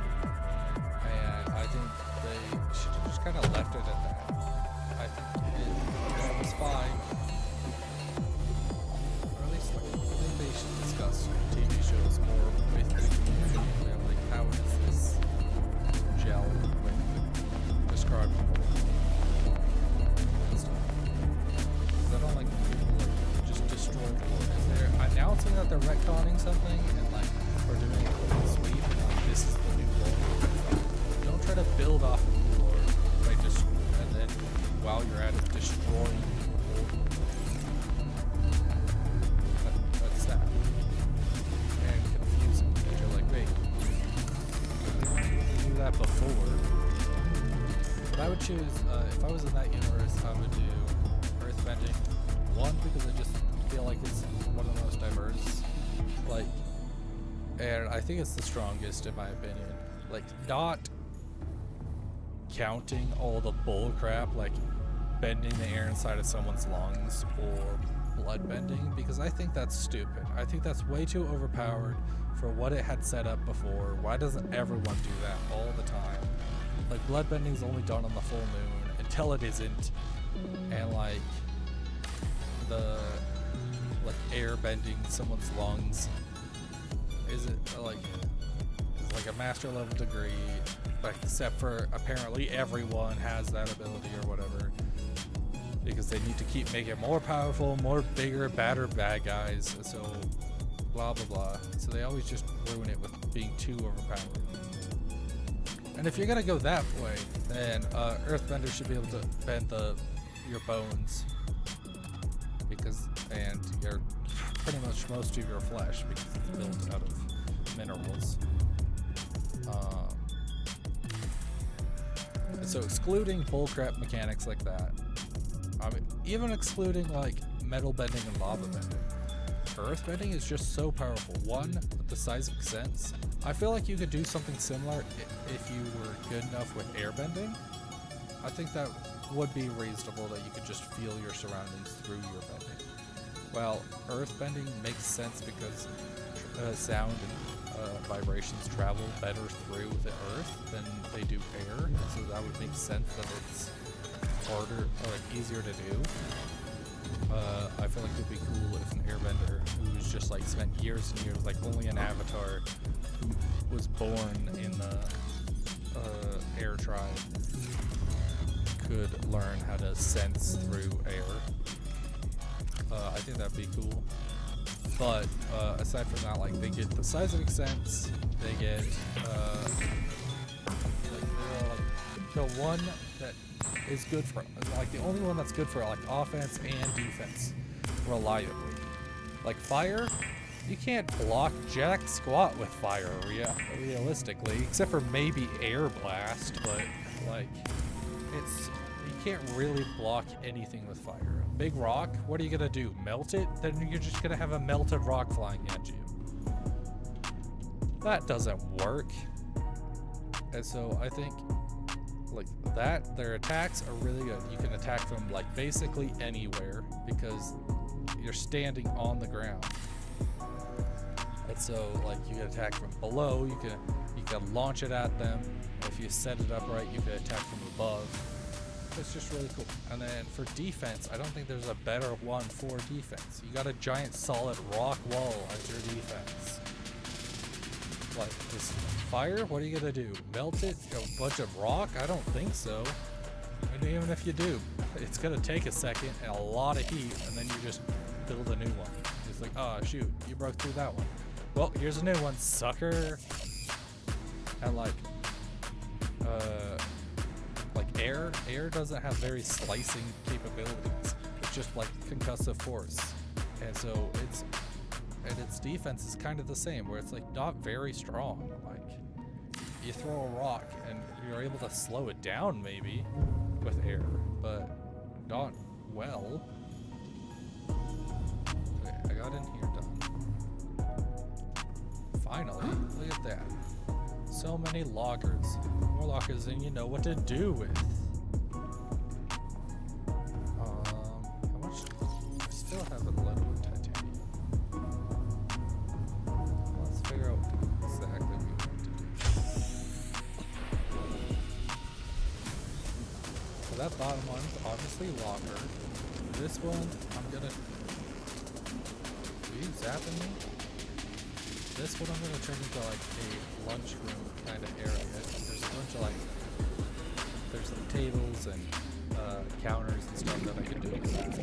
and I think they should have just kind of left it at that. I think it was fine. Or at least, like, I think they should discuss TV shows more with the community. Like, how does this gel with described people and stuff? Because I don't like when people like just destroy the world. Is they're announcing that they're retconning something and like or doing a clean sweep and like this is the new lore. Don't try to build off of the lore by just and then while you're at it destroying people. That's sad. And confusing. Because you're like, wait, you do that before. But I would choose, if I was in that universe, I would do Earthbending. One, because I just feel like it's one of the most diverse. Like, and I think it's the strongest in my opinion. Like, not counting all the bull crap, like bending the air inside of someone's lungs or blood bending, because I think that's stupid. I think that's way too overpowered for what it had set up before. Why doesn't everyone do that all the time? Like, blood bending is only done on the full moon until it isn't, and like the air bending someone's lungs is it like a master level degree, like, except for apparently everyone has that ability or whatever, because they need to keep making it more powerful, more bigger, badder bad guys, so blah blah blah. So they always just ruin it with being too overpowered. And if you're gonna go that way, then Earthbender should be able to bend your bones, and your pretty much most of your flesh, because it's built out of minerals. So excluding bullcrap mechanics like that, I mean, even excluding like metal bending and lava bending, Earthbending is just so powerful. One, with the seismic sense. I feel like you could do something similar if you were good enough with airbending. I think that would be reasonable, that you could just feel your surroundings through your bending. Well, Earthbending makes sense because sound and vibrations travel better through the earth than they do air, and so that would make sense that it's harder or like easier to do. I feel like it'd be cool if an airbender who's just like spent years and years, like only an avatar who was born in the air tribe, could learn how to sense through air. I think that'd be cool. But aside from that, like they get the seismic sense, they get the one that is good for, like the only one that's good for like offense and defense reliably. Like fire, you can't block jack squat with fire realistically, except for maybe air blast, but like you can't really block anything with fire. Big rock, what are you gonna do? Melt it? Then you're just gonna have a melted rock flying at you. That doesn't work. And so I think like that, their attacks are really good. You can attack from like basically anywhere because you're standing on the ground. And so like you can attack from below, you can launch it at them. If you set it up right, you can attack from above. It's just really cool. And then for defense, I don't think there's a better one for defense. You got a giant solid rock wall as your defense. Like this fire, what are you gonna do? Melt it? A bunch of rock? I don't think so. And even if you do, it's gonna take a second and a lot of heat, and then you just build a new one. It's like, oh shoot, you broke through that one. Well, here's a new one, sucker. And like air doesn't have very slicing capabilities. It's just like concussive force. And so its defense is kind of the same, where it's like not very strong. Like you throw a rock and you're able to slow it down maybe with air, but not well. Okay, I got in here done. Finally, look at that. So many lockers. More lockers than you know what to do with. How much? I still have a little of titanium. Let's figure out exactly what we want to do. So that bottom one's obviously locker. This one, I'm gonna... Are you zapping me? This one I'm going to turn into like a lunchroom kind of area. There's a bunch of like, there's some tables and counters and stuff that I can do with that. And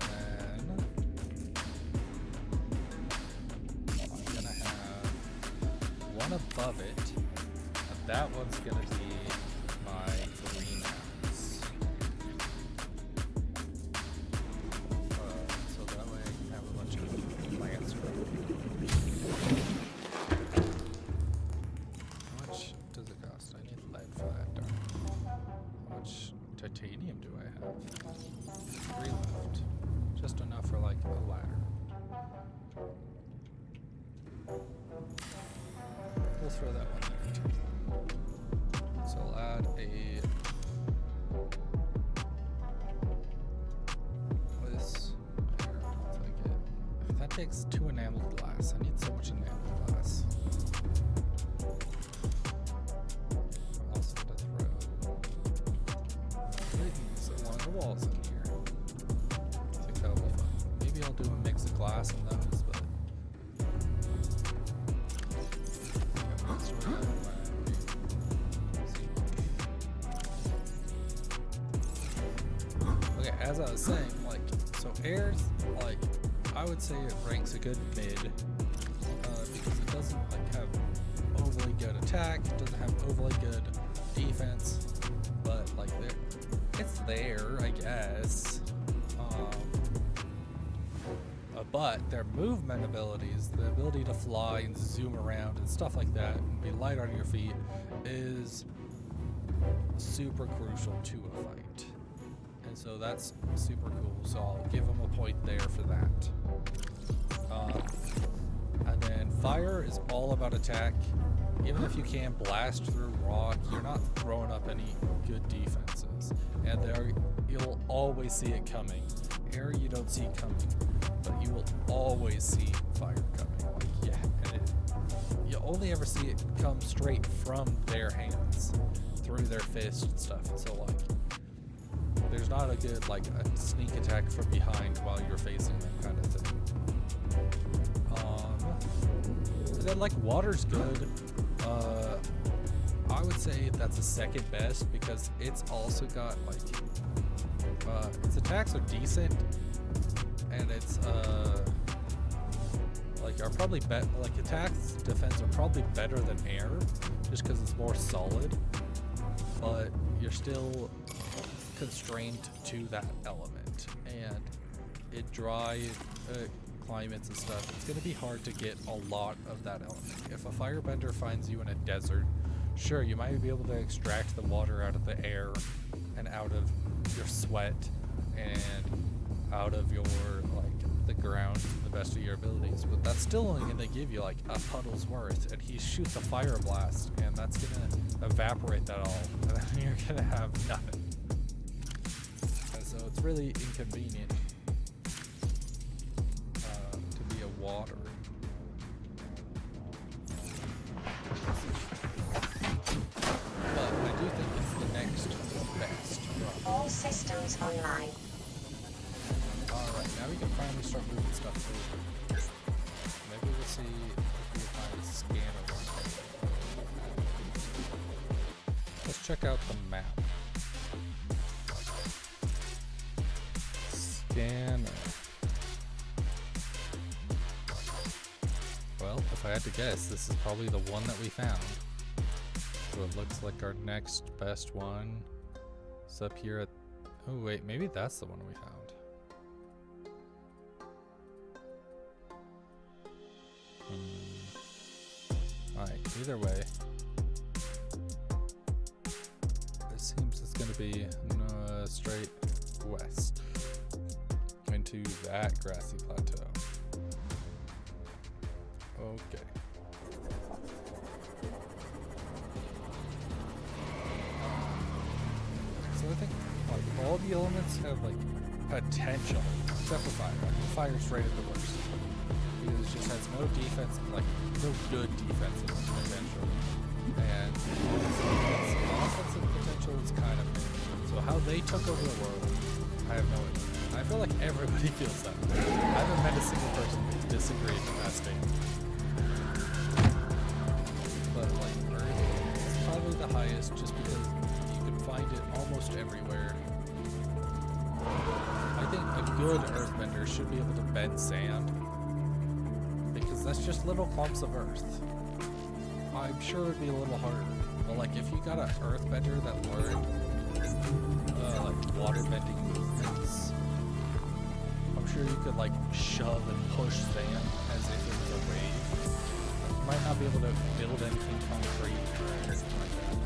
then I'm going to have one above it, and that one's going to be my greenhouse. So that way I can have a bunch of plants growing. How much does it cost? I need lead for that, darn. How much titanium do I have? 3 left. Just enough for like a ladder. We'll throw that one there too. So I'll add a... this. I'll take it. That takes 2 enameled glass. I need so much enameled glass. Also to throw things along the walls in here. I think that'll be fun. Maybe I'll do a mix of glass and those, but okay, as I was saying, like, so air's like, I would say it ranks a good mid, because it doesn't like have overly good attack, it doesn't have overly good defense, but like it's there, I guess. But their movement abilities, the ability to fly and zoom around and stuff like that, and be light on your feet, is super crucial to a fight. And so that's super cool, so I'll give them a point there for that. And then fire is all about attack. Even if you can blast through rock, you're not throwing up any good defenses. And you'll always see it coming. air you don't see coming, but you will always see fire coming. Like, yeah, and you only ever see it come straight from their hands, through their fists and stuff. So like, there's not a good like a sneak attack from behind while you're facing them kind of thing. And then like water's good. I would say that's the second best because it's also got like its attacks are decent, and it's like are probably like attacks defense are probably better than air just because it's more solid, but you're still constrained to that element, and in dry climates and stuff it's going to be hard to get a lot of that element. If a firebender finds you in a desert, sure, you might be able to extract the water out of the air and out of your sweat and out of your like the ground to the best of your abilities, but that's still only going to give you like a puddle's worth, and he shoots a fire blast and that's going to evaporate that all, and then you're going to have nothing. And so it's really inconvenient to be a water. But I do think it's the next best. All systems online. Alright, now we can finally start moving stuff over. Maybe we'll see if we can find a scanner. Let's check out the map. Scanner. Well, if I had to guess, this is probably the one that we found. So it looks like our next best one is up here at... Oh wait, maybe that's the one we found. Alright, either way, it seems it's going to be straight west into that grassy plateau. Okay. So I think like all the elements have like potential, except for fire. Fire's rated the worst. Because it just has no defense, like no good defensive potential, and offensive potential is kind of minimal. So how they took over the world, I have no idea. I feel like everybody feels that way. I haven't met a single person who's disagreed with that statement. But like Earth is probably the highest, just because you can find it almost everywhere. I think a good earthbender should be able to bend sand, because that's just little clumps of earth. I'm sure it'd be a little harder, but like if you got an earthbender that learned like water bending movements, I'm sure you could like shove and push sand as if it was a wave. You might not be able to build anything concrete or anything like that,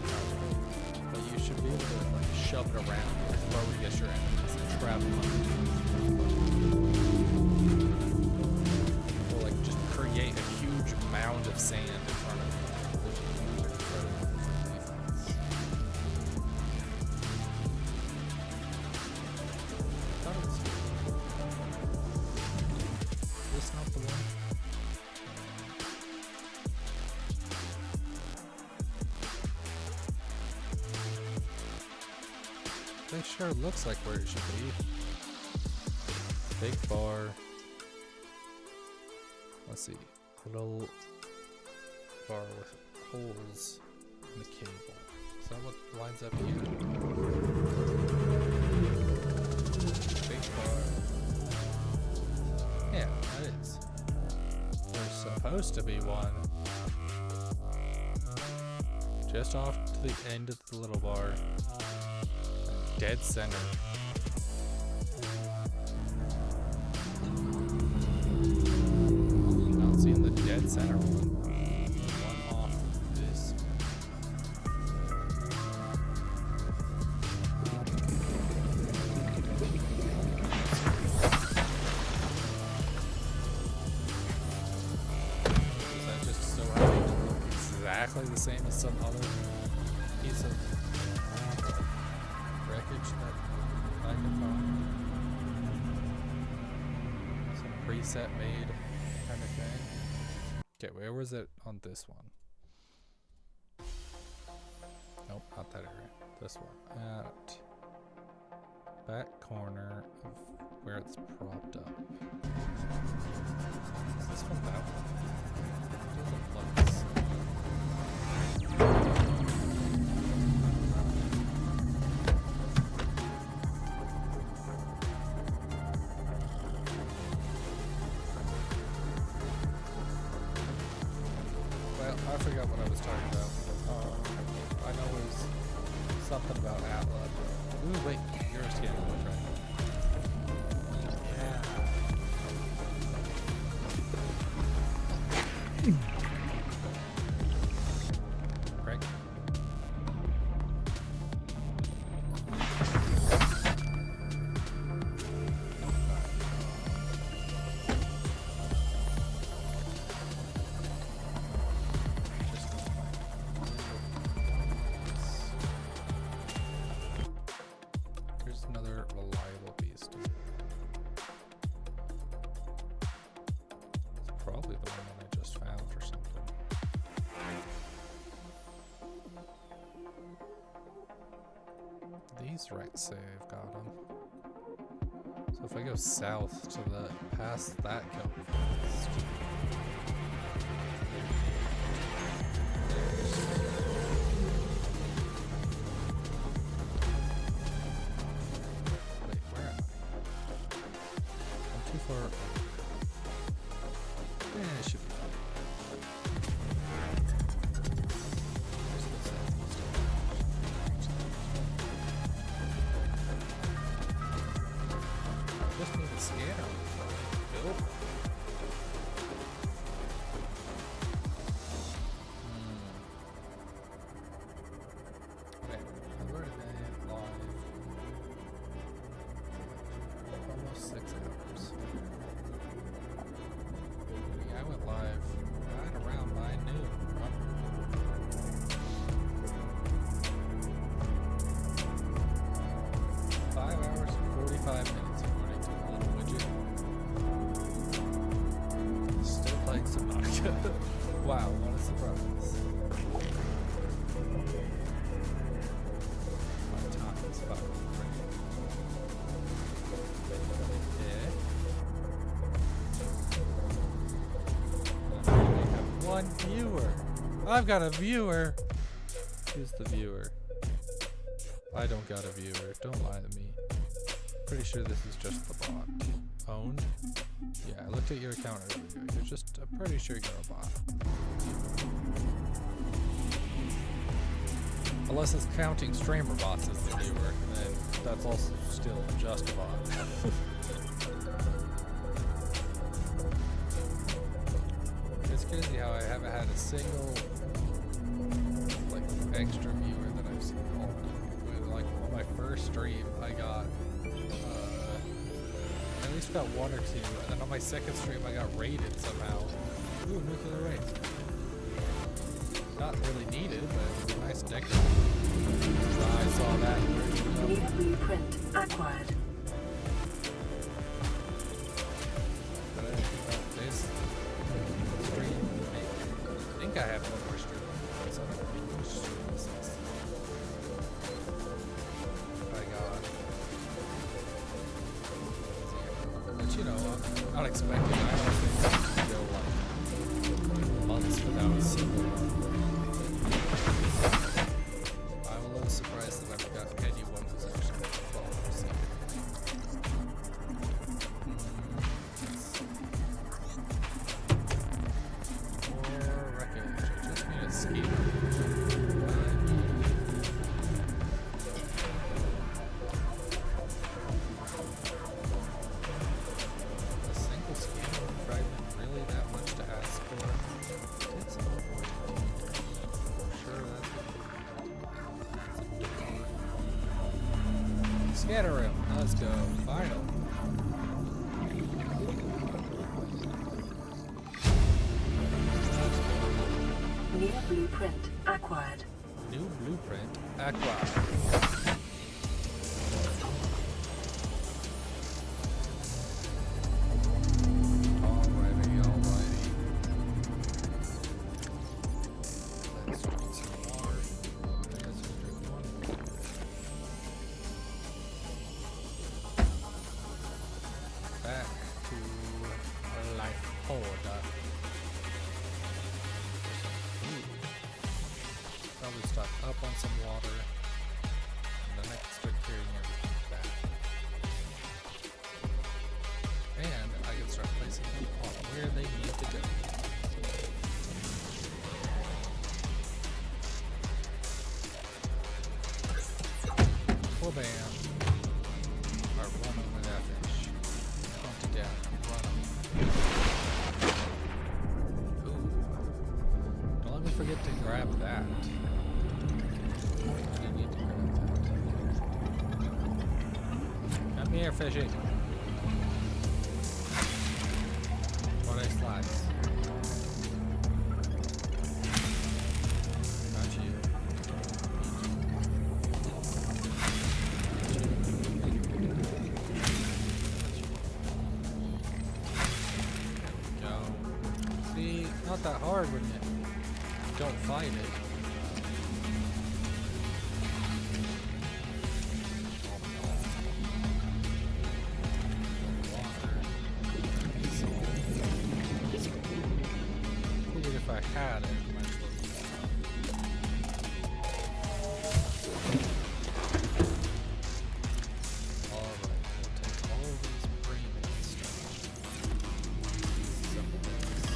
but you should be able to like shove it around or throw it against your enemies and trap them. Or like just create a huge mound of sand in front of you. This not the one? That sure looks like where it should be. Big bar. Let's see. Little bar with holes in the cable. Is that what lines up here? Big bar. Yeah, that is. There's supposed to be one just off to the end of the little bar. Dead center. Not seeing the dead center one. One off this. Is that just so happy to look exactly the same as some other piece of wreckage that I can find? preset made kind of thing. Okay, where was it on this one? Nope, not that area. This one. At back corner of where it's propped up. Is this one that one? It doesn't look the same. Well, I forgot what I was talking about. I know it was something about Atla. Ooh, wait, you're a scanner, right? Right. Here's another reliable beast. It's probably the one that I just found or something. These wrecks say I've got them. So if I go south to the past that kelp forest. Wait, where am I? I'm too far. It should be fine. Where's the southeast edge? Just need a scanner. Bill. Wait, where did I hit live? Almost 6 hours. Yeah, I went live right around 9 noon. Huh? 5 hours and 45 minutes according to the little widget. Still playing Subnautica. Wow, what a surprise. My time is fucking crazy. Yeah. I only have one viewer. I've got a viewer. Who's the viewer? I don't got a viewer. Don't lie to me. Pretty sure this is just the bot. Owned? Yeah, I looked at your account earlier. You're just, I'm pretty sure you're a bot. Unless it's counting streamer bots as the viewer, then that's also still just a bot. It's crazy how I haven't had a single, like, extra viewer that I've seen all day. Like, on my first stream, I got at least got 1 or 2, and then on my second stream I got raided somehow. Ooh, nuclear raid. Not really needed, but nice decorative. So I saw that. New blueprint acquired. But I think about this stream, I think I have one more stream. So I don't know which stream this is. I got. But you know, not expecting. I don't think I can go like months without a single one. I'm a little surprised that I've got anyone who's actually following the scene. More wreckage. I just need a skater. A single skater fragment really that much to ask for? It's a more. Sure, that's scanner room. Let's go. Final. New blueprint acquired. New blueprint acquired. cold. Probably stock up on some water, and then I can start carrying everything back. And I can start placing them on where they need to go. Well, bam. Or run over that fish. Hunt it down. Run them. Ooh. Don't let me forget to grab that. I didn't need to grab that. Come here, fishy. What a slice. Got you. Not that hard when you don't fight it. Figured if I had it, I might as well use it. Alright, we'll take all of these premium stuff. Simple things.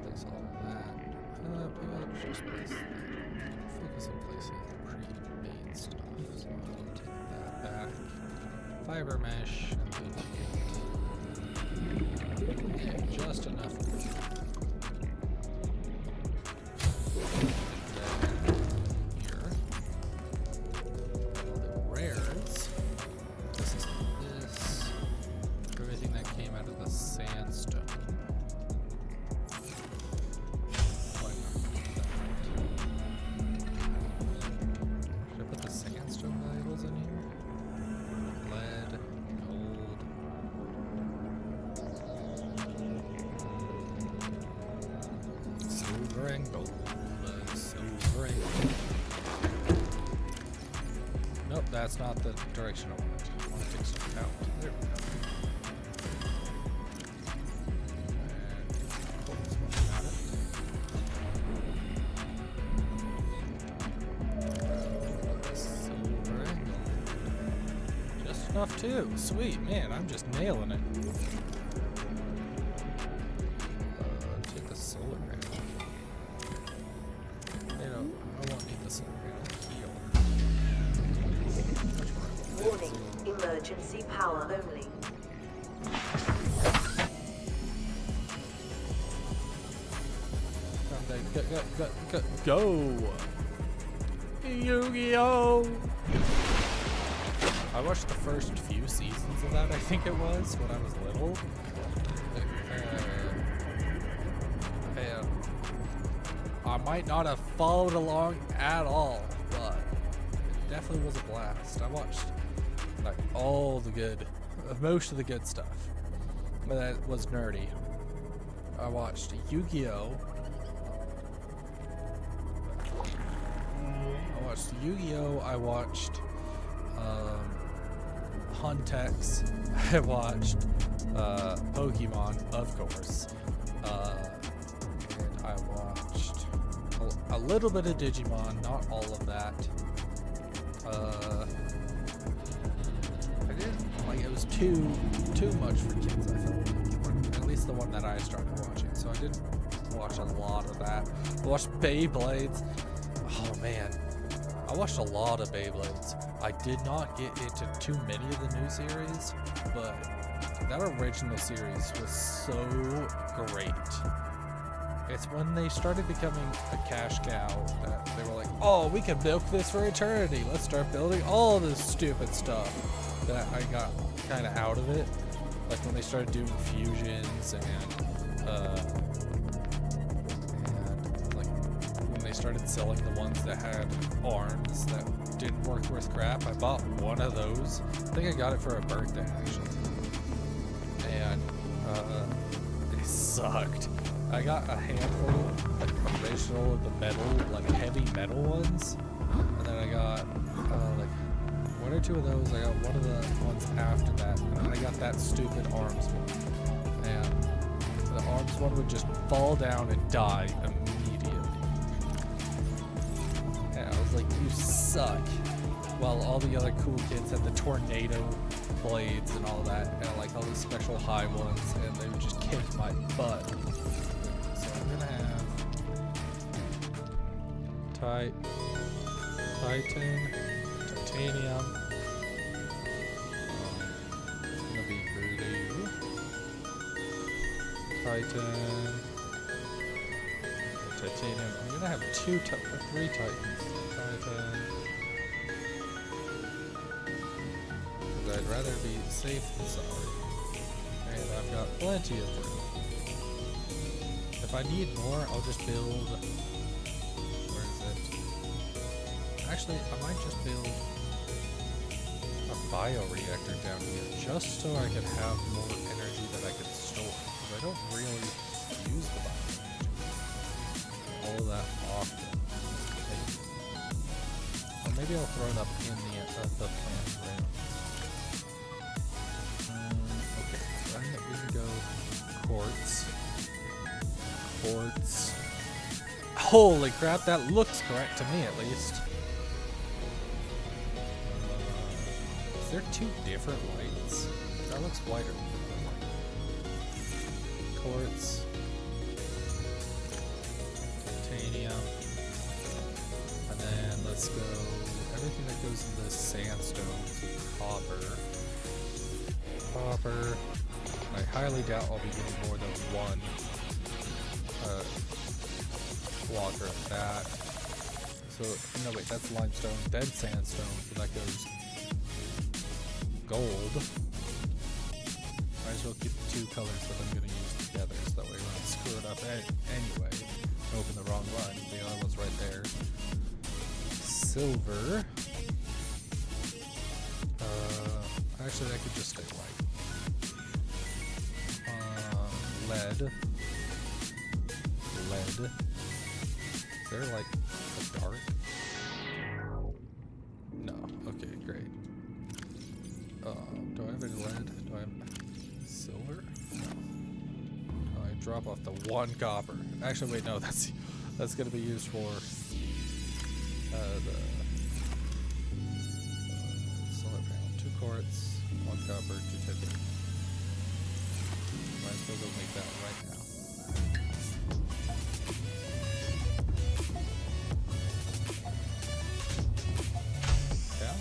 Place all of that. Just place focus on placing the pre-made stuff. So I'll take that back. Fiber mesh and yeah, just enough. Here. All the rares. This is this. Everything that came out of the sandstone. Why not? Should I put the sandstone valuables in here? Lead, gold. Silver and gold. Silver and gold. Nope, that's not the direction I want. I want to take stuff out. There we go. And pull this one out of it. Silver and gold. Just enough too. Sweet, man, I'm just nailing it. Take the solar panel. You know, I won't need the solar panel. Heal. Warning, emergency power only. Go! Yu-Gi-Oh! I watched the first few seasons of that, I think it was, when I was little. And I might not have followed along at all, but it definitely was a blast. I watched like all the good, most of the good stuff, but that was nerdy. I watched Yu-Gi-Oh! I watched Huntex. I watched Pokemon, of course. And I watched a little bit of Digimon, not all of that. I didn't like it was too much for kids, I felt like. At least the one that I started watching. So I didn't watch a lot of that. I watched Beyblades. Oh man. I watched a lot of Beyblades. I did not get into too many of the new series, but that original series was so great. It's when they started becoming a cash cow that they were like, oh, we can milk this for eternity. Let's start building all this stupid stuff. That I got kind of out of it. Like when they started doing fusions and like when they started selling the ones that had arms that didn't work worth crap. I bought one of those. I think I got it for a birthday actually. And they sucked. I got a handful, like original, the metal, like heavy metal ones, and then I got like 1 or 2 of those. I got one of the ones after that, and then I got that stupid arms one. And the arms one would just fall down and die immediately. And I was like, you suck. While all the other cool kids had the tornado blades and all that, and like all the special high ones, and they would just kick my butt. So I'm gonna have Titan, Titanium. It's gonna be blue. Titan, Titanium. I'm gonna have 3 Titans. Titan. Because I'd rather be safe than sorry. And I've got plenty of room. If I need more, I'll just build. Where is it? Actually, I might just build a bioreactor down here just so I can have more energy that I can store. Because I don't really use the bioreactor all that often. Or maybe I'll throw it up in the plant room. Okay, so I'm gonna go quartz. Quartz. Holy crap, that looks correct to me at least. Is there 2 different lights? That looks whiter. Quartz. Titanium. And then let's go everything that goes into sandstone, so copper. Copper. I highly doubt I'll be getting more than 1 blocker of that. So, no wait, that's limestone, then sandstone, so that goes gold. Might as well keep the 2 colors that I'm going to use together, so that way we don't screw it up anyway. Open the wrong one, the other one's right there. Silver. Actually, that could just stay white. Lead. Lead. Is there like a dark? No. Okay, great. Do I have any lead? Do I have silver? No. Oh, I drop off the 1 copper. Actually, wait, no, that's gonna be used for the solar panel. 2 quartz, 1 copper, 2 titanium. Might as well go make that right now. Down.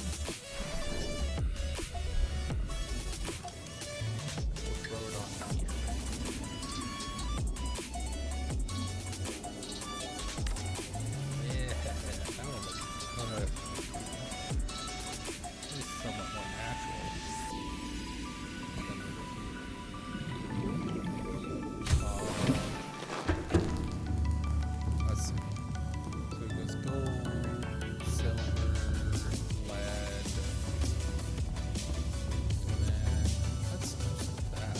We'll throw it on here. Yeah, that one looks at least somewhat more natural. Let's see. So it goes gold, silver, lead, and then that's most of that.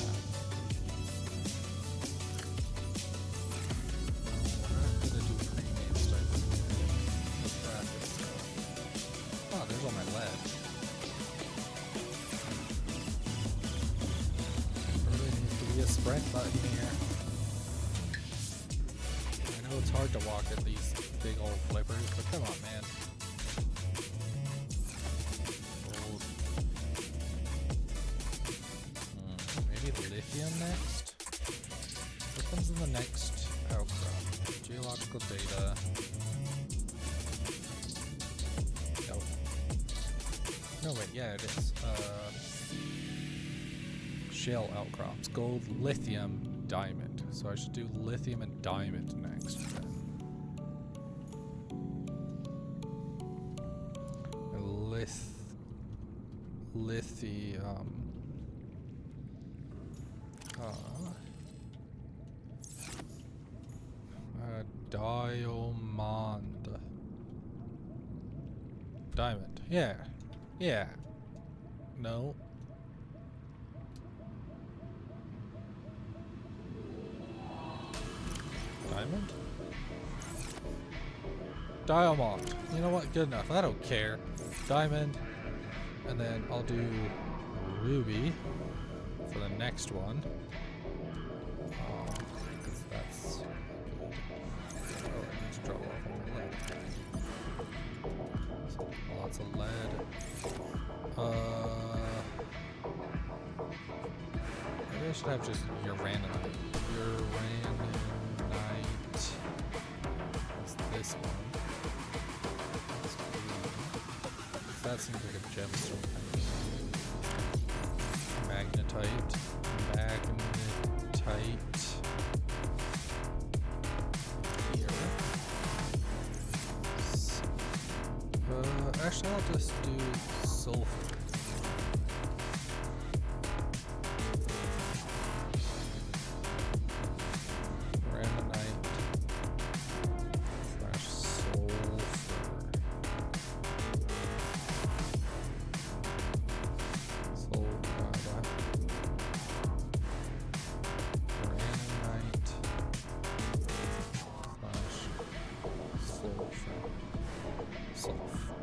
We're not gonna do premium stuff. Let's practice stuff. Oh, there's all my lead. There really needs to be a sprint button here. I know it's hard to walk at these big old flippers, but come on, man. Gold. Maybe the lithium next? What comes in the next outcrop? Geological data. Nope. No, wait, yeah, it is. Shale outcrops. Gold, lithium, diamond. So I should do lithium and diamond next. Then. Lithium. Diamond. Diamond. Yeah. Yeah. No. Diamond? Diamond. You know what? Good enough. I don't care. Diamond. And then I'll do ruby for the next one. Because that's good. Oh, I need to drop off on the lead. So, lots of lead. Maybe I should have just Uranite. Uranite. What's this one? That seems like a gemstone. Magnetite. Magnetite. Here. Actually, I'll just do sulfur.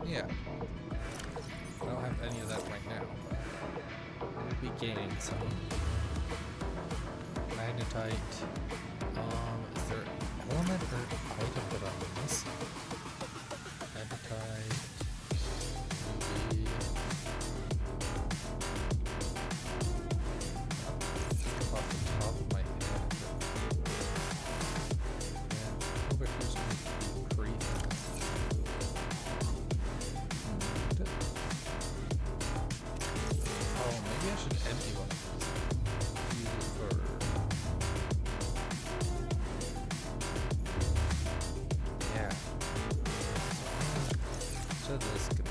Yeah. I don't have any of that right now, but we'll be gaining some. Magnetite. Is there element or item that I'm missing? Magnetite. Ruby. Off the top of my head. Yeah. Over here's some creep. Maybe I should empty one of these. Use it for... Yeah. So this can...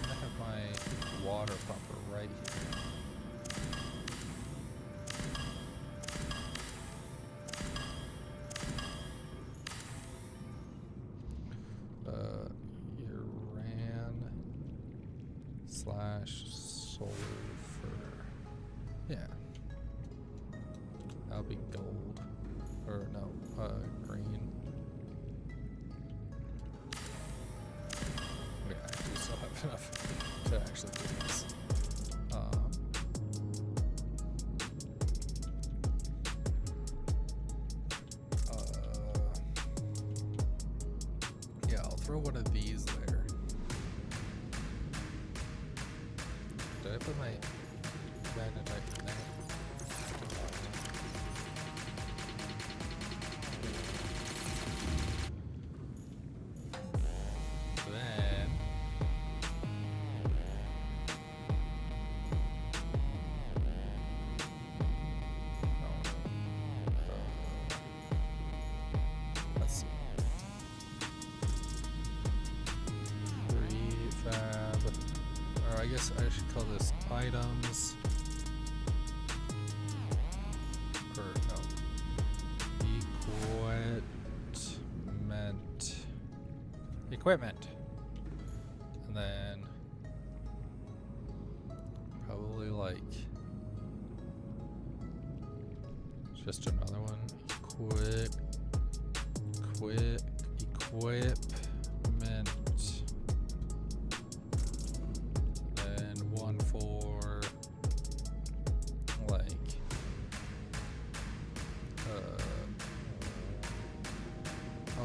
I have my water pumper right here. Sulfur. Yeah. That'll be gold. Or no, green. Okay, I do still have enough to actually do this. Yeah, I'll throw one of these there. Did I put my magnetite in there? Then let's see. Prefab. Or I guess I should call this items. Or no. Equipment. And then probably like just another one. Equipment. And one for like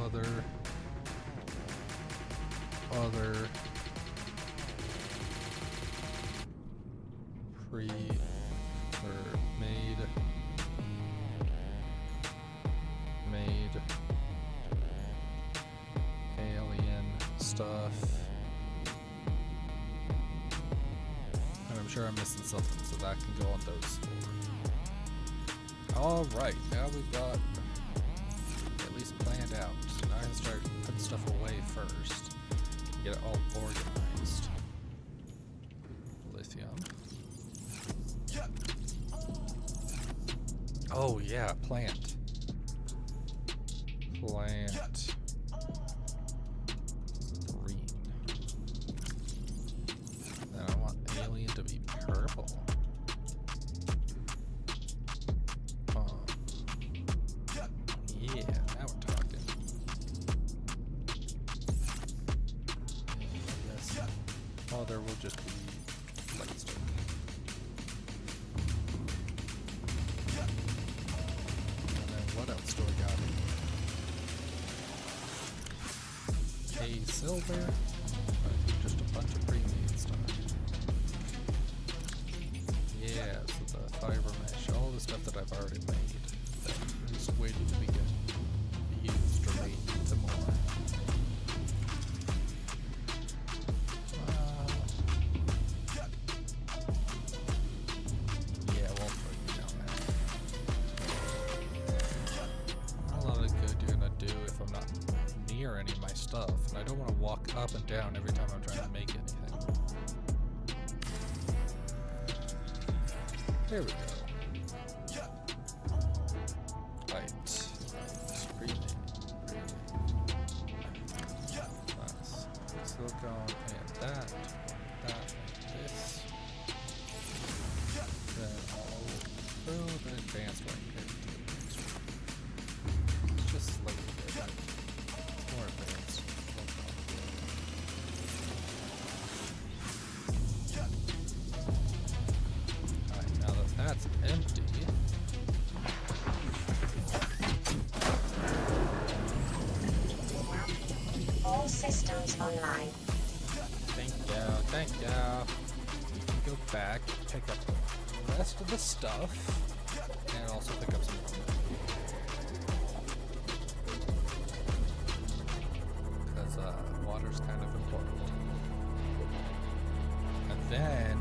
other made alien stuff. And I'm sure I'm missing something, so that can go on those four. Alright, now we've got at least planned out. So now I can start putting stuff away first. Get it all organized. Lithium. Oh yeah, plant. Green. Well, there will just be lights to And then what else do I got? A silver. Just a bunch of pre-made stuff. Yeah, so the fiber mesh, all the stuff that I've already made that is waiting to be used or made into more. Yeah, I won't put you down there. A lot of good you're gonna do if I'm not near any of my stuff, and I don't want to walk up and down every time I'm trying to make anything. There we go. Right. Pre-made. Nice. Silicone and that, this. Then all through the advanced one here. Just slightly different. More advanced. Alright, now that that's empty. All systems online. Thank you. Go back, pick up the rest of the stuff, and also pick up some more. Because water's kind of important. And then,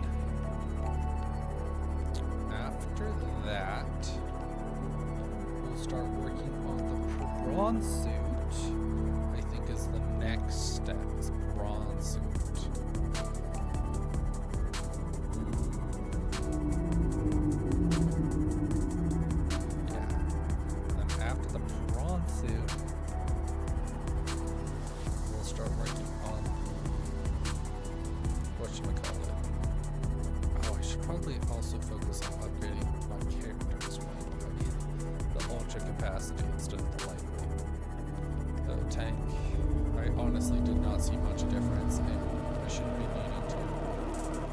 after that, we'll start working on the bronze suit. I think is the next step, is bronze suit. Yeah. And after the bronze suit, we'll start working on whatchamacallit. Oh, I should probably also focus on upgrading my character as well. I need the ultra capacity instead of the lightweight. The tank, I honestly did not see much difference, and I shouldn't be needing to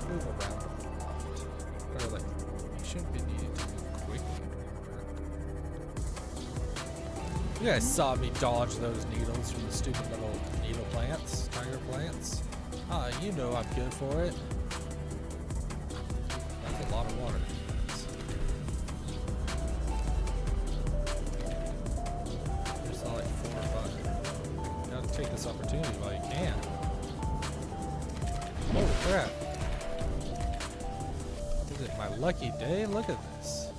move around a lot. Or like, you shouldn't be needing to move quickly. You guys saw me dodge those needles from the stupid little needle plants, tiger plants. Ah, you know I'm good for it. That's a lot of water. There's like 4 or 5. You gotta take this opportunity while you can. Holy crap. Is it my lucky day? Look at this.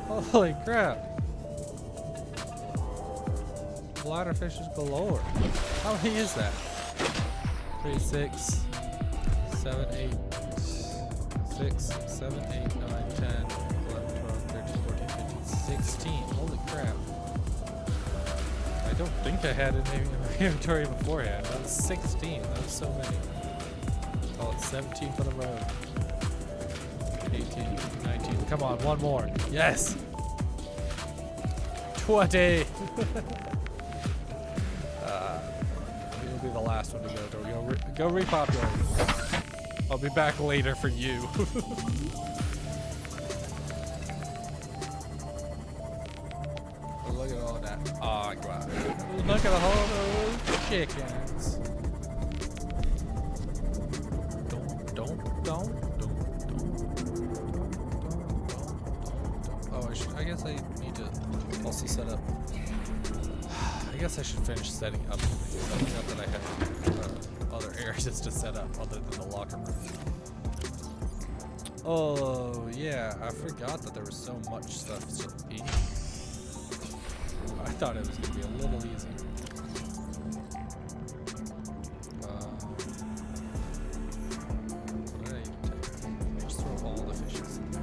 Holy crap. Bladderfishes galore. How many is that? 3, 6, 7, 8, 6, 7, 8, 9, 10, 11, 12, 13, 14, 15, 16. Holy crap. I don't think I had any in my inventory beforehand. That was 16. That was so many. Call it 17 for the road. 18, 19. Come on, one more. Yes! 20! It'll be the last one to go. Go repopulate. I'll be back later for you. Oh, look at all that. Oh, wow. Look at all those chickens. Don't. Oh, I guess I need to also set up. I guess I should finish setting up things. Not that I have other areas to set up other than the locker room. Oh, yeah. I forgot that there was so much stuff still in. I thought it was going to be a little easier. What did I even take? Just throw all the fishes in there.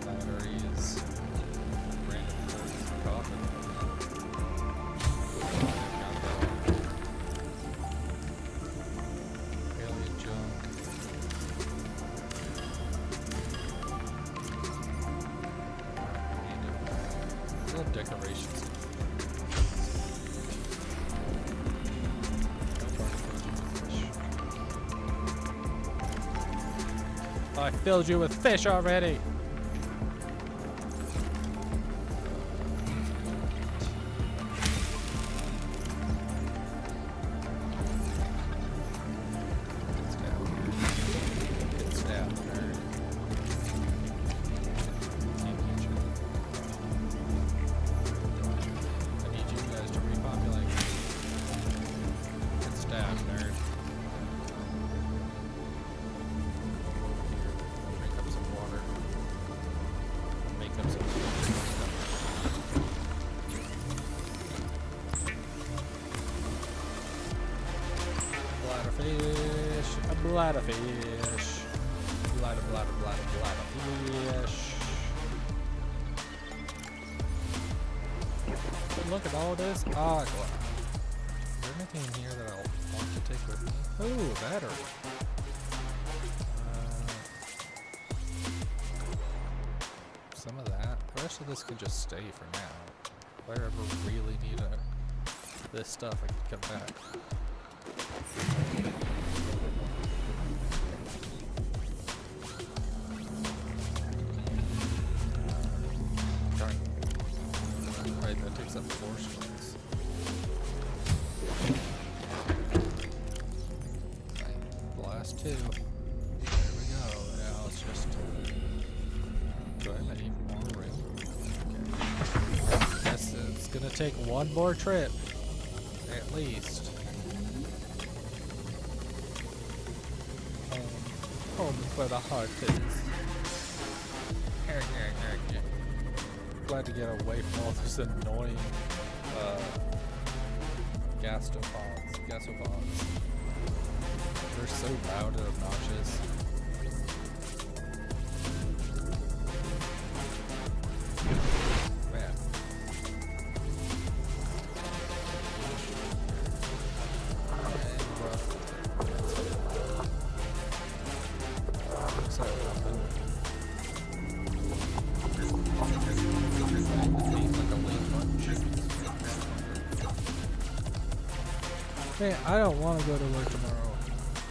Batteries, random coffee. I filled you with fish already. It's down, nerd. Can't reach it. I need you guys to repopulate. It's down, nerd. Drink up some water. Make up some stuff. Bladder fish. A bladder fish. Bladder fish. But look at all this agua. Is there anything in here that I'll want to take with me? Ooh, a battery. Some of that. The rest of this could just stay for now. If I ever really need this stuff, I can come back. Darn. Right, that takes up 4 slots. Blast 2. There we go. Now it's just. Do I need more room? Okay. Yes, it's gonna take one more trip. At least. Home is where the heart is. Glad to get away from all those annoying gasopods. They're so loud and obnoxious. Man. So man, I don't want to go to work tomorrow.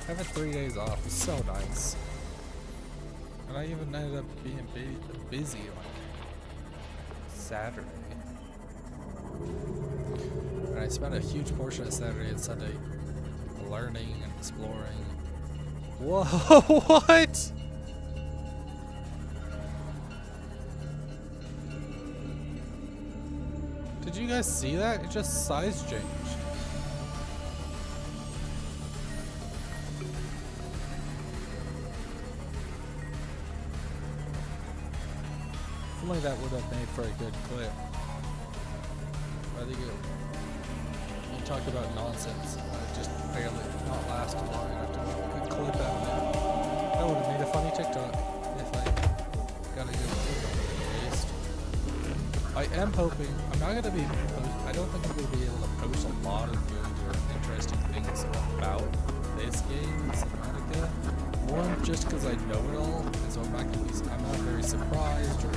Having 3 days off is so nice. And I even ended up being busy like Saturday. And I spent a huge portion of Saturday and Sunday learning and exploring. Whoa, what? Did you guys see that? It just size changed. If only that would have made for a good clip. I think you talk about nonsense. Just barely not last long enough to make a good clip out of it. That would have made a funny TikTok if I got a good TikTok at least. I am hoping I'm not gonna be. I don't think I'm gonna be able to post a lot of good or interesting things about this game, Subnautica. One, just because I know it all, and so I'm not very surprised or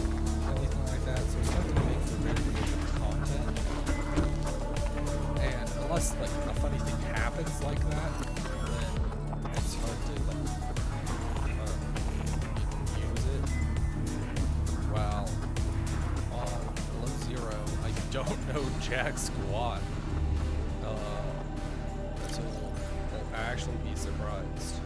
anything like that. So it's not gonna make for very good content. And unless like a funny thing happens like that, then it's hard to like use it. Well, on below 0, I don't know jack squat. So I'll actually be surprised.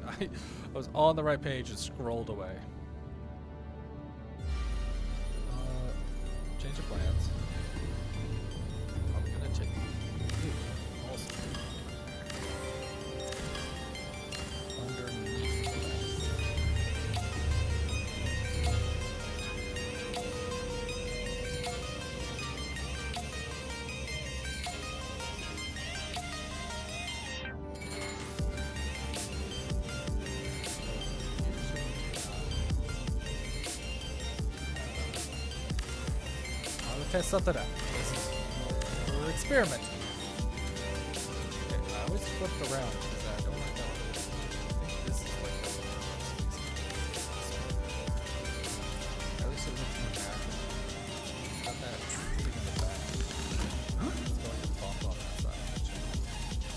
I was on the right page and scrolled away. Change of plans. test something out. We're experimenting. Okay, I always flipped around because I don't know. I think this is like the at least it looks more natural. Got that thing in the back. It's going to bump on that side.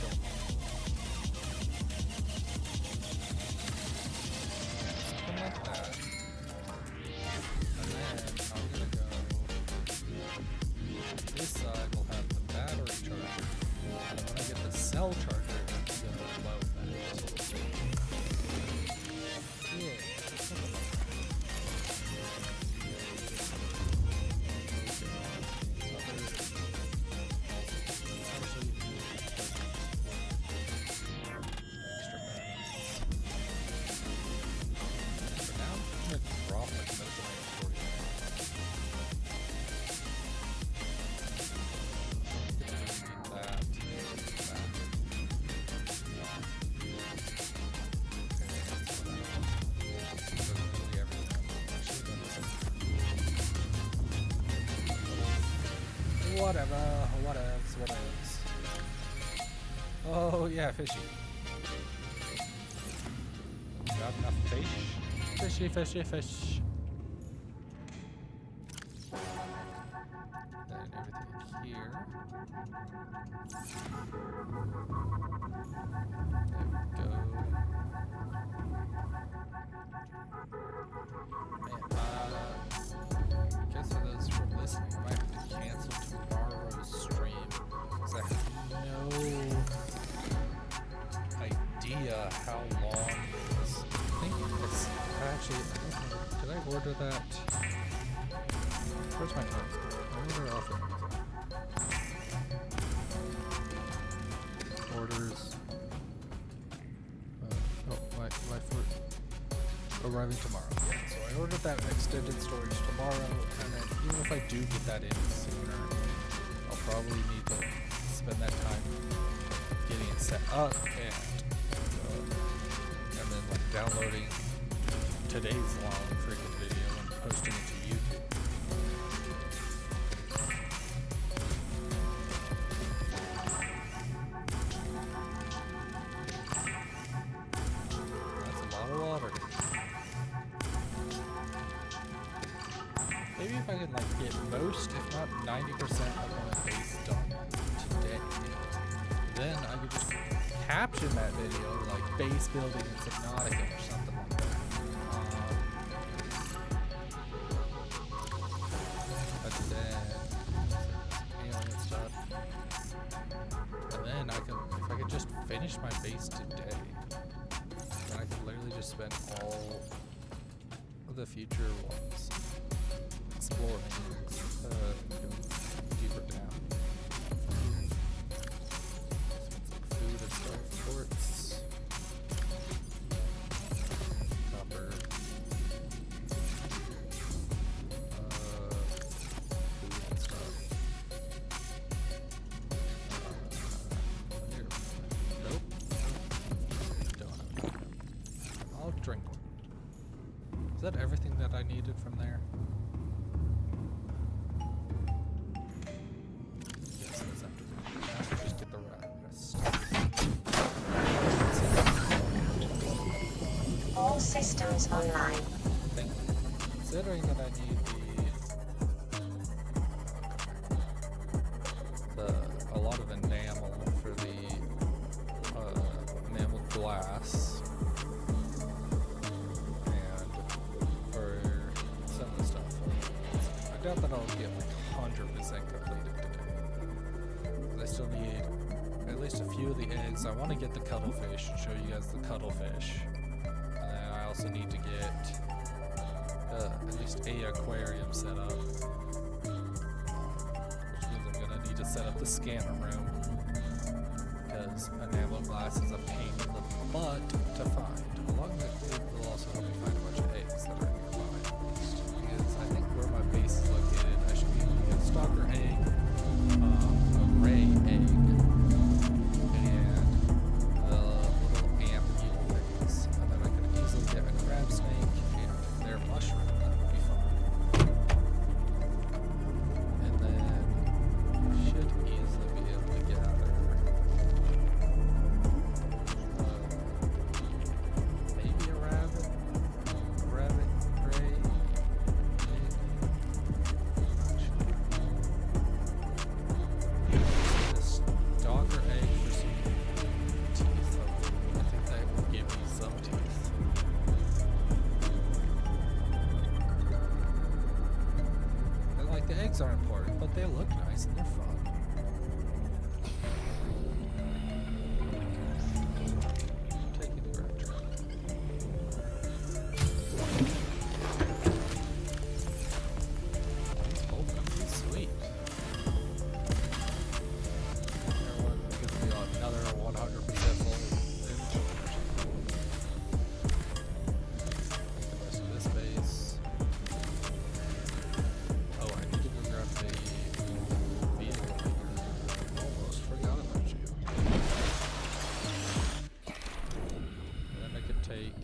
Don't mind. Something like that. And then I'm gonna go. This side will have the battery charger. And when I get the cell charger, it's gonna blow that. Yeah, something like that. Extra batteries. For now, I'm gonna drop like most of my inventory. Whatevs. Oh yeah, fishy. Got enough fish? Fishy. Then everything here. There we go. Man, I guess for those who are listening, I might have to cancel tomorrow's stream because I have no idea how long this. I think it's actually. I don't know. Did I order that? Where's my time? I order off of orders. My food arriving tomorrow. Yeah, so I ordered that extended storage tomorrow, and then even if I do get that in sooner, I'll probably need to spend that time getting it set up and then like downloading today's long freaking video and posting it to YouTube. That's a lot of water. Maybe if I can like get most, if not 90% of my base done today, then I could just caption that video like base building in Subnautica or something like that. But then alien stuff, and then I can, if I could just finish my base today, then I could literally just spend all of the future ones exploring, deeper down. Food and stuff, quartz, copper, food and stuff. Nope. Don't have that. I'll drink one. Is that everything that I needed from there? Yes, that's everything. I should just get the rest. All systems online. Thank you. Considering that I need a lot of enamel for the enameled glass, and for some of the stuff, I doubt that I'll get like 100% completed today. I still need at least a few of the eggs. I want to get the cuttlefish and show you guys the cuttlefish. And then I also need to get at least a aquarium set up, which means I'm gonna need to set up the scanner room because enamel glass is a pain in the butt to find. Along with it will also help me find a bunch of eggs that are nearby, because I think where my base is located, I should be able to get a stalker egg, a ray egg, and the little ant eagle eggs, and then I can easily get a crab snake and their mushroom. That would be fun. And then Like, the eggs aren't important, but they look nice and they're fun. Taking the grab trap. These both are pretty sweet. Everyone gives me another 100% full inventory or something. The rest of this base. Oh, I need to go grab the vehicle maker. Almost forgot about you. And then I could take.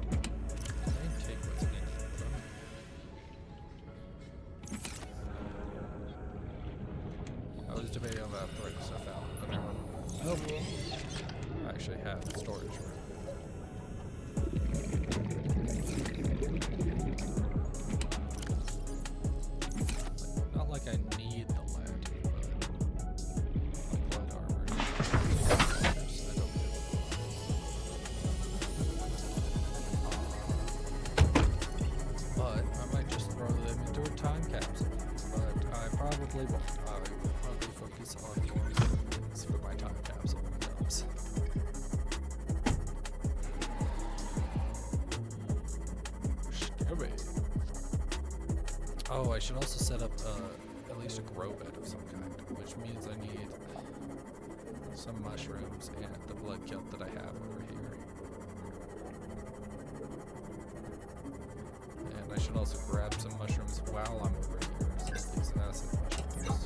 I can take what's in it from me. I was debating about throwing stuff out, but never mind. Oh, I actually have storage room. Not like I need the lead, but like lead armor. Yes, I don't get it. But I might just throw them into a time capsule. But I probably won't. I will probably focus on more things for my time capsule when it comes. Scary. Oh, I should also set up at least a grow bed of some kind, which means I need some mushrooms and the blood kelp that I have over here. And I should also grab some mushrooms while I'm over here, so these acid mushrooms.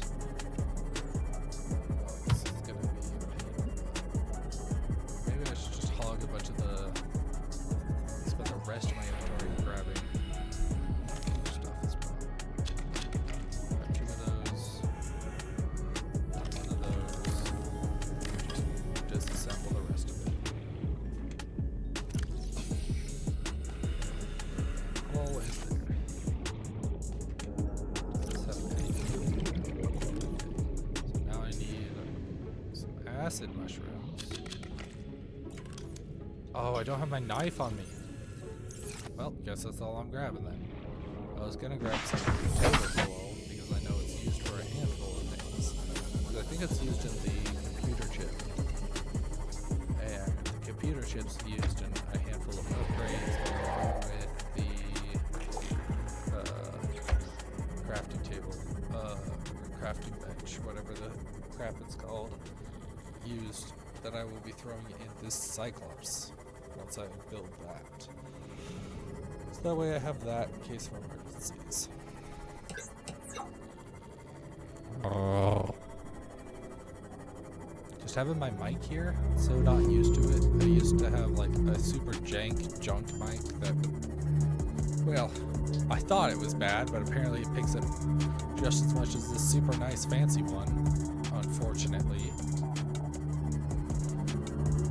Oh, this is gonna be a pain in the butt. Maybe I should just hog a bunch of spend the rest of my inventory grabbing other stuff as well. Grab 2 of those, 1 of those, just disassemble the rest of it. Always there. Does this have anything? So now I need some acid mushrooms. Oh, I don't have my knife on me. Well, guess that's all I'm grabbing then. I was gonna grab some table coal because I know it's used for a handful of things. Because I think it's used in the computer chip. And the computer chip's used in a handful of upgrades along with the crafting table, or crafting bench, whatever the crap it's called, used that I will be throwing in this Cyclops once I build that. So that way I have that in case of emergencies. Just having my mic here, so not used to it. I used to have like a super jank junk mic that, well, I thought it was bad, but apparently it picks up just as much as this super nice fancy one, unfortunately.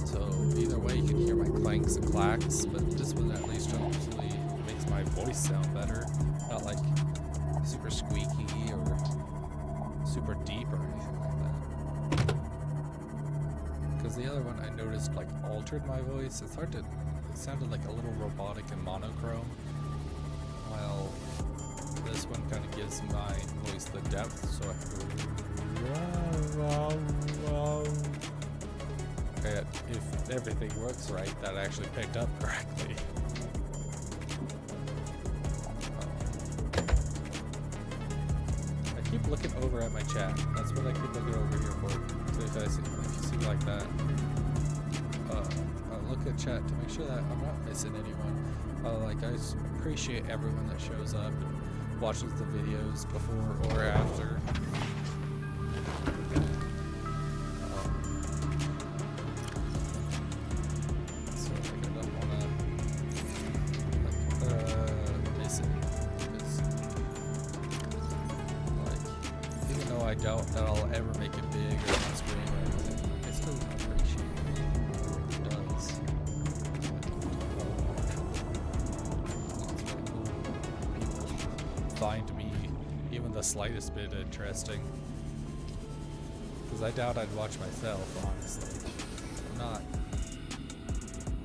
So either way you can hear my clanks and clacks, but this one at least hopefully makes my voice sound better. Not like super squeaky or super deep or anything like that. Because the other one I noticed like altered my voice. It's hard to, it sounded like a little robotic and monochrome. While this one kind of gives my voice the depth, so I and if everything works right, that actually picked up correctly. I keep looking over at my chat. That's what I keep looking over here for. So if you see like that, I look at chat to make sure that I'm not missing anyone. Like I appreciate everyone that shows up and watches the videos before or after. So like, I don't wanna miss it, because like even though I doubt that I'll ever make it big or on screen or anything, I still appreciate it does. Find me even the slightest bit interesting, because I doubt I'd watch myself, honestly. I'm not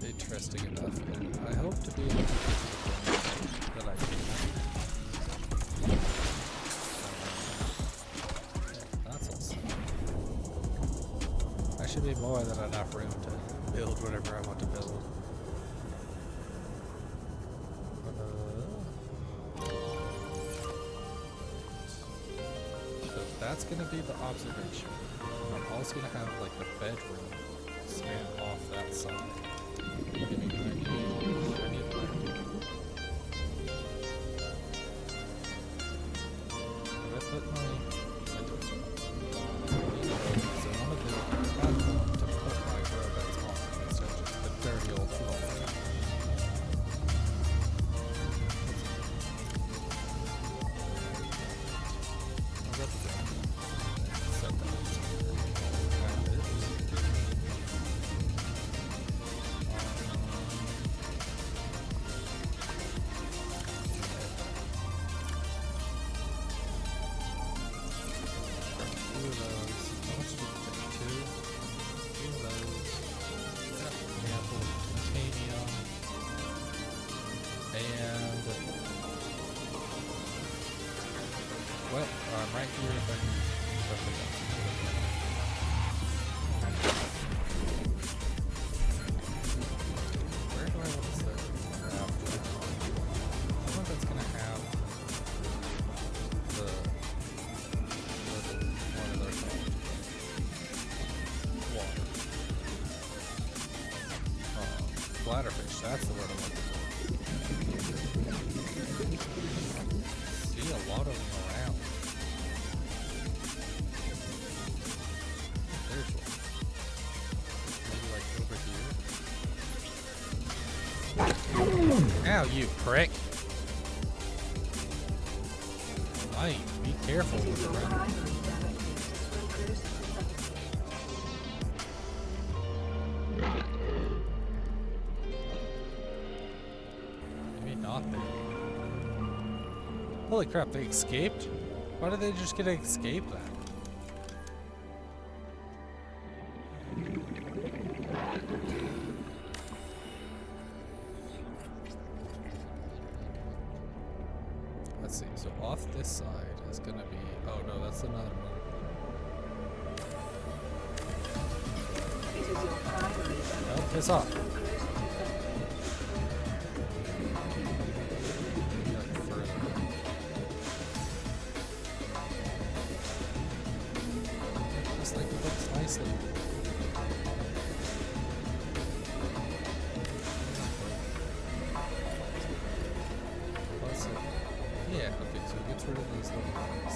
interesting enough, and I hope to be able to get to the point that I can. should be more than enough room to build whatever I want to build. So that's gonna be the observation. And I'm also gonna have like the bedroom span off that side. I need light. Did I put my... I did. So one of the platform to put my robots on instead of just the dirty old floor. Right here if I can represent where do I want to set someone that's gonna have the one of those water. Bladderfish, that's the word I'm looking for. See a lot of them around. Ow, you prick. Light, be careful with the run. Maybe not there. Holy crap, they escaped? Why did they just get to escape that? Let's see, so off this side is gonna be, oh no, that's another one. Oh, piss off. This thing looks nicely. Yeah, okay, so it gets rid of these little things.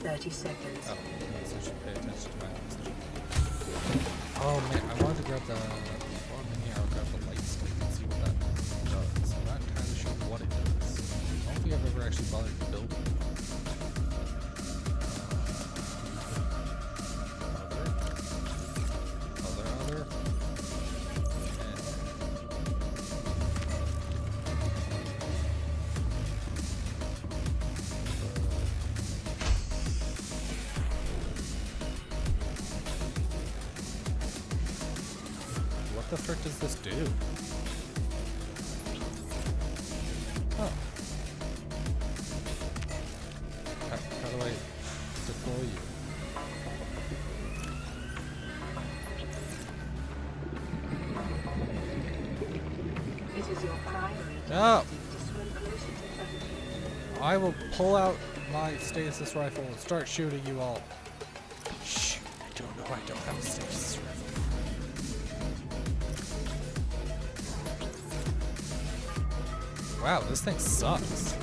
30 seconds. Oh, so I should pay attention to my oxygen. Oh man, I wanted to grab the... Well, maybe I'll grab the light stick and see what that does. I'm not entirely sure what it does. I don't think I've ever actually bothered to build it. Other. What the frick does this do? Oh. How do I deploy you? It is your primary No! to swim closer to the I will pull out my stasis rifle and start shooting you all. Shh! I don't know I don't have a stasis rifle. Wow, this thing sucks.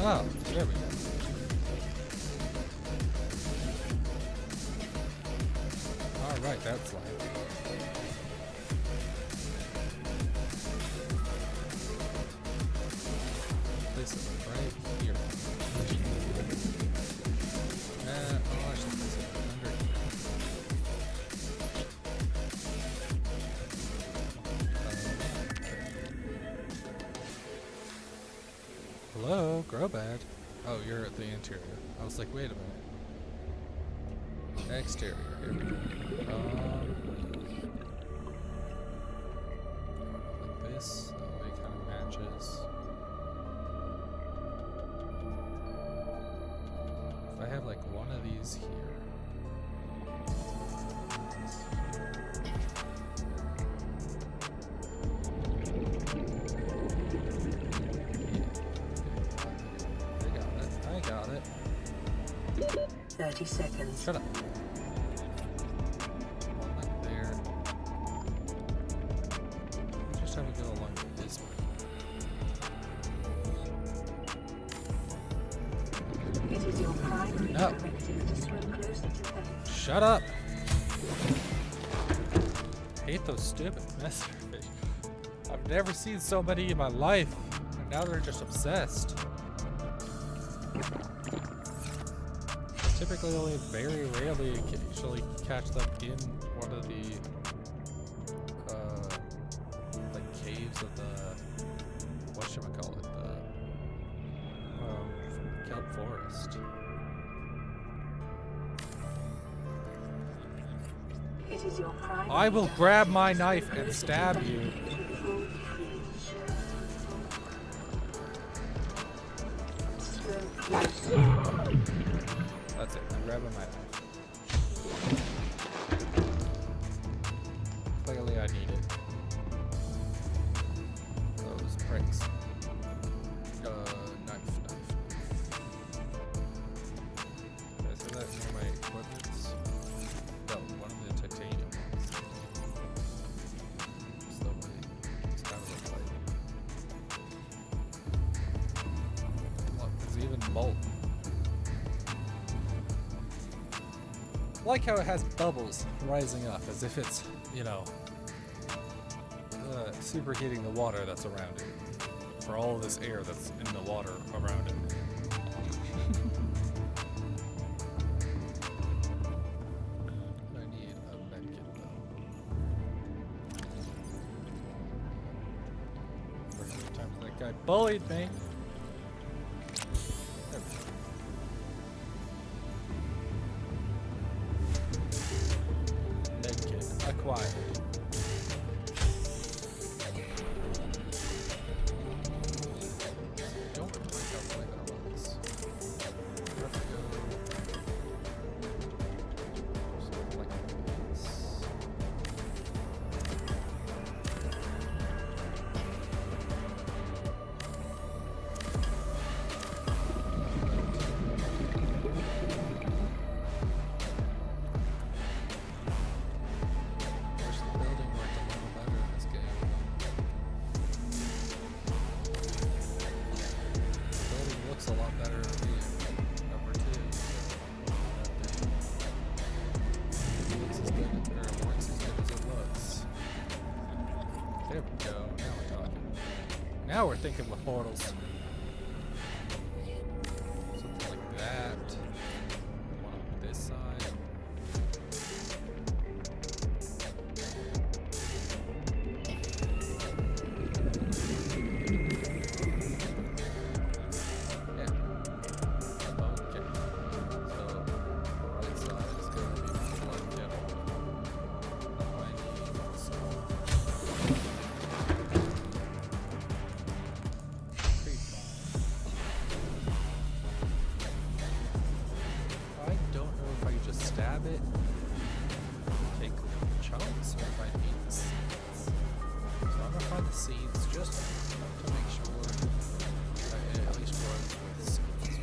Oh, there we go. Alright, that's light. Place it right here. Oh, I should place it under here. Hello, Grobad. Oh, you're at the interior. I was like, wait a minute. Exterior. Here we go. Like this. That way it kind of matches. like one of these here. I got it. 30 seconds. Shut up. One like there. Just have it go along this way. It is your primary No. directive to swim closer to them. Shut up! Hate those stupid messer fish. I've never seen so many in my life, and now they're just obsessed. Typically only very rarely occasionally catch them in one of the like caves of the whatchamacallit, the kelp forest. It is your primary I will grab my knife and stab you. That's it. I'm grabbing my knife. Clearly I need it. Those pricks. Knife. Did I say that near my equipments? No, one of the titanium ones. It's the way. It's kind of a light. Look, it's even molten. I like how it has bubbles rising up as if it's, you know, superheating the water that's around it. For all of this air that's in the water around it. I need a medkit though. For how many times that guy bullied me. There we go. Medkit acquired. Don't like how quick that was. Have to go something like this. Wish the building worked a little better in this game. The building looks a lot better in number 2. It looks as good, or it works as good as it looks. There we go. Now we're talking. Now we're thinking with portals. Something like that. One on this side. Yeah. Okay. So right side is going to be my blood kettle. I need some creep bomb. I don't know if I just stab it, take chunks, or if I need the seeds. So I'm gonna find the seeds just to make sure that it at least runs with seeds.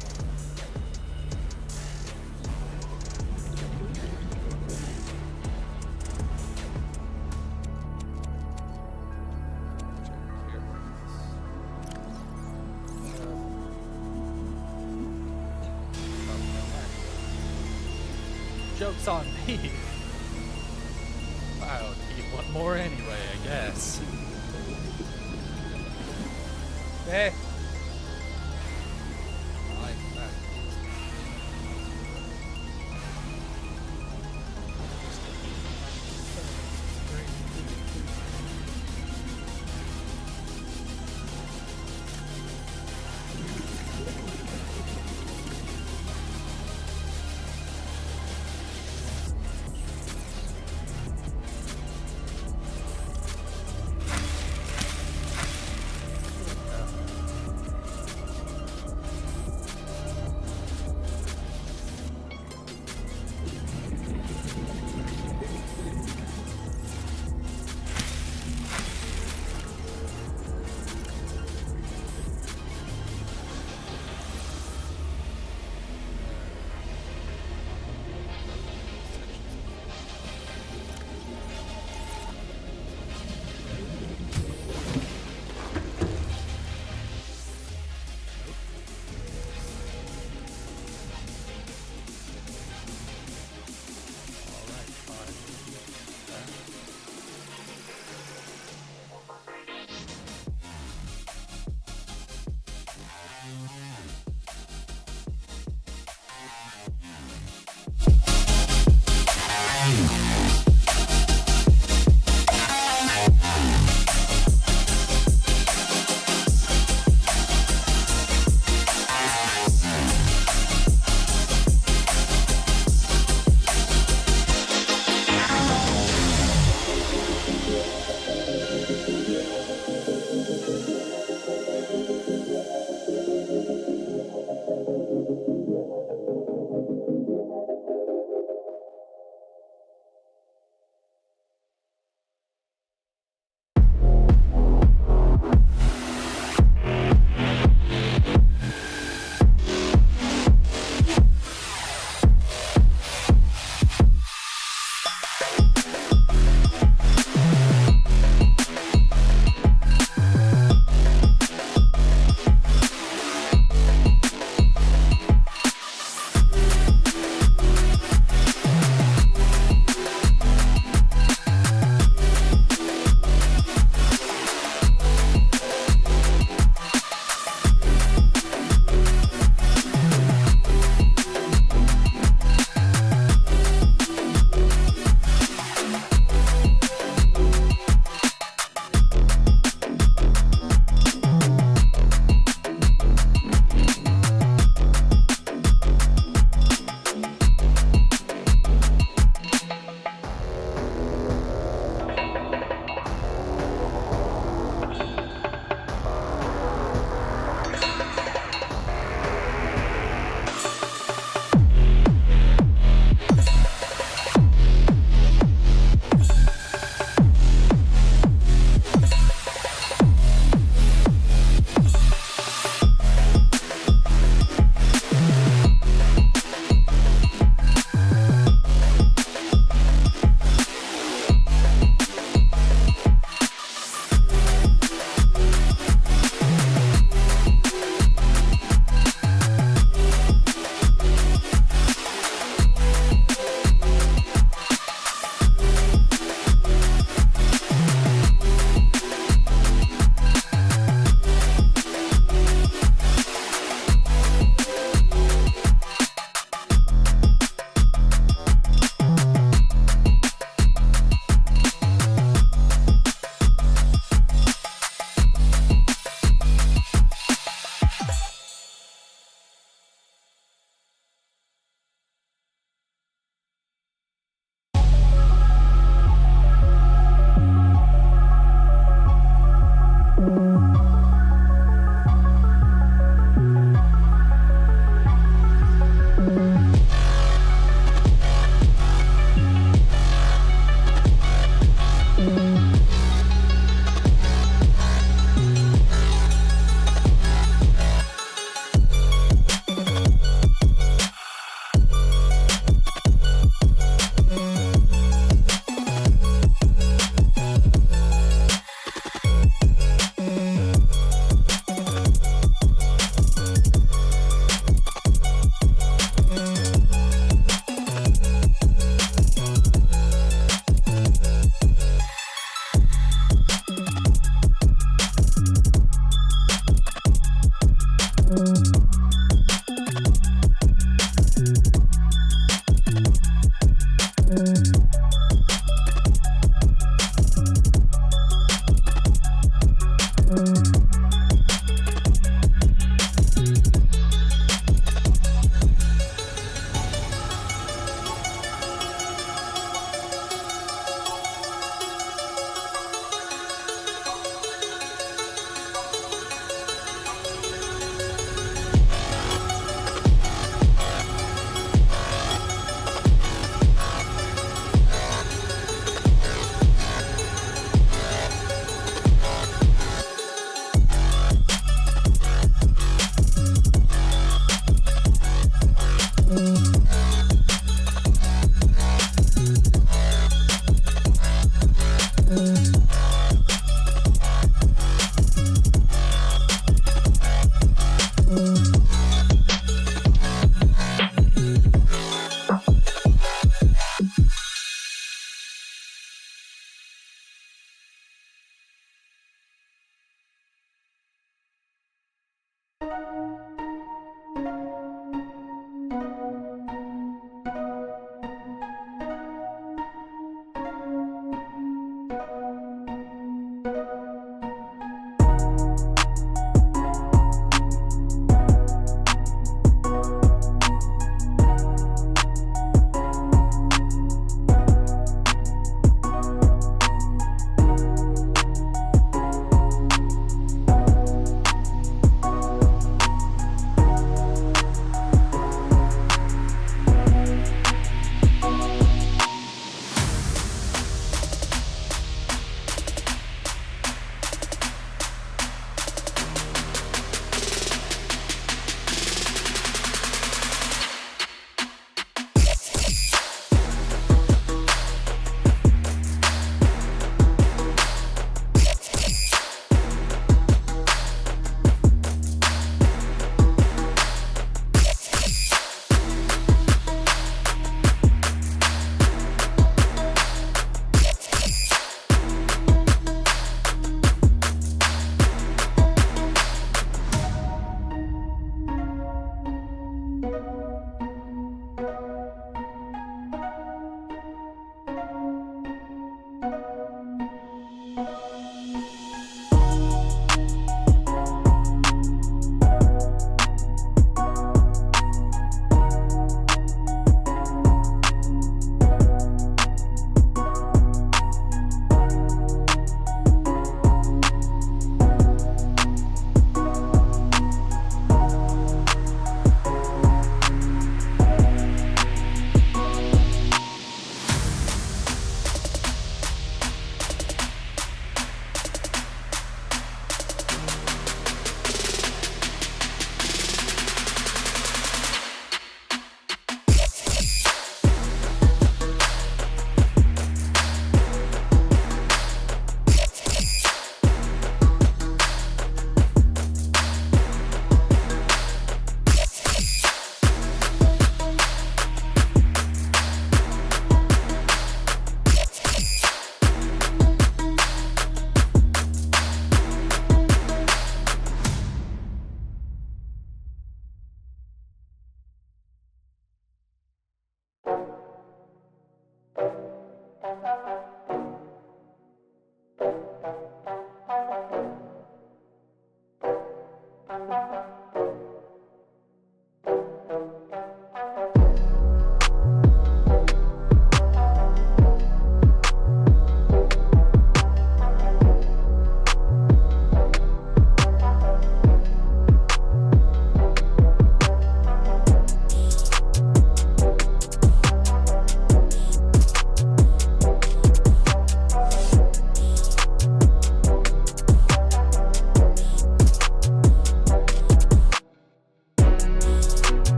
Check here. Joke's on me. I don't need one more anyway, I guess. Hey. Like that.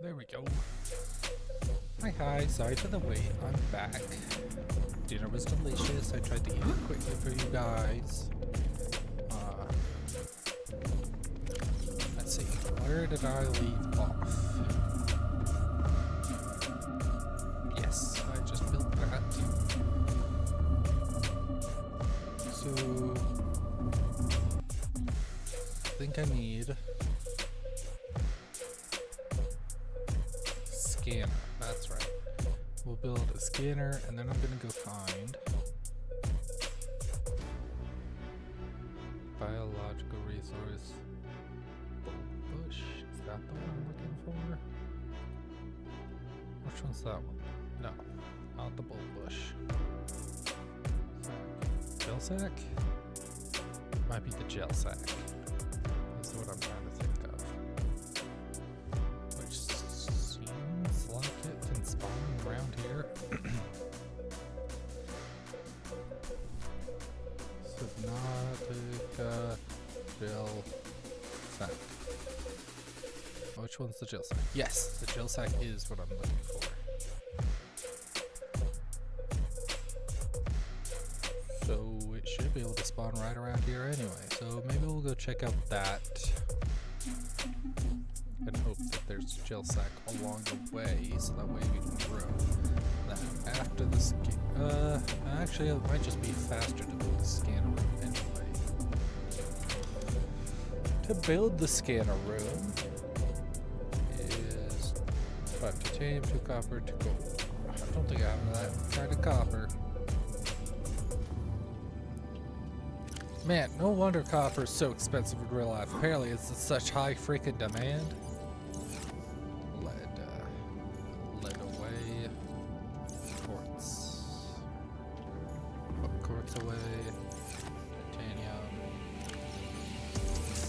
There we go. Hi, sorry for the wait. I'm back. Dinner was delicious. I tried to eat it quickly for you guys. Let's see. Where did I leave off? Yes, I just built that. So, I think I need scanner. That's right. We'll build a scanner, and then I'm gonna go find biological resource. Bush. Is that the one I'm looking for? Which one's that one? No, not the bush. Gel sack? Might be the gel sack. That's what I'm trying to think of. Which seems like it can spawn around here. Subnautica gel sack. Which one's the gel sack? Yes, the gel sack is what I'm looking for. So it should be able to spawn right around here anyway. So maybe we'll go check out that and hope that there's a gel sack along the way, so that way we can grow that after the scan. Actually, it might just be faster to build the scanner room anyway. To build the scanner room is 5 titanium, 2 copper, 2 gold. I don't think I have that kind of copper. Man, no wonder copper is so expensive in real life. Apparently it's in such high freaking demand. Lead away. Quartz. Put quartz away. Titanium.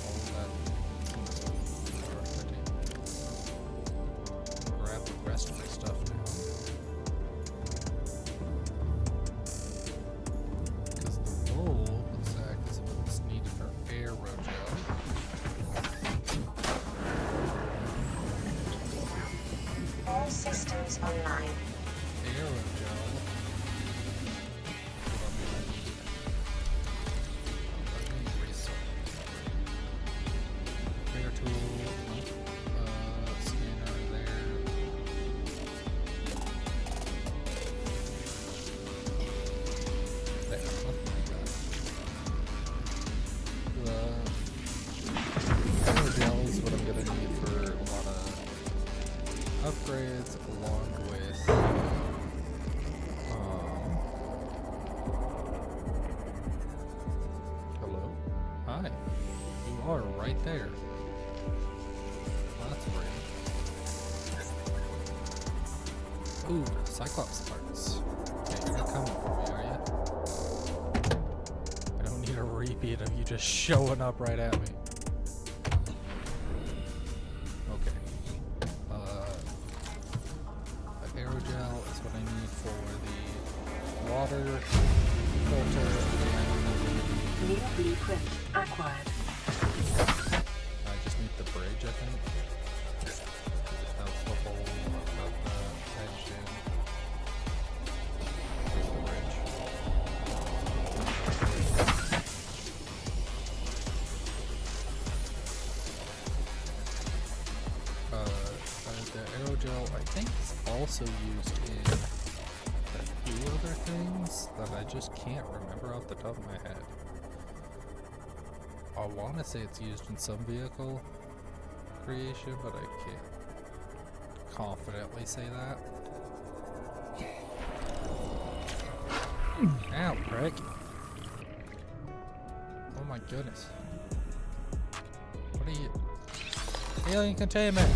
All that. Grab the rest of my stuff now. Systems online. Aerogel. Repair tool. Scanner there. There, something like that. The aerogel is what I'm gonna need for a lot of upgrades along with hello? Hi. You are right there. Well, that's weird. Ooh, Cyclops parts. Okay, you're coming for me, are you? I don't need a repeat of you just showing up right at me. Aerogel is what I need for the water filter and New blueprint acquired. I just need the bridge, I think. That's the whole of the engine. Here's the bridge. The aerogel, I think, is also used in a few other things that I just can't remember off the top of my head. I want to say it's used in some vehicle creation, but I can't confidently say that. Ow, prick. Oh my goodness. What are you? Alien containment!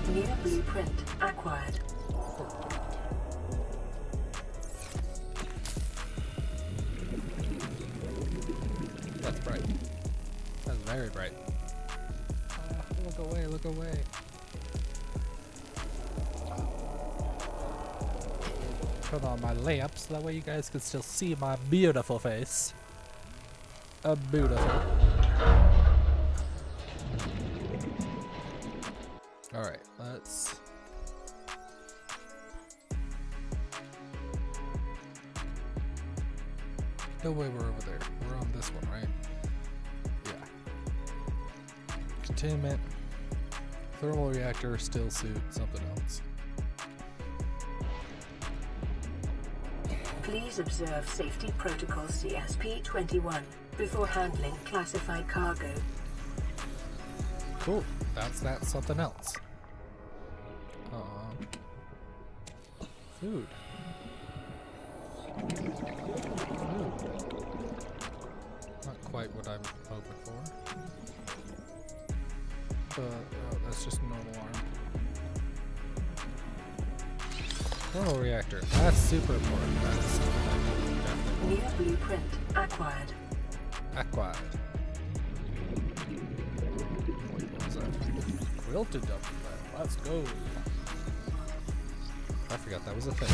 New blueprint acquired. That's bright. That's very bright. Look away, look away. Turn on my lamps, that way you guys can still see my beautiful face. Beautiful. Alright, let's... No way we're over there. We're on this one, right? Yeah. Containment. Thermal reactor, still suit, something else. Please observe Safety Protocol CSP-21 before handling classified cargo. Cool. That's something else. Food. Not quite what I'm hoping for. But that's just a normal arm. Thermal reactor. That's super important. That's something I do definitely New blueprint acquired. acquired. What was that? Quilted double. Let's go. I forgot that was a thing.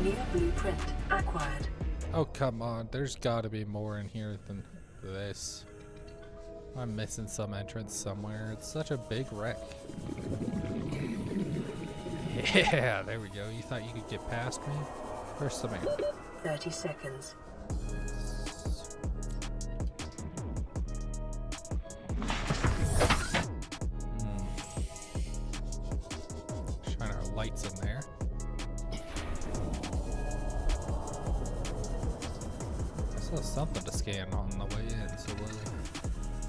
New blueprint acquired. Oh, come on. There's got to be more in here than this. I'm missing some entrance somewhere. It's such a big wreck. Yeah, there we go. You thought you could get past me? Where's some air? 30 seconds. Shine our lights in there. I saw something to scan on the way in, so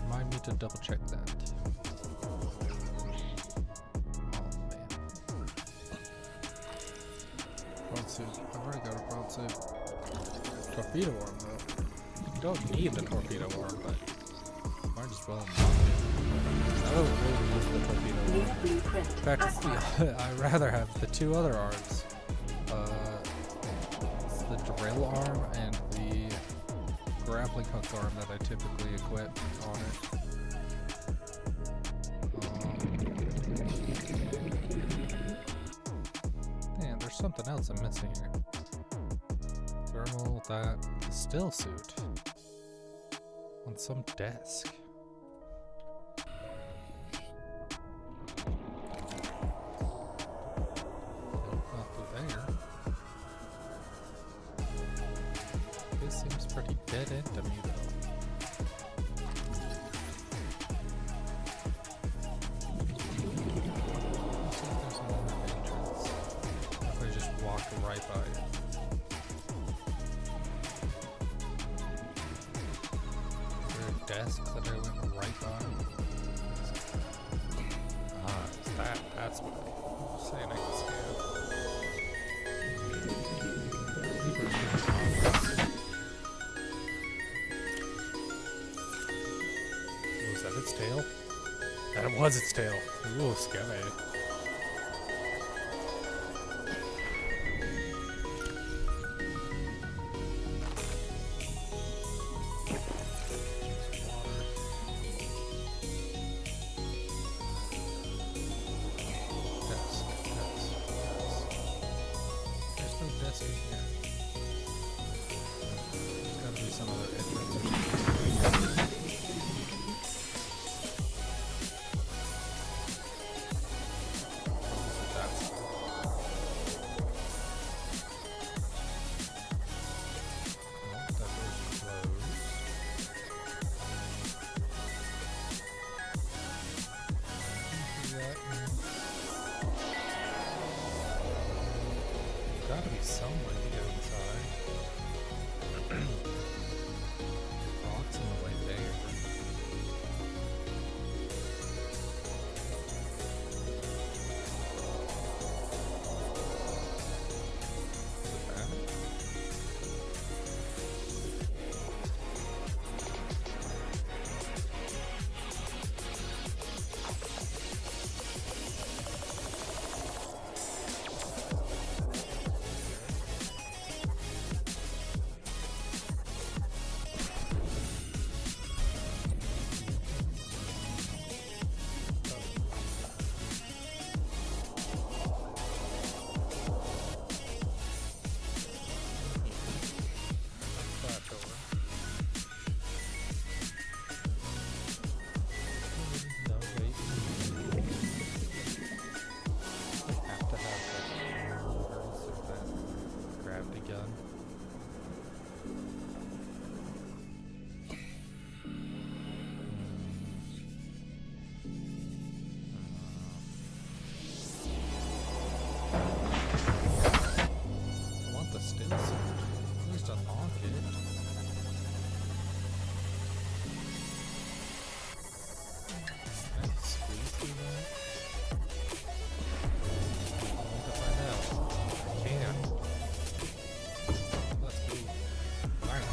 remind me to double check that. Oh man. Broad suit. I've already got a broad suit. Torpedo arm though. You don't need the torpedo arm, but might as well not do. I don't really use the torpedo New arm. blueprint In fact, it's acquired. I'd rather have the two other arms. It's the drill arm and the grappling hook arm that I typically equip on it. Man, there's something else I'm missing here. Thermal, that still suit on some desk. Not through there. This seems pretty dead end to me though. Let's see if there's another entrance. If I just walk right by it. Is there a desk that I went right by? Ah, it's that's what I'm saying I can scan. Was that its tail? That was its tail. Ooh, scary. Desk. There's no desk in here. some other entrance or something. Gotta be some way to get inside. Lots in the way there. Is it bad? That door. No, wait. I have to have that gravity gun. I want the still suit. At least unlock it. Can I squeeze through that? I want to find out. I can. Let's move. Alright.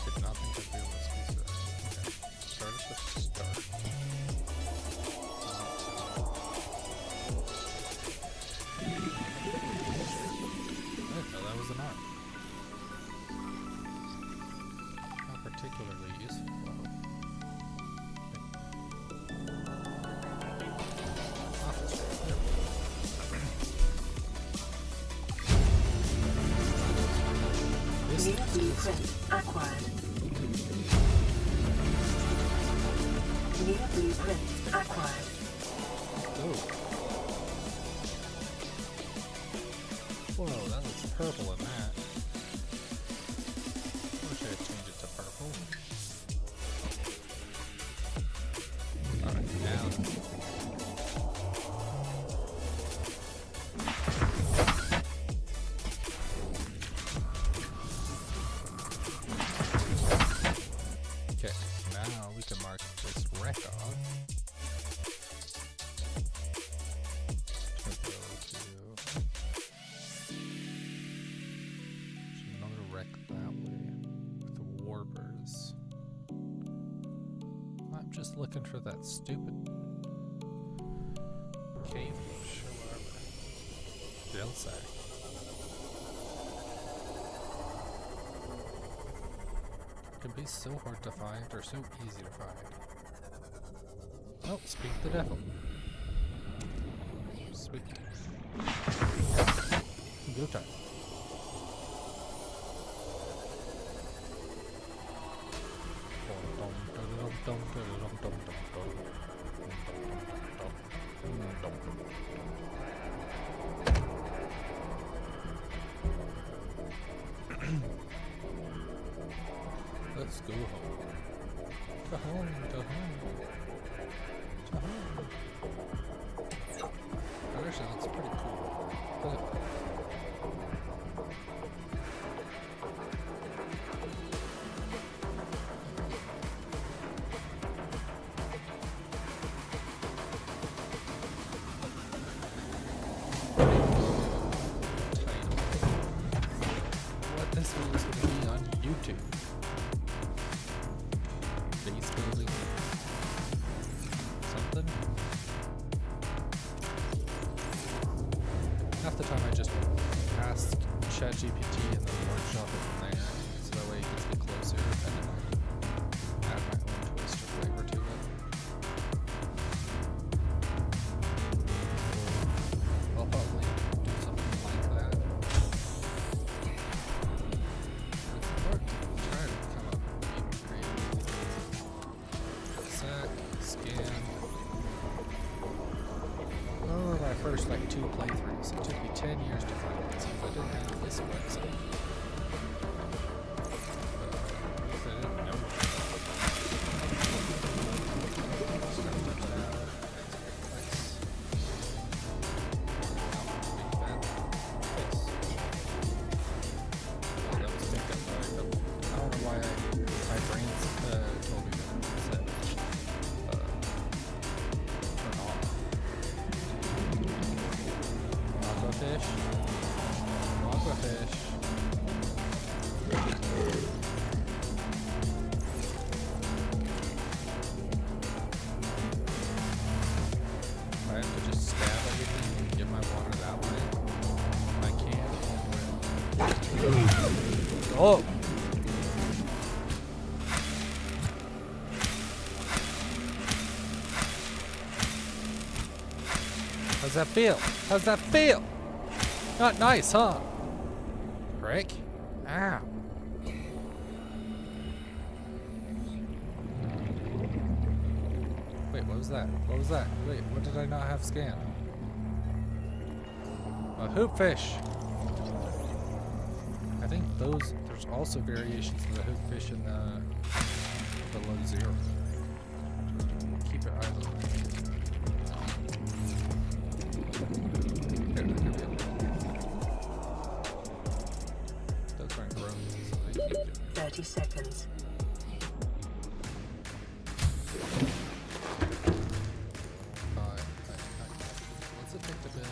Did not think I'd be able to squeeze that. Okay. Start at the start. I didn't know that was an arm. Not particularly useful though. Ah, that's right. There we go. This New is blueprint acquired. New blueprint acquired. oh. Whoa, that looks purple in that. I wish I had changed it to purple. Alright, now. Okay, now we can mark this wreck off. To go to. There's another wreck that way with the warpers. I'm just looking for that stupid cave bush or whatever. They'll say. It can be so hard to find or so easy to find. Oh, speak the devil. Sweet. Go time. Let's go home. To home, to home. To home. That actually looks pretty cool. Look at that. What this video is going to be on YouTube. Base building something. Half the time I just ask ChatGPT and then workshop it from there, so that way it gets me closer and then I add my own twist or flavor to it. I'll probably do something like that. Aquafish. Aquafish. I have to just stab everything and get my water that way. I can and will. Oh! How's that feel? How's that feel? Not nice, huh? Frick. Ow. Wait, what was that? What was that? Wait, what did I not have scanned? A hoopfish. I think there's also variations of the hoopfish in the below zero. Keep it either way. There, that could be it. Those aren't grown, so they keep doing it. 30 seconds. What's it take to build?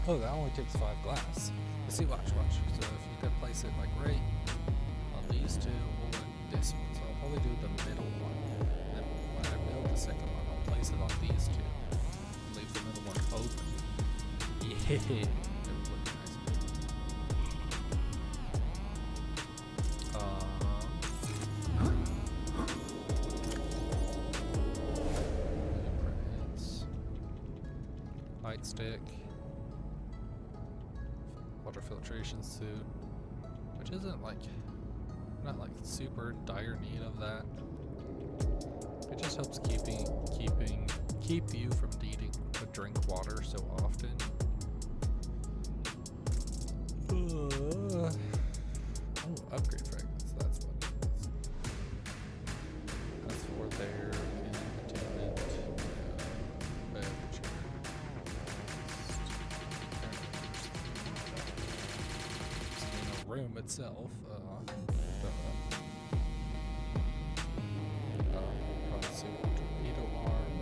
Oh, that only takes 5 glass. Let's see, watch. So if you could place it like right on these two or this one. So I'll probably do the middle one. And then when I build the second one, I'll place it on these two. Leave the middle one open. Yeah. That would look nice. Blueprints. Light stick. Water filtration suit, which isn't like, not like super dire need of that. It just helps keep you from needing to drink water so often. Oh, upgrade fragments. That's what it is. That's for their entertainment. Room itself, probably see torpedo arm,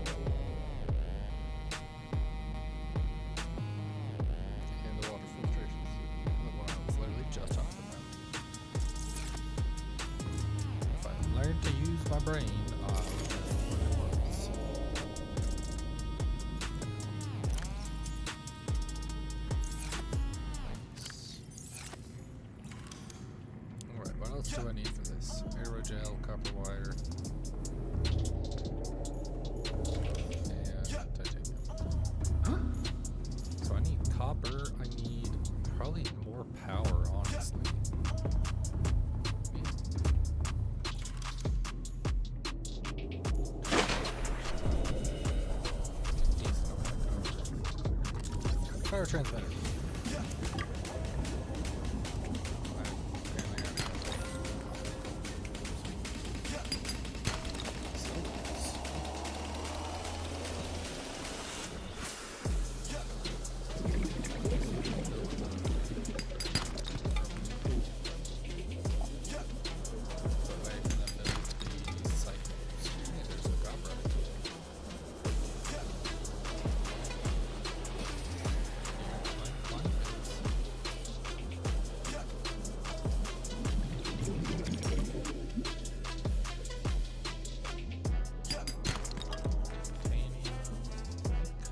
and the water filtration suit, the one I was literally just talking about. If I learn to use my brain, I'll know what it was. Alright, what else do I need for this? Aerogel, copper wire, and titanium. So I need copper, I need probably more power, honestly. Power transmitter.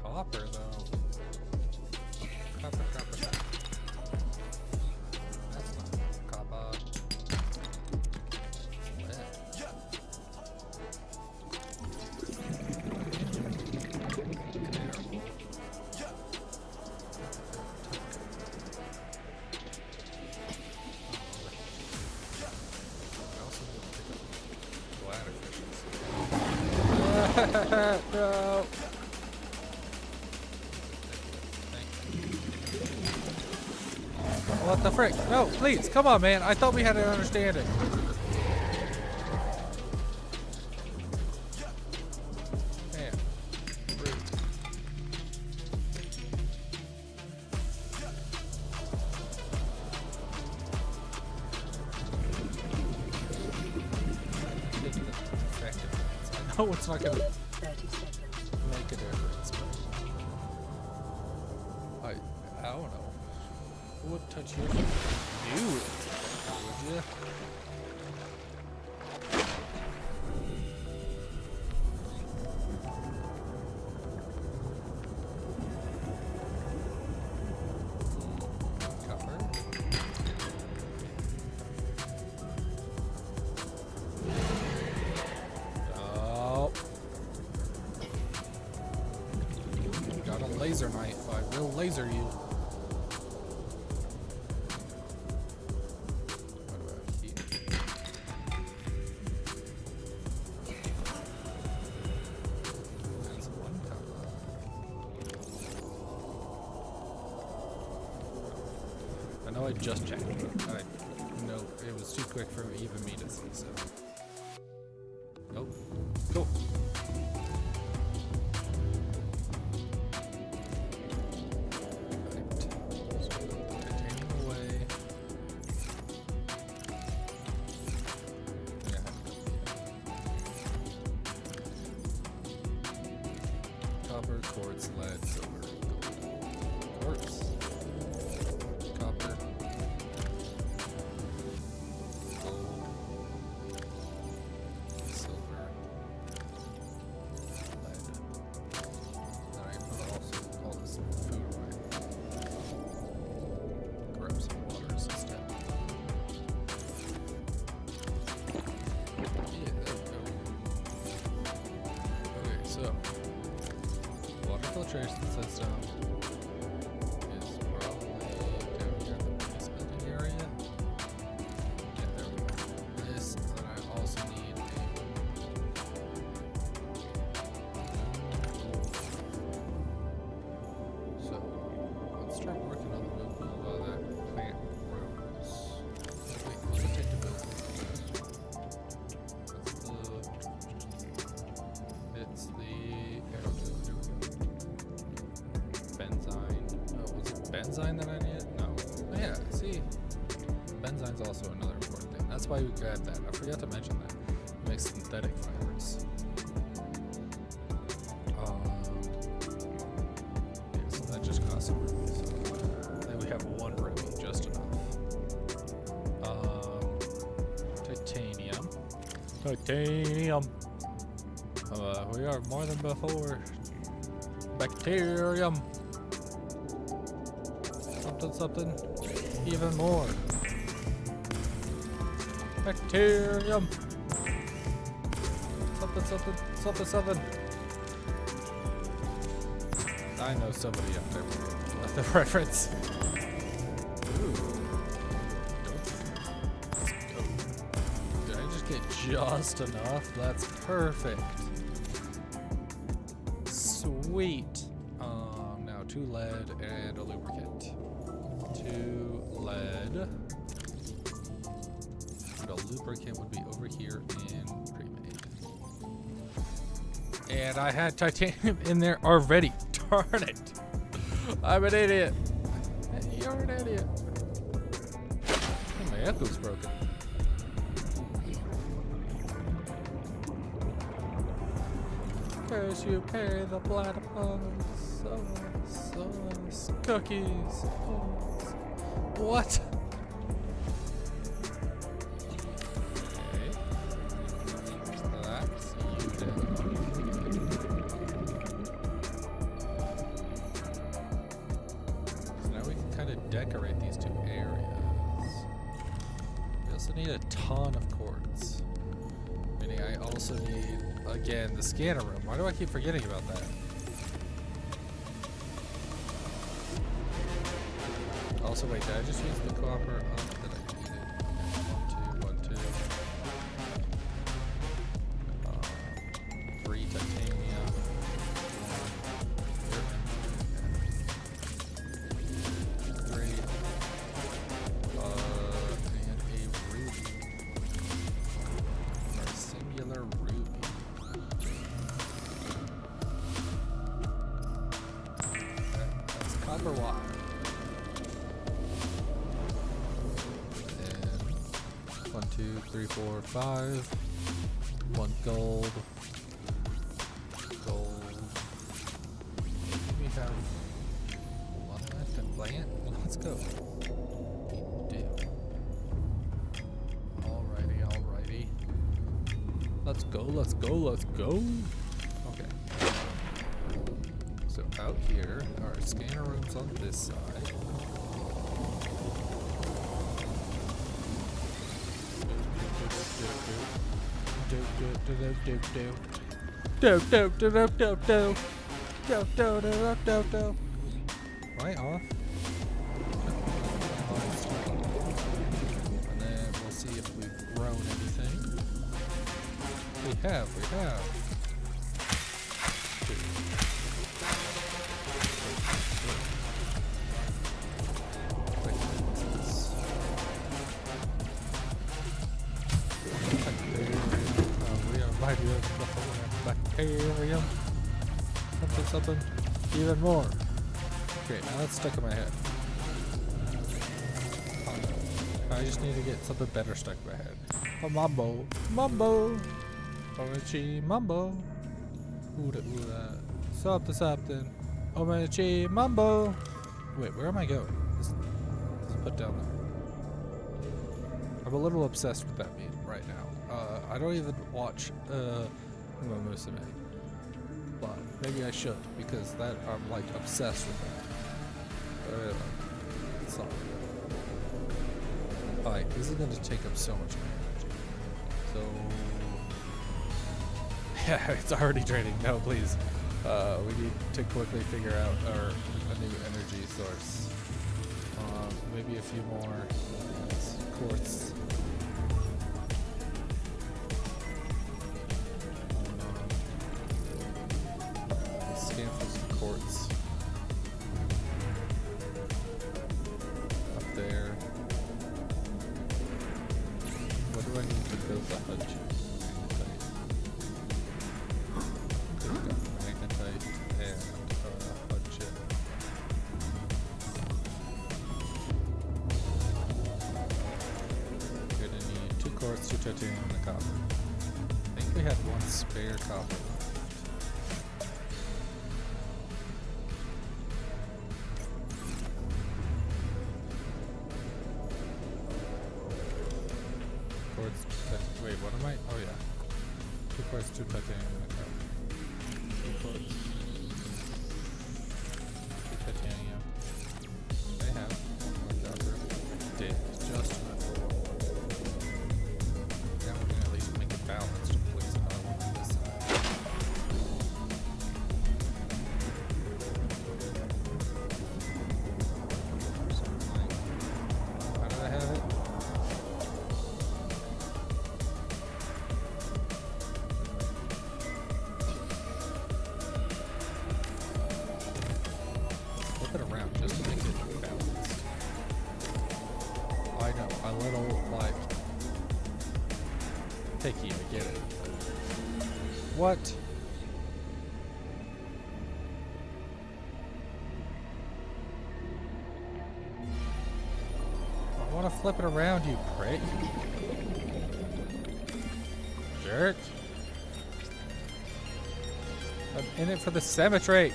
Copper though. Copper. That's not copper. Lead. No. What the frick? No, please, come on, man. I thought we had an understanding. Man, rude. know it's not gonna 30 seconds. make a difference, but I don't know. Would touch your do it, would you? Cover. Oh. Got a laser knife. I will laser you. What about here? That's one cover. I know I just checked, but I know it was too quick for even me to see, so. Oh, cool. Right. So put the titanium away. Yeah. Copper, quartz, lead, silver, gold. Quartz. Copper. Gold. Silver. Lead. Then I put also all this food away. Grab some water resistant. Yeah, there we go. Okay, so water filtration system is probably down here in the base building area. Yeah, there we go. This, and then I also need a so let's start working on the moon pool while that plant grows. Wait, let's take the build first. It's the aerotube. Benzine. Oh, was it benzine that I needed? No. Oh, yeah, see? Benzine's also another important thing. That's why we grabbed that. I forgot to mention that. It makes synthetic fibers. Yeah, so that just costs some ruby. So then we have one ruby, just enough. Titanium. Titanium. We are more than before. Bacterium. Something, something. Even more. Bacterium. Something, something, something, something. I know somebody out there with the reference. Ooh. Let's go. Did I just get just enough? That's perfect. Sweet. Now 2 lead and a lubricant. 2 lead. And a lubricant would be over here in pre-made. And I had titanium in there already. Darn it. I'm an idiot. You're an idiot. Oh, my echo's broken. Curse you, carry the platypus. Sauce, cookies. What? Okay. So that's you then. So now we can kind of decorate these 2 areas. We also need a ton of quartz. Meaning I also need, again, the scanner room. Why do I keep forgetting about that? Also, wait, did I just use the copper up that I needed? 1, 2, 1, 2. 3 titanium. 3. And a ruby. Or a singular ruby. That's copper wire. 1, 2, 3, 4, 5. 1 gold. let's go, let's go. Okay. So out here, our scanner room's on this side. Right off. And then we'll see if we've grown anything. We have. Bacterium. Something. Even more. Okay, now that's stuck in my head. I just need to get something better stuck in my head. Oh, Mambo. Omechi Mambo. Ooh, something. Omechi Mambo. Wait, where am I going? This is put down there. I'm a little obsessed with that meme right now. I don't even watch Musume, but maybe I should because that I'm like obsessed with that. But anyway, so alright, this is gonna take up so much of my energy. So yeah, it's already draining. No, please. We need to quickly figure out a new energy source. Maybe a few more quartz. Scan for some quartz. Up there. What do I need to build the hut? Magnetite and hut chip. We're gonna need 2 quartz, 2 titanium, and a copper. I think we had 1 spare copper. Wait, what am I? Oh yeah. 2 quartz, 2 titanium, and a copper. 2 quartz. 2 titanium. They have 1 copper. Did just enough. Now we're gonna at least make it balanced and place another one on this side. How did I have it? Flip it around just to make it balanced. I know, a little like picky, I get it. What? I want to flip it around, you prick. Jerk. I'm in it for the symmetry.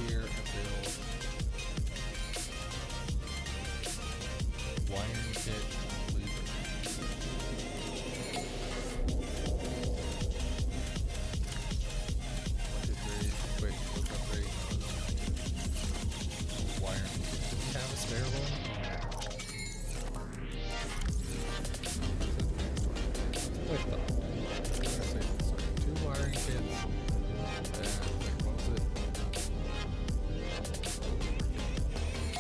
Here and build wiring kit loser. 1, 2, 3. Wait, look up 3. Wiring kit. Do we have a spare one? Wait, no. 2 wiring kits.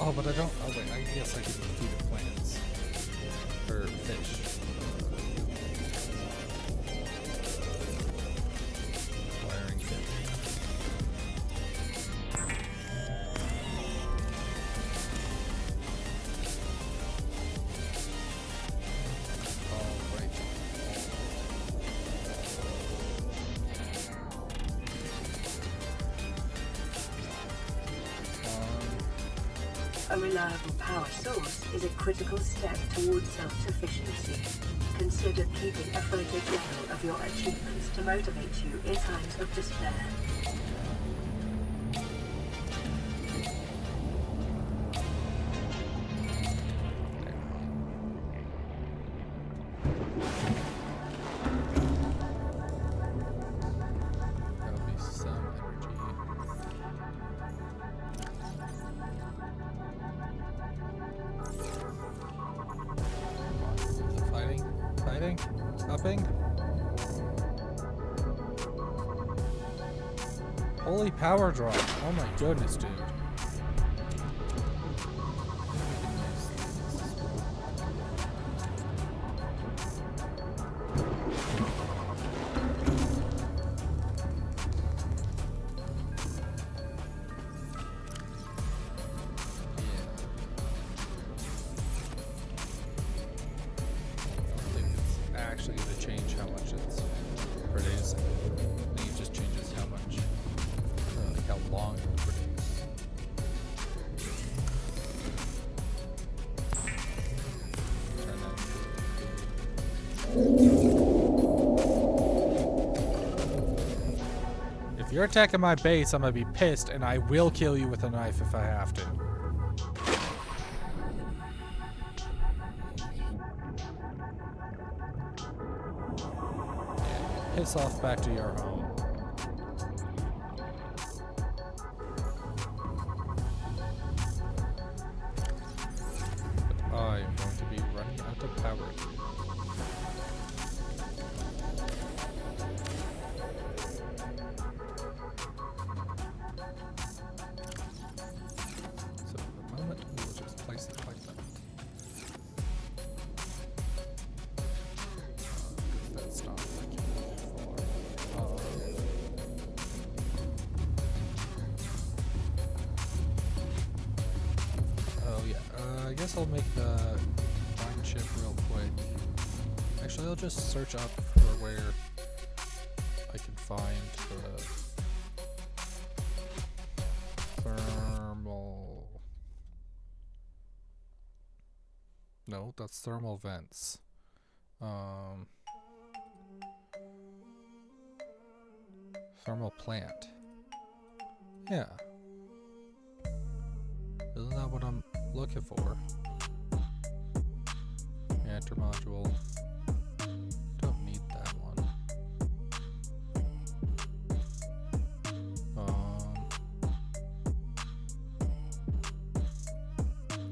Oh, but I don't. Oh, wait. I guess I can feed it plants. Or fish. Wiring kit. Alright. A reliable power source is a critical step towards self-sufficiency. Consider keeping a photo journal of your achievements to motivate you in times of despair. That'll be some energy. Fighting? Fighting? Upping? Holy power drop. Oh my goodness, dude. Actually going to change how much it's producing. I think it just changes how much, like how long it will produce. Turn that. If you're attacking my base, I'm gonna be pissed, and I will kill you with a knife if I have to. Piss off back to your home. But I am going to be running out of power. So for the moment, we'll just place it like that. That's not like it before. Oh yeah, I guess I'll make the mine ship real quick. Actually, I'll just search up for where I can find the thermal. No, that's thermal vents. Thermal plant. Yeah. Isn't that what I'm looking for? Reactor module. Don't need that one.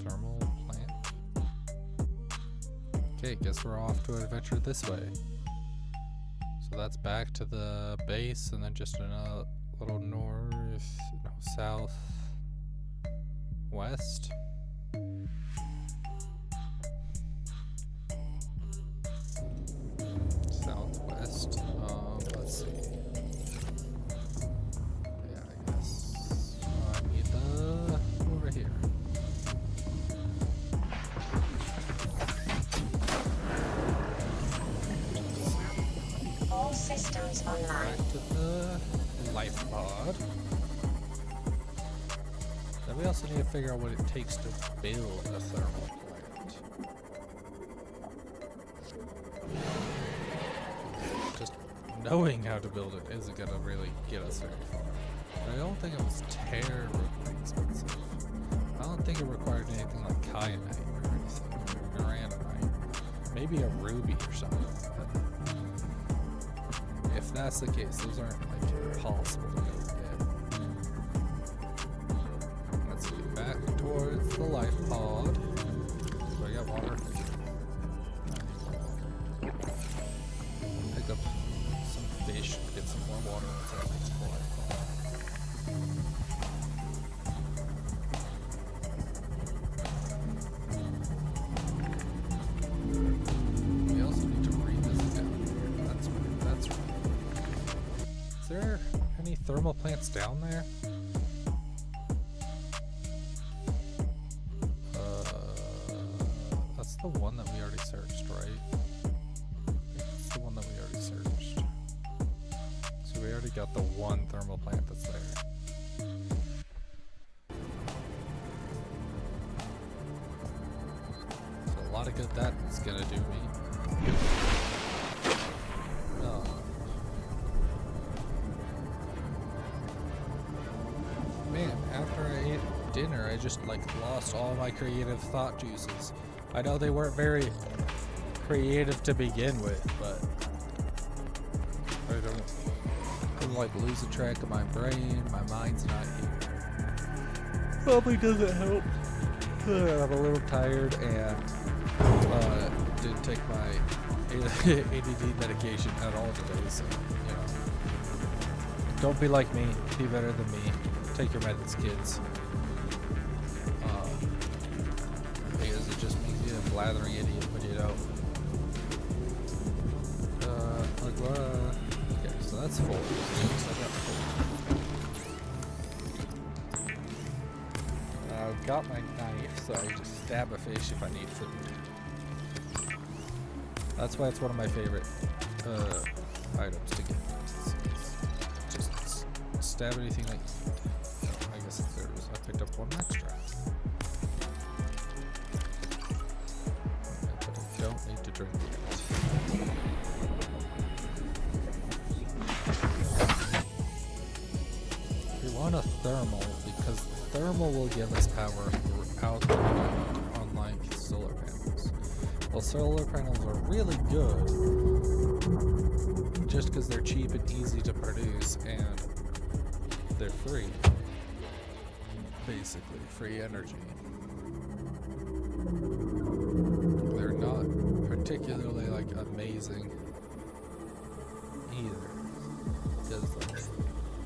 Thermal plant. Okay, guess we're off to an adventure this way. So that's back to the base, and then just a little north, no, south, west. Southwest. Let's see. Yeah, I guess I need the over here. All systems online. Back to the life pod. Then we also need to figure out what it takes to build a thermal plant. Just knowing how to build it isn't gonna really get us very far. But I don't think it was terribly expensive. I don't think it required anything like kyanite or anything, or granite. Maybe a ruby or something. But if that's the case, those aren't like impossible to build yet. Let's get back towards the life pod. Do I got water? Pick up some fish, get some more water inside this life pod. We also need to revisit down here. That's right, that's right. Is there any thermal plants down there? That's the one that we already searched, right? I think that's the one that we already searched. So we already got the one thermal plant that's there. good that's gonna do me. Oh. Man, after I ate dinner, I just like lost all my creative thought juices. I know they weren't very creative to begin with, but I'm like losing track of my brain. My mind's not here. Probably doesn't help. I'm a little tired and didn't take my ADD medication at all today, so you know. Don't be like me. Be better than me. Take your meds, kids. Because it just makes you a blathering idiot when you don't. Okay, so that's 4. So I got 4. I've got my knife, so I just stab a fish if I need food. That's why it's one of my favorite items to get. Just stab anything like. I guess I picked up 1 extra. But I don't need to drink it. We want a thermal because thermal will give us power throughout the night, unlike solar panels. Well, solar panels are really good just because they're cheap and easy to produce and they're free. Basically, free energy. They're not particularly like amazing either, because like,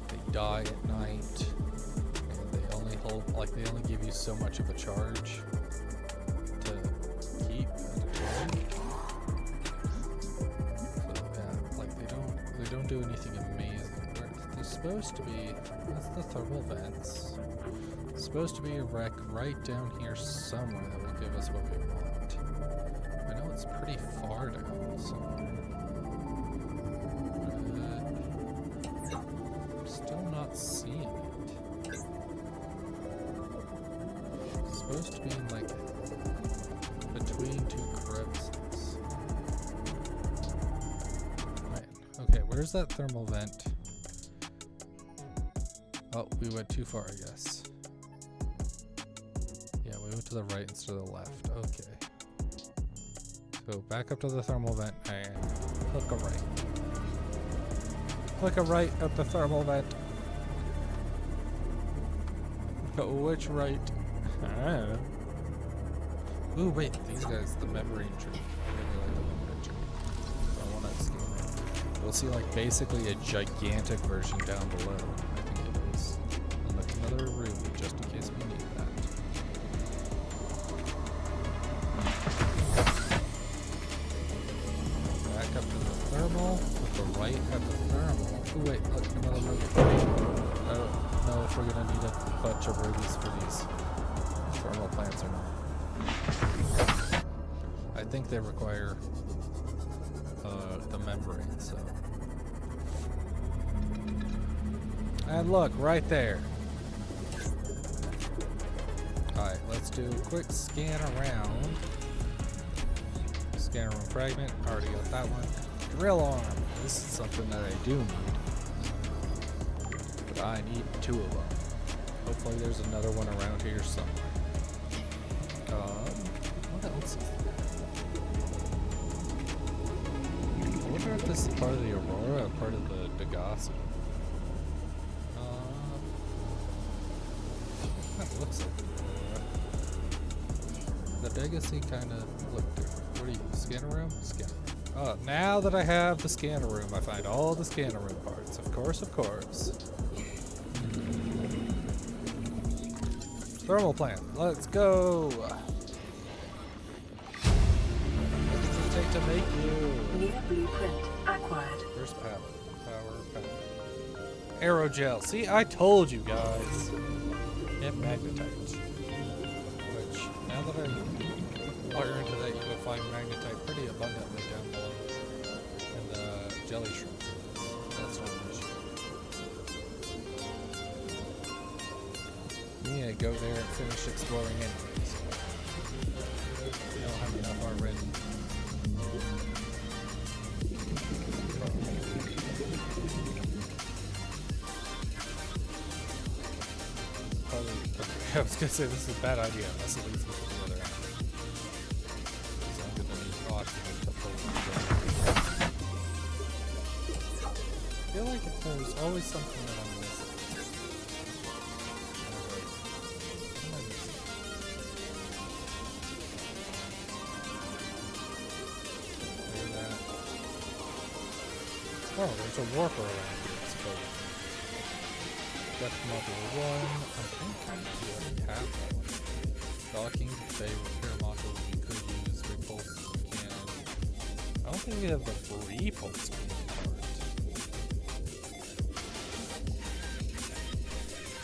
they die at night, and they only hold they only give you so much of a charge to keep. So yeah, like they don't do anything amazing. They're supposed to be. That's the thermal vents. Supposed to be a wreck right down here somewhere that will give us what we want. I know it's pretty far down somewhere. But still not seeing it. It's supposed to be in like between 2 crevices. Man. Okay, where's that thermal vent? Oh, we went too far, I guess. Yeah, we went to the right instead of the left. Okay. So back up to the thermal vent and click a right. Click a right at the thermal vent. Oh, which right? I don't know. Ooh, wait, these guys, the membrane tree. I really like the membrane tree. So I want to scan it. We'll see like basically a gigantic version down below. I think it is. And like another ruby just in case we need that. Back up to the thermal, with the right at the thermal. Ooh, wait, look, another ruby. I don't know if we're gonna need a bunch of rubies for these thermal plants or not. I think they require the membrane, so. And look, right there. Alright, let's do a quick scan around. Scanner room fragment, already got that one. Drill arm, this is something that I do need. But I need 2 of them. Hopefully there's another one around here somewhere. What else is there? I wonder if this is part of the Aurora or part of the Degasi. That looks like the Aurora. The Degasi kind of look different. What are you, scanner room? Scanner room. Oh, now that I have the scanner room, I find all the scanner room parts. Of course, of course. Thermal plant, let's go! What does it take to make you? New blueprint acquired. Where's power? Power. Aerogel. See, I told you guys. And magnetite. Which, now that I learned that you can find magnetite pretty abundantly down below. And the jelly shrimp. That's not an issue. Yeah, go there and finish exploring anyways. You don't have enough already. Probably, okay, I was gonna say this is a bad idea unless it leads me to the other end. Because I'm gonna need oxygen to pull it together. I feel like there's always something that I'm missing. Alright. What am I missing? Clear that. Oh, there's a warper around here, I suppose. Depth module 1. I think I already have that one. Docking bay repair module we could use. Repulse cannon. I don't think we have the repulse cannon part.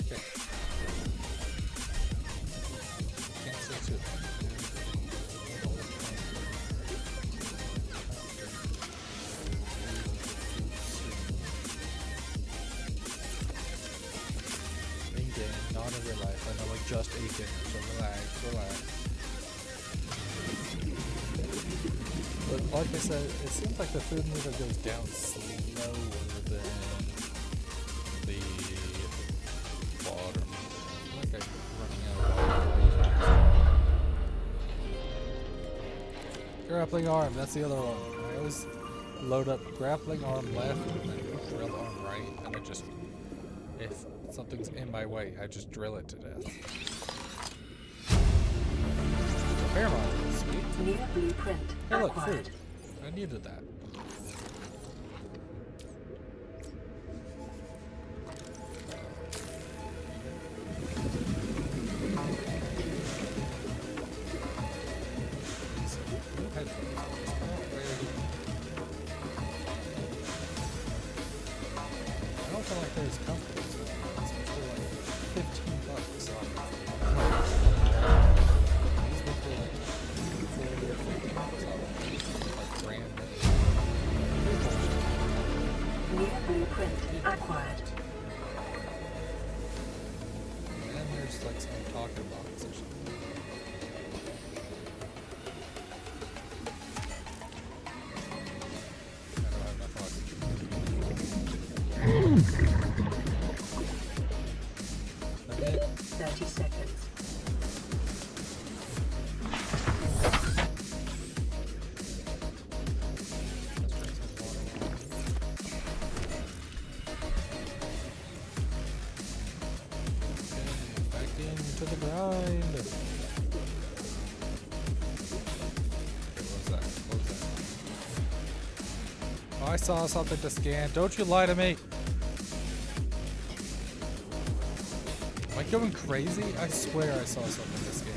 Okay. Can't say too much. Not in real life. I know I just ate dinner, so relax. But like I said, it seems like the food meter goes down slower than the water meter. I feel like I'm running out of water. Grappling arm, that's the other one. I always load up grappling arm left and then drill arm right, and I just, if something's in my way, I just drill it to death. Repair module, sweet. New blueprint Hey look, acquired. food. I needed that. I don't feel like they're as comfortable. It's for like $15 on these were for like $40 or $50 off. Like brand new. New blueprint acquired. And then there's like some talking box or something. I don't have enough oxygen. 30 seconds. Back into the grind. Okay, what was that? Oh, I saw something to scan. Don't you lie to me. Am I going crazy? I swear I saw something to scan.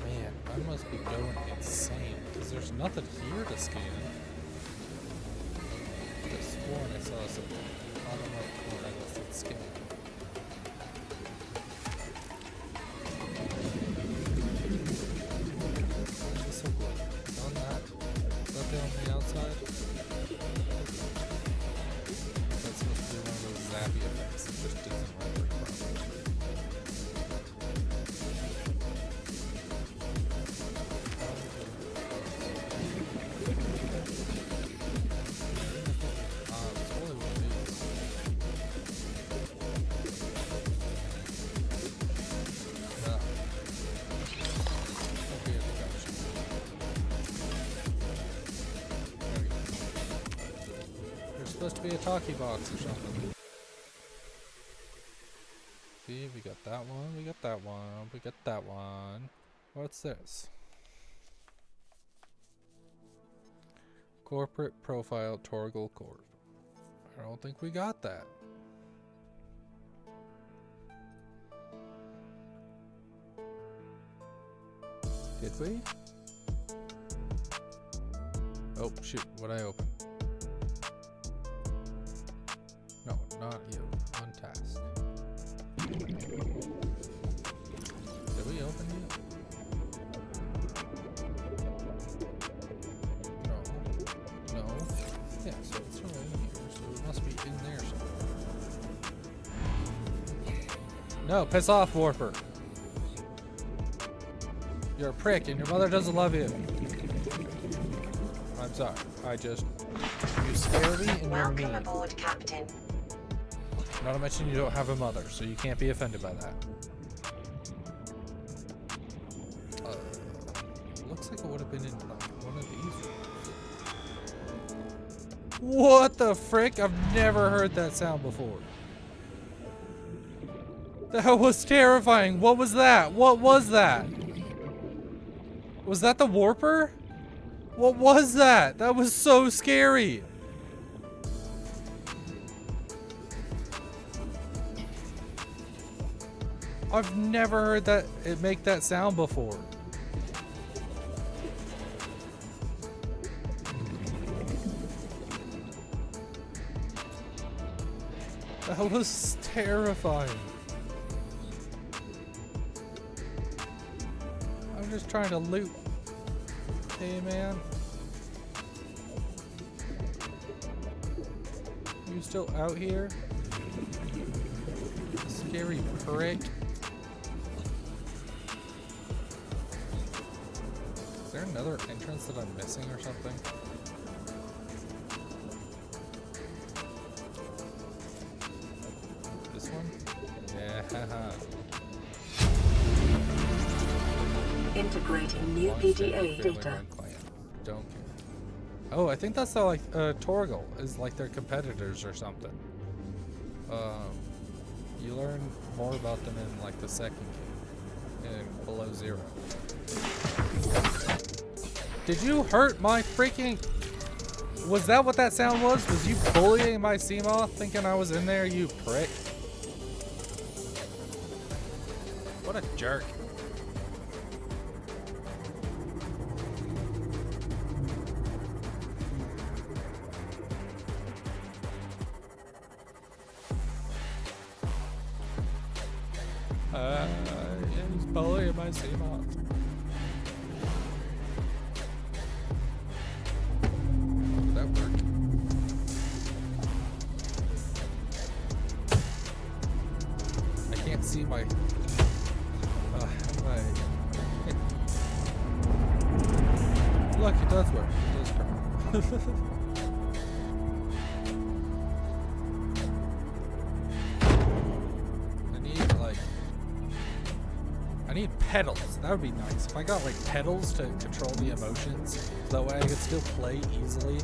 Man, I must be going insane because there's nothing here to scan. I could have sworn I saw something. I don't know what I listed scan. Where's the circle? On that? Something on the outside? That's supposed to be one of those zappy effects that just isn't rendering properly. It's only one of these. No. Okay, I got you. There we go. There's supposed to be a talkie box or something. See, we got that one, we got that one, we got that one. What's this? Corporate profile Torgal Corp. I don't think we got that. Did we? Oh shoot, what'd I open? No, not you. Untasked. Did we open it? No. No. Yeah, so it's right in here, so it must be in there somewhere. No, piss off, Warper. You're a prick and your mother doesn't love you. I'm sorry. You scare me and you're Welcome mean. aboard, Captain. Not to mention you don't have a mother, so you can't be offended by that. Looks like it would have been in like one of these rooms. What the frick? I've never heard that sound before. That was terrifying. What was that? What was that? Was that the warper? What was that? That was so scary. I've never heard it make that sound before. That was terrifying. I'm just trying to loot. Hey, man. You still out here? Scary prick. Is there another entrance that I'm missing or something? This one? Yeah. Integrating new PDA data. Don't care. Oh, I think that's the Torgal is like their competitors or something. You learn more about them in like the second game, in Below Zero. Did you hurt my freaking? Was that what that sound was? Was you bullying my Seamoth, thinking I was in there? You prick! What a jerk! Yeah, he's bullying my Seamoth. Did that work? I can't see my... Look, it does work. It does work. I need pedals. That would be nice. If I got like pedals to control the emotions, that way I could still play easily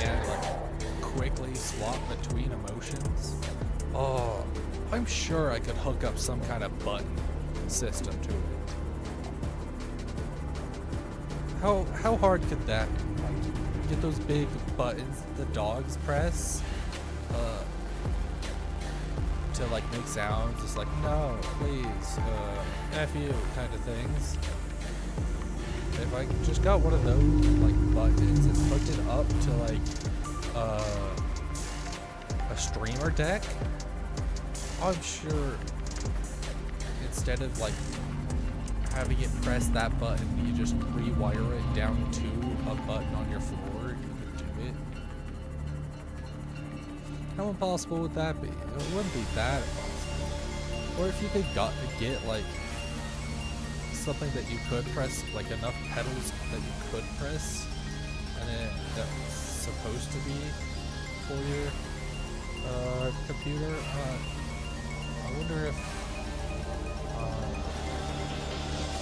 and like quickly swap between emotions. Oh, I'm sure I could hook up some kind of button system to it. How hard could that be? Like, get those big buttons the dogs press. To like make sounds, just like no, please, F you kind of things. If I just got one of those like buttons and hooked it up to like a streamer deck, I'm sure instead of like having it press that button, you just rewire it down to a button on your floor, you could do it. How impossible would that be? It wouldn't be that impossible. Or if you could get like something that you could press, like enough pedals that you could press, and then that's supposed to be for your computer. I wonder if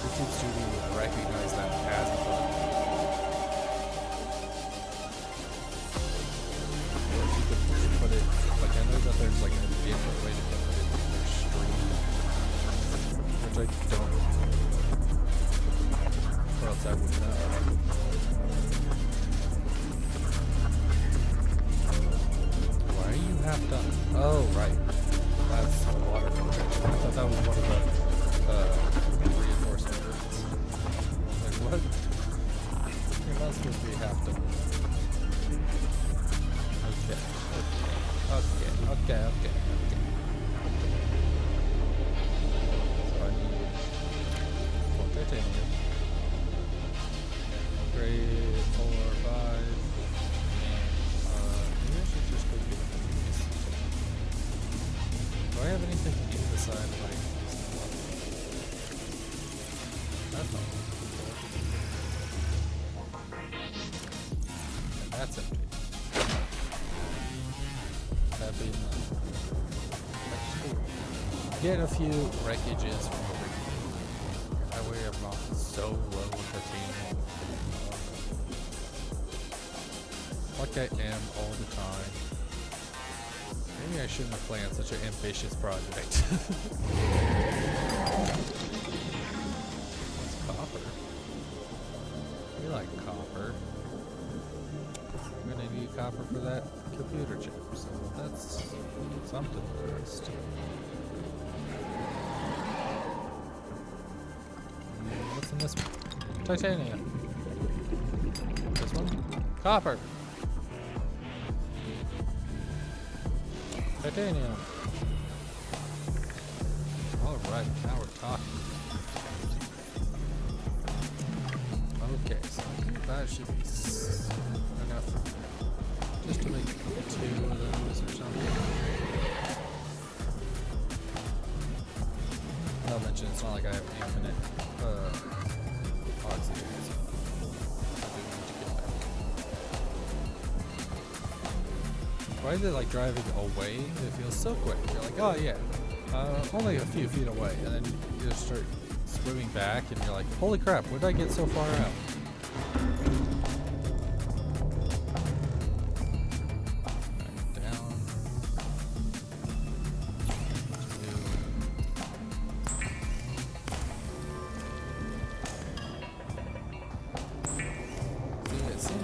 YouTube Studio would recognize that as a button. Put it, like I know that there's like a different way to put it in their stream, which I don't, or else I would know. Why are you half done? Oh, right. That's the water filtration. I thought that was one of the reinforcement routes. Like, what? You're not supposed to be half done. Okay. So I need more titanium. 3, 4, 5. Maybe I should just go get these. Do I have anything inside like this? prepping. Get a few wreckages from over here. That way I'm not so low with titanium. Like I am all the time. Maybe I shouldn't have planned such an ambitious project. What's copper? We like copper. I'm gonna need copper for that computer chip, so that's something first. What's in this one? Titanium. This one? Copper. Titanium. Alright, now we're talking. Okay, so that should be enough just to make 2 of those or something. I'll mention it's not like I have infinite oxygen, so I do need to get back. Why is it like driving away? It feels so quick. You're like, oh yeah, only a few feet away, and then you just start swimming back, and you're like, holy crap, where did I get so far out?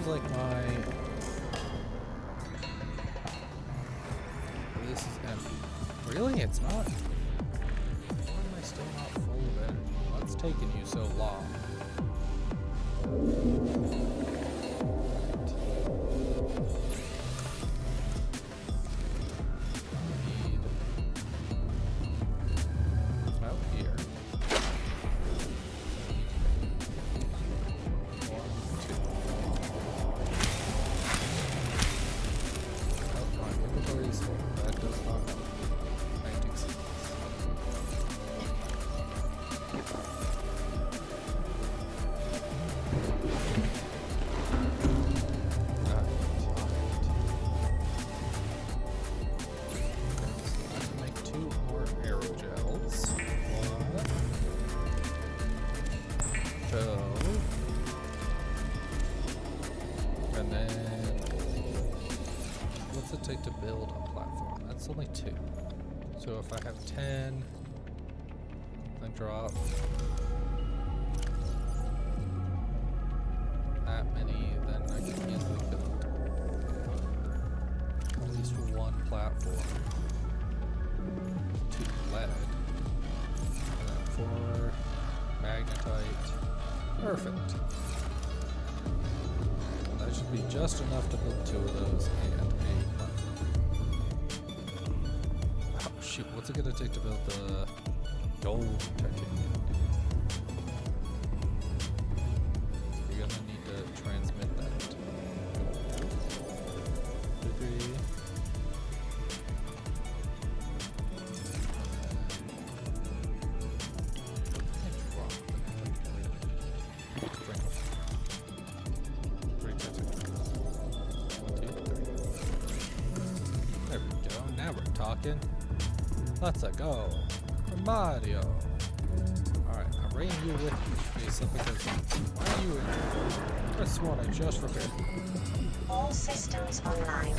Like this is empty. Really? It's not? Why am I still not full of energy? What's taking you so long? Need out here. That does not help. 19 seconds. Make 2 more aerogels. 1, 2, and then what's it take to build a platform? That's only 2. So if I have 10, then drop that many, then I can easily build at least 1 platform. 2 lead. And then 4 magnetite. Perfect. That should be just enough to build 2 of those and a platform. Oh shoot, what's it gonna take to build the gold titanium? You're gonna need to transmit that. 2, 3. There we go, now we're talking. Let's go. Mario. Alright, I'm bringing you with me, Lisa, because why are you in here? That's what I just repaired. All systems online.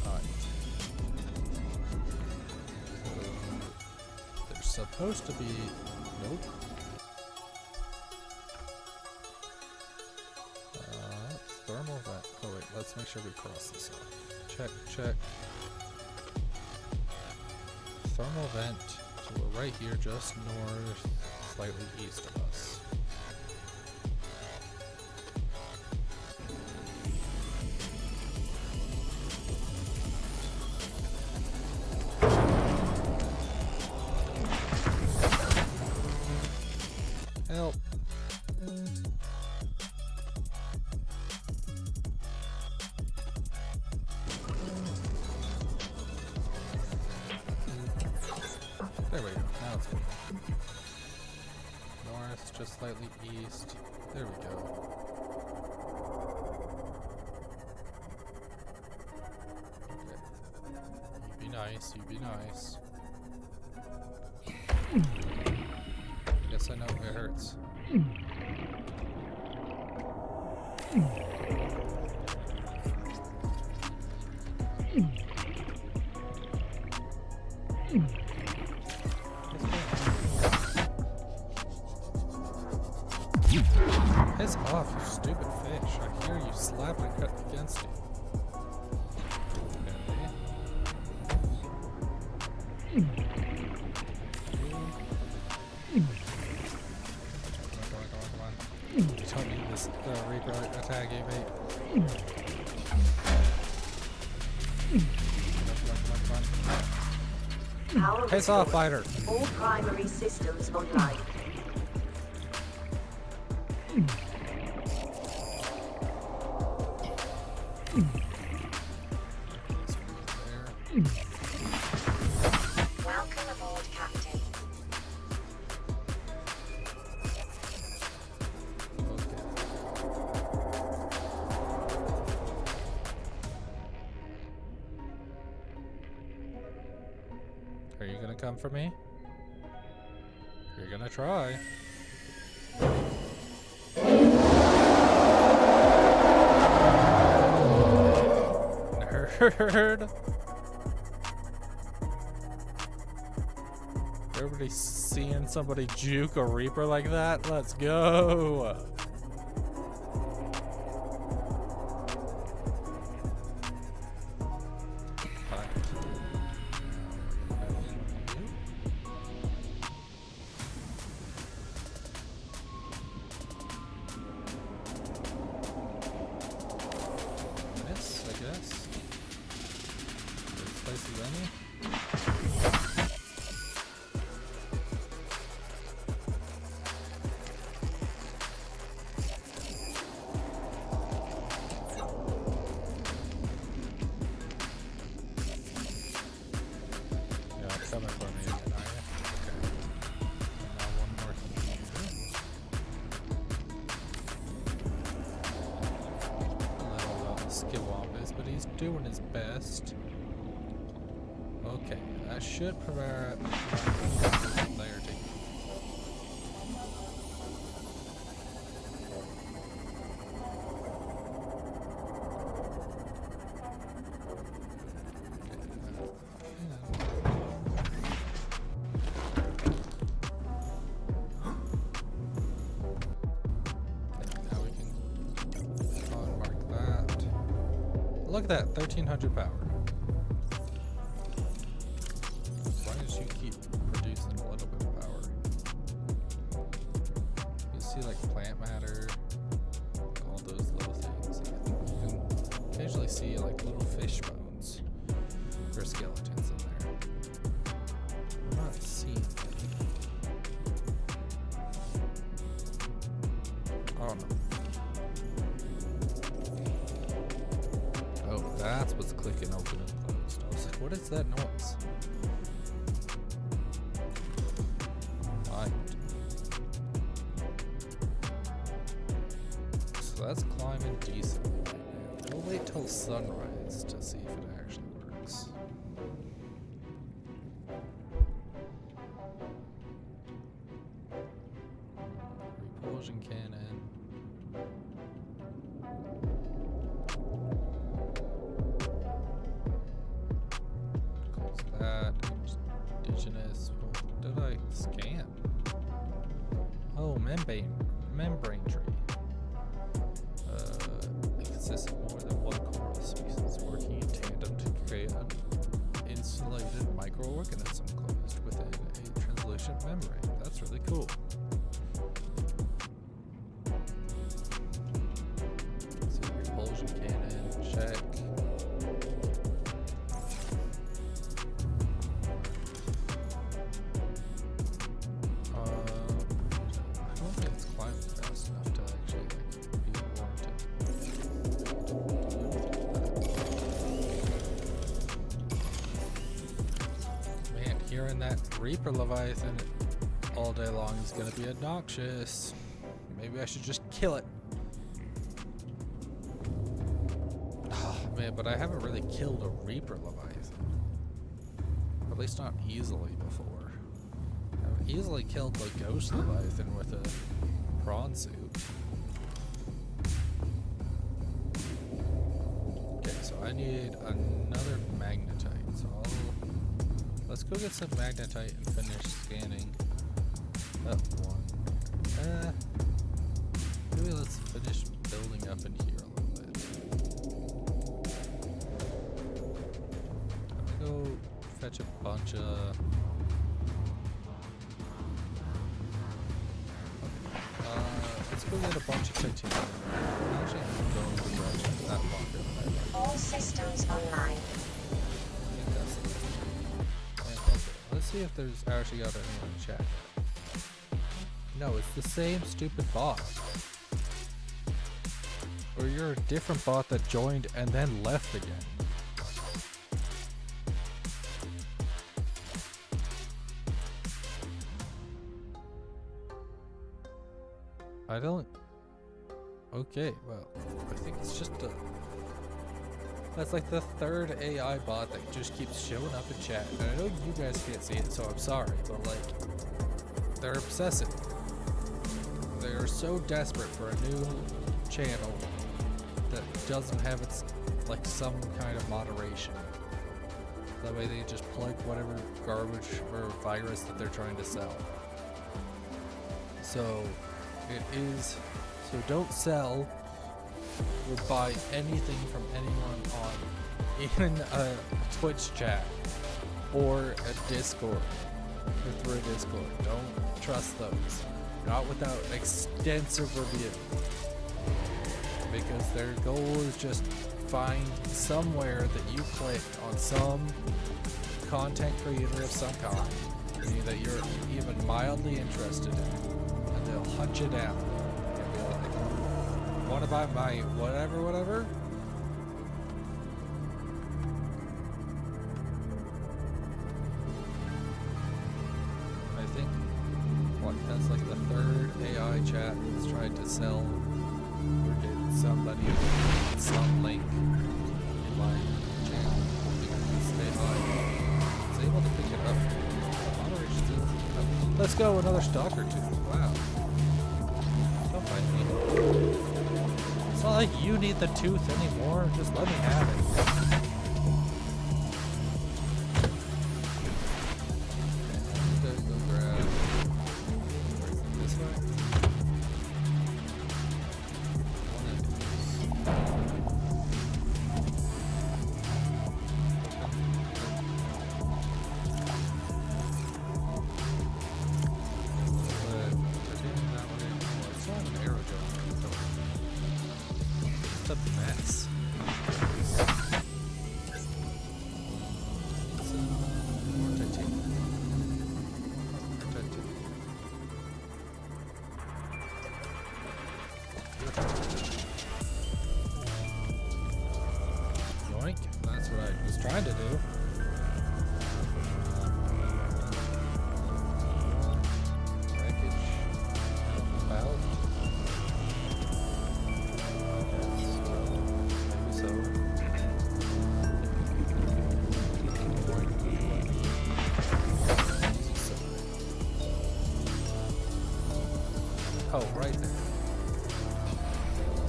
Alright. So, there's supposed to be... Nope. Thermal vent. Oh wait, let's make sure we cross this off. Check, check. Thermal vent. So we're right here, just north, slightly east of us. Help. There we go. Now it's good. North, just slightly east. There we go. Okay. nice, you be nice. Guess I know it hurts. Piss off, you stupid fish. I hear you slapping against you. Come on. You don't need this Reaper attack, you mate. Come on. Power Piss off, restored. fighter. All primary systems online. Welcome aboard, Captain. Are you gonna come for me? You're gonna try. Nerd. Everybody seeing somebody juke a Reaper like that? Let's go. Miss, I guess. This place is any. Yeah, it's coming for me again, are you? Okay. And now one more here. I don't know what Skywomp is, but he's doing his best. Okay, that should prepare layer taking. Now we can unmark that. Look at that, 1300 power. As long as you keep producing a little bit of power. You see like plant matter, all those little things. I think you can occasionally see like little fish bones or skeletons in there. I'm not seeing them. Oh no. Oh, that's what's clicking open and closed. I was like, what is that noise? Right. So that's climbing decently right now. We'll wait till sunrise to see if it actually works. Repulsion cannon. Close that. Indigenous. What did I scan? Oh, membrane tree. It consists of more than one coral species working in tandem to create an insulated microorganism closed within a translucent membrane. That's really cool. So repulsion cannon, check. I don't think it's climbing fast enough to actually like be warranted. Man, hearing that Reaper Leviathan all day long is gonna be obnoxious. Maybe I should just kill it. Ah, man, but I haven't really killed a Reaper Leviathan. At least not easily before. I've easily killed the Ghost Leviathan with a prawn suit. Okay, so I need another magnetite. So let's go get some magnetite and finish scanning that one. Maybe let's finish building up in here a little bit. I'm gonna go fetch a bunch of. Let's go get a bunch of titanium. Actually, I'm going to grab that bunker. All systems online. I think that's it. And, okay, let's see if there's actually got anyone in chat. No, it's the same stupid bot. Or you're a different bot that joined and then left again. I don't... Okay, well, I think it's just a... That's like the third AI bot that just keeps showing up in chat. And I know you guys can't see it, so I'm sorry, but like... They're obsessive. They are so desperate for a new channel that doesn't have its, like, some kind of moderation. That way they just plug whatever garbage or virus that they're trying to sell. So... It is, so don't sell or buy anything from anyone on even a Twitch chat or a Discord or through a Discord. Don't trust those. Not without extensive review. Because their goal is just find somewhere that you clicked on some content creator of some kind that you're even mildly interested in. They'll hunt you down and be like, "Want to buy my whatever?" I think that's like the third AI chat that's tried to sell or did somebody some link in my channel because they was able to pick it up. Moderation's able to pick it up. Let's go, another stalker too. Wow. Don't fight me. It's not like you need the tooth anymore. Just let me have it. Okay, go grab. This way. That's what I was trying to do. Wreckage. About. Maybe so. Oh, right there.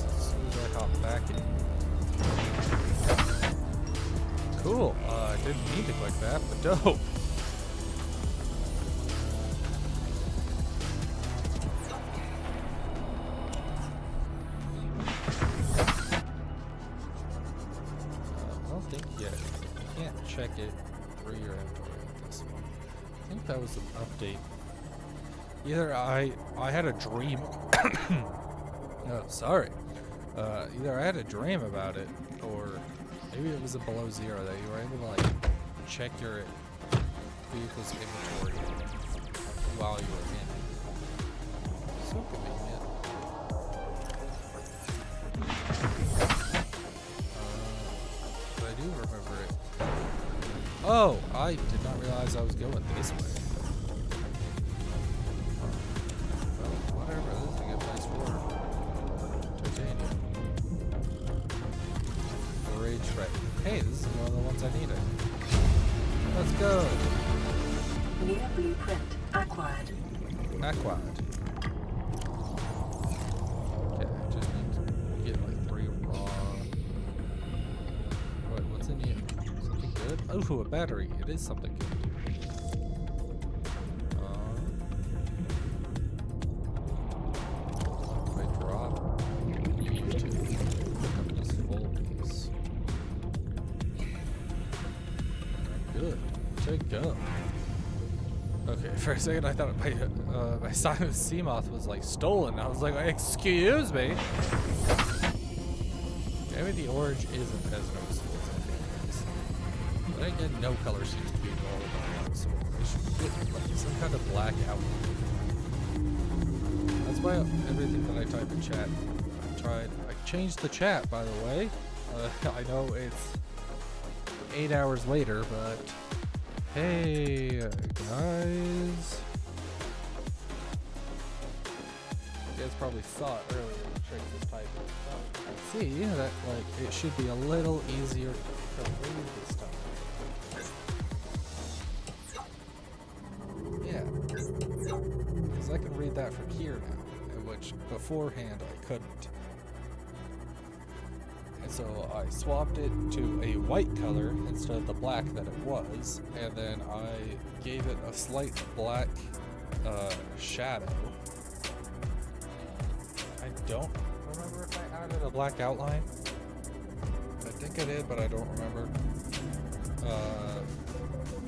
As soon as I hop back in. Cool. I didn't need to click that, but dope. I don't think yet. You can't check it through your inventory on this one. I think that was an update. Either I had a dream. Oh, sorry. Either I had a dream about it, or maybe it was a below zero that you were able to like check your vehicle's inventory while you were in it. So convenient. But I do remember it. Oh, I did not realize I was going this way. Well, whatever. This is a good place for titanium. Rage Ray. Hey, this is one of the ones I needed. Let's go. Near blueprint acquired. Acquired. Okay, I just need to get like 3 raw. Wait, what's in here? Something good? Oh, a battery. It is something good. If I drop you to pick up this full piece. Good. Take go. Okay, for a second I thought my Simon Seamoth was like stolen. I was like, excuse me. Maybe the orange isn't as noticeable as I think it is. But again, no color seems to be involved, so I should get like some kind of black outline. That's why everything that I type in chat, I changed the chat, by the way. I know it's 8 hours later, but hey, guys. You guys probably saw it earlier, the trick was typing. I see that, like, it should be a little easier to read this time. Yeah. Because I can read that from here now, which beforehand I couldn't. And so I swapped it to a white color instead of the black that it was, and then I gave it a slight black shadow. I don't remember if I added a black outline. I think I did, but I don't remember.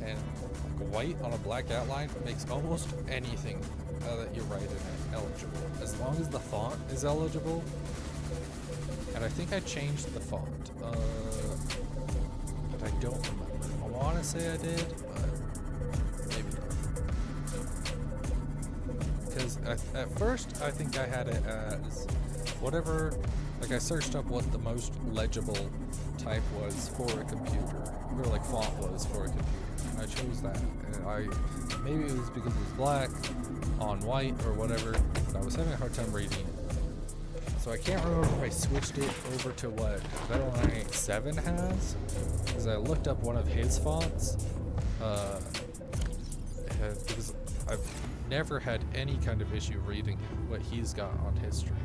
And like white on a black outline makes almost anything that you write in it eligible, as long as the font is eligible. And I think I changed the font, but I don't remember. I want to say I did, but maybe not. Because at first, I think I had it as whatever, like I searched up what the most legible type was for a computer, or like font was for a computer, and I chose that. And maybe it was because it was black on white or whatever, but I was having a hard time reading it. So I can't remember if I switched it over to what Battle.net 7 has, because I looked up one of his fonts, because I've never had any kind of issue reading what he's got on his stream.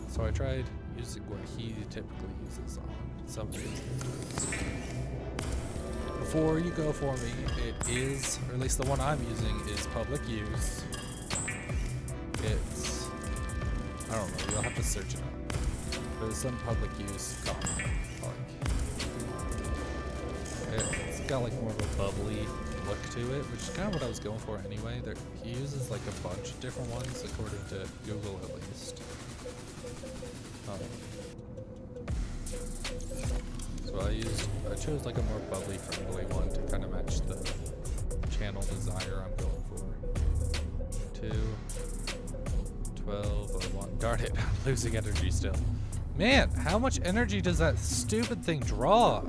So I tried using what he typically uses on some of his videos. Before you go for me, it is, or at least the one I'm using, is public use. It's, I don't know, you'll have to search it up. There's some public use comic. It's got like more of a bubbly look to it, which is kind of what I was going for anyway. He uses like a bunch of different ones, according to Google at least. So I chose like a more bubbly, friendly one to kind of match the channel desire I'm going for. 2, 12, 01. Darn it, I'm losing energy still. Man, how much energy does that stupid thing draw?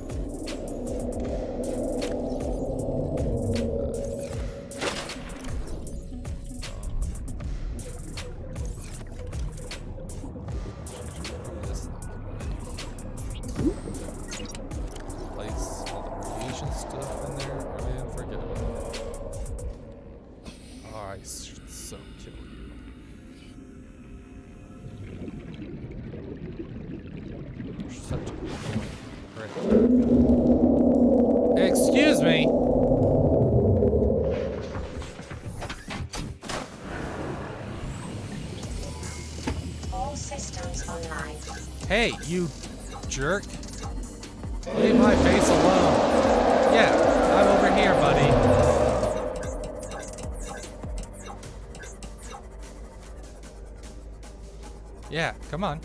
Place all the radiation stuff in there. Oh yeah, forget about it. Oh, I should so kill you. You're such a prick. Excuse me. All systems online. Hey, you jerk. Leave my face alone. Yeah, I'm over here, buddy. Yeah, come on.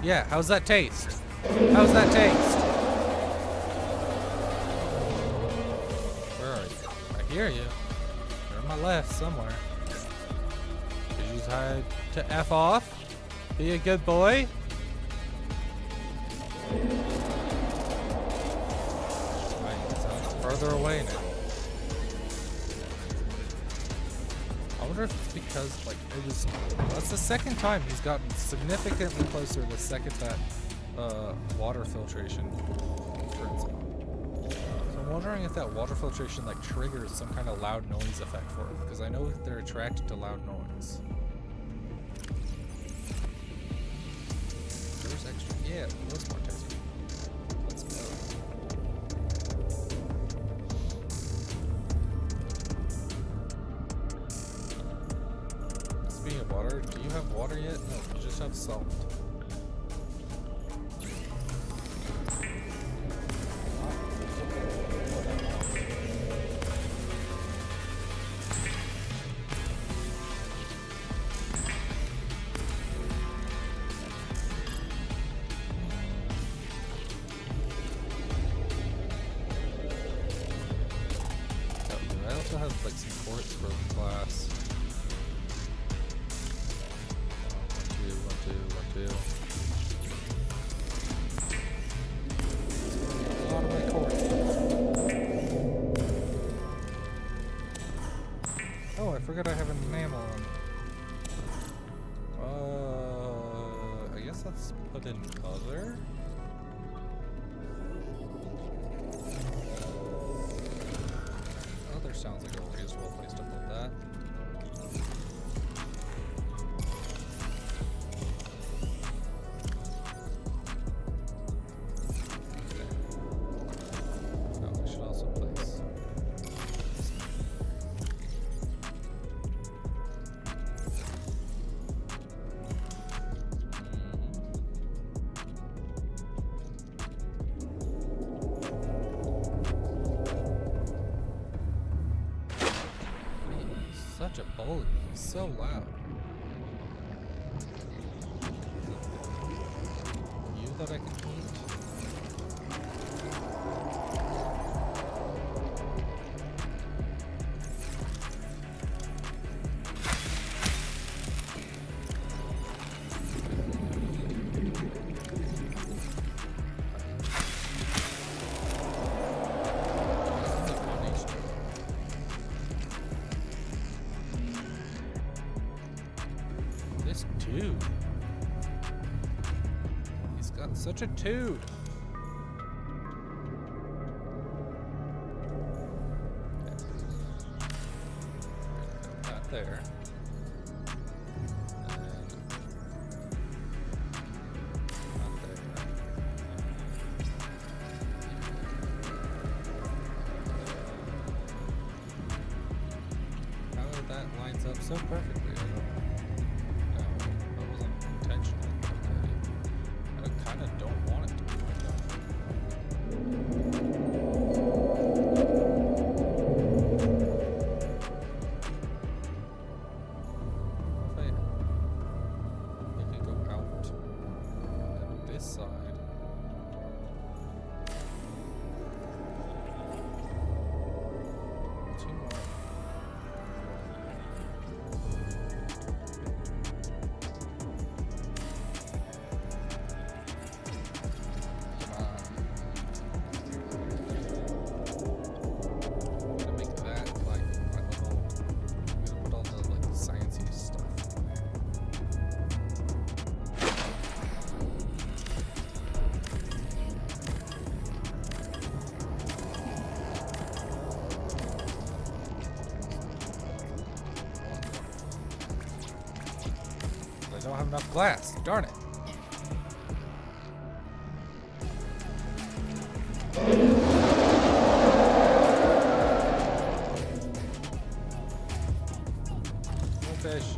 Yeah, how's that taste? How's that taste? Where are you? I hear you. You're on my left somewhere. Did you decide to F off? Be a good boy? Sounds further away now. I wonder if it's because, like, that's the second time he's gotten significantly closer the second that water filtration turns on. I'm wondering if that water filtration like triggers some kind of loud noise effect for it, because I know that they're attracted to loud noise. There's extra. Yeah, there's more testing. Let's go. Speaking of water, do you have water yet? No, you just have salt. I also have like some quartz for class. 1, 2, 1, 2, 1, 2. A lot of my quartz. Oh, I forgot I have an enamel on. I guess let's put in other. Other sounds like a reasonable place to put that. Oh, we should also place. Such a bully. He's so loud. You that I can eat? This dude. He's got such a dude. That there. And not there. How that lines up so perfectly, I don't know. That wasn't intentional. I kind of don't want it to be like that. What if I can go out and this side? Two more. Gonna make that like my little. I'm gonna put all the like sciencey stuff in there. I don't have enough glass. Darn it. No fish.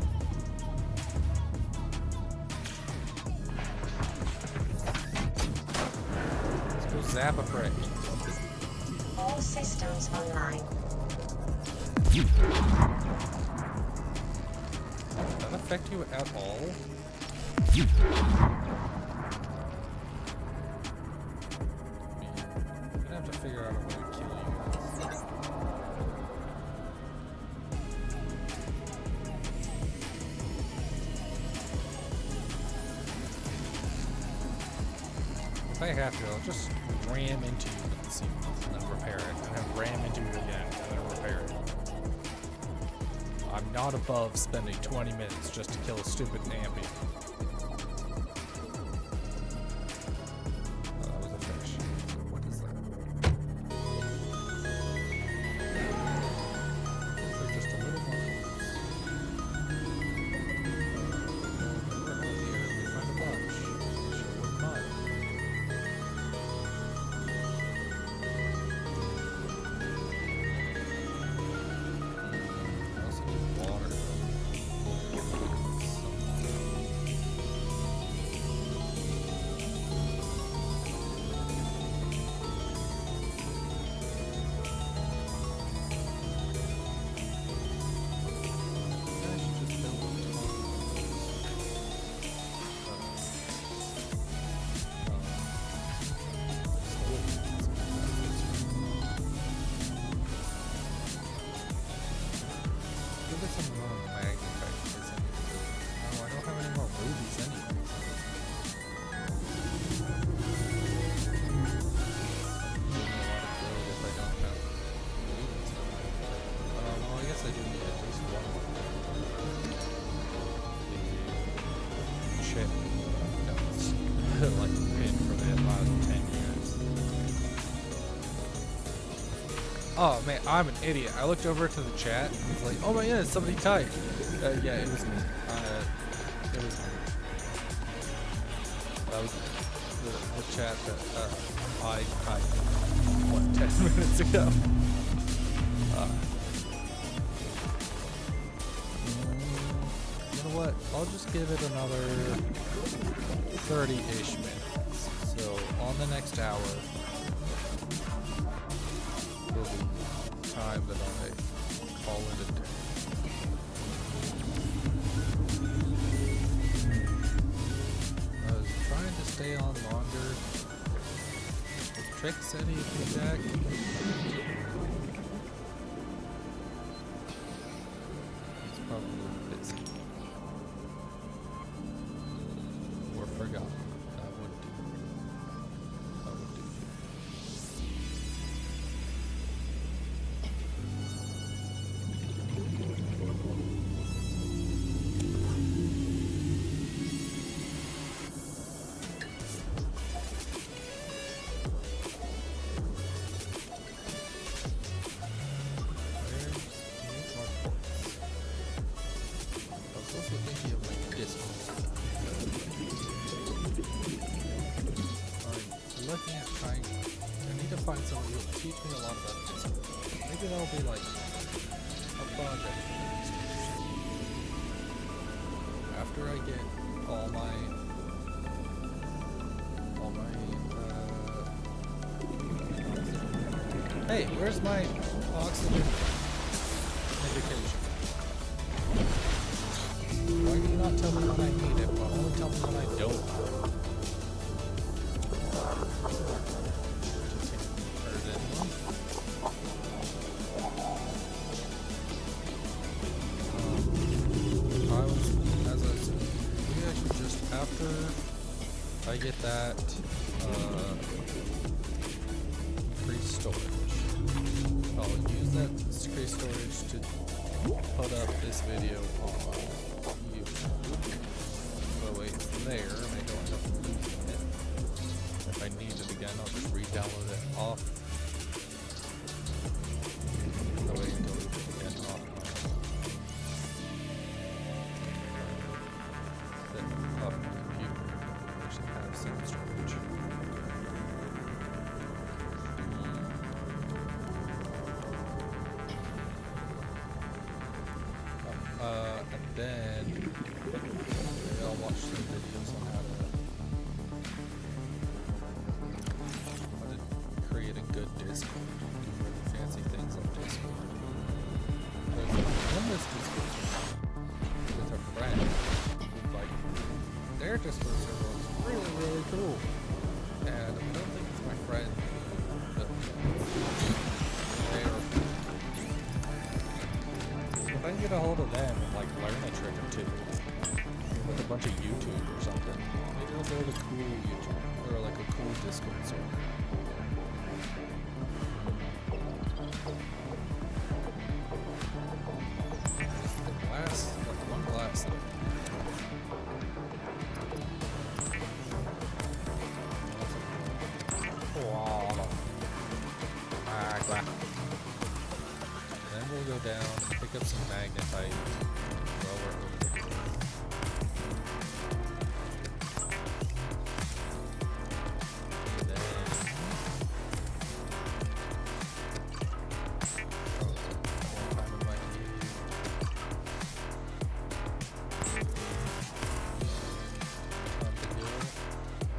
Let's go zap a prey. All systems online. Does that affect you at all? I'm gonna have to figure out a way to kill you guys. If I have to, I'll just ram into you with the sequence and then repair it, and then ram into you again, and then repair it. I'm not above spending 20 minutes just to kill a stupid Nambi. Oh, that was a fish. What is that? Oh man, I'm an idiot. I looked over to the chat and was like, oh my goodness, somebody typed. Yeah, it was me. It was me. That was the chat that I typed, what, 10 minutes ago? You know what? I'll just give it another 30-ish minutes. So on the next hour will be time that I call it a day. I was trying to stay on longer. Is Trick said he'd be back. He's probably busy. Or forgotten. That would do. That would do. Looking at trying, I need to find somebody who will teach me a lot about Discord. Maybe that'll be like a project for the next year. After I get all my hey, where's my oxygen medication? Why do you not tell me when I need it, but only tell me when I don't? After I get that increased storage, I'll use that increased storage to put up this video on YouTube. So wait, it's there, and I don't have to lose it. If I need it again, I'll just re-download it off. That way I can delete it again off. Off the computer, which have some storage. And then maybe I'll watch some videos on how to create a good Discord, do really fancy things on Discord. Because in this Discord with a friend, like, their Discord server was really, really cool. And I don't think it's my friend. But if I can get a hold of them and like learn a trick or two with a bunch of YouTube or something, maybe I'll build a cool YouTube or like a cool Discord server. Just the glass, like one glass that then we'll go down, pick up some magnetite, throw it over the and then time of my need. Time to go.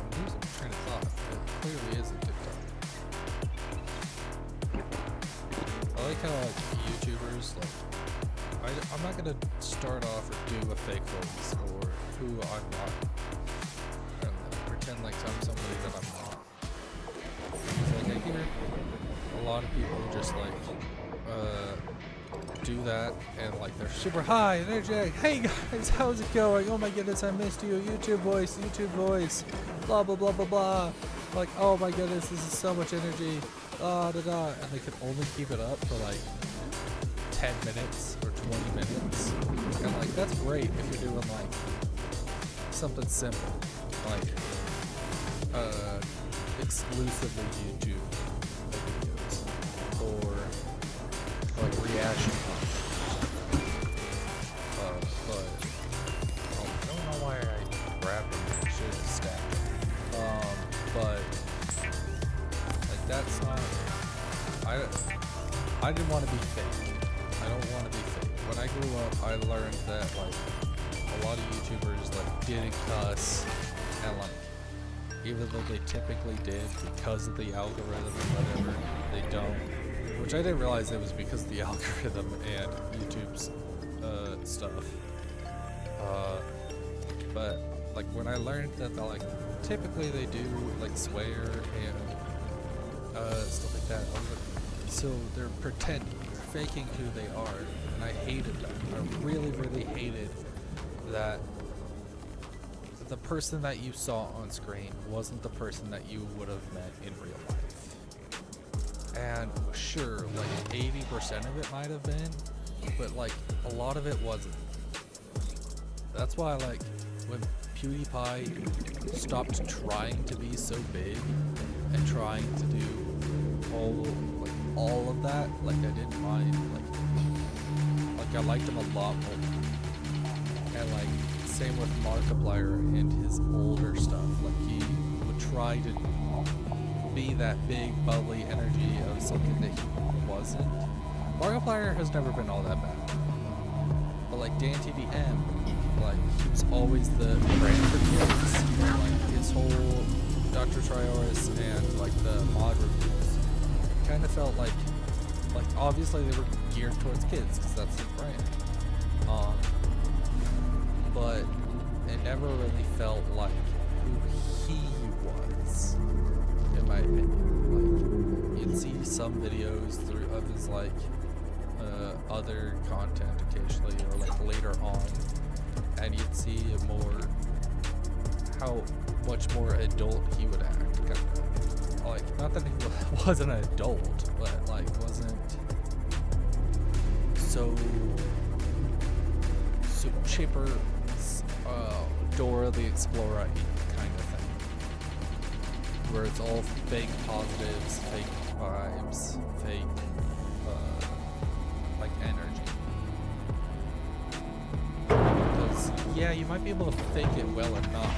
I'm losing train of thought. It clearly is a TikTok. I like how like YouTubers, like, I'm not gonna start off or do a fake voice or who I'm not. I don't know, pretend like I'm somebody that I'm not. It's like I hear a lot of people just like do that and like they're super high and energetic. Hey guys, how's it going? Oh my goodness, I missed you. YouTube voice, blah blah blah blah blah. Like, oh my goodness, this is so much energy. And they can only keep it up for like 10 minutes or 20 minutes. And like, that's great if you're doing like something simple, like exclusively YouTube videos, or like reaction time. But I don't know why I grabbed him. I should have stabbed him. But like that's not. I didn't want to be fake. I don't want to be fake. When I grew up, I learned that like a lot of YouTubers like didn't cuss, and like even though they typically did because of the algorithm or whatever, they don't. Which I didn't realize it was because of the algorithm and YouTube's stuff. But like when I learned that like typically they do like swear and stuff like that, I was like, so they're pretending, they're faking who they are, and I hated that. I really, really hated that the person that you saw on screen wasn't the person that you would have met in real life. And sure, like 80% of it might have been, but like a lot of it wasn't. That's why like when PewDiePie stopped trying to be so big and trying to do all of that, like I didn't mind, like I liked him a lot more. And like same with Markiplier and his older stuff, like he would try to be that big bubbly energy of something that he wasn't. Markiplier has never been all that bad, but like DanTDM, like he was always the brand for kids. Like his whole Dr. Trioris and like the mod reviews kind of felt like obviously they were geared towards kids because that's his brand. But it never really felt like who he was, in my opinion. Like you'd see some videos of his like other content occasionally, or like later on, and you'd see how much more adult he would act, kind of. Like, not that he wasn't an adult, but like wasn't so chipper, Dora the Explorer kind of thing, where it's all fake positives, fake vibes, fake like energy. Because yeah, you might be able to fake it well enough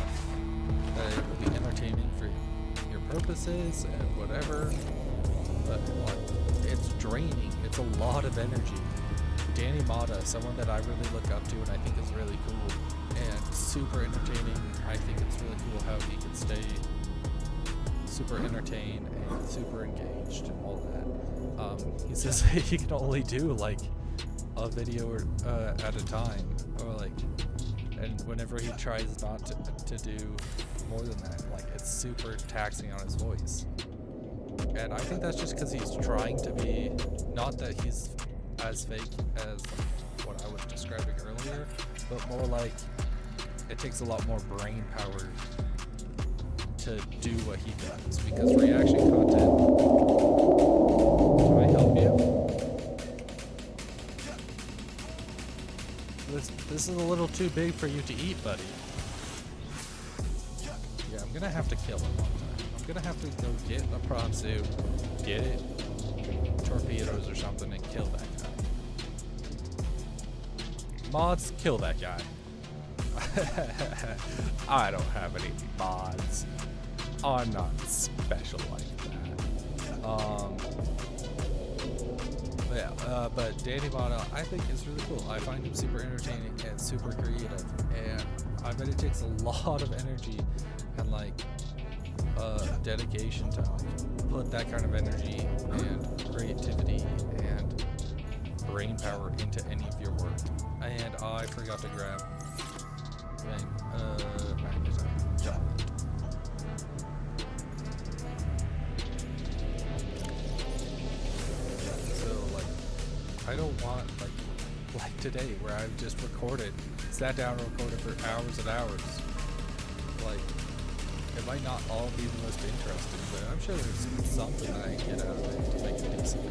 that it will be entertaining for your purposes and whatever, but like it's draining. It's a lot of energy. Danny Mata, someone that I really look up to and I think is really cool and super entertaining. I think it's really cool how he can stay super entertained and super engaged and all that. He says he can only do like a video at a time, or like, and whenever he tries not to do more than that, like it's super taxing on his voice. And I think that's just because he's trying to be, not that he's as fake as like what I was describing earlier, but more like it takes a lot more brain power to do what he does, because reaction content. Can I help you? This is a little too big for you to eat, buddy. Yeah, I'm gonna have to kill him one time. I'm gonna have to go get a prawn suit, get it torpedoes or something, and kill that guy. Mods, kill that guy. I don't have any mods. I'm not special like that. But Danny Mata, I think is really cool. I find him super entertaining and super creative, and I bet it takes a lot of energy and like dedication to put that kind of energy and creativity and brain power into any of your work. And I forgot to grab magnetite. So like, I don't want like today where I've just sat down and recorded for hours and hours. Like, it might not all be the most interesting, but I'm sure there's something that I can get out of it to make it decent.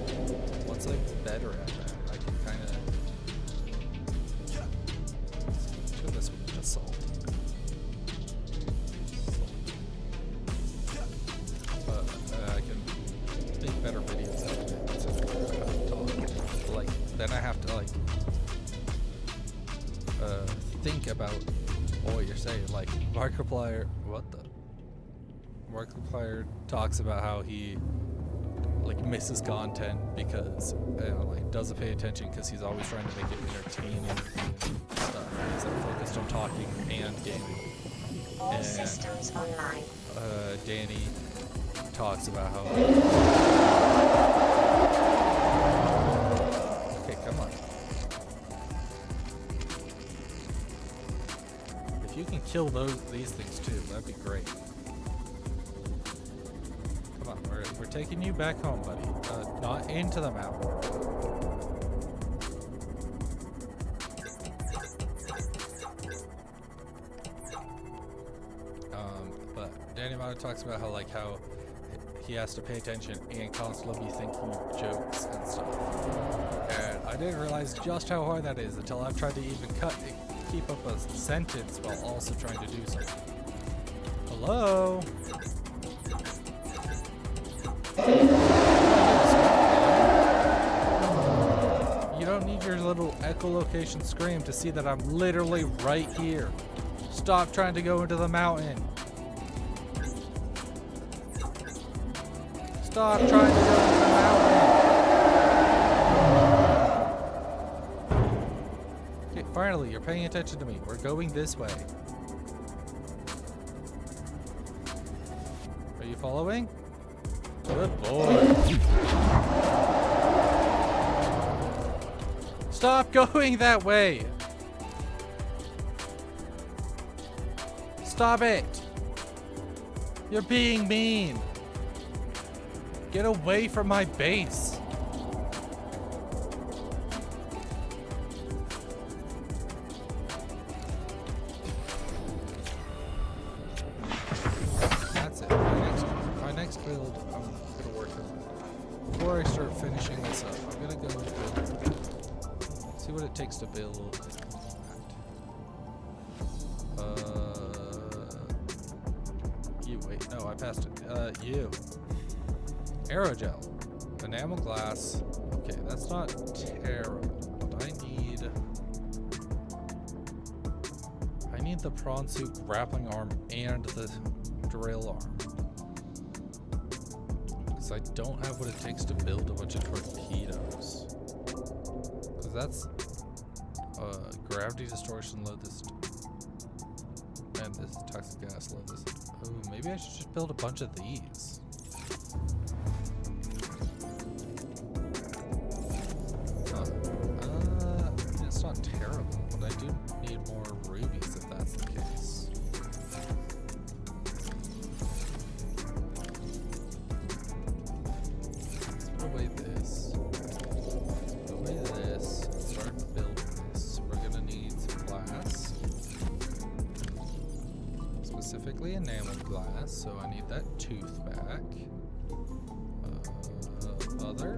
Once I'm better at that, I can kind of kill this with just salt. But I can make better videos out of it. So I don't have to talk. Like gonna have to like think about what you're saying. Like Markiplier, Markiplier talks about how he like misses content because like doesn't pay attention because he's always trying to make it entertaining stuff. He's like, focused on talking and gaming. All systems online. Danny talks about how. Okay, come on. If you can kill these things too, that'd be great. Come on, we're taking you back home, buddy. Not into the mountain. But Danny Mata talks about how he has to pay attention and constantly be thinking of jokes and stuff. And I didn't realize just how hard that is until I've tried to even keep up a sentence while also trying to do something. Hello? You don't need your little echolocation scream to see that I'm literally right here. Stop trying to go into the mountain. Stop trying to go into the mountain. Okay, finally, you're paying attention to me. We're going this way. Are you following? Good boy. Stop going that way. Stop it. You're being mean. Get away from my base. That's it. My next build, I'm gonna work on. Before I start finishing this up, I'm gonna go see what it takes to build. You wait. No, I passed it. You. Aerogel. Enamel glass. Okay, that's not terrible. But I need the prawn suit grappling arm and the drill arm. Because I don't have what it takes to build a bunch of torpedoes. Because that's gravity distortion, load this. And this toxic gas, load this. Oh, maybe I should just build a bunch of these. It's not terrible, but I do need more rubies if that's the case. Let's put away this. Put away this. Start building this. We're gonna need some glass. Specifically enameled glass, so I need that tooth back. Other.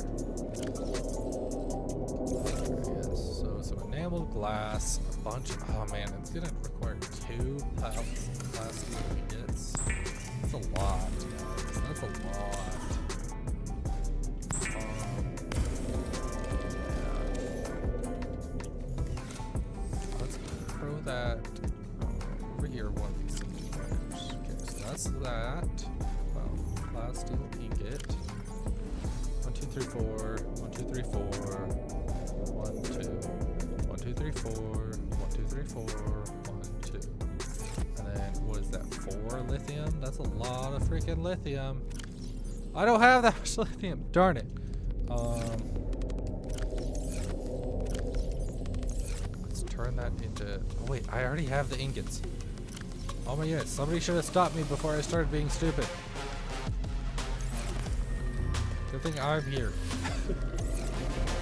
Yes, so some enameled glass, a bunch of, oh man, it's gonna require 2 plastic ingots. That's a lot, guys. That's a lot. Yeah. Let's throw that over here, one of these things. Okay, so that's that. Plastic ingot. 1, 2, 3, 4. 1, 2, 3, 4. 1, 2. 1, 2, 3, 4. 1, 2, 3, 4. 1, 2. And then what is that? 4 lithium? That's a lot of freaking lithium. I don't have that much lithium. Darn it. Let's turn that into. Oh wait, I already have the ingots. Oh my goodness! Somebody should have stopped me before I started being stupid. Good thing I'm here.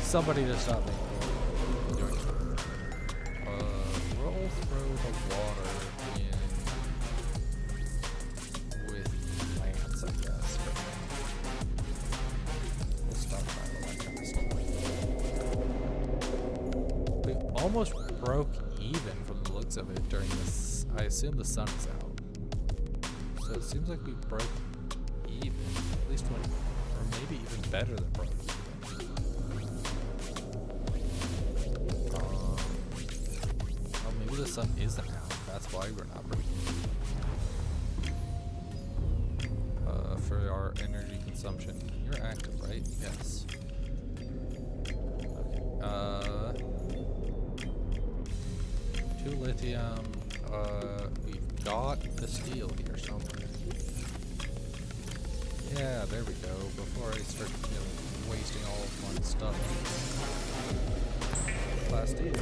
Somebody to stop me. We'll throw the water in with plants, I guess. We'll stop all that kind of stuff. We almost broke even from the looks of it during this. I assume the sun is out. So it seems like we broke even. At least when. Maybe even better than broke even. sun isn't out. That's why we're not breathing. For our energy consumption, you're active, right? Yes. Okay. 2 lithium. We've got the steel here somewhere. Yeah, there we go. Before I start, wasting all of my stuff. Plastic.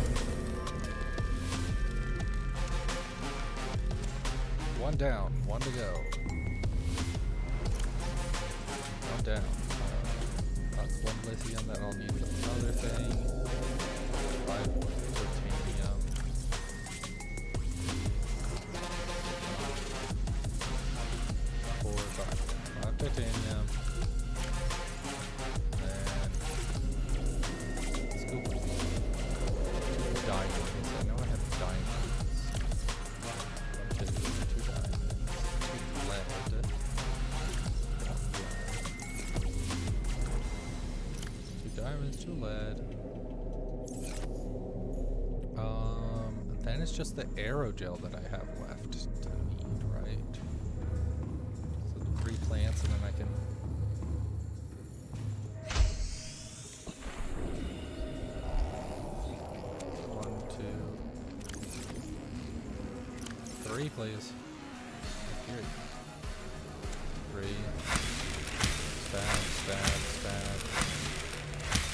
1 down, 1 to go. 1 down. That's 1 lithium that I'll need for the other thing. 5 titanium. 4, 5 titanium. And let's go with diamonds. I know I have diamonds. 2 diamonds. 2 lead. 2 diamonds, 2 lead. Then it's just the aerogel that I have left to need, right? So the 3 plants, and then I can. One, 2, 3, please. Here. 3. Stab, stab, stab.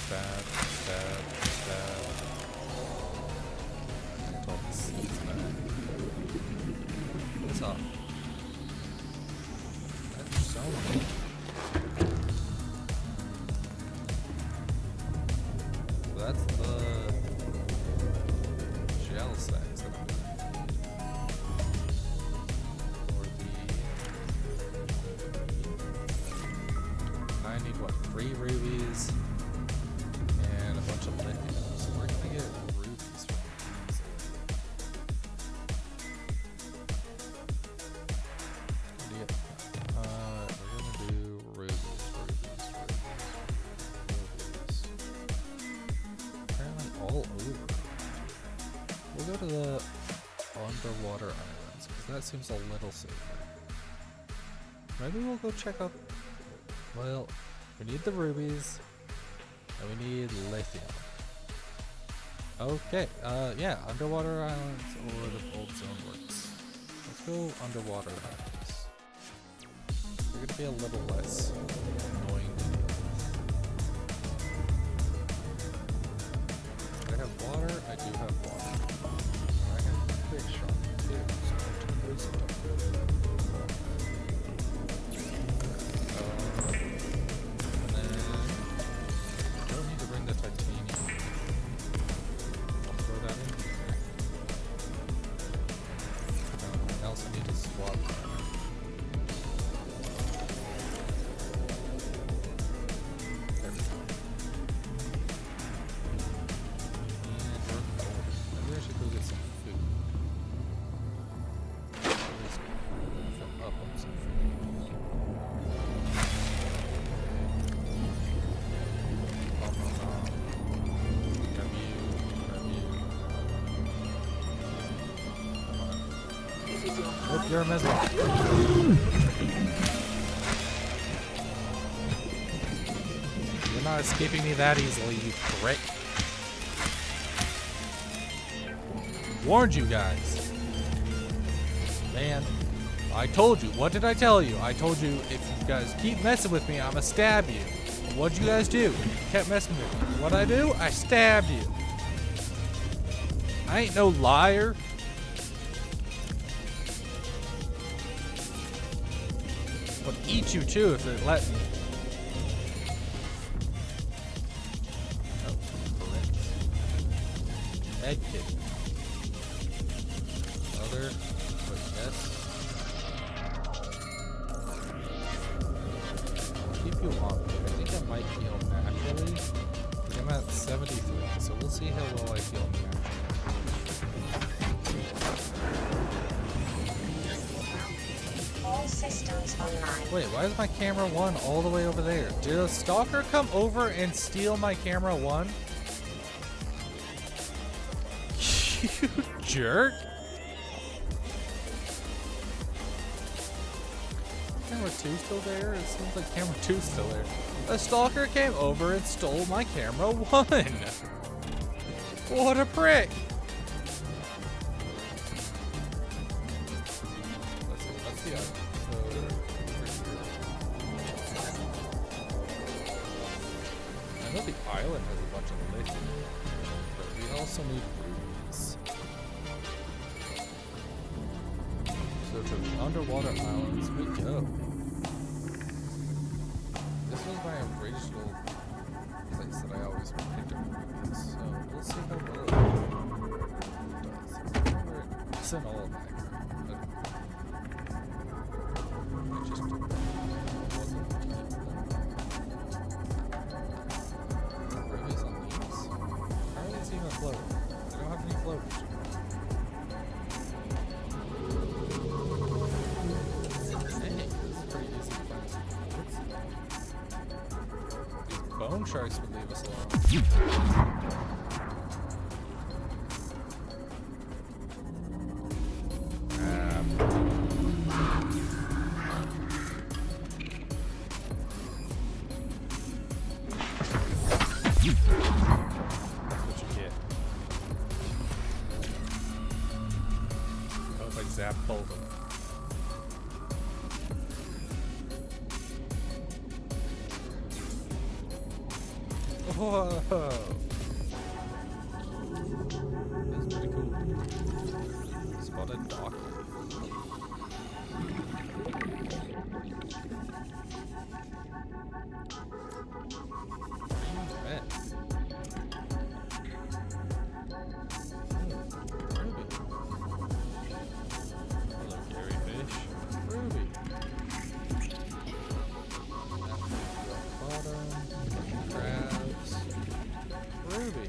Stab, stab, stab. I can tell the seeds back. What's up? That's so many. So that's the gel sacks that I'm doing. Or the... I need what? 3 rubies and a bunch of lithium. So where can I get rubies from? Idea. We're gonna do rubies. Apparently all over. We'll go to the underwater islands because that seems a little safer. Maybe we'll go check out. Well, we need the rubies. And we need lithium. Okay, yeah, underwater islands or the old zone works. Let's go underwater islands. They're gonna be a little less annoying to deal with. I have water, I do have water. I have fish on me too, so I have to do some. Nope, you're a mesmer. You're not escaping me that easily, you prick. Warned you guys. Man, I told you. What did I tell you? I told you if you guys keep messing with me, I'ma stab you. What'd you guys do? You kept messing with me. What'd I do? I stabbed you. I ain't no liar. Would eat you too if they let me. Oh, correct. Egg kid. Other, but yes. Keep you on. I think I might heal naturally. I'm at 73, so we'll see how well I feel naturally. All systems online. Wait, why is my camera 1 all the way over there? Did a stalker come over and steal my camera 1? You jerk! Camera 2 still there? It seems like camera 2's still there. A stalker came over and stole my camera 1! What a prick! Let's see. I know the island has a bunch of lithium, but we also need rubies. So to the underwater islands we go. This was my original place that I always picked up rubies, so we'll see how well it does. It's in all of Minecraft, but it just wasn't rubies on these. How are these even floating? They don't have any floaters. Bone sharks would leave us alone. That's what you get. I was like Zap pulled him. Whoa! That's pretty cool. Spotted dock. Red. Ruby. Hello, Gary Fish. Ruby. Bottom. Crabs. Ruby.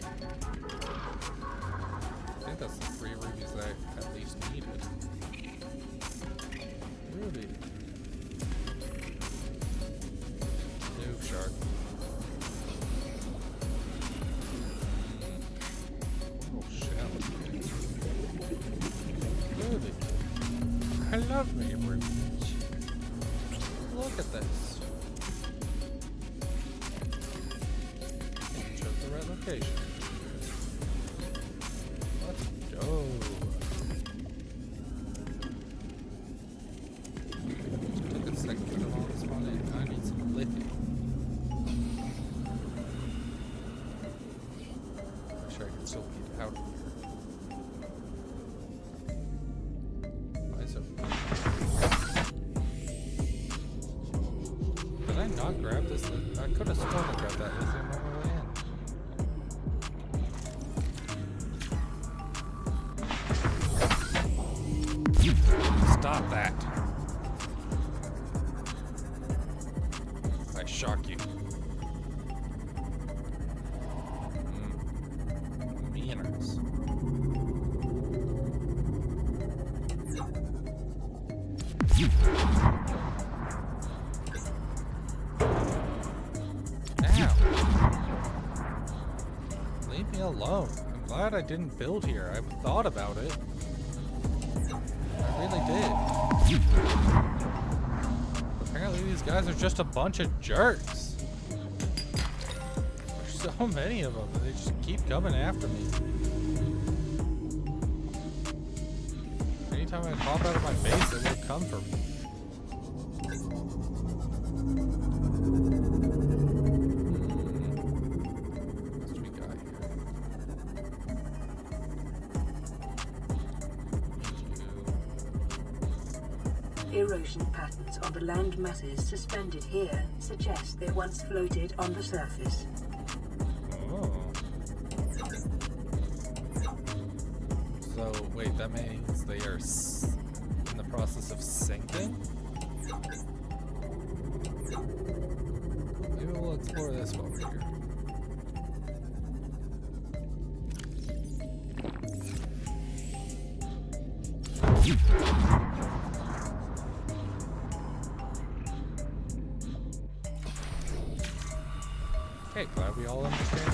I think that's the 3 rubies that I at least needed. Ruby. Noob shark. Oh, shell. Ruby. I love me rubies. Look at this. Chose the right location. Let's go. Took a second for them all to spawn in. I need some lithium. I'm sure I can still get out of here. Why is it? Did I not grab this? I could have sworn I grabbed that lithium on my way in. Stop that. I shock you. Manners. Ow. Leave me alone. I'm glad I didn't build here. I thought about it. I really did. Apparently these guys are just a bunch of jerks. There's so many of them, and they just keep coming after me. Anytime I pop out of my base, they will come for me. What do we got here? Erosion patterns on the land masses suspended here suggest they once floated on the surface. Oh. So, wait, that means they are in the process of sinking? Maybe we'll explore this while we're here. Okay, glad we all understand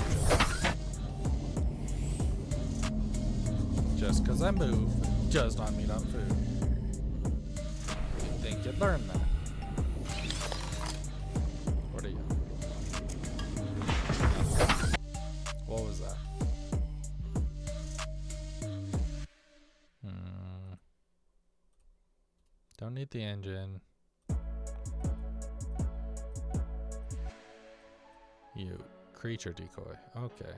each other. Just because I move does not mean I'm food. You'd think you'd learn that. What are you? What was that? Don't need the engine. You creature decoy. Okay.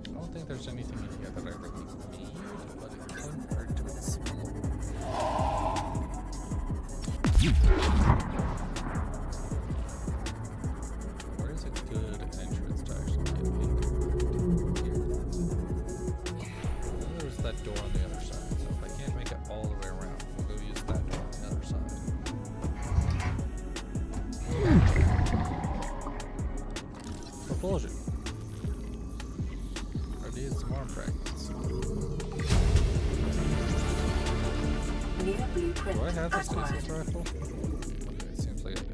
I don't think there's anything in here that I really need, but it couldn't hurt to explore. Where is a good entrance to actually get in? There's that door on the other side, so if I can't make it all the way around, we'll go use that door on the other side. Propulsion. I need some arm practice. New blueprint Do I have the acquired. stasis rifle? Okay, seems like I do.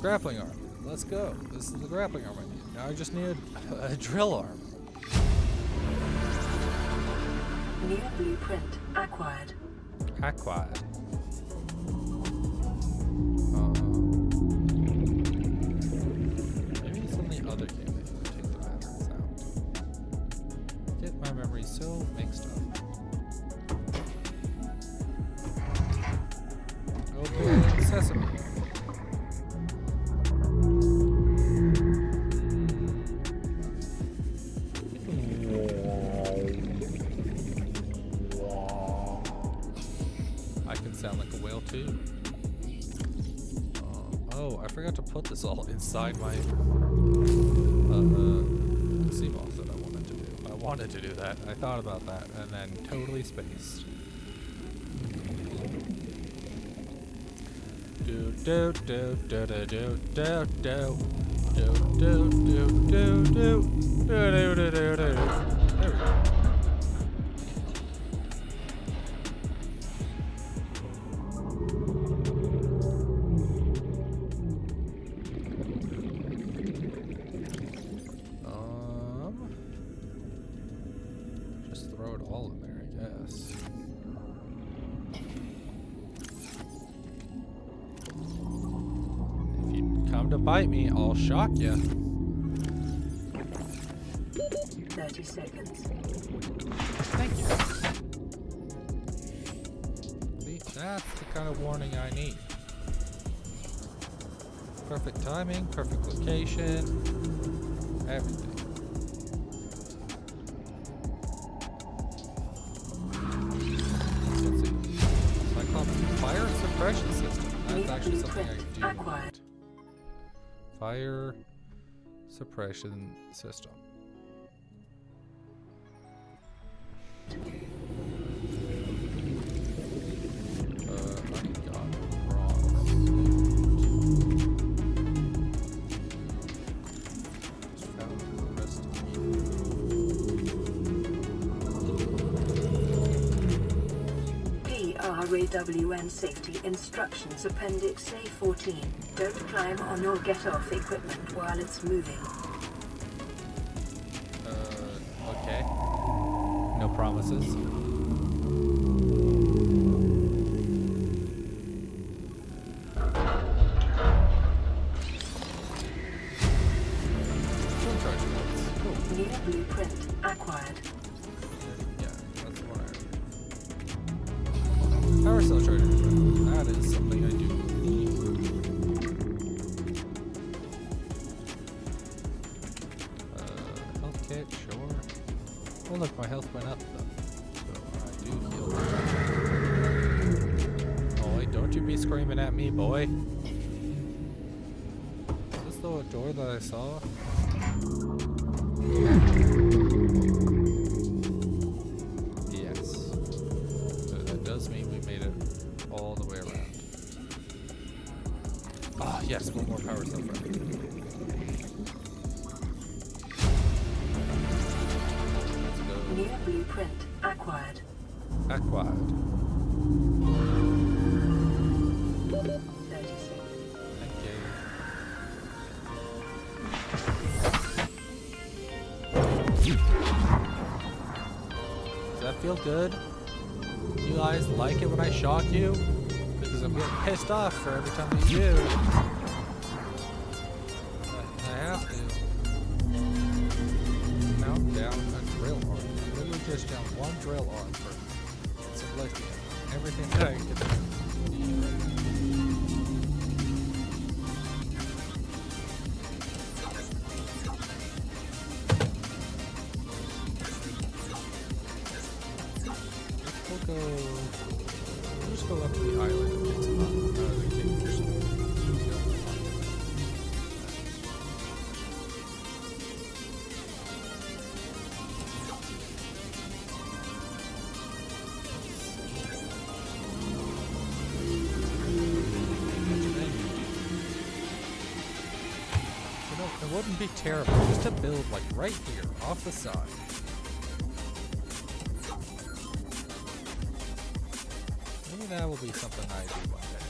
Grappling arm. Let's go. This is the grappling arm I need. Now I just need a drill arm. New blueprint acquired. Acquired. Maybe it's on the other game that you can take the batteries out. Get my memory so mixed up. Open sesame. I can sound like a whale too. Oh, I forgot to put this all inside my CMOS that I wanted to do. I wanted to do that. I thought about that and then totally spaced. Do do do do do do do do do do do do do do do do. There we go. Just throw it all in there, I guess. If you come to bite me, I'll shock you. 30 seconds. Thank you. See, that's the kind of warning I need. Perfect timing, perfect location, everything. Let's see. Cyclops fire suppression system. That's actually something I do want. Fire suppression system. RAWN Safety Instructions Appendix A14. Don't climb on or get off equipment while it's moving. Okay. No promises. New blueprint acquired. Yeah, that's the one I Power cell charger. That is something I do need. Health kit, sure. Oh look, my health went up though. So I do heal. Oh wait, don't you be screaming at me, boy. Is this the door that I saw? Yes. So that does mean we made it all the way around. Ah, yes, one more power cell front. Let's go. New blueprint acquired. Acquired. 30 seconds. Thank you. feel good? Do you guys like it when I shock you? Because I'm getting pissed off for every time you do. I have to. Now I'm down a drill arm. Literally just down one drill arm for some lithium. Everything that I can do. We'll just go up to the island and pick some up. They take fish. You know, it wouldn't be terrible just to build like right here, off the side. Maybe that will be something I do one day.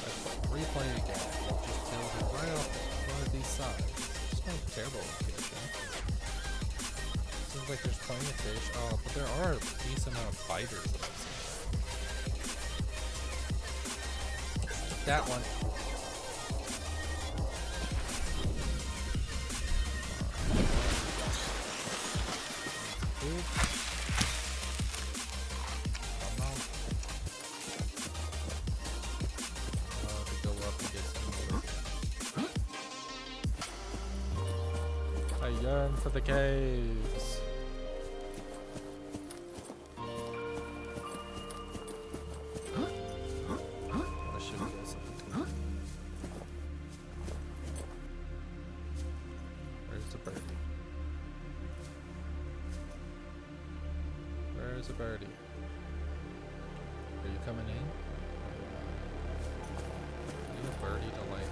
Let's replay again. Just build it right off one of these sides. It's not a terrible location. Seems like there's plenty of fish. Oh, but there are a decent amount of fighters that I've seen. That one. Yearn for the caves. I should get something. Where's the birdie? Where's the birdie? Are you coming in? Need a birdie to like.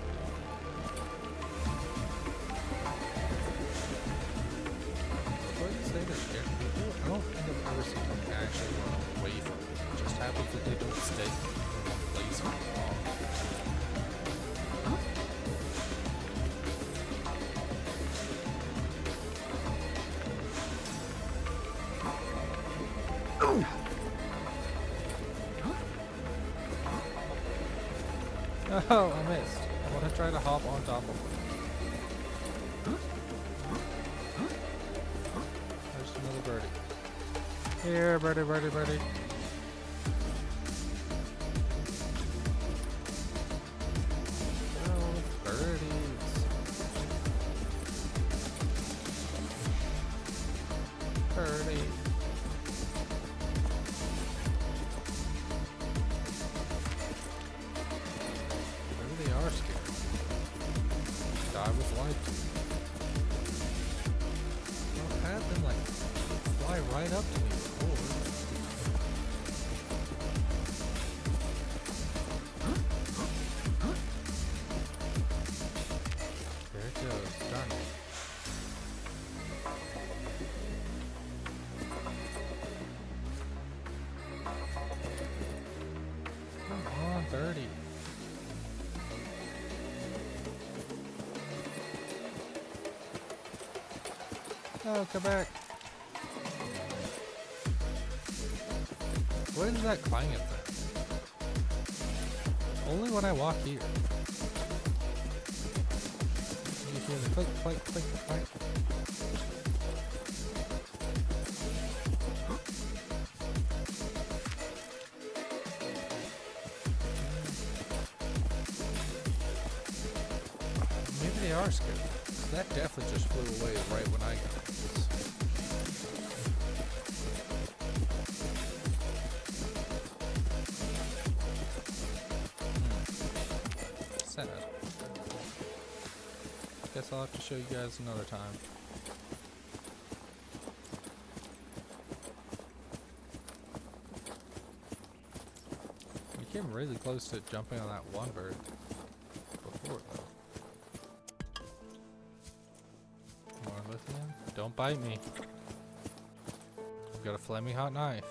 I don't think I've ever seen them actually run away from it. It just happens that they don't stay in one place for long. Oh, I missed. I want to try to hop on top of it. Birdie. Here, birdie, birdie, birdie. Oh, birdies. Birdie. Maybe they are scared. Die with life. I've had them like fly right up to me before. There it goes. Darn it. Come on, birdie. Oh, come back. Where is that clanging thing? Only when I walk here. You hear the click, click, click, click. Maybe they are scared. That definitely just flew away right when I got it. Guess I'll have to show you guys another time. We came really close to jumping on that one bird before though. More lithium? Don't bite me. I've got a flaming hot knife.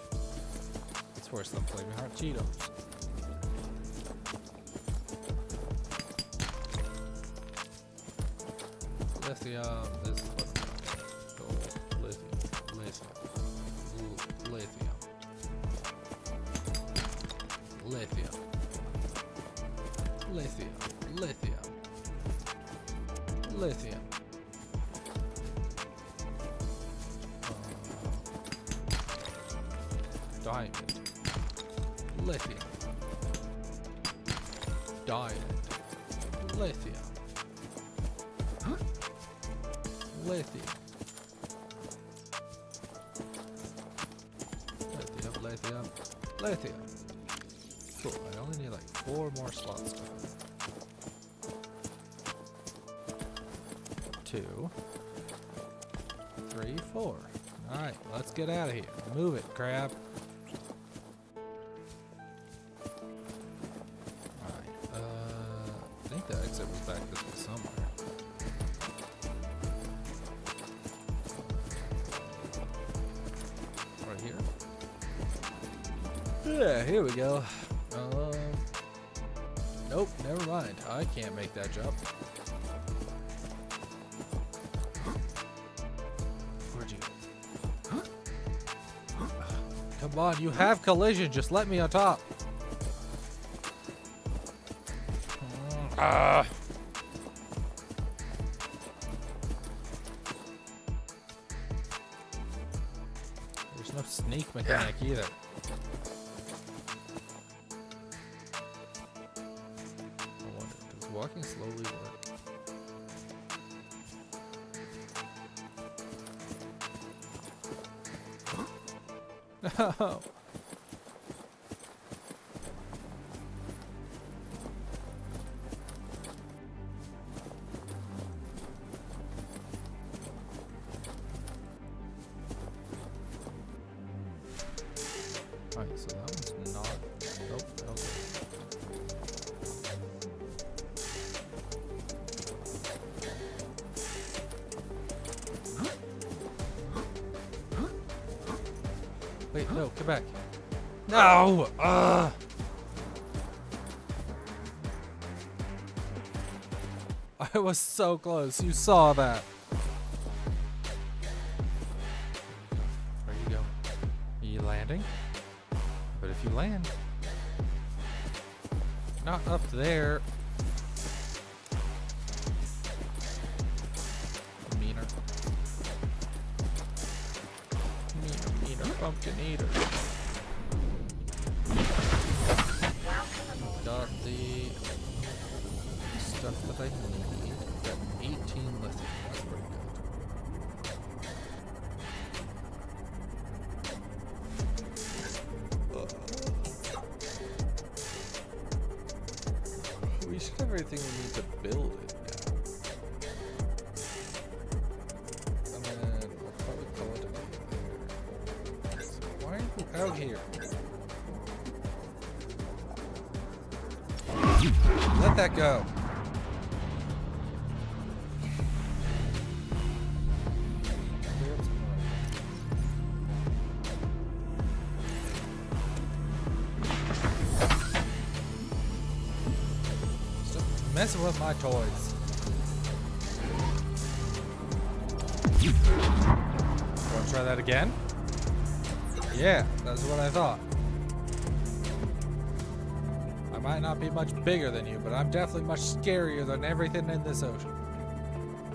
It's worse than flaming hot Cheetos. Lithium, this is what I'm doing. Gold, lithium, lithium. Lithium. Lithium. Lithium. Lithium. Diamond. Lithium. Diamond. Lithium. Lithium. Lithium, lithium, lithium. Cool, I only need like 4 more slots to fill. 2, 3, 4. Alright, let's get out of here. Move it, crab. Alright, I think the exit was back this way somewhere. Right here? Yeah, here we go. Nope, never mind. I can't make that jump. Where'd you go? Come on, you have collision. Just let me on top. Ah. There's no sneak mechanic either. I wonder, does walking slowly work? No. Alright, so that one's not. Nope, okay. Wait, no, come back. No! I was so close. You saw that. Where are you going? Are you landing? But if you land, not up there. Meaner. Meaner pumpkin eater. Got the stuff that I need. Got 18 lithium. That's pretty good. We should have everything we need to build it now. And then we'll probably call it a day there. So why are you out here? Let that go. Stop messing with my toys. Want to try that again? Yeah, that's what I thought. I might not be much bigger than you, but I'm definitely much scarier than everything in this ocean.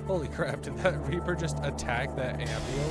Holy crap, did that Reaper just attack that ambio?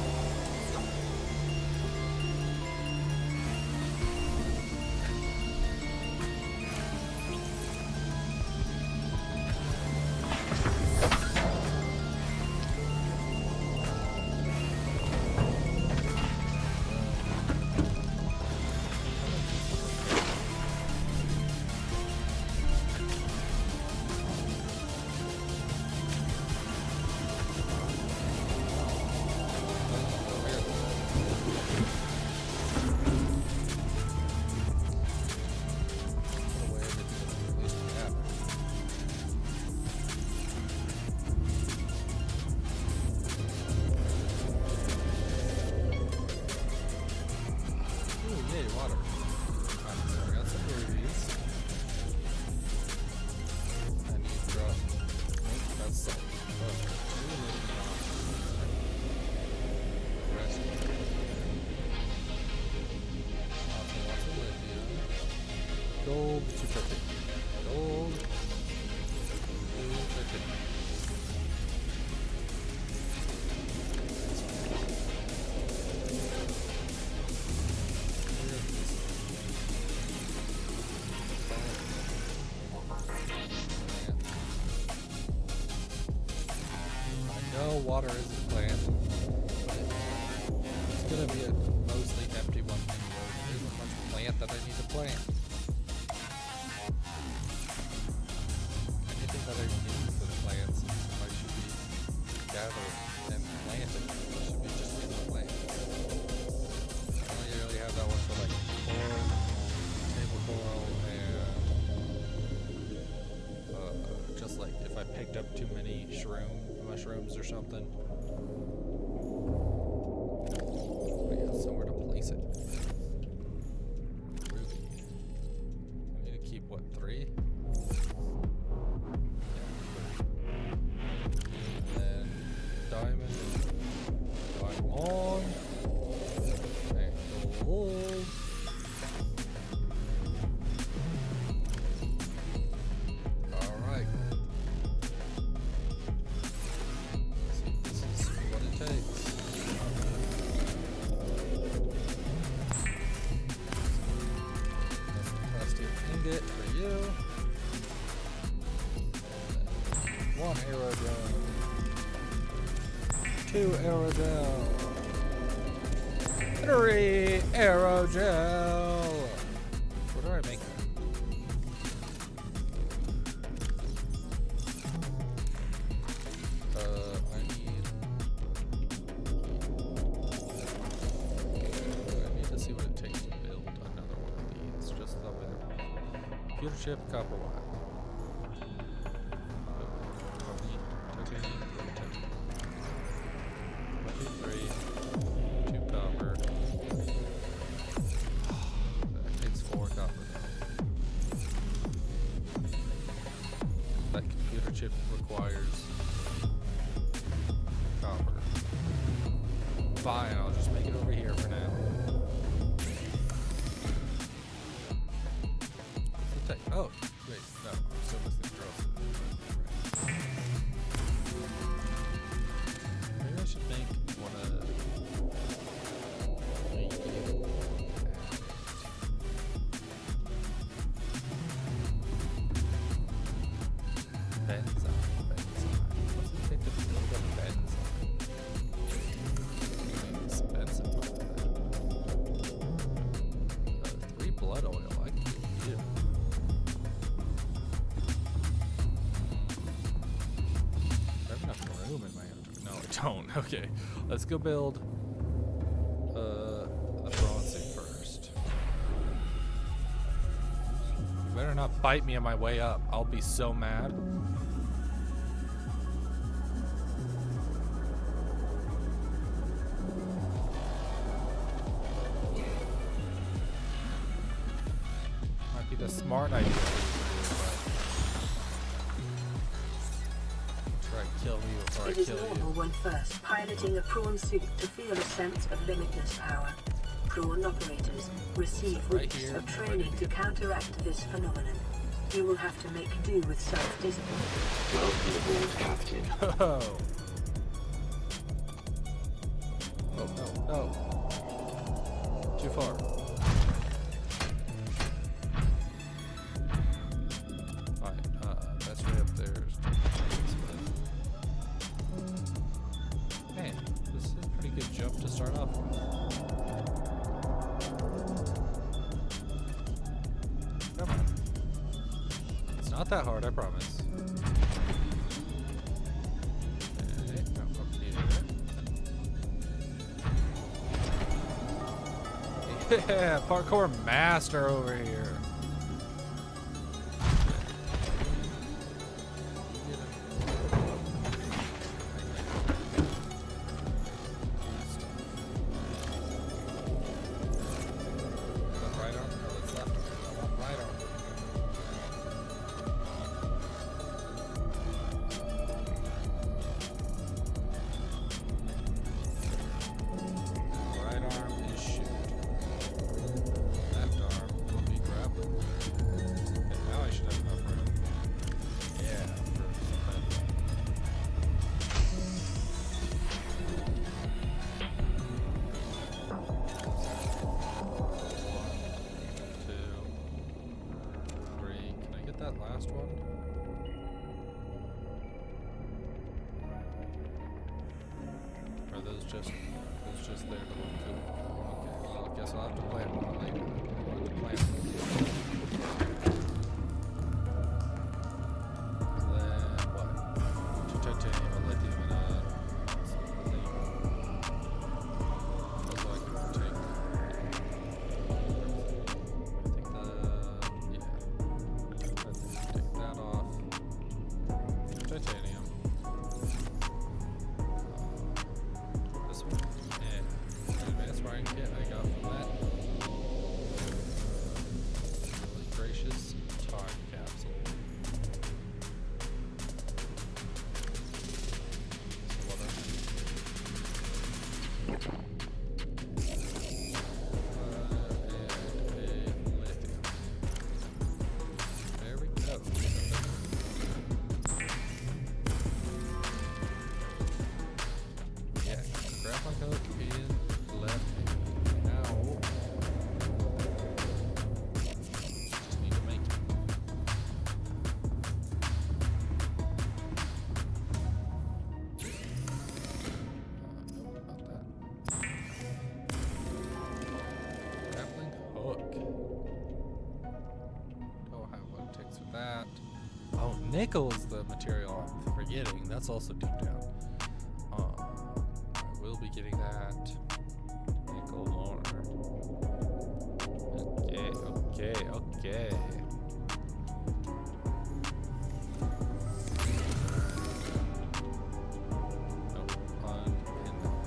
Gold to 50. Gold to 50. I know water isn't planned, but it's gonna be a mostly empty one anyway. There isn't much plant that I need to plant. Anything that I need for the plants, I should be gathering and planting. It should be just in the plant. I only really have that one for like coral, table coral, and just like if I picked up too many mushrooms or something. I got somewhere to place it. Ruby. I need to keep what, 3? And then diamond. Diamond. And gold. Alright. This is what it takes. Plastic ingot for you. One aerodrome. 2 aerogel. 3 aerogel. What do I make? I need to see what it takes to build another one of these. Just up there. Computer chip, copper wire. That computer chip requires copper. Fine, I'll just make it over here for now. What's the oh, wait, no, I'm still listening to girls. Maybe I should make one of Benzine. What's it take to build a benzine? Expensive. 3 blood oil. I can do you. I have enough room in my inventory. No, I don't. Okay, let's go build the bronze suit first. You better not bite me on my way up. I'll be so mad. Might be the smart idea. Try to kill you before I It is kill normal you. when first piloting a prawn suit to feel a sense of limitless power. Prawn operators receive Right weeks here, of right training here. to counteract this phenomenon. You will have to make do with self-discipline. Welcome aboard, Captain. Oh. Oh, no, no. Too far. Fine, best way up there is man, this is a pretty good jump to start off with. Come on. It's not that hard, I promise. Okay, no, up here. Yeah, parkour master over here. Right arm? No, that's left. I want right arm. Right arm is shoot. Left arm will be grappling. last one? Or are those just there to look cool? Okay, well, I guess I'll have to plant one later. I'll have to plant one. Then what? Titanium, lithium, and something. Also, I can take. Take that off. Titanium. This one? Yeah. Advanced wiring kit I got from that. Really gracious time capsule. Some other. And a lithium. There we go. Yeah, grab my hook in left hand. Now, just need to make it. Nope, not that. Grappling hook. Don't have what it takes for that. Oh, nickel is the material I'm forgetting. That's also deep down. I will be getting that. Nickel ore. Okay. Nope, unpin that.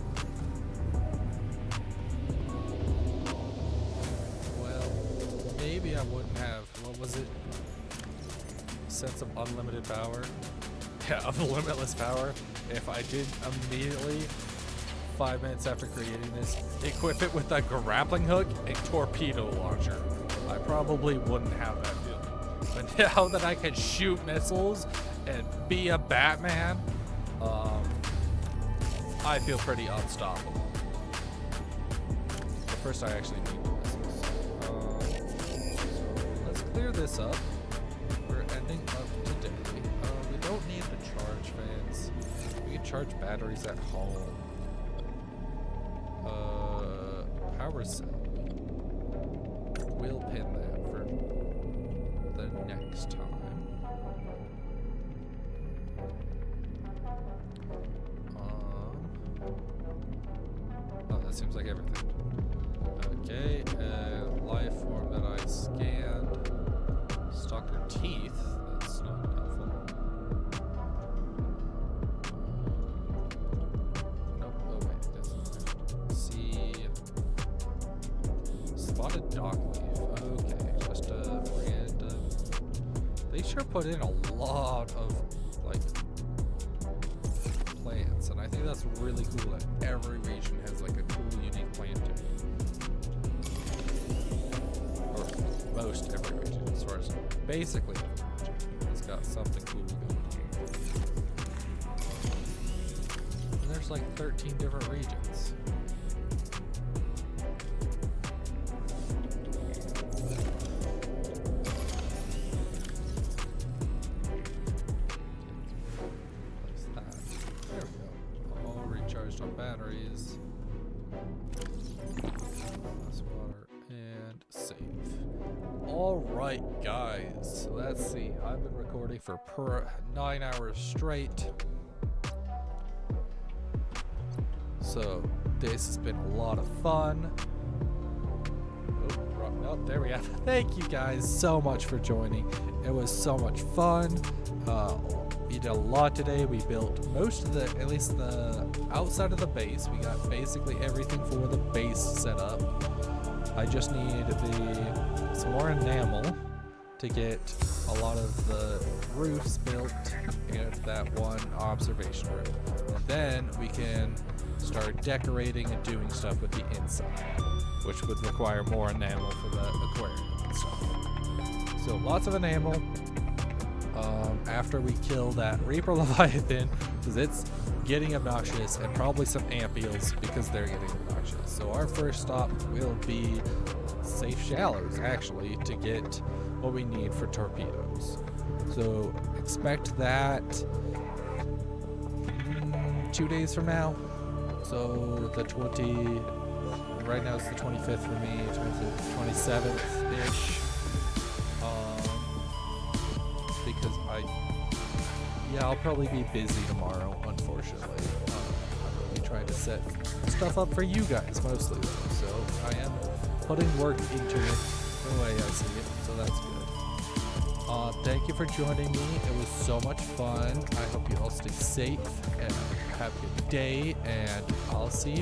Well, maybe I wouldn't have. What was it? Sense of unlimited power? Yeah, of limitless power. If I did immediately, 5 minutes after creating this, equip it with a grappling hook and torpedo launcher, I probably wouldn't have that feeling. But now that I can shoot missiles and be a Batman, I feel pretty unstoppable. But first I actually need the missiles. So let's clear this up. We're ending up today. We don't need the charge fans. We can charge batteries at home. Power cell. We'll pin that for the next time. Oh, that seems like everything. Okay, life form that I scanned. Stalker teeth. That's not helpful. Nope. Oh wait, this is see. Spotted dogleaf. Okay, just a random. They sure put in a lot of like plants, and I think that's really cool that every region has like a cool, unique plant to it. Or most every region, as far as basically every region. It's got something cool going on. And there's like 13 different regions. There we go. All recharged on batteries. Less water and save. Alright guys, let's see. I've been recording for 9 hours straight. So this has been a lot of fun. Oh, there we go. Thank you guys so much for joining. It was so much fun. We did a lot today. We built most of the, at least the outside of the base. We got basically everything for the base set up. I just need some more enamel to get a lot of the roofs built and that one observation room. And then we can start decorating and doing stuff with the inside, which would require more enamel for the aquarium and stuff. So lots of enamel. After we kill that Reaper Leviathan, because it's getting obnoxious, and probably some Ampials because they're getting obnoxious. So our first stop will be Safe Shallows, actually, to get what we need for torpedoes. So expect that 2 days from now. So the 20, right now it's the 25th for me, 27th-ish. Because I'll probably be busy tomorrow, unfortunately. I will be trying to set stuff up for you guys mostly though, so I am putting work into it the way I see it, so that's good. Thank you for joining me. It was so much fun. I hope you all stay safe and have a good day, and I'll see